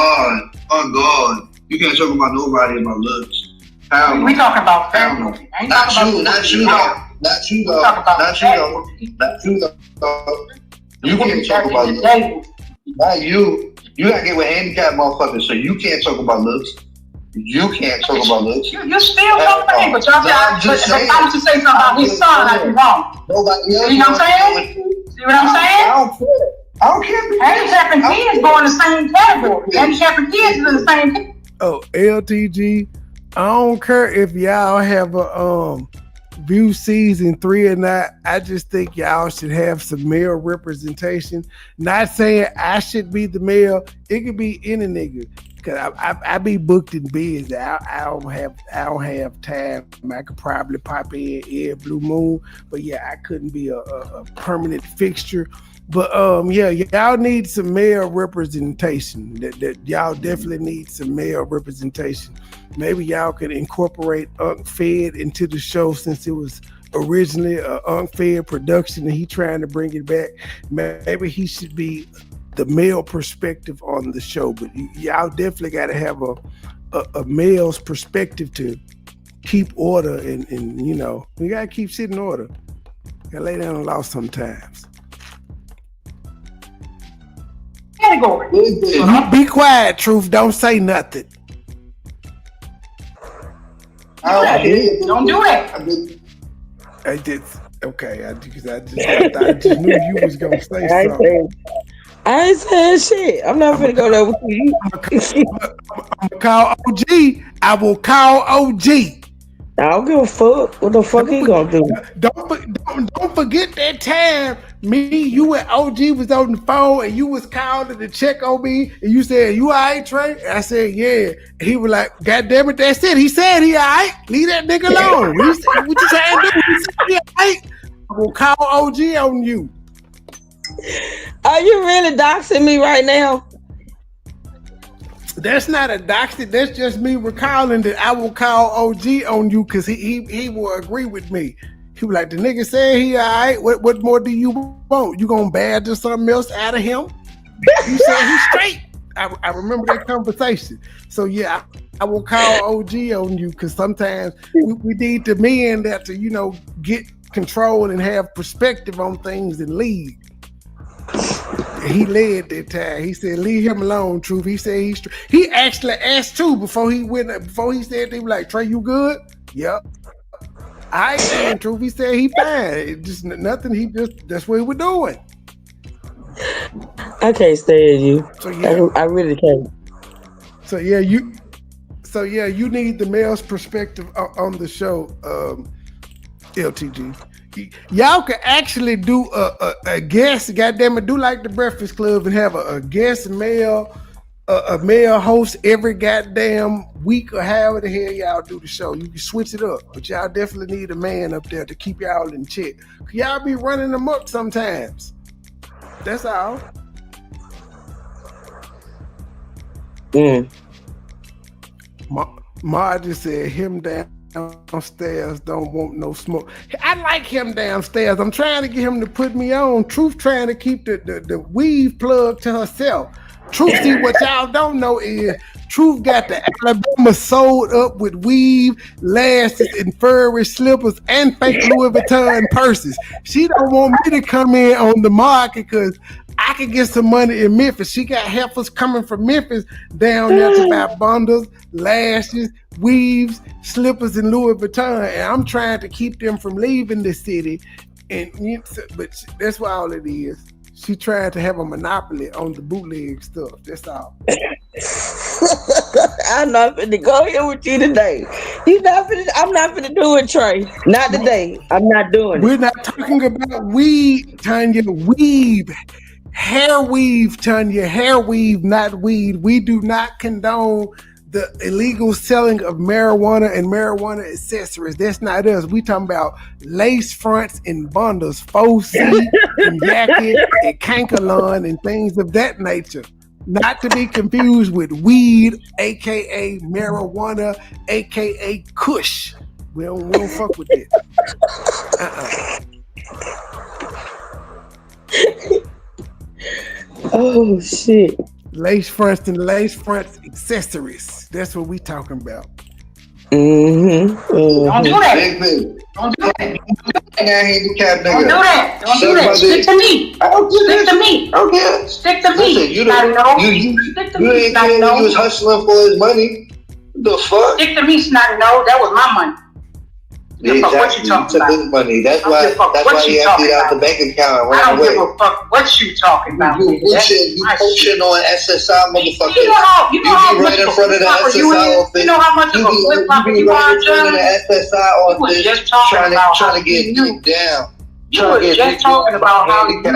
Speaker 6: On God. You can't talk about nobody about looks.
Speaker 5: We talking about family.
Speaker 6: Not you though. You can't talk about looks. Not you. You gotta get with handicapped motherfuckers, so you can't talk about looks. You can't talk about looks.
Speaker 5: You're still talking, but y'all got to say something about his son. I'd be wrong.
Speaker 6: Nobody else.
Speaker 5: You know what I'm saying? See what I'm saying?
Speaker 6: I don't care.
Speaker 5: Handicapped kids go in the same category. Handicapped kids is in the same category.
Speaker 4: Oh, LTG. I don't care if y'all have a view season 3 or not. I just think y'all should have some male representation. Not saying I should be the male. It could be any nigga. Cause I be booked in busy. I don't have time. I could probably pop in every blue moon, but yeah, I couldn't be a permanent fixture. But yeah, y'all need some male representation. That y'all definitely need some male representation. Maybe y'all could incorporate Unc Fed into the show since it was originally an Unc Fed production and he trying to bring it back. Maybe he should be the male perspective on the show. But y'all definitely got to have a male's perspective to keep order and you know, you got to keep shit in order. You got to lay down the law sometimes.
Speaker 5: Category.
Speaker 4: Be quiet, Truth. Don't say nothing.
Speaker 5: Don't do that.
Speaker 4: I did. Okay, I just knew you was gonna say something.
Speaker 7: I ain't saying shit. I'm not gonna go there with you.
Speaker 4: I'm gonna call OG. I will call OG.
Speaker 7: I don't give a fuck. What the fuck he gonna do?
Speaker 4: Don't forget that time me, you and OG was on the phone and you was calling to check on me and you said, "You all right, Trey?" I said, "Yeah." And he was like, "God damn it, that's it." He said he all right. Leave that nigga alone. He said, "What you trying to do?" He said, "He all right." I will call OG on you.
Speaker 7: Are you really doxing me right now?
Speaker 4: That's not a doxing. That's just me recalling that I will call OG on you because he will agree with me. He was like, the nigga said he all right. What more do you want? You gonna badger something else out of him? He said he's straight. I remember that conversation. So yeah, I will call OG on you because sometimes we need the men that to, you know, get control and have perspective on things and lead. He led that time. He said, "Leave him alone, Truth." He said he actually asked too before he said they were like, "Trey, you good?" Yep. I ain't Truth. He said he fine. It just nothing. That's what he was doing.
Speaker 7: I can't stand you.
Speaker 4: So yeah,
Speaker 7: I really can't.
Speaker 4: So yeah, you need the male's perspective on the show, LTG. Y'all can actually do a guest, goddamn it, do like the Breakfast Club and have a guest male, a male host every goddamn week or however the hell y'all do the show. You can switch it up, but y'all definitely need a man up there to keep y'all in check. Y'all be running them up sometimes. That's all. Ma just said him downstairs don't want no smoke. I like him downstairs. I'm trying to get him to put me on. Truth trying to keep the weave plug to herself. Truth, see what y'all don't know is Truth got the Alabama sold up with weave, lashes, and furry slippers and fake Louis Vuitton purses. She don't want me to come in on the market because I can get some money in Memphis. She got heifers coming from Memphis down there to buy bundles, lashes, weaves, slippers, and Louis Vuitton. And I'm trying to keep them from leaving the city. But that's what all it is. She tried to have a monopoly on the bootleg stuff. That's all.
Speaker 7: I'm not finna go here with you today. I'm not finna do it, Trey. Not today. I'm not doing it.
Speaker 4: We're not talking about weed, Tanya. Weave. Hair weave, Tanya. Hair weave, not weed. We do not condone the illegal selling of marijuana and marijuana accessories. That's not us. We talking about lace fronts and bundles, faux C and jacket and cankalon and things of that nature. Not to be confused with weed, aka marijuana, aka kush. We don't fuck with it.
Speaker 7: Oh shit.
Speaker 4: Lace fronts and lace fronts accessories. That's what we talking about.
Speaker 5: Don't do that. Don't do that. Don't do that. Don't do that. Stick to me. Stick to me.
Speaker 6: Okay.
Speaker 5: Stick to me.
Speaker 6: Listen, you ain't care when you was hustling for his money. The fuck?
Speaker 5: Stick to me, snotty nose. That was my money.
Speaker 6: Exactly.
Speaker 5: What you talking
Speaker 6: took
Speaker 5: about?
Speaker 6: his money. That's why he emptied out the bank account and
Speaker 5: I
Speaker 6: ran
Speaker 5: don't
Speaker 6: away.
Speaker 5: give a fuck what you talking about.
Speaker 6: You pushing on SSI, motherfucker.
Speaker 5: You know how
Speaker 6: right in front of the SSI office.
Speaker 5: You know how much of a flip flopper you are,
Speaker 6: in front of the SSI office, trying to get you down.
Speaker 5: You was just talking about how you knew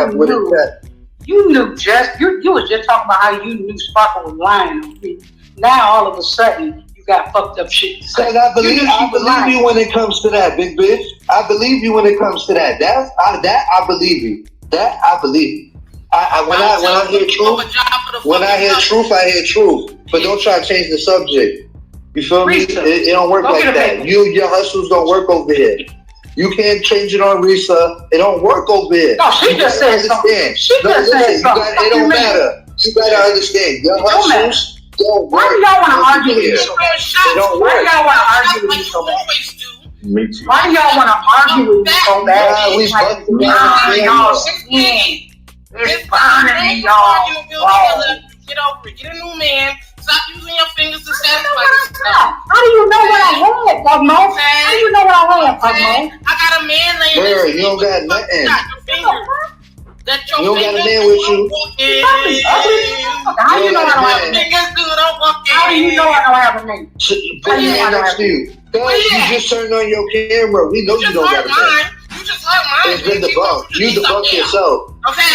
Speaker 5: you was just talking about how you knew Sparkle was lying on me. Now all of a sudden you got fucked up shit.
Speaker 6: Because I believe you when it comes to that, big bitch. I believe you when it comes to that. I believe you. That I believe you. When I hear truth, I hear truth. But don't try to change the subject. You feel me? It don't work like that. Your hustles don't work over here. You can't change it on Risa. It don't work over here.
Speaker 5: No, she just said something. She just said something.
Speaker 6: It don't matter. You gotta understand. Your hustles don't work.
Speaker 5: Why do y'all want to argue with me?
Speaker 6: Why
Speaker 5: do y'all want to argue with me so bad?
Speaker 8: Meechie.
Speaker 5: Why do y'all want to argue with me so bad?
Speaker 6: We
Speaker 5: like, y'all skin. It's burning y'all.
Speaker 10: Get over it. Get a new man. Stop using your fingers to satisfy yourself.
Speaker 5: How do you know what I had, Pugmo? How do you know what I had, Pugmo?
Speaker 10: I got a man laying
Speaker 6: there. You don't got nothing.
Speaker 10: You
Speaker 6: don't got a man with you.
Speaker 5: How do you know I don't have a man? How do you know I don't have a man?
Speaker 6: Put your hand next to you. You just turned on your camera. We know you don't got a man.
Speaker 10: You just hurt mine.
Speaker 6: It's been debunked. You debunked yourself.
Speaker 10: Okay.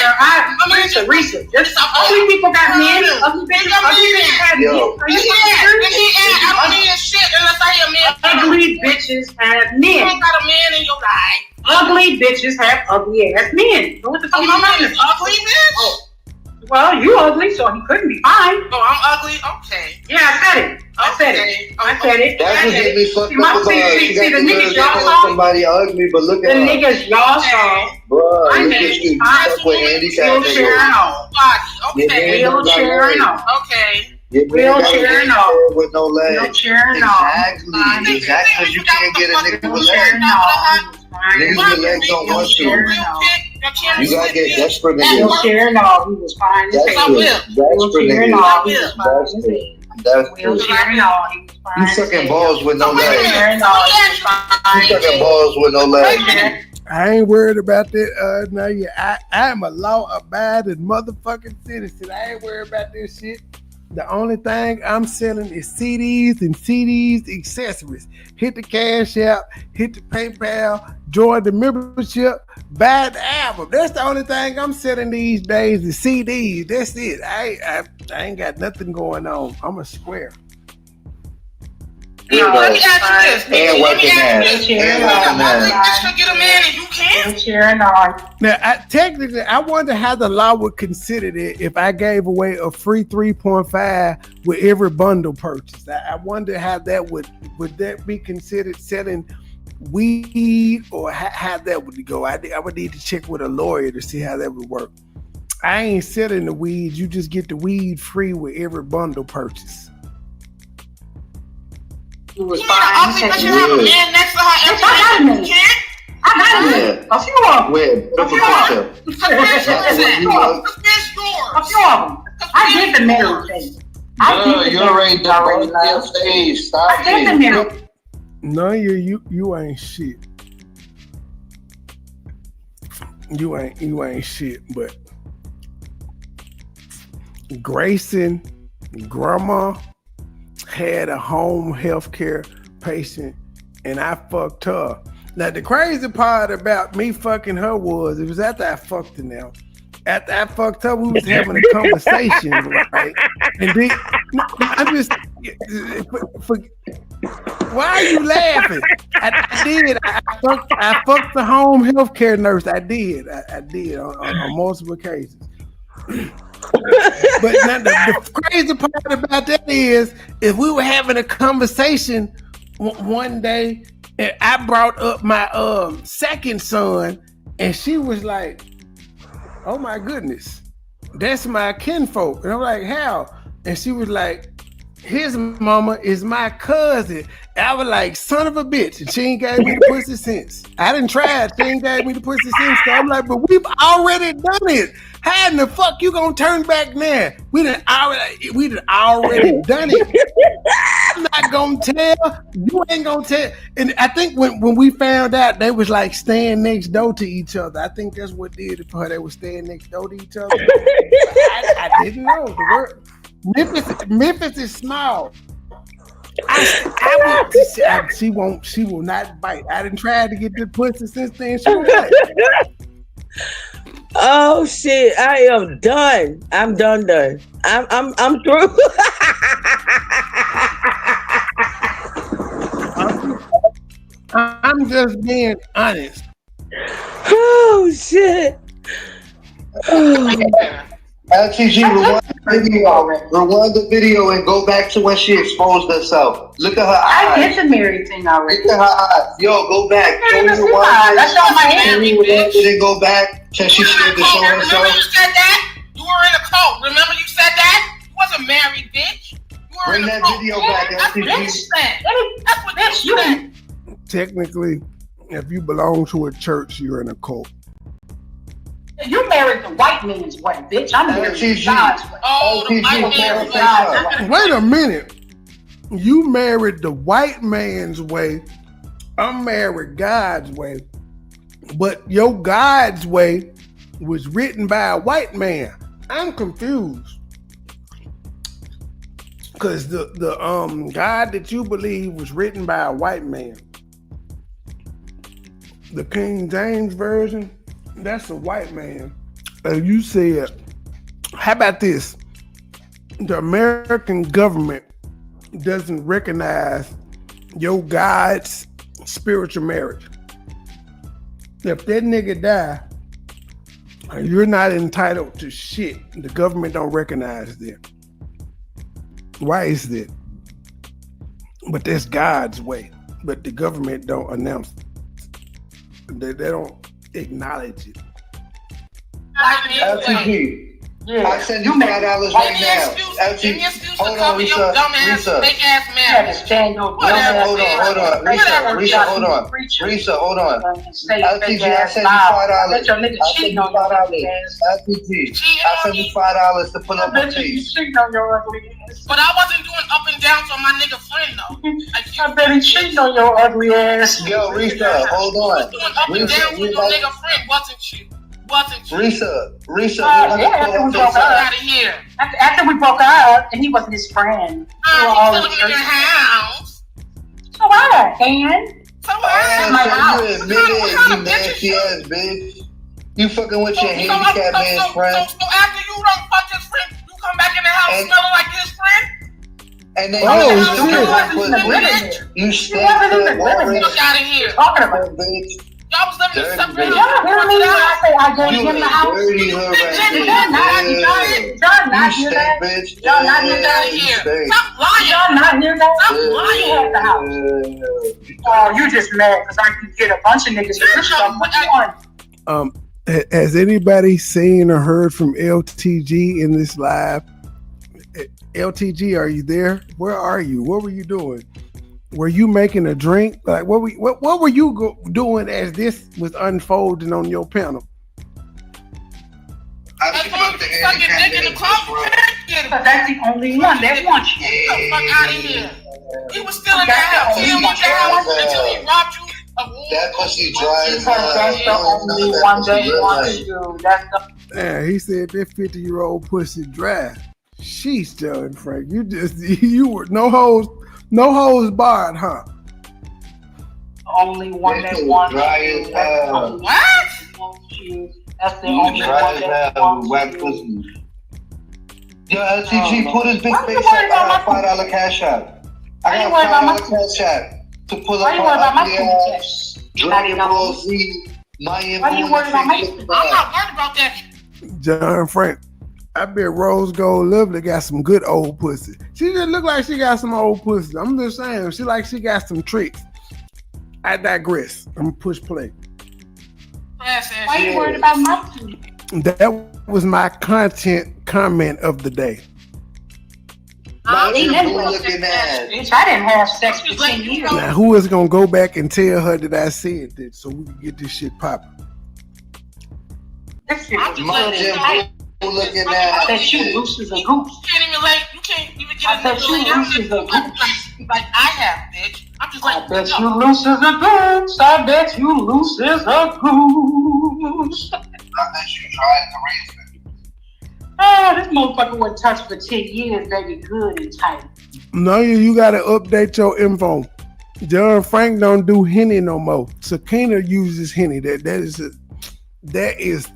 Speaker 5: Teresa. Ugly people got men. Ugly bitches have men.
Speaker 10: I don't need shit unless I hear men.
Speaker 5: Ugly bitches have men.
Speaker 10: You don't got a man in your life.
Speaker 5: Ugly bitches have ugly ass men. What the fuck am I
Speaker 10: saying? Ugly bitch?
Speaker 5: Oh. Well, you ugly, so he couldn't be fine.
Speaker 10: Oh, I'm ugly? Okay.
Speaker 5: Yeah, I said it. I said it.
Speaker 6: That's what get me fucked up about.
Speaker 5: See, the niggas y'all saw.
Speaker 6: Somebody ugly, but look at
Speaker 5: the niggas y'all saw.
Speaker 6: Bro, look at you. Stuck with handicap.
Speaker 5: Wheelchair and all. Wheelchair and all.
Speaker 10: Okay.
Speaker 5: Wheelchair and all.
Speaker 6: With no legs.
Speaker 5: Wheelchair and all.
Speaker 6: Exactly. Because you can't get a nigga with legs. Niggas with legs don't want you. You gotta get desperate niggas.
Speaker 5: Wheelchair and all. He was fine. Wheelchair and all. He was fine.
Speaker 6: That's
Speaker 5: wheelchair and all. He was fine.
Speaker 6: You sucking balls with no legs.
Speaker 5: Wheelchair and all. He was fine.
Speaker 6: You sucking balls with no legs.
Speaker 4: I ain't worried about that. No, yeah, I'm a law-abiding motherfucking citizen. I ain't worried about this shit. The only thing I'm selling is CDs and CDs accessories. Hit the Cash App, hit the PayPal, join the membership, buy the album. That's the only thing I'm selling these days is CDs. That's it. I ain't got nothing going on. I'm a square.
Speaker 10: Let me ask you this. Let me ask you this. Bitch, get a man and you can't?
Speaker 5: Cheering on.
Speaker 4: Now, technically, I wonder how the law would consider it if I gave away a free 3.5 with every bundle purchase. I wonder how that would that be considered selling weed, or how that would go. I would need to check with a lawyer to see how that would work. I ain't selling the weed. You just get the weed free with every bundle purchase.
Speaker 5: You was
Speaker 10: you have a man next to her every day. You can't?
Speaker 5: I got it. A few of them.
Speaker 6: Where?
Speaker 5: A few of them. I did the marriage thing.
Speaker 6: You already done your stage. Stop it.
Speaker 5: I did the marriage.
Speaker 4: No, you ain't shit. You ain't shit, but Grayson, grandma, had a home health care patient, and I fucked her. Now, the crazy part about me fucking her was, it was after I fucked her now. After I fucked her, we was having a conversation, right? And then, I'm just, why are you laughing? I did. I fucked the home health care nurse. I did on multiple occasions. But now the crazy part about that is, if we were having a conversation one day, and I brought up my second son, and she was like, "Oh my goodness, that's my kinfolk," and I'm like, "How?" And she was like, "His mama is my cousin." And I was like, "Son of a bitch," and she ain't gave me the pussy since. I done tried, she ain't gave me the pussy since. So I'm like, "But we've already done it. How in the fuck you gonna turn back now? We done already done it. I'm not gonna tell. You ain't gonna tell." And I think when we found out, they was like staying next door to each other. I think that's what did it for her. They were staying next door to each other. I didn't know the word. Memphis is small. She will not bite. I didn't try to get the pussy since then. She won't bite.
Speaker 7: Oh shit! I am done. I'm done. I'm through.
Speaker 4: I'm just being honest.
Speaker 7: Oh shit!
Speaker 6: LTG, rewind the video and go back to when she exposed herself. Look at her eyes.
Speaker 5: I did the married thing already.
Speaker 6: Look at her eyes. Yo, go back.
Speaker 5: That's on my hand.
Speaker 6: Then go back till she scared to show herself.
Speaker 10: Remember you said that? You were in a cult. Remember you said that? You wasn't married, bitch. You were
Speaker 6: Bring
Speaker 10: in a
Speaker 6: that
Speaker 10: cult.
Speaker 6: video back,
Speaker 10: That's what you said. That's what you said.
Speaker 4: Technically, if you belong to a church, you're in a cult.
Speaker 5: You married the white man's way, bitch. I'm married to God's way.
Speaker 10: Oh, the white man's way.
Speaker 4: Wait a minute. You married the white man's way. I'm married God's way. But your God's way was written by a white man. I'm confused. Because the God that you believe was written by a white man. The King James Version, that's a white man. And you said, how about this? The American government doesn't recognize your God's spiritual marriage. If that nigga die, you're not entitled to shit. The government don't recognize that. Why is that? But that's God's way. But the government don't announce it. They don't acknowledge it.
Speaker 6: LTG. Yeah. I send you $5 right now.
Speaker 10: LTG. Hold on, Risa.
Speaker 6: Risa, hold on. Risa, hold on. LTG, I send you $5.
Speaker 5: Let your nigga cheat on your ugly ass.
Speaker 6: LTG, I send you $5 to pull up my face.
Speaker 5: Cheating on your ugly ass.
Speaker 10: But I wasn't doing up and downs on my nigga friend though.
Speaker 5: I bet he cheating on your ugly ass.
Speaker 6: Yo, Risa, hold on.
Speaker 10: Doing up and downs with your nigga friend, wasn't you? Wasn't you?
Speaker 6: Risa,
Speaker 5: after we broke up. After we broke up, and he wasn't his friend.
Speaker 10: He's still living in your house.
Speaker 5: So what? And?
Speaker 10: So what?
Speaker 6: You admit it, you nasty ass bitch. You fucking with your handicapped man's friend.
Speaker 10: So after you don't fuck his friend, you come back in the house smelling like his friend?
Speaker 6: And then you
Speaker 5: stink already.
Speaker 10: Fuck out of here.
Speaker 5: Talking about
Speaker 6: bitch.
Speaker 10: Y'all was living in separate houses.
Speaker 5: Y'all hear me when I say I gave him the house? Y'all not hear that? Y'all not hear that?
Speaker 10: Stop lying.
Speaker 5: Y'all not hear that?
Speaker 10: Stop lying.
Speaker 5: He had the house. Oh, you just mad because I can get a bunch of niggas to stuff. What you want?
Speaker 4: Has anybody seen or heard from LTG in this live? LTG, are you there? Where are you? What were you doing? Were you making a drink? Like what were you doing as this was unfolding on your panel?
Speaker 10: That's
Speaker 5: the only one that wants you.
Speaker 10: Get the fuck out of here. He was still in the house. He was in the house until he robbed you.
Speaker 6: That pussy dry.
Speaker 5: That's the only one that wants you. That's the.
Speaker 4: Yeah, he said that 50-year-old pussy dry. Sheesh, John Frank. You were no hoes barred, huh?
Speaker 5: Only one that wants you.
Speaker 10: What?
Speaker 5: That's the only one that wants you.
Speaker 6: Yo, LTG, put his big face up on a $5 cash out. I got $5 cash out to pull up my Dragon Ball Z.
Speaker 5: Why you worried about my
Speaker 10: I'm not worried about that.
Speaker 4: John Frank, I bet Rose Gold Lovely got some good old pussy. She just look like she got some old pussy. I'm just saying, she got some tricks. I digress. I'm gonna push play.
Speaker 5: Why you worried about my pussy?
Speaker 4: That was my comment of the day.
Speaker 5: I didn't have sex for 10 years.
Speaker 4: Now, who is gonna go back and tell her that I said that so we can get this shit popping?
Speaker 5: This shit is
Speaker 6: looking at.
Speaker 5: I bet you loose as a goose.
Speaker 10: You can't even get
Speaker 5: I bet you loose as a goose.
Speaker 10: Like I have, bitch. I'm just like,
Speaker 5: I bet you loose as a goose. I bet you loose as a goose.
Speaker 6: I bet you tried to raise me.
Speaker 5: Oh, this motherfucker wasn't touched for 10 years, baby. Good and tight.
Speaker 4: No, you gotta update your info. John Frank don't do Henny no more. Sakina uses Henny. That is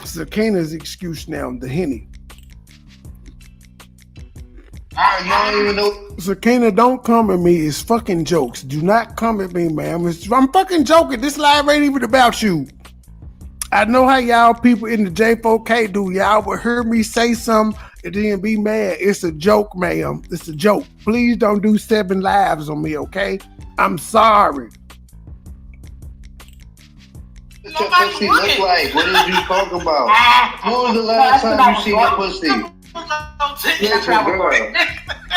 Speaker 4: Sakina's excuse now, the Henny.
Speaker 6: You don't even know.
Speaker 4: Sakina, don't come at me. It's fucking jokes. Do not come at me, man. I'm fucking joking. This live ain't even about you. I know how y'all people in the J4K do. Y'all will hear me say something and then be mad. It's a joke, ma'am. It's a joke. Please don't do 7 lives on me, okay? I'm sorry.
Speaker 6: What's your pussy look like? What did you talk about? When was the last time you seen a pussy?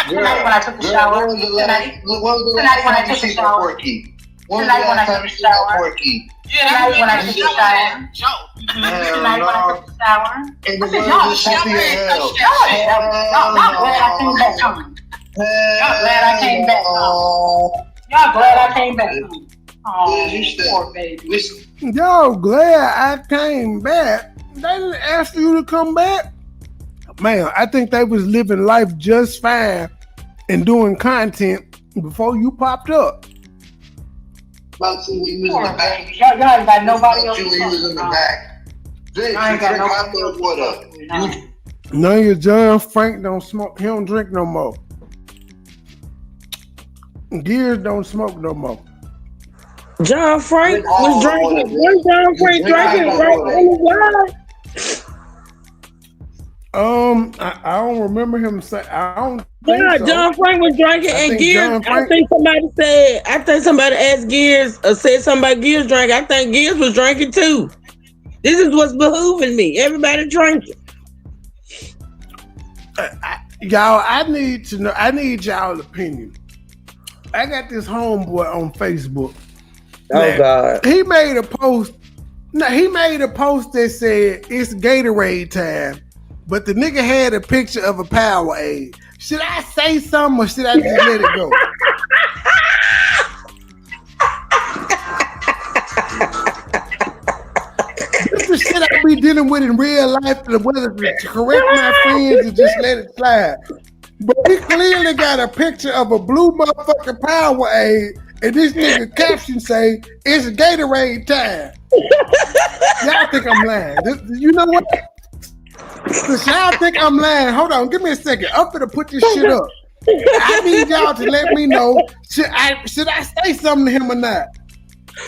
Speaker 5: Tonight when I took a shower. Tonight when I took a shower. Tonight when I took a shower. Tonight when I took a shower. Tonight when I took a shower. I said, y'all glad I came back home. Y'all glad I came back home. Y'all glad I came back home. Oh, poor baby.
Speaker 4: Y'all glad I came back. They didn't ask you to come back. Man, I think they was living life just fine and doing content before you popped up.
Speaker 6: About 2 years in the back.
Speaker 5: Y'all ain't got nobody else.
Speaker 6: 2 years in the back. I ain't got no water.
Speaker 4: No, your John Frank don't smoke. He don't drink no more. Gears don't smoke no more.
Speaker 7: John Frank was drinking. When John Frank drinking right on his live?
Speaker 4: I don't remember him say. I don't.
Speaker 7: Yeah, so. John Frank was drinking, and Gears. I think somebody asked Gears or said something about Gears drinking. I think Gears was drinking too. This is what's behooving me. Everybody drinking.
Speaker 4: Y'all, I need to know. I need y'all opinion. I got this homeboy on Facebook.
Speaker 7: Oh God!
Speaker 4: He made a post. No, he made a post that said it's Gatorade time, but the nigga had a picture of a Powerade. Should I say something or should I just let it go? This is shit I be be dealing with in real life, whether to correct my friends or just let it slide. But he clearly got a picture of a blue motherfucking Powerade, and this nigga caption say, it's Gatorade time. Y'all think I'm lying. You know what? Since y'all think I'm lying, hold on, give me a second. I'm finna put this shit up. I need y'all to let me know, should I say something to him or not?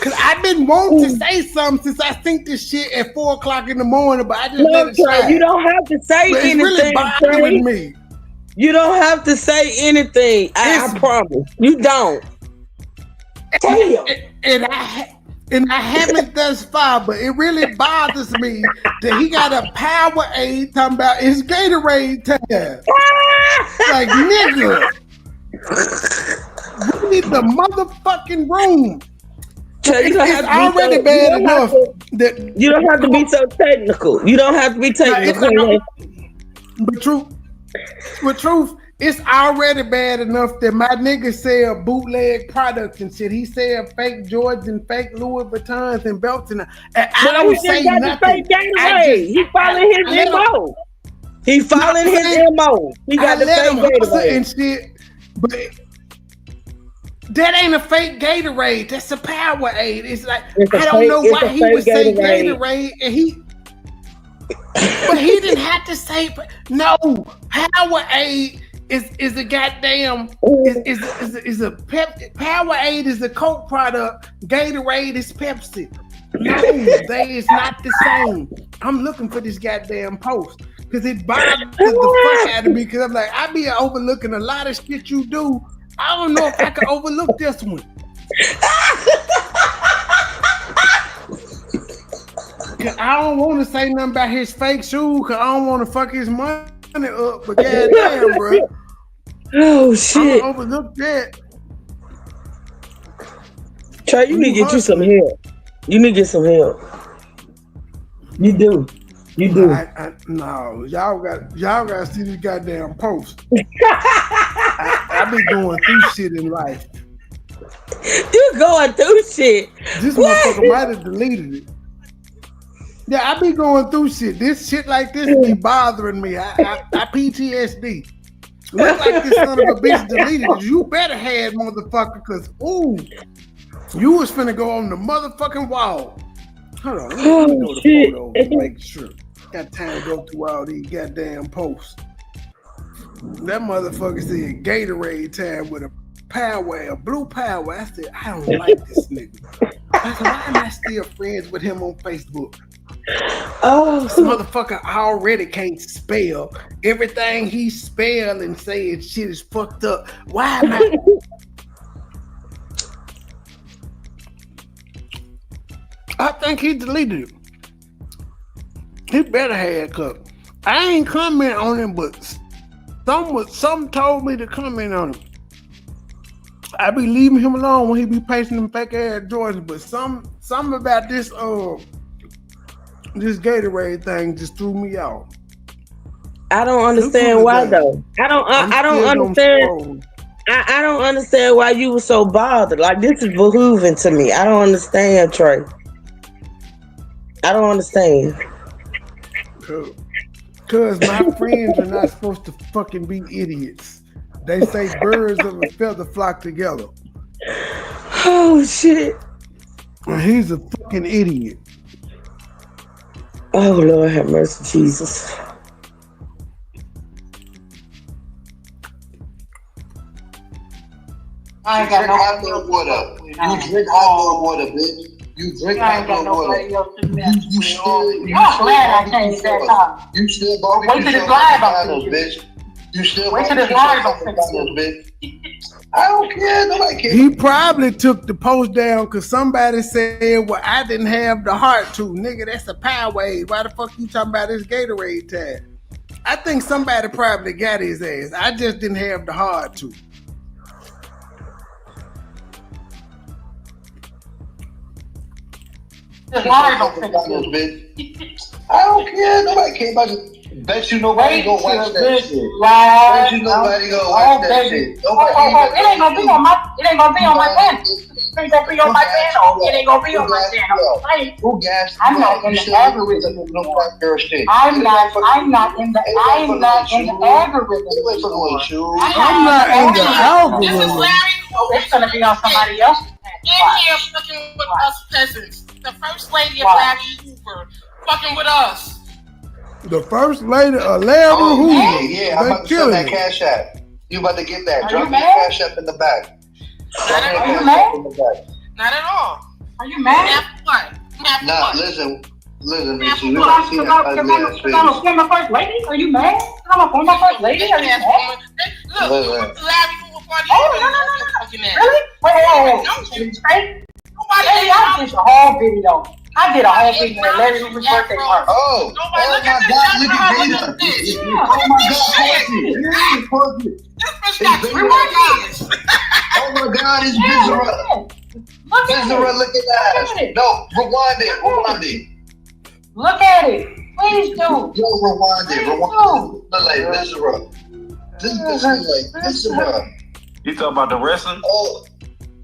Speaker 4: Cause I've been wanting to say something since I think this shit at 4 o'clock in the morning, but I just let it slide.
Speaker 7: You don't have to say
Speaker 4: but
Speaker 7: anything.
Speaker 4: It's really bothering me.
Speaker 7: You don't have to say anything. I promise. You don't. Damn.
Speaker 4: And I haven't thus far, but it really bothers me that he got a Powerade talking about it's Gatorade time. Like, nigga, we need the motherfucking room. It's already bad enough that
Speaker 7: you don't have to be so technical. You don't have to be technical.
Speaker 4: But truth, it's already bad enough that my nigga sell bootleg products and shit. He sell fake Jordans and fake Louis Vuittons and belts and I don't say nothing.
Speaker 7: He following his MO. He following his MO. He got the fake Gatorade
Speaker 4: and shit, but that ain't a fake Gatorade. That's a Powerade. It's like I don't know why he would say Gatorade and but he didn't have to say. No, Powerade is a goddamn is a Pepsi. Powerade is a Coke product. Gatorade is Pepsi. No, they is not the same. I'm looking for this goddamn post because it bothers the fuck out of me. Because I'm like, I be overlooking a lot of shit you do. I don't know if I can overlook this one. I don't want to say nothing about his fake shoes because I don't want to fuck his money up. But goddamn, bro.
Speaker 7: Oh shit!
Speaker 4: I'm gonna overlook that.
Speaker 7: Trey, you need to get you some help. You need to get some help. You do. You do.
Speaker 4: No, y'all got to see this goddamn post. I be going through shit in life.
Speaker 7: You going through shit?
Speaker 4: This motherfucker might have deleted it. Yeah, I be going through shit. This shit like this be bothering me. I PTSD. Look like this son of a bitch deleted it. You better have motherfucker, cause you was finna go on the motherfucking wall. Hold on, let me go to the photos and make sure. Got time to go through all these goddamn posts. That motherfucker said Gatorade time with a Powerade, a blue Powerade. I said, I don't like this nigga. I said, why am I still friends with him on Facebook? This motherfucker already can't spell. Everything he spell and saying shit is fucked up. Why am I? I think he deleted it. He better have, cause I ain't comment on him, but some told me to comment on him. I be leaving him alone when he be pasting them fake ass Jordans, but some about this this Gatorade thing just threw me out.
Speaker 7: I don't understand why though. I don't understand. I don't understand why you were so bothered. Like, this is behooving to me. I don't understand, Trey. I don't understand.
Speaker 4: Cause my friends are not supposed to fucking be idiots. They say birds of a feather flock together.
Speaker 7: Oh shit.
Speaker 4: And he's a fucking idiot.
Speaker 7: Oh Lord have mercy, Jesus.
Speaker 6: I ain't got no hot dog water. You drink hot dog water, bitch. You drink hot dog water. You still barbecue. Wait till this live on bitch. You still wait till this live on bitch. I don't care. Nobody cares.
Speaker 4: He probably took the post down because somebody said, well, I didn't have the heart to. Nigga, that's a Powerade. Why the fuck you talking about this Gatorade time? I think somebody probably got his ass. I just didn't have the heart to.
Speaker 6: I don't care. Nobody cares about it. Bet you nobody gonna watch that shit.
Speaker 5: Bet
Speaker 6: you nobody gonna watch that shit.
Speaker 5: It ain't gonna be on my channel. It ain't gonna be on my channel. It ain't gonna be on my channel.
Speaker 6: Who gassed?
Speaker 5: I'm not in the algorithm. I'm not in the algorithm.
Speaker 4: I'm not in the algorithm.
Speaker 5: It's gonna be on somebody else's channel.
Speaker 10: In here fucking with us peasants. The first lady of Larry Hoover fucking with us.
Speaker 4: The first lady of Larry Hoover.
Speaker 6: Yeah, I'm about to send that cash app. You about to get that. Drop your cash app in the back.
Speaker 5: Are you mad?
Speaker 10: Not at all.
Speaker 5: Are you mad?
Speaker 6: Nah, listen, Meechie, you
Speaker 5: Because I'm a former first lady? Are you mad? I'm a former first lady? Are you mad?
Speaker 10: Look, Larry Hoover party.
Speaker 5: Oh, no. Really? Wait. Straight? Hey, I did a whole video. I did a whole video at Larry Hoover's birthday party.
Speaker 6: Oh my God, look at Dana. Oh my God, Porky. Oh my God, it's Bizarra. Bizarra, look at that. No, rewind it.
Speaker 5: Look at it. Please do.
Speaker 6: Yo, rewind it. Look like Bizarra. This is like Bizarra.
Speaker 8: You talking about the wrestling?
Speaker 6: Oh,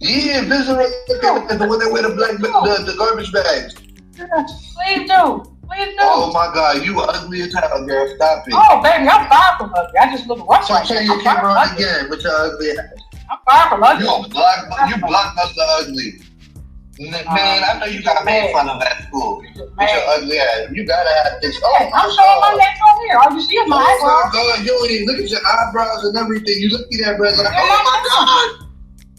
Speaker 6: yeah, Bizarra. The one that wear the garbage bags.
Speaker 5: Please do.
Speaker 6: Oh my God, you ugly as hell, girl. Stop it.
Speaker 5: Oh, baby, I'm far from ugly. I just look rough.
Speaker 6: So turn your camera on again with your ugly ass.
Speaker 5: I'm far from ugly.
Speaker 6: You blockbuster ugly. Man, I know you gotta make fun of that school with your ugly ass. You gotta have this.
Speaker 5: Oh, I'm showing my neck on here. All you see is my eyebrows.
Speaker 6: God, you ain't look at your eyebrows and everything. You look at that, bro, like, oh my God.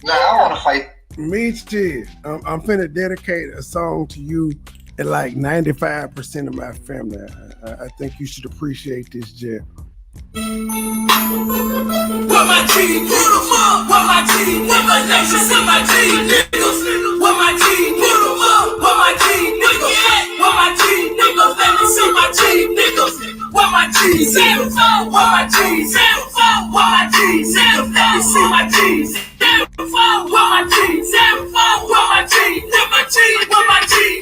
Speaker 6: Nah, I wanna fight.
Speaker 4: Meechie, I'm finna dedicate a song to you and like 95% of my family. I think you should appreciate this, Jet.
Speaker 11: What my team, put them up. What my team, what my nation, what my team, niggas. What my team, put them up. What my team, niggas. What my team, niggas. Let me see my team, niggas. What my team, 7-4. What my team, 7-4. What my team, 7-4. Let me see my team. 7-4. What my team, 7-4. What my team, what my team, what my team.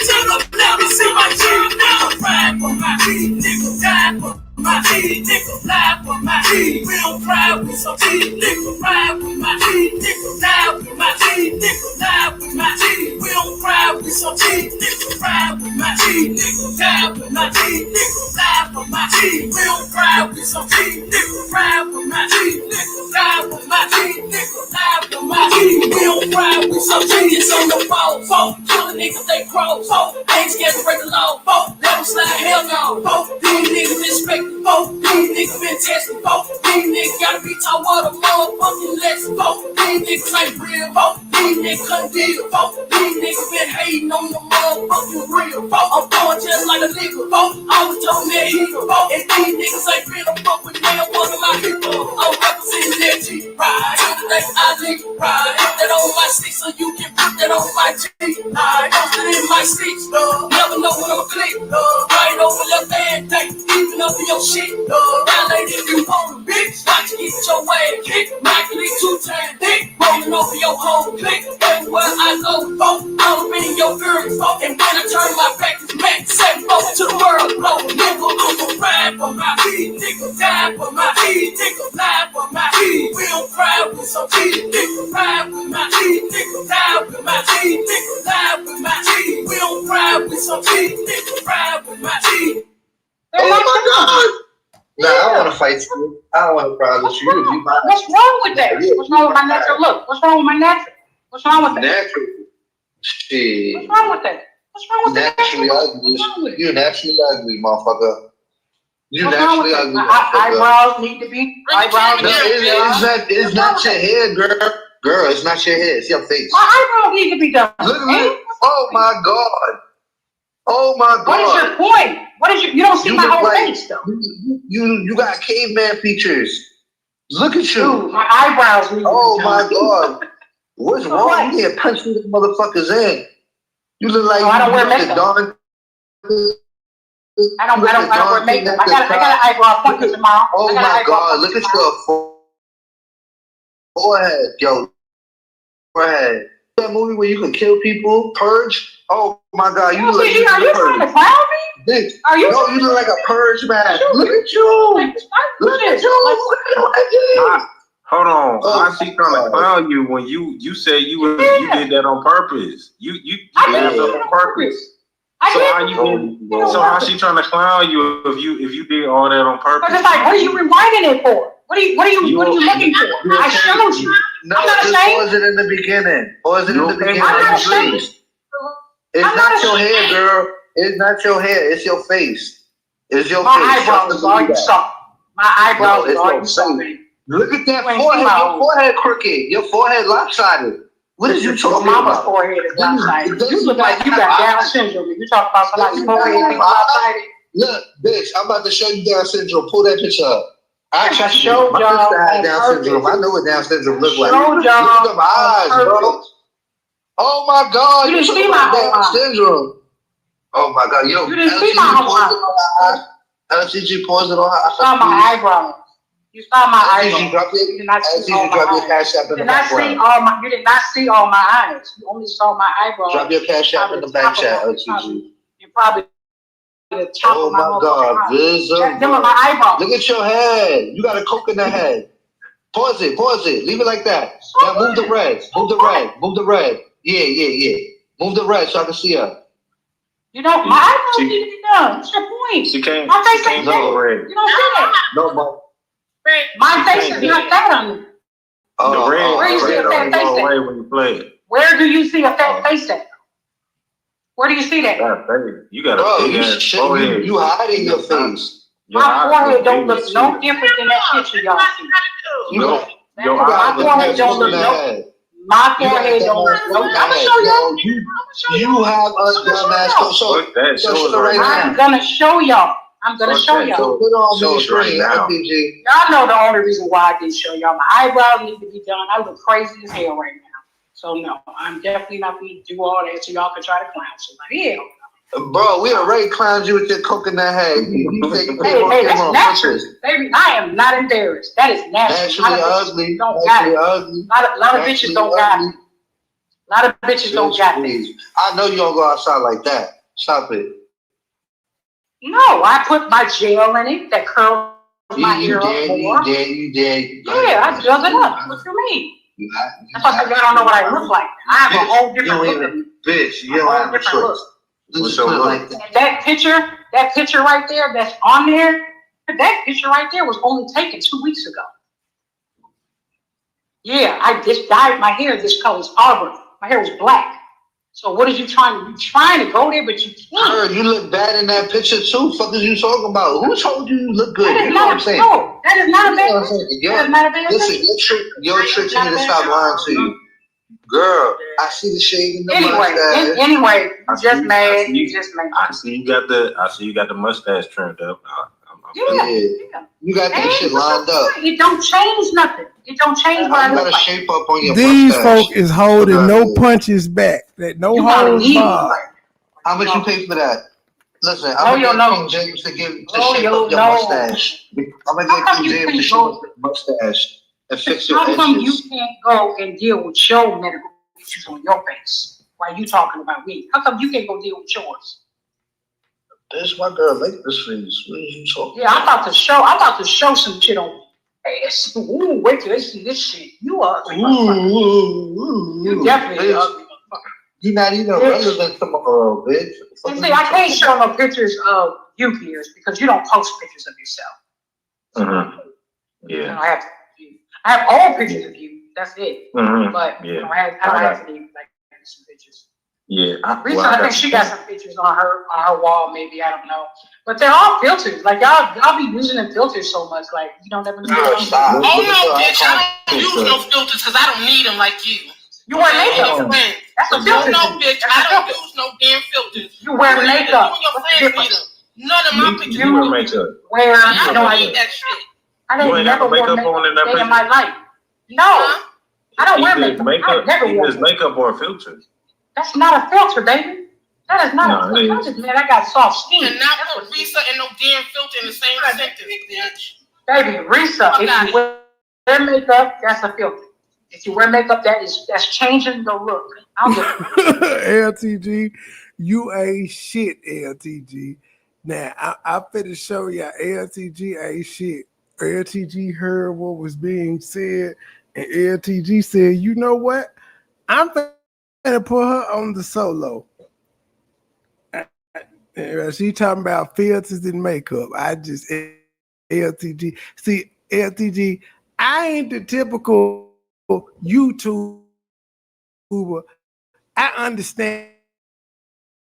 Speaker 11: Let me see my team. Niggas ride for my team, niggas die for my team, niggas live for my team. We don't cry with some team, niggas ride with my team, niggas die with my team, niggas live with my team. We don't cry with some team, niggas ride with my team, niggas die with my team, niggas live for my team. We don't cry with some team, niggas ride with my team, niggas die with my team, niggas live for my team. We don't cry with some team, it's on the phone, folk. Kill the niggas, they crow, folk. Ain't scared to break the law, folk. Let them slide, hell no, folk. These niggas respect. These niggas been testing, these niggas gotta be taught what a motherfucking lesson, these niggas ain't real, these niggas couldn't deal, these niggas been hating on the motherfucking real, I'm going just like a nigga, I was told me a hero, and these niggas ain't real, I'm fuck with me, I'm one of my people, I'm representing Meechie, right, today I leave, right, put that on my stick so you can put that on my cheek, right, posted in my sticks, never know when I'ma click, right over left hand, even up in your shit, violate if you want a bitch. Watch get your way kicked. My click 2 times thick. Rolling over your whole click. Everywhere I go, all up in your ears. And when I turn my back, it's back. Set to the world, blow. Nigga, I'ma ride for my team. Nigga, die for my team. Nigga, lie for my team. We don't cry with some team. Nigga, ride with my team. Nigga, die with my team. Nigga, lie with my team. We don't cry with some team. Nigga, ride with my team.
Speaker 6: Oh my God! Nah, I don't want to fight you. I don't want to cry with you.
Speaker 5: What's wrong with that? What's wrong with my natural look? What's wrong with my natural? What's wrong with that?
Speaker 6: Natural. Shit.
Speaker 5: What's wrong with that? What's wrong with that?
Speaker 6: Naturally ugly. You're naturally ugly, motherfucker. You naturally ugly, motherfucker.
Speaker 5: Eyebrows need to be. Eyebrows.
Speaker 6: No, it's not your hair, girl. Girl, it's not your hair. It's your face.
Speaker 5: My eyebrows need to be done.
Speaker 6: Look. Oh my God. Oh my God.
Speaker 5: What is your point? What is your? You don't see my whole face though.
Speaker 6: You got caveman features. Look at you.
Speaker 5: Dude, my eyebrows.
Speaker 6: Oh my God. What's wrong? You can't punch these motherfuckers in. You look like
Speaker 5: I don't wear makeup. I don't wear makeup. I got an eyebrow appointment tomorrow.
Speaker 6: Oh my God. Look at your forehead, yo. Forehead. That movie where you can kill people, Purge. Oh my God, you look
Speaker 5: Are you trying to clown me?
Speaker 6: Bitch, you look like a purge man. Look at you. Look at you.
Speaker 8: Hold on. How she trying to clown you when you said you did that on purpose? You did that on purpose. So how she trying to clown you if you did all that on purpose?
Speaker 5: But it's like, what are you rewinding it for? What are you looking for? I showed you.
Speaker 6: No, just pause it in the beginning. Pause it in the beginning.
Speaker 5: I'm not ashamed.
Speaker 6: It's not your hair, girl. It's not your hair. It's your face. It's your face.
Speaker 5: My eyebrows is all you saw. My eyebrows is all you saw.
Speaker 6: Look at that forehead. Your forehead crooked. Your forehead lopsided. What is you talking about?
Speaker 5: Mama's forehead is lopsided. You look like you got Down syndrome. You talk about somebody's forehead being lopsided.
Speaker 6: Look, bitch, I'm about to show you Down syndrome. Pull that picture up. I
Speaker 5: showed
Speaker 6: my
Speaker 5: y'all
Speaker 6: sister had Down syndrome. I know what Down syndrome look like.
Speaker 5: Showed y'all
Speaker 6: look at them eyes, bro. Oh my God,
Speaker 5: you didn't see my
Speaker 6: Down syndrome. Oh my God, yo,
Speaker 5: you didn't see my
Speaker 6: LCG paused it on her eyes.
Speaker 5: You saw my eyebrows. You saw my eyebrows.
Speaker 6: You did not see all my eyes. You
Speaker 5: did not see all my eyes. You only saw my eyebrows.
Speaker 6: Drop your cash app in the back chat, LCG.
Speaker 5: You probably the top of my
Speaker 6: God,
Speaker 5: them are my eyebrows.
Speaker 6: Look at your head. You got a coconut head. Pause it. Leave it like that. Now move the red. Move the red. Yeah. Move the red so I can see her.
Speaker 5: You know, my eyebrows need to be done. What's your point?
Speaker 8: She can't.
Speaker 5: My face ain't red. You don't see that.
Speaker 6: No, but
Speaker 5: my face is not that on you.
Speaker 8: Where
Speaker 5: you see a fat face at?
Speaker 8: When you play it.
Speaker 5: Where do you see a fat face at? Where do you see that?
Speaker 8: You got a big ass forehead.
Speaker 6: You hiding your face.
Speaker 5: My forehead don't look no different than that picture y'all see. My forehead don't look no. My forehead don't look no. I'm gonna show y'all.
Speaker 6: You have a dumbass.
Speaker 5: I'm gonna show y'all.
Speaker 6: So put on the screen, RPG.
Speaker 5: Y'all know the only reason why I didn't show y'all. My eyebrows need to be done. I look crazy as hell right now. So no, I'm definitely not going to do all that so y'all can try to clown somebody else.
Speaker 6: Bro, we already clowned you with your coconut head.
Speaker 5: Hey, that's natural. Baby, I am not embarrassed. That is natural.
Speaker 6: Naturally ugly.
Speaker 5: Don't got it. A lot of bitches don't got it. A lot of bitches don't got it.
Speaker 6: I know you don't go outside like that. Stop it.
Speaker 5: No, I put my gel in it that curls my hair up more.
Speaker 6: You did.
Speaker 5: Yeah, I gelled it up. What you mean? That's why y'all don't know what I look like. I have a whole different look.
Speaker 6: Bitch, you don't have a choice.
Speaker 5: That picture right there that's on there, that picture right there was only taken 2 weeks ago. Yeah, I just dyed my hair this color. It's auburn. My hair was black. So what are you trying to do? You're trying to go there, but you can't.
Speaker 6: You look bad in that picture too. Fuck is you talking about? Who told you look good?
Speaker 5: You know what I'm saying? No, that is not a bad picture. That is not a bad picture.
Speaker 6: Listen, your trick need to stop lying to you. Girl, I see the shade in the mustache.
Speaker 5: Anyway, you just mad.
Speaker 8: I see you got the mustache turned up.
Speaker 5: Yeah.
Speaker 6: You got that shit lined up.
Speaker 5: It don't change nothing. It don't change what I look like.
Speaker 6: Shape up on your
Speaker 4: These
Speaker 6: mustache.
Speaker 4: folk is holding no punches back. That no holds barred.
Speaker 6: How much you pay for that? Listen, I'm gonna get King James to shape up your mustache. I'm gonna get King James to shape up your mustache and fix your edges.
Speaker 5: How come you can't go and deal with your medical issues on your face while you talking about me? How come you can't go deal with yours?
Speaker 6: This my girl like this face. What are you talking
Speaker 5: about? Yeah, I'm about to show some shit on ass. Ooh, wait till they see this shit. You ugly. You definitely ugly.
Speaker 6: You're not even relevant tomorrow, bitch.
Speaker 5: And see, I can't show no pictures of you, Piers, because you don't post pictures of yourself.
Speaker 8: Yeah.
Speaker 5: I have old pictures of you. That's it. But
Speaker 8: yeah.
Speaker 5: I don't have any like some pictures.
Speaker 8: Yeah.
Speaker 5: I think she got some pictures on her wall, maybe, I don't know. But they're all filters. Like y'all be using them filters so much, like you don't ever know.
Speaker 10: Oh no, bitch, I don't use no filters because I don't need them like you.
Speaker 5: You wear makeup. That's a filter.
Speaker 10: No, bitch, I don't use no damn filters.
Speaker 5: You wear makeup.
Speaker 10: You and your friends need them. None of my pictures.
Speaker 8: You wear makeup.
Speaker 10: I don't need that shit.
Speaker 5: I didn't never wear makeup in my life. No, I don't wear makeup. I never wear
Speaker 8: makeup. Makeup or a filter.
Speaker 5: That's not a filter, baby. That is not a filter. Man, I got soft skin.
Speaker 10: And not put Risa and no damn filter in the same sentence, bitch.
Speaker 5: Baby, Risa, if you wear makeup, that's a filter. If you wear makeup, that's changing the look.
Speaker 4: LTG, you ain't shit, LTG. Now, I'm finna show y'all LTG ain't shit. LTG heard what was being said, and LTG said, you know what? I'm finna put her on the solo. She talking about filters and makeup. LTG. See, LTG, I ain't the typical YouTuber. I understand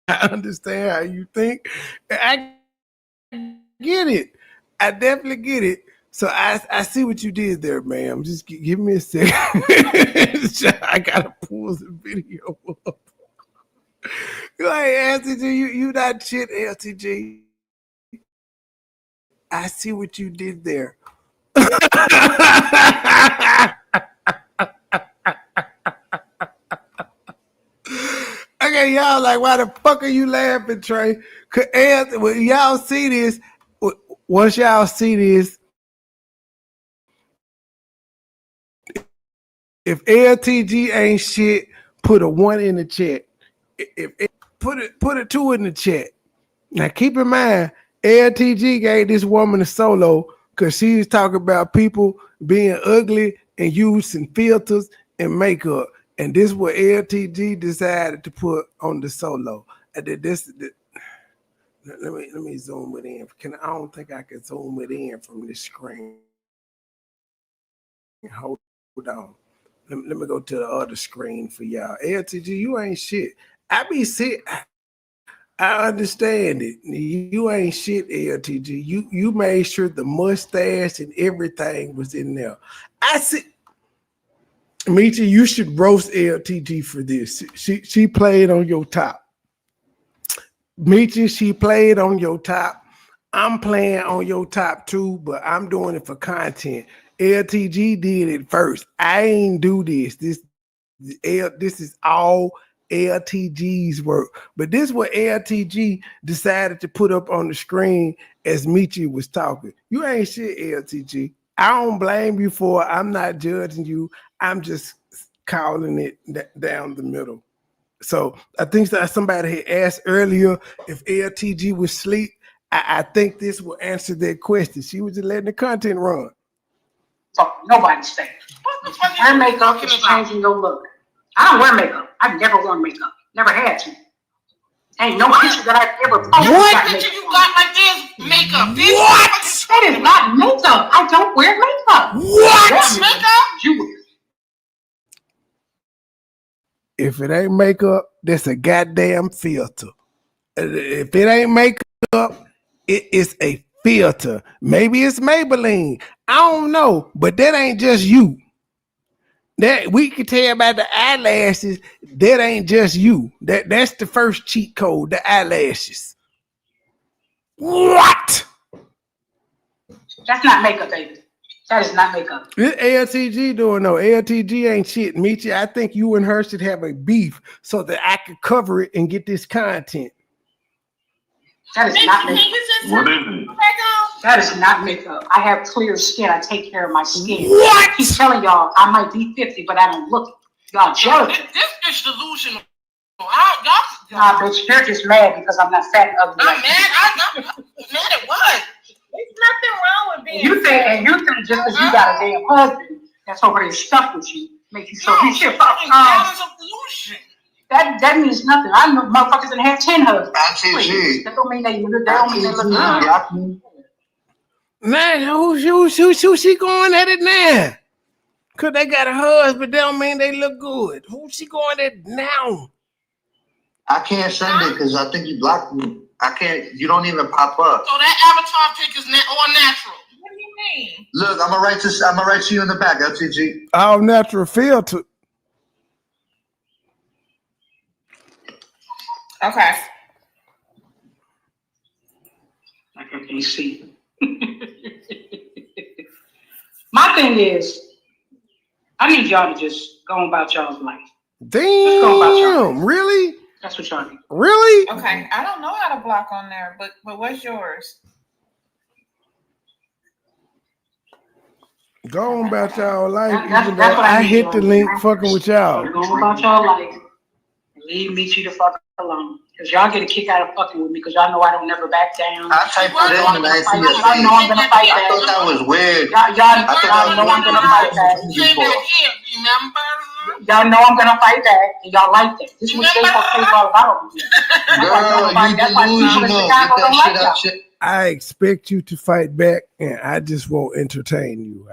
Speaker 4: how you think. I get it. I definitely get it. So I see what you did there, ma'am. Just give me a second. I gotta pull the video up. Like LTG, you not shit, LTG. I see what you did there. Okay, y'all, like, why the fuck are you laughing, Trey? When y'all see this, once y'all see this, if LTG ain't shit, put a 1 in the chat. Put a 2 in the chat. Now keep in mind, LTG gave this woman a solo because she's talking about people being ugly and using filters and makeup. And this is what LTG decided to put on the solo. Let me zoom it in. I don't think I can zoom it in from this screen. Hold on. Let me go to the other screen for y'all. LTG, you ain't shit. I be sick. I understand it. You ain't shit, LTG. You made sure the mustache and everything was in there. I see. Meechie, you should roast LTG for this. She played on your top. Meechie, she played on your top. I'm playing on your top too, but I'm doing it for content. LTG did it first. I ain't do this. This is all LTG's work. But this is what LTG decided to put up on the screen as Meechie was talking. You ain't shit, LTG. I don't blame you for it. I'm not judging you. I'm just calling it down the middle. So I think that somebody had asked earlier if LTG was asleep. I think this will answer that question. She was just letting the content run.
Speaker 5: So nobody's safe. Wear makeup is changing your look. I don't wear makeup. I've never worn makeup. Never had to. Ain't no picture that I've ever posted.
Speaker 10: What picture you got like this? Makeup.
Speaker 5: What? That is not makeup. I don't wear makeup.
Speaker 10: What? That's makeup?
Speaker 4: If it ain't makeup, that's a goddamn filter. If it ain't makeup, it is a filter. Maybe it's Maybelline. I don't know, but that ain't just you. That we can tell about the eyelashes. That ain't just you. That's the first cheat code. The eyelashes. What?
Speaker 5: That's not makeup, baby. That is not makeup.
Speaker 4: This LTG doing no. LTG ain't shit. Meechie, I think you and her should have a beef so that I could cover it and get this content.
Speaker 5: That is not makeup.
Speaker 8: What is it?
Speaker 5: That is not makeup. I have clear skin. I take care of my skin.
Speaker 4: What?
Speaker 5: I keep telling y'all I might be 50, but I don't look it. Y'all jealous.
Speaker 10: This bitch delusional.
Speaker 5: Nah, bitch, you're just mad because I'm not fat and ugly.
Speaker 10: I'm mad. I'm mad at what? There's nothing wrong with being.
Speaker 5: You think just because you got a damn husband that's over there stuck with you, make you so you shit. That means nothing. I know motherfuckers that have 10 husbands. That don't mean they look good.
Speaker 4: Man, who she going at it now? Cause they got a husband, that don't mean they look good. Who she going at now?
Speaker 6: I can't send it because I think you blocked me. I can't. You don't even pop up.
Speaker 10: So that avatar pic is all natural. What do you mean?
Speaker 6: Look, I'm gonna write to you in the back, LTG.
Speaker 4: All natural filter.
Speaker 2: Okay.
Speaker 5: I can't see. My thing is, I need y'all to just go about y'all's life.
Speaker 4: Damn, really?
Speaker 5: That's what y'all need.
Speaker 4: Really?
Speaker 2: Okay, I don't know how to block on there, but what's yours?
Speaker 4: Go on about y'all life.
Speaker 5: That's
Speaker 4: Even
Speaker 5: what
Speaker 4: though
Speaker 5: I
Speaker 4: I
Speaker 5: need
Speaker 4: hit
Speaker 5: y'all
Speaker 4: the
Speaker 5: to
Speaker 4: link
Speaker 5: do.
Speaker 4: fucking with y'all.
Speaker 5: Go on about y'all life. Leave Meechie the fuck alone. Because y'all get a kick out of fucking with me because y'all know I don't never back down.
Speaker 6: I typed it in and I see your face.
Speaker 5: Y'all know I'm gonna fight
Speaker 6: I
Speaker 5: back.
Speaker 6: thought that was weird.
Speaker 5: Y'all know I'm gonna fight back. Y'all know I'm gonna fight back, and y'all like that. This is what J4K is all about over here.
Speaker 6: Girl, you delusional. Get that shit out shit.
Speaker 4: I expect you to fight back, and I just won't entertain you.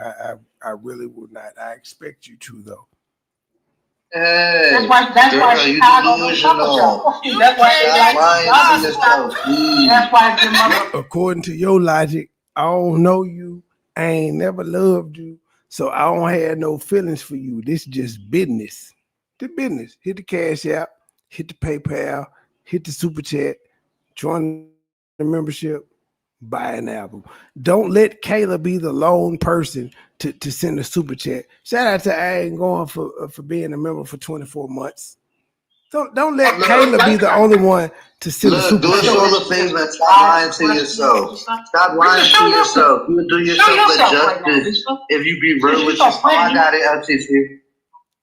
Speaker 4: I really will not. I expect you to, though.
Speaker 6: Hey,
Speaker 5: that's why Chicago don't fuck with y'all. That's why
Speaker 4: according to your logic, I don't know you. I ain't never loved you, so I don't have no feelings for you. This just business. The business. Hit the Cash App, hit the PayPal, hit the Super Chat, join the membership, buy an album. Don't let Kayla be the lone person to send a Super Chat. Shout out to I ain't going for being a member for 24 months. Don't let Kayla be the only one to send a Super Chat.
Speaker 6: Do us all a favor and stop lying to yourself. Stop lying to yourself. You would do yourself a justice if you be real with yourself. I got it, LTC.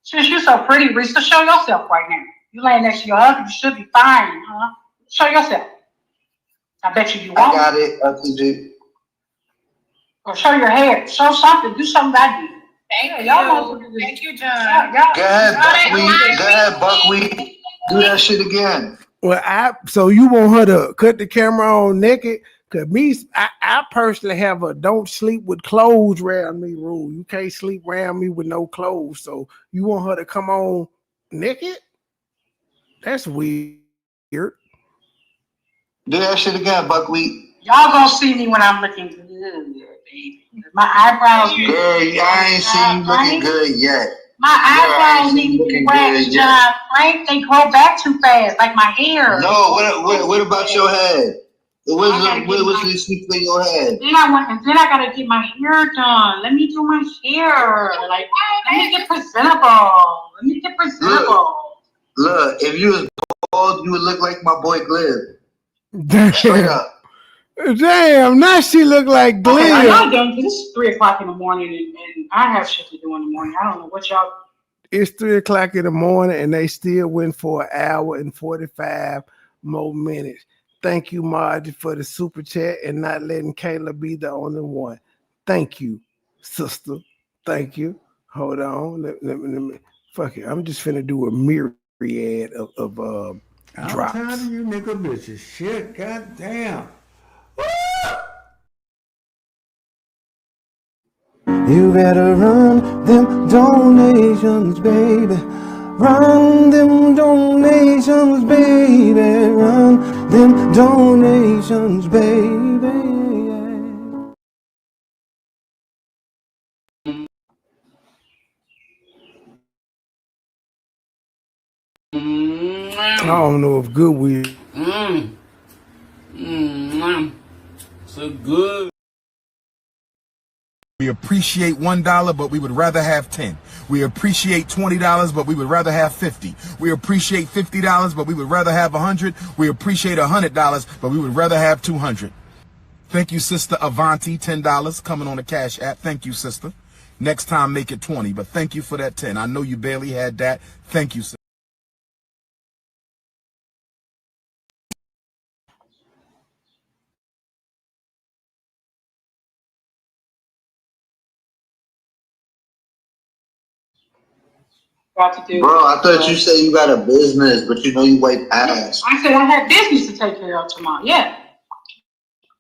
Speaker 5: Since you're so pretty, Risa, show yourself right now. You laying next to your husband, you should be fine, huh? Show yourself. I bet you won't.
Speaker 6: I got it, LTG.
Speaker 5: Or show your hair. Show something. Do something I do.
Speaker 2: Thank you, John.
Speaker 6: Go ahead, Buckwheat. Go ahead, Buckwheat. Do that shit again.
Speaker 4: Well, so you want her to cut the camera on naked? Cause I personally have a don't sleep with clothes around me rule. You can't sleep around me with no clothes. So you want her to come on naked? That's weird.
Speaker 6: Do that shit again, Buckwheat.
Speaker 5: Y'all gonna see me when I'm looking good, baby. My eyebrows.
Speaker 6: Girl, I ain't seen you looking good yet.
Speaker 5: My eyebrows need to be waxed, John. Frank, they grow back too fast, like my hair.
Speaker 6: No, what about your head? What's this for your head?
Speaker 5: Then I gotta get my hair done. Let me do my hair. Like, let me get presentable.
Speaker 6: Look, if you was bald, you would look like my boy Glib. Straight up.
Speaker 4: Damn, now she look like Glenn.
Speaker 5: Okay, I know, this is 3 o'clock in the morning, and I have shit to do in the morning. I don't know what y'all.
Speaker 4: It's 3 o'clock in the morning, and they still went for an hour and 45 more minutes. Thank you, Margie, for the super chat and not letting Kayla be the only one. Thank you, sister. Thank you. Hold on. Let me. Fuck it. I'm just finna do a myriad of drops.
Speaker 12: I'm tired of you nigga bitches. Shit, goddamn.
Speaker 13: You better run them donations, baby. Run them donations, baby. Run them donations, baby.
Speaker 4: I don't know if good will.
Speaker 12: So good.
Speaker 9: We appreciate $1, but we would rather have 10. We appreciate $20, but we would rather have 50. We appreciate $50, but we would rather have 100. We appreciate $100, but we would rather have 200. Thank you, Sister Avanti, $10 coming on the Cash App. Thank you, sister. Next time, make it 20, but thank you for that 10. I know you barely had that. Thank you, sister.
Speaker 6: Bro, I thought you said you got a business, but you know you wipe ass.
Speaker 5: I said I had business to take care of tomorrow. Yeah.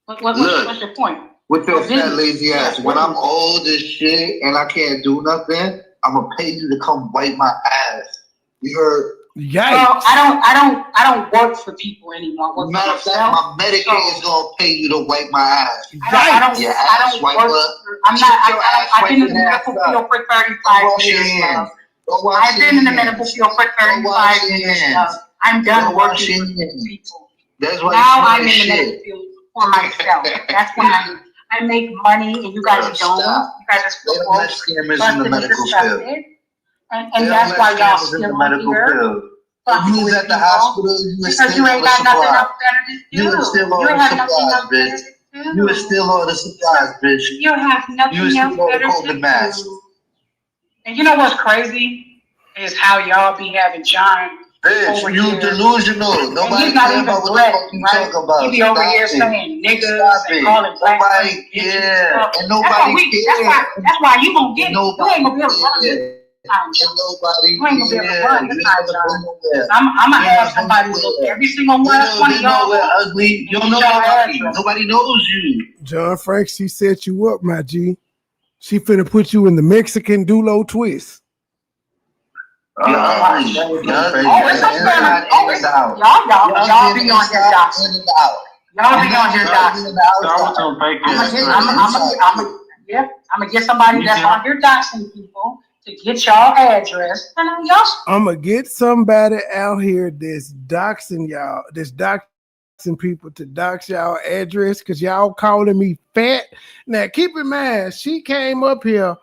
Speaker 5: What's your point?
Speaker 6: With your fat lazy ass. When I'm old as shit and I can't do nothing, I'm gonna pay you to come wipe my ass. You heard?
Speaker 4: Yikes.
Speaker 5: Well, I don't work for people anymore.
Speaker 6: Matter of fact, my Medicaid is gonna pay you to wipe my ass.
Speaker 5: I don't work. I've been in the medical field for 35 years. I've been in the medical field for 35 years. I'm done working for people.
Speaker 6: That's why
Speaker 5: now I'm in the medical field for myself. That's when I make money and you guys don't. You guys are still
Speaker 6: scammers in the medical field.
Speaker 5: And that's why y'all still here.
Speaker 6: You was at the hospital, you was
Speaker 5: because you ain't got nothing else better to do.
Speaker 6: You was still on supplies, bitch. You would steal all the supplies, bitch.
Speaker 5: You have nothing else better to do. And you know what's crazy is how y'all be having John.
Speaker 6: Bitch, you delusional. Nobody cares about what the fuck you talk about.
Speaker 5: He be over here saying niggas and calling black people.
Speaker 6: Yeah, and nobody cares.
Speaker 5: That's why you gonna get it. You ain't gonna be able to run this time. You ain't gonna be able to run this time, John. I'm gonna have somebody look every single one of y'all.
Speaker 6: Ugly. You don't know nobody. Nobody knows you.
Speaker 4: John Frank, she set you up, my G. She finna put you in the Mexican Dulo twist.
Speaker 5: Y'all be on your docs. Y'all be on your docs. I'm gonna get somebody that's on your doxing people to get y'all address.
Speaker 4: I'm gonna get somebody out here that's doxing y'all, that's doxing people to dox y'all address because y'all calling me fat. Now keep in mind, she came up here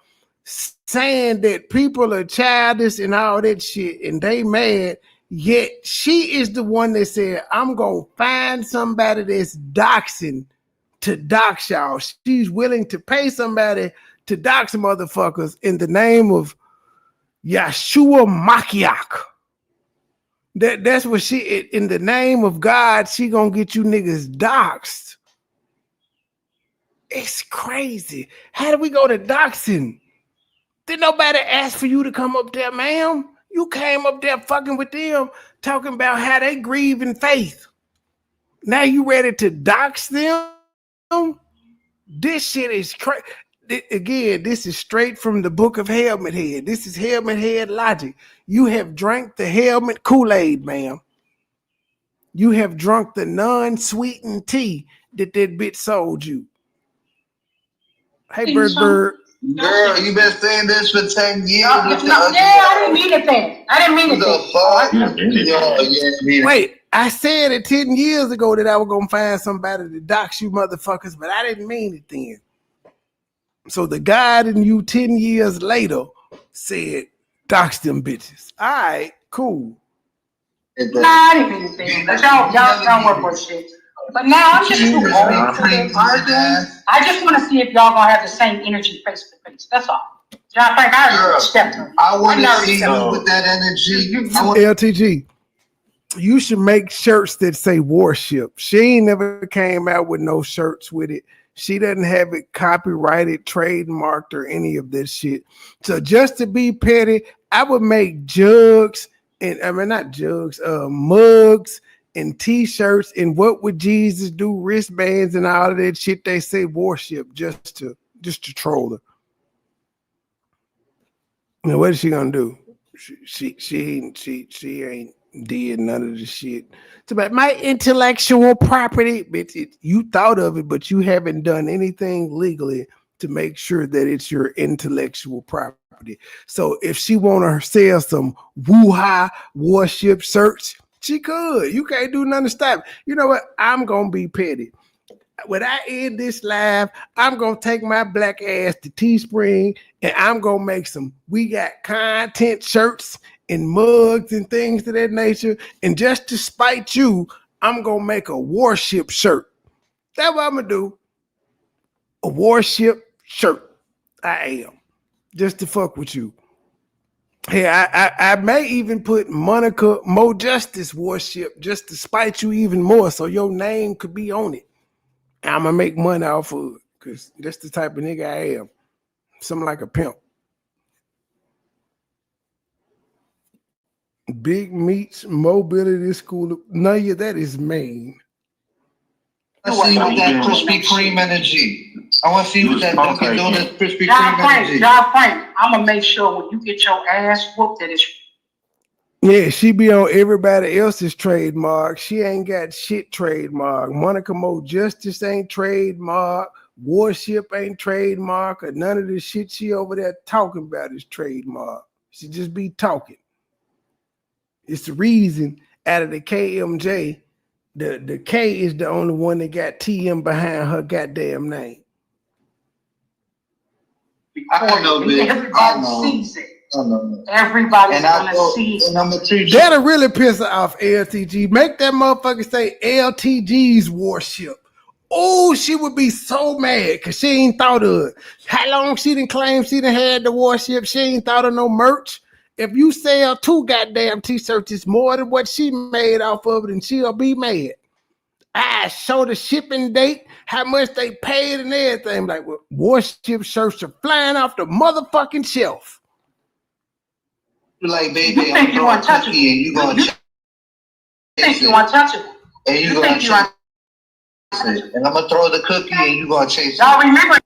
Speaker 4: saying that people are childish and all that shit and they mad, yet she is the one that said, I'm gonna find somebody that's doxing to dox y'all. She's willing to pay somebody to dox motherfuckers in the name of Yeshua Makiak. That's what she, in the name of God, she gonna get you niggas doxed. It's crazy. How do we go to doxing? Did nobody ask for you to come up there, ma'am? You came up there fucking with them, talking about how they grieve in faith. Now you ready to dox them? This shit is crazy. Again, this is straight from the book of Helmet Head. This is Helmet Head logic. You have drank the Helmet Kool-Aid, ma'am. You have drunk the non-sweetened tea that bitch sold you. Hey, Bird.
Speaker 6: Girl, you been saying this for 10 years.
Speaker 5: I didn't mean it then. I didn't mean it.
Speaker 4: Wait, I said it 10 years ago that I was going to find somebody to dox you motherfuckers, but I didn't mean it then. So the God in you 10 years later said, dox them bitches. All right, cool.
Speaker 5: Nah, I didn't mean it then. But y'all work with shit. But now I'm just too old for this arguing. I just want to see if y'all gonna have the same energy face to face. That's all. John Frank, I already stepped him.
Speaker 6: I want to see you with that energy.
Speaker 4: LTG, you should make shirts that say worship. She ain't never came out with no shirts with it. She doesn't have it copyrighted, trademarked, or any of this shit. So just to be petty, I would make jugs and mugs and t-shirts and what would Jesus do, wristbands and all of that shit they say worship just to troll her. Now what is she gonna do? She ain't did none of the shit. It's about my intellectual property, bitch. You thought of it, but you haven't done anything legally to make sure that it's your intellectual property. So if she wanna sell some woo-ha worship shirts, she could. You can't do nothing to stop it. You know what? I'm going to be petty. When I end this live, I'm going to take my black ass to Teespring and I'm going to make some We Got Content shirts and mugs and things of that nature. And just to spite you, I'm going to make a worship shirt. That's what I'm going to do. A worship shirt. I am. Just to fuck with you. Hey, I may even put Monica Mo Justice worship just to spite you even more so your name could be on it. And I'm going to make money off of it because that's the type of nigga I am. Something like a pimp. Big Meats Mobility School. No, yeah, that is Maine.
Speaker 6: I see you with that Krispy Kreme energy. I want to see you with that Dunkin' Donuts Krispy Kreme energy.
Speaker 5: John Frank, I'm going to make sure when you get your ass whooped that it's...
Speaker 4: Yeah, she be on everybody else's trademark. She ain't got shit trademark. Monica Mo Justice ain't trademark. Worship ain't trademark. Or none of the shit she over there talking about is trademark. She just be talking. It's the reason out of the KMJ, the K is the only one that got TM behind her goddamn name.
Speaker 6: I know, bitch.
Speaker 5: Everybody sees it. Everybody's gonna see it.
Speaker 4: That'll really piss her off, LTG. Make that motherfucker say LTG's worship Oh, she would be so mad because she ain't thought of it. How long she didn't claim she done had the warship? She ain't thought of no merch. If you sell 2 goddamn t-shirts, it's more than what she made off of it, and she'll be mad. I show the shipping date, how much they paid and everything. Like, well, warship shirts are flying off the motherfucking shelf.
Speaker 6: Like, baby,
Speaker 5: you think you untouchable.
Speaker 6: You
Speaker 5: think you untouchable.
Speaker 6: And you gonna chase it. And I'm gonna throw the cookie and you gonna chase it.
Speaker 5: Y'all remember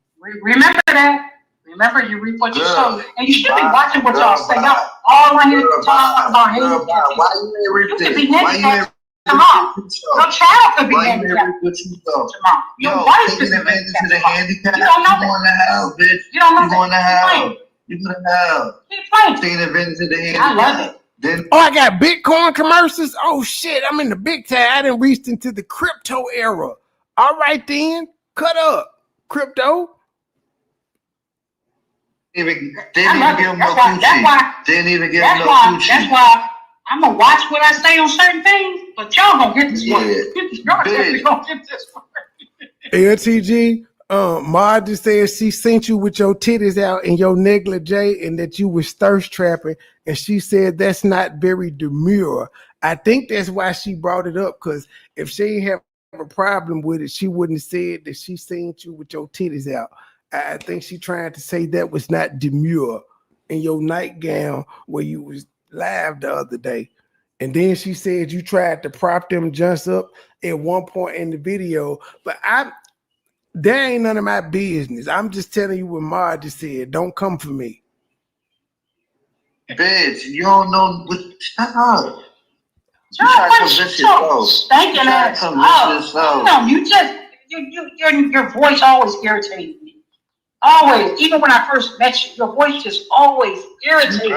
Speaker 5: that. Remember, you reap what you sow. And you should be watching what y'all say. Y'all all on here talking about handicapped.
Speaker 6: Why you ain't reap this?
Speaker 5: You could be handicapped. Come on. Your child could be handicapped. Your wife is handicapped. You don't know that.
Speaker 6: You going to hell, bitch.
Speaker 5: You don't know
Speaker 6: You going to hell. You going to hell.
Speaker 5: Keep playing.
Speaker 6: Taking advantage of the handicap.
Speaker 5: I love it.
Speaker 4: Oh, I got Bitcoin commercials. Oh shit, I'm in the big time. I done reached into the crypto era. All right then, cut up. Crypto.
Speaker 6: Didn't even give him no coochie. Didn't even give him no coochie.
Speaker 5: That's why I'm gonna watch what I say on certain things, but y'all gonna get this one. Y'all definitely gonna get this one.
Speaker 4: LTG, Ma just said she sent you with your titties out and your negligee and that you was thirst trapping, and she said that's not very demure. I think that's why she brought it up, because if she didn't have a problem with it, she wouldn't have said that she seen you with your titties out. I think she trying to say that was not demure in your nightgown where you was live the other day. And then she said you tried to prop them junks up at one point in the video, but that ain't none of my business. I'm just telling you what Ma just said. Don't come for me.
Speaker 6: Bitch, you don't know what. Shut up.
Speaker 5: Thank you, no, you just your voice always irritated me. Always, even when I first met you, your voice just always irritated me.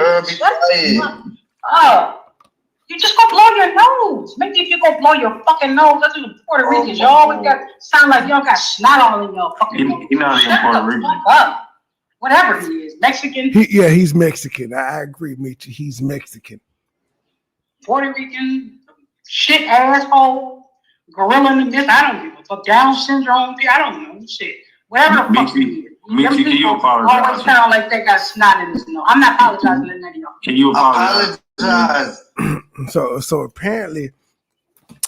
Speaker 5: You just go blow your nose. Maybe if you go blow your fucking nose, that's what the Puerto Ricans. You always got sound like you don't got snot all in your fucking nose.
Speaker 8: You're not even Puerto Rican.
Speaker 5: Whatever he is, Mexican.
Speaker 4: He's Mexican. I agree, Meechie. He's Mexican.
Speaker 5: Puerto Rican, shit asshole, gorilla in the midst. I don't give a fuck. Down syndrome. I don't know shit. Whatever the fuck he is.
Speaker 8: Meechie, can you apologize?
Speaker 5: Always sound like they got snot in his nose. I'm not apologizing to any of y'all.
Speaker 8: Can you apologize?
Speaker 4: So apparently,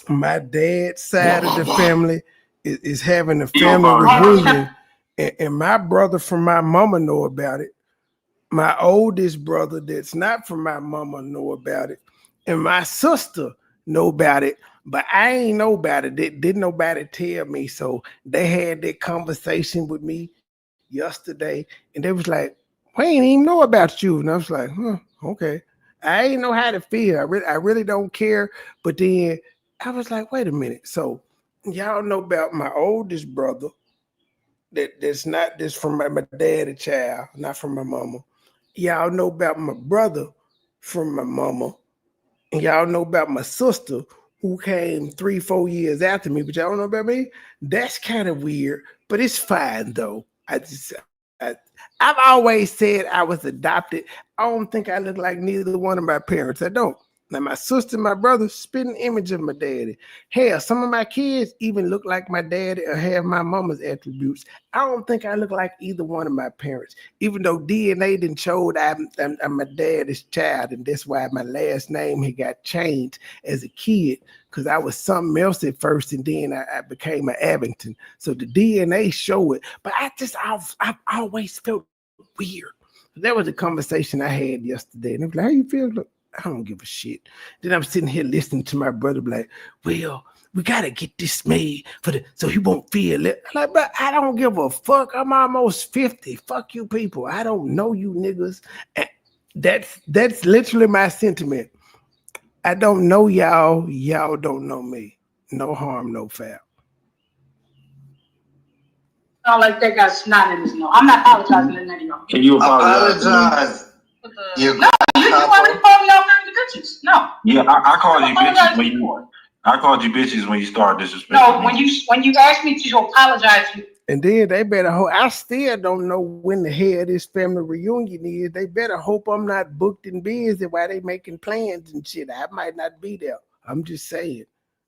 Speaker 4: my dad's side of the family is having a family reunion, and my brother from my mama know about it. My oldest brother that's not from my mama know about it, and my sister know about it, but I ain't know about it. Didn't nobody tell me. So they had that conversation with me yesterday, and they was like, "We ain't even know about you," and I was like, okay. I ain't know how to feel. I really don't care. But then I was like, wait a minute. So y'all know about my oldest brother that's not this from my daddy child, not from my mama. Y'all know about my brother from my mama. And y'all know about my sister who came 3-4 years after me, but y'all don't know about me. That's kind of weird, but it's fine though. I've always said I was adopted. I don't think I look like neither one of my parents. I don't. Now, my sister and my brother spit an image of my daddy. Hell, some of my kids even look like my daddy or have my mama's attributes. I don't think I look like either one of my parents, even though DNA didn't show I'm my daddy's child, and that's why my last name had got changed as a kid, because I was something else at first, and then I became an Abington. So the DNA show it, but I've always felt weird. That was a conversation I had yesterday, and I was like, how you feel? Look, I don't give a shit. Then I'm sitting here listening to my brother like, well, we gotta get this made so he won't feel it. I'm like, but I don't give a fuck. I'm almost 50. Fuck you people. I don't know you niggas. And that's literally my sentiment. I don't know y'all. Y'all don't know me. No harm, no foul.
Speaker 5: Sound like they got snot in his nose. I'm not apologizing to any of y'all.
Speaker 8: Can you apologize?
Speaker 5: No, you already called me out there the bitches. No.
Speaker 8: Yeah, I called you bitches when I called you bitches when you started disrespecting.
Speaker 5: No, when you asked me to apologize,
Speaker 4: and then they better hope. I still don't know when the hell this family reunion is. They better hope I'm not booked and busy while they making plans and shit. I might not be there. I'm just saying.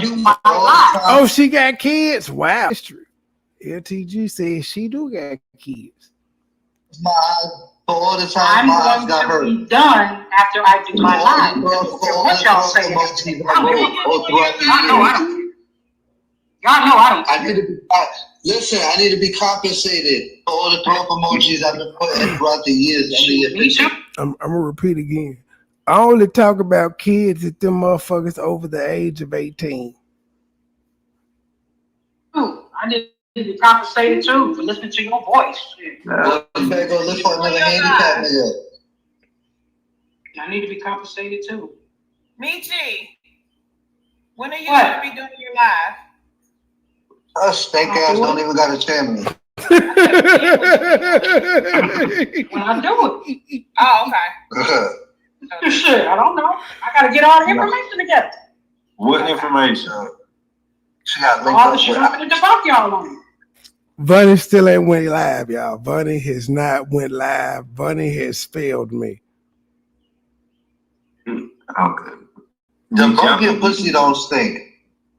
Speaker 5: do my life.
Speaker 4: Oh, she got kids? Wow. LTG says she do got kids.
Speaker 6: All the time my eyes got hurt.
Speaker 5: I'm going to be done after I do my life. What y'all saying? Y'all know I don't.
Speaker 6: I need to be. Listen, I need to be compensated for all the throw emojis I've been putting throughout the years.
Speaker 4: I'm gonna repeat again. I only talk about kids if them motherfuckers over the age of 18.
Speaker 5: Ooh, I need to be compensated too for listening to your voice.
Speaker 6: Well, you better go look for another handicap nigga.
Speaker 5: I need to be compensated too.
Speaker 2: Meechie, when are you going to be doing your live?
Speaker 6: Us stank ass don't even got a channel.
Speaker 5: When I do it.
Speaker 2: Oh, okay.
Speaker 5: Shit, I don't know. I gotta get all the information together.
Speaker 8: What information?
Speaker 6: She got
Speaker 5: all the shit I'm gonna debunk y'all on.
Speaker 4: Bunny still ain't went live, y'all. Bunny has not went live. Bunny has failed me.
Speaker 8: Okay.
Speaker 6: The monkey pussy don't stink.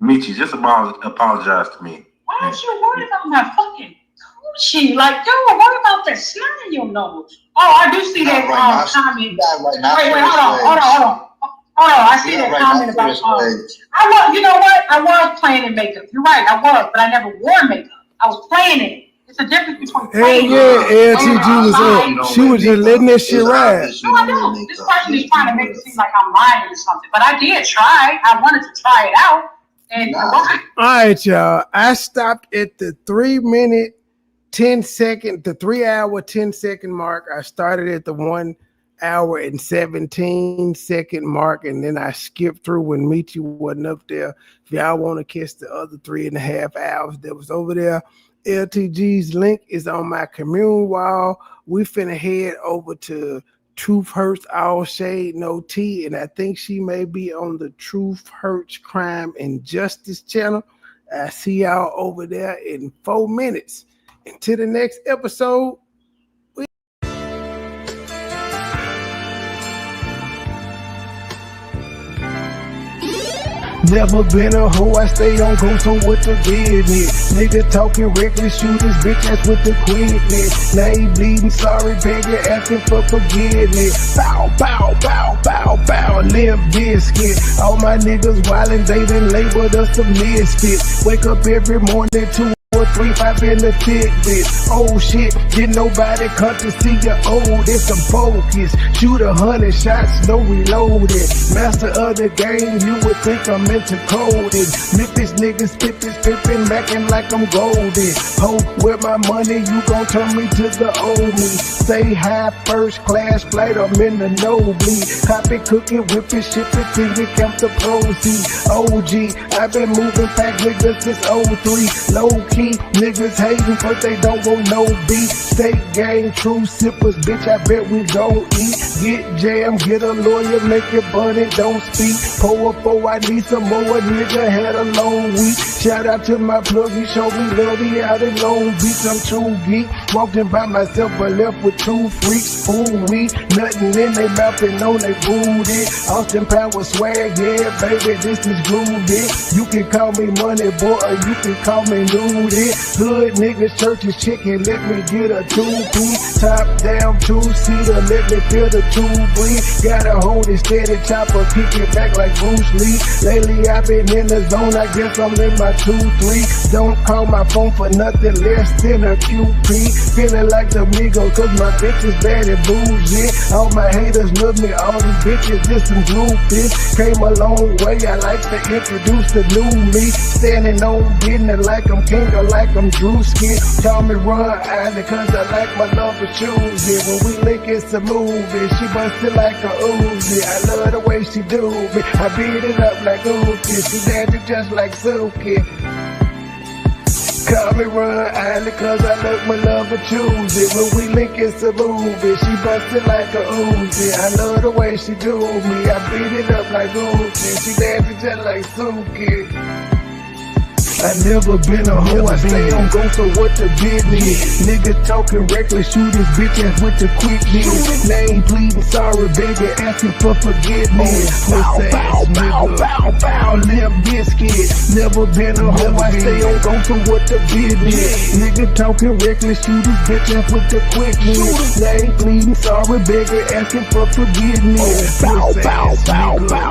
Speaker 8: Meechie, just apologize to me.
Speaker 5: Why aren't you worried about my fucking coochie? Like, dude, worry about that snot in your nose. Oh, I do see that comment. Wait, hold on. I see that comment about I was, you know what? I was playing in makeup. You're right, I was, but I never wore makeup. I was playing it. It's a difference between playing.
Speaker 4: Yeah, LTG was up. She was just letting that shit ride.
Speaker 5: No, I don't. This person is trying to make it seem like I'm lying or something. But I did try. I wanted to try it out. And
Speaker 4: all right, y'all. I stopped at the 3 minute 10 second, the 3 hour 10 second mark. I started at the 1 hour and 17 second mark, and then I skipped through when Meechie wasn't up there. If y'all want to catch the other 3.5 hours that was over there, LTG's link is on my commune wall. We finna head over to Truth Hurts All Shade No Tea, and I think she may be on the Truth Hurts Crime and Justice channel. I see y'all over there in 4 minutes. Until the next episode. Never been a hoe, I stay on go, so what the business? Nigga talking reckless, shoot this bitch ass with the quickness. Now he bleeding, sorry, beggar, asking for forgiveness. Bow, bow, bow, bow, bow, limp biscuit. All my niggas wildin', they done labeled us the misfits. Wake up every morning to 4, 3, 5 in the tidbit. Oh shit, didn't nobody come to see you old. It's some focus. Shoot 100 shots, no reloaded. Master of the game, you would think I'm into coding. Memphis niggas spit this pippin', mackin' like I'm golden. Ho, with my money, you gon' turn me to the old me. Say hi, first class flight, I'm in the nosebleed. Copy, cooking, whipping, shipping till you count the proceeds. OG, I've been moving back niggas since 03. Low key. Niggas hating, but they don't want no beef. State gang, true sippers, bitch, I bet we gon' eat. Get jammed, get a lawyer, make it bunny, don't speak. Pour up, I need some more, nigga had a long week. Shout out to my plug, he showed me love, he out in Long Beach. I'm true geek, walking by myself, but left with 2 freaks. Ooh, we, nothing in they mouth and on they booty. Austin Power swag, yeah, baby, this is groovy. You can call me money boy, or you can call me nude. Hood niggas, churches, chicken, let me get a 2-piece. Top down, 2-seater, let me feel the 2 breathe. Gotta hold it steady, chopper, kick it back like Bruce Lee. Lately I've been in the zone, I guess I'm in my 2-3. Don't call my phone for nothing less than a QP. Feeling like the Migos, cause my bitch is bad and bougie. All my haters love me, all these bitches, just some groupies. Came a long way, I like to introduce the new me. Standing on business like I'm king or like I'm Drewski. Call me Ron Island cause I like my number shoes. Yeah, when we link it's a movie. She bustin' like a Uzi. I love the way she do me. I beat it up like Uzi. She dancing just like Suki. Call me Ron Island cause I love my lover choose it. When we link it's a movie. She bustin' like a Uzi. I love the way she do me. I beat it up like Uzi. She dancing just like Suki. I never been a hoe, I stay on go, so what the business? Nigga talking reckless, shoot his bitch ass with the quickness. Name pleading, sorry, baby, asking for forgiveness. Bow, bow, bow, bow, bow, limp biscuit. Never been a hoe, I stay on go, so what the business? Nigga talking reckless, shoot his bitch ass with the quickness. Name pleading, sorry, baby, asking for forgiveness. Bow, bow, bow, bow.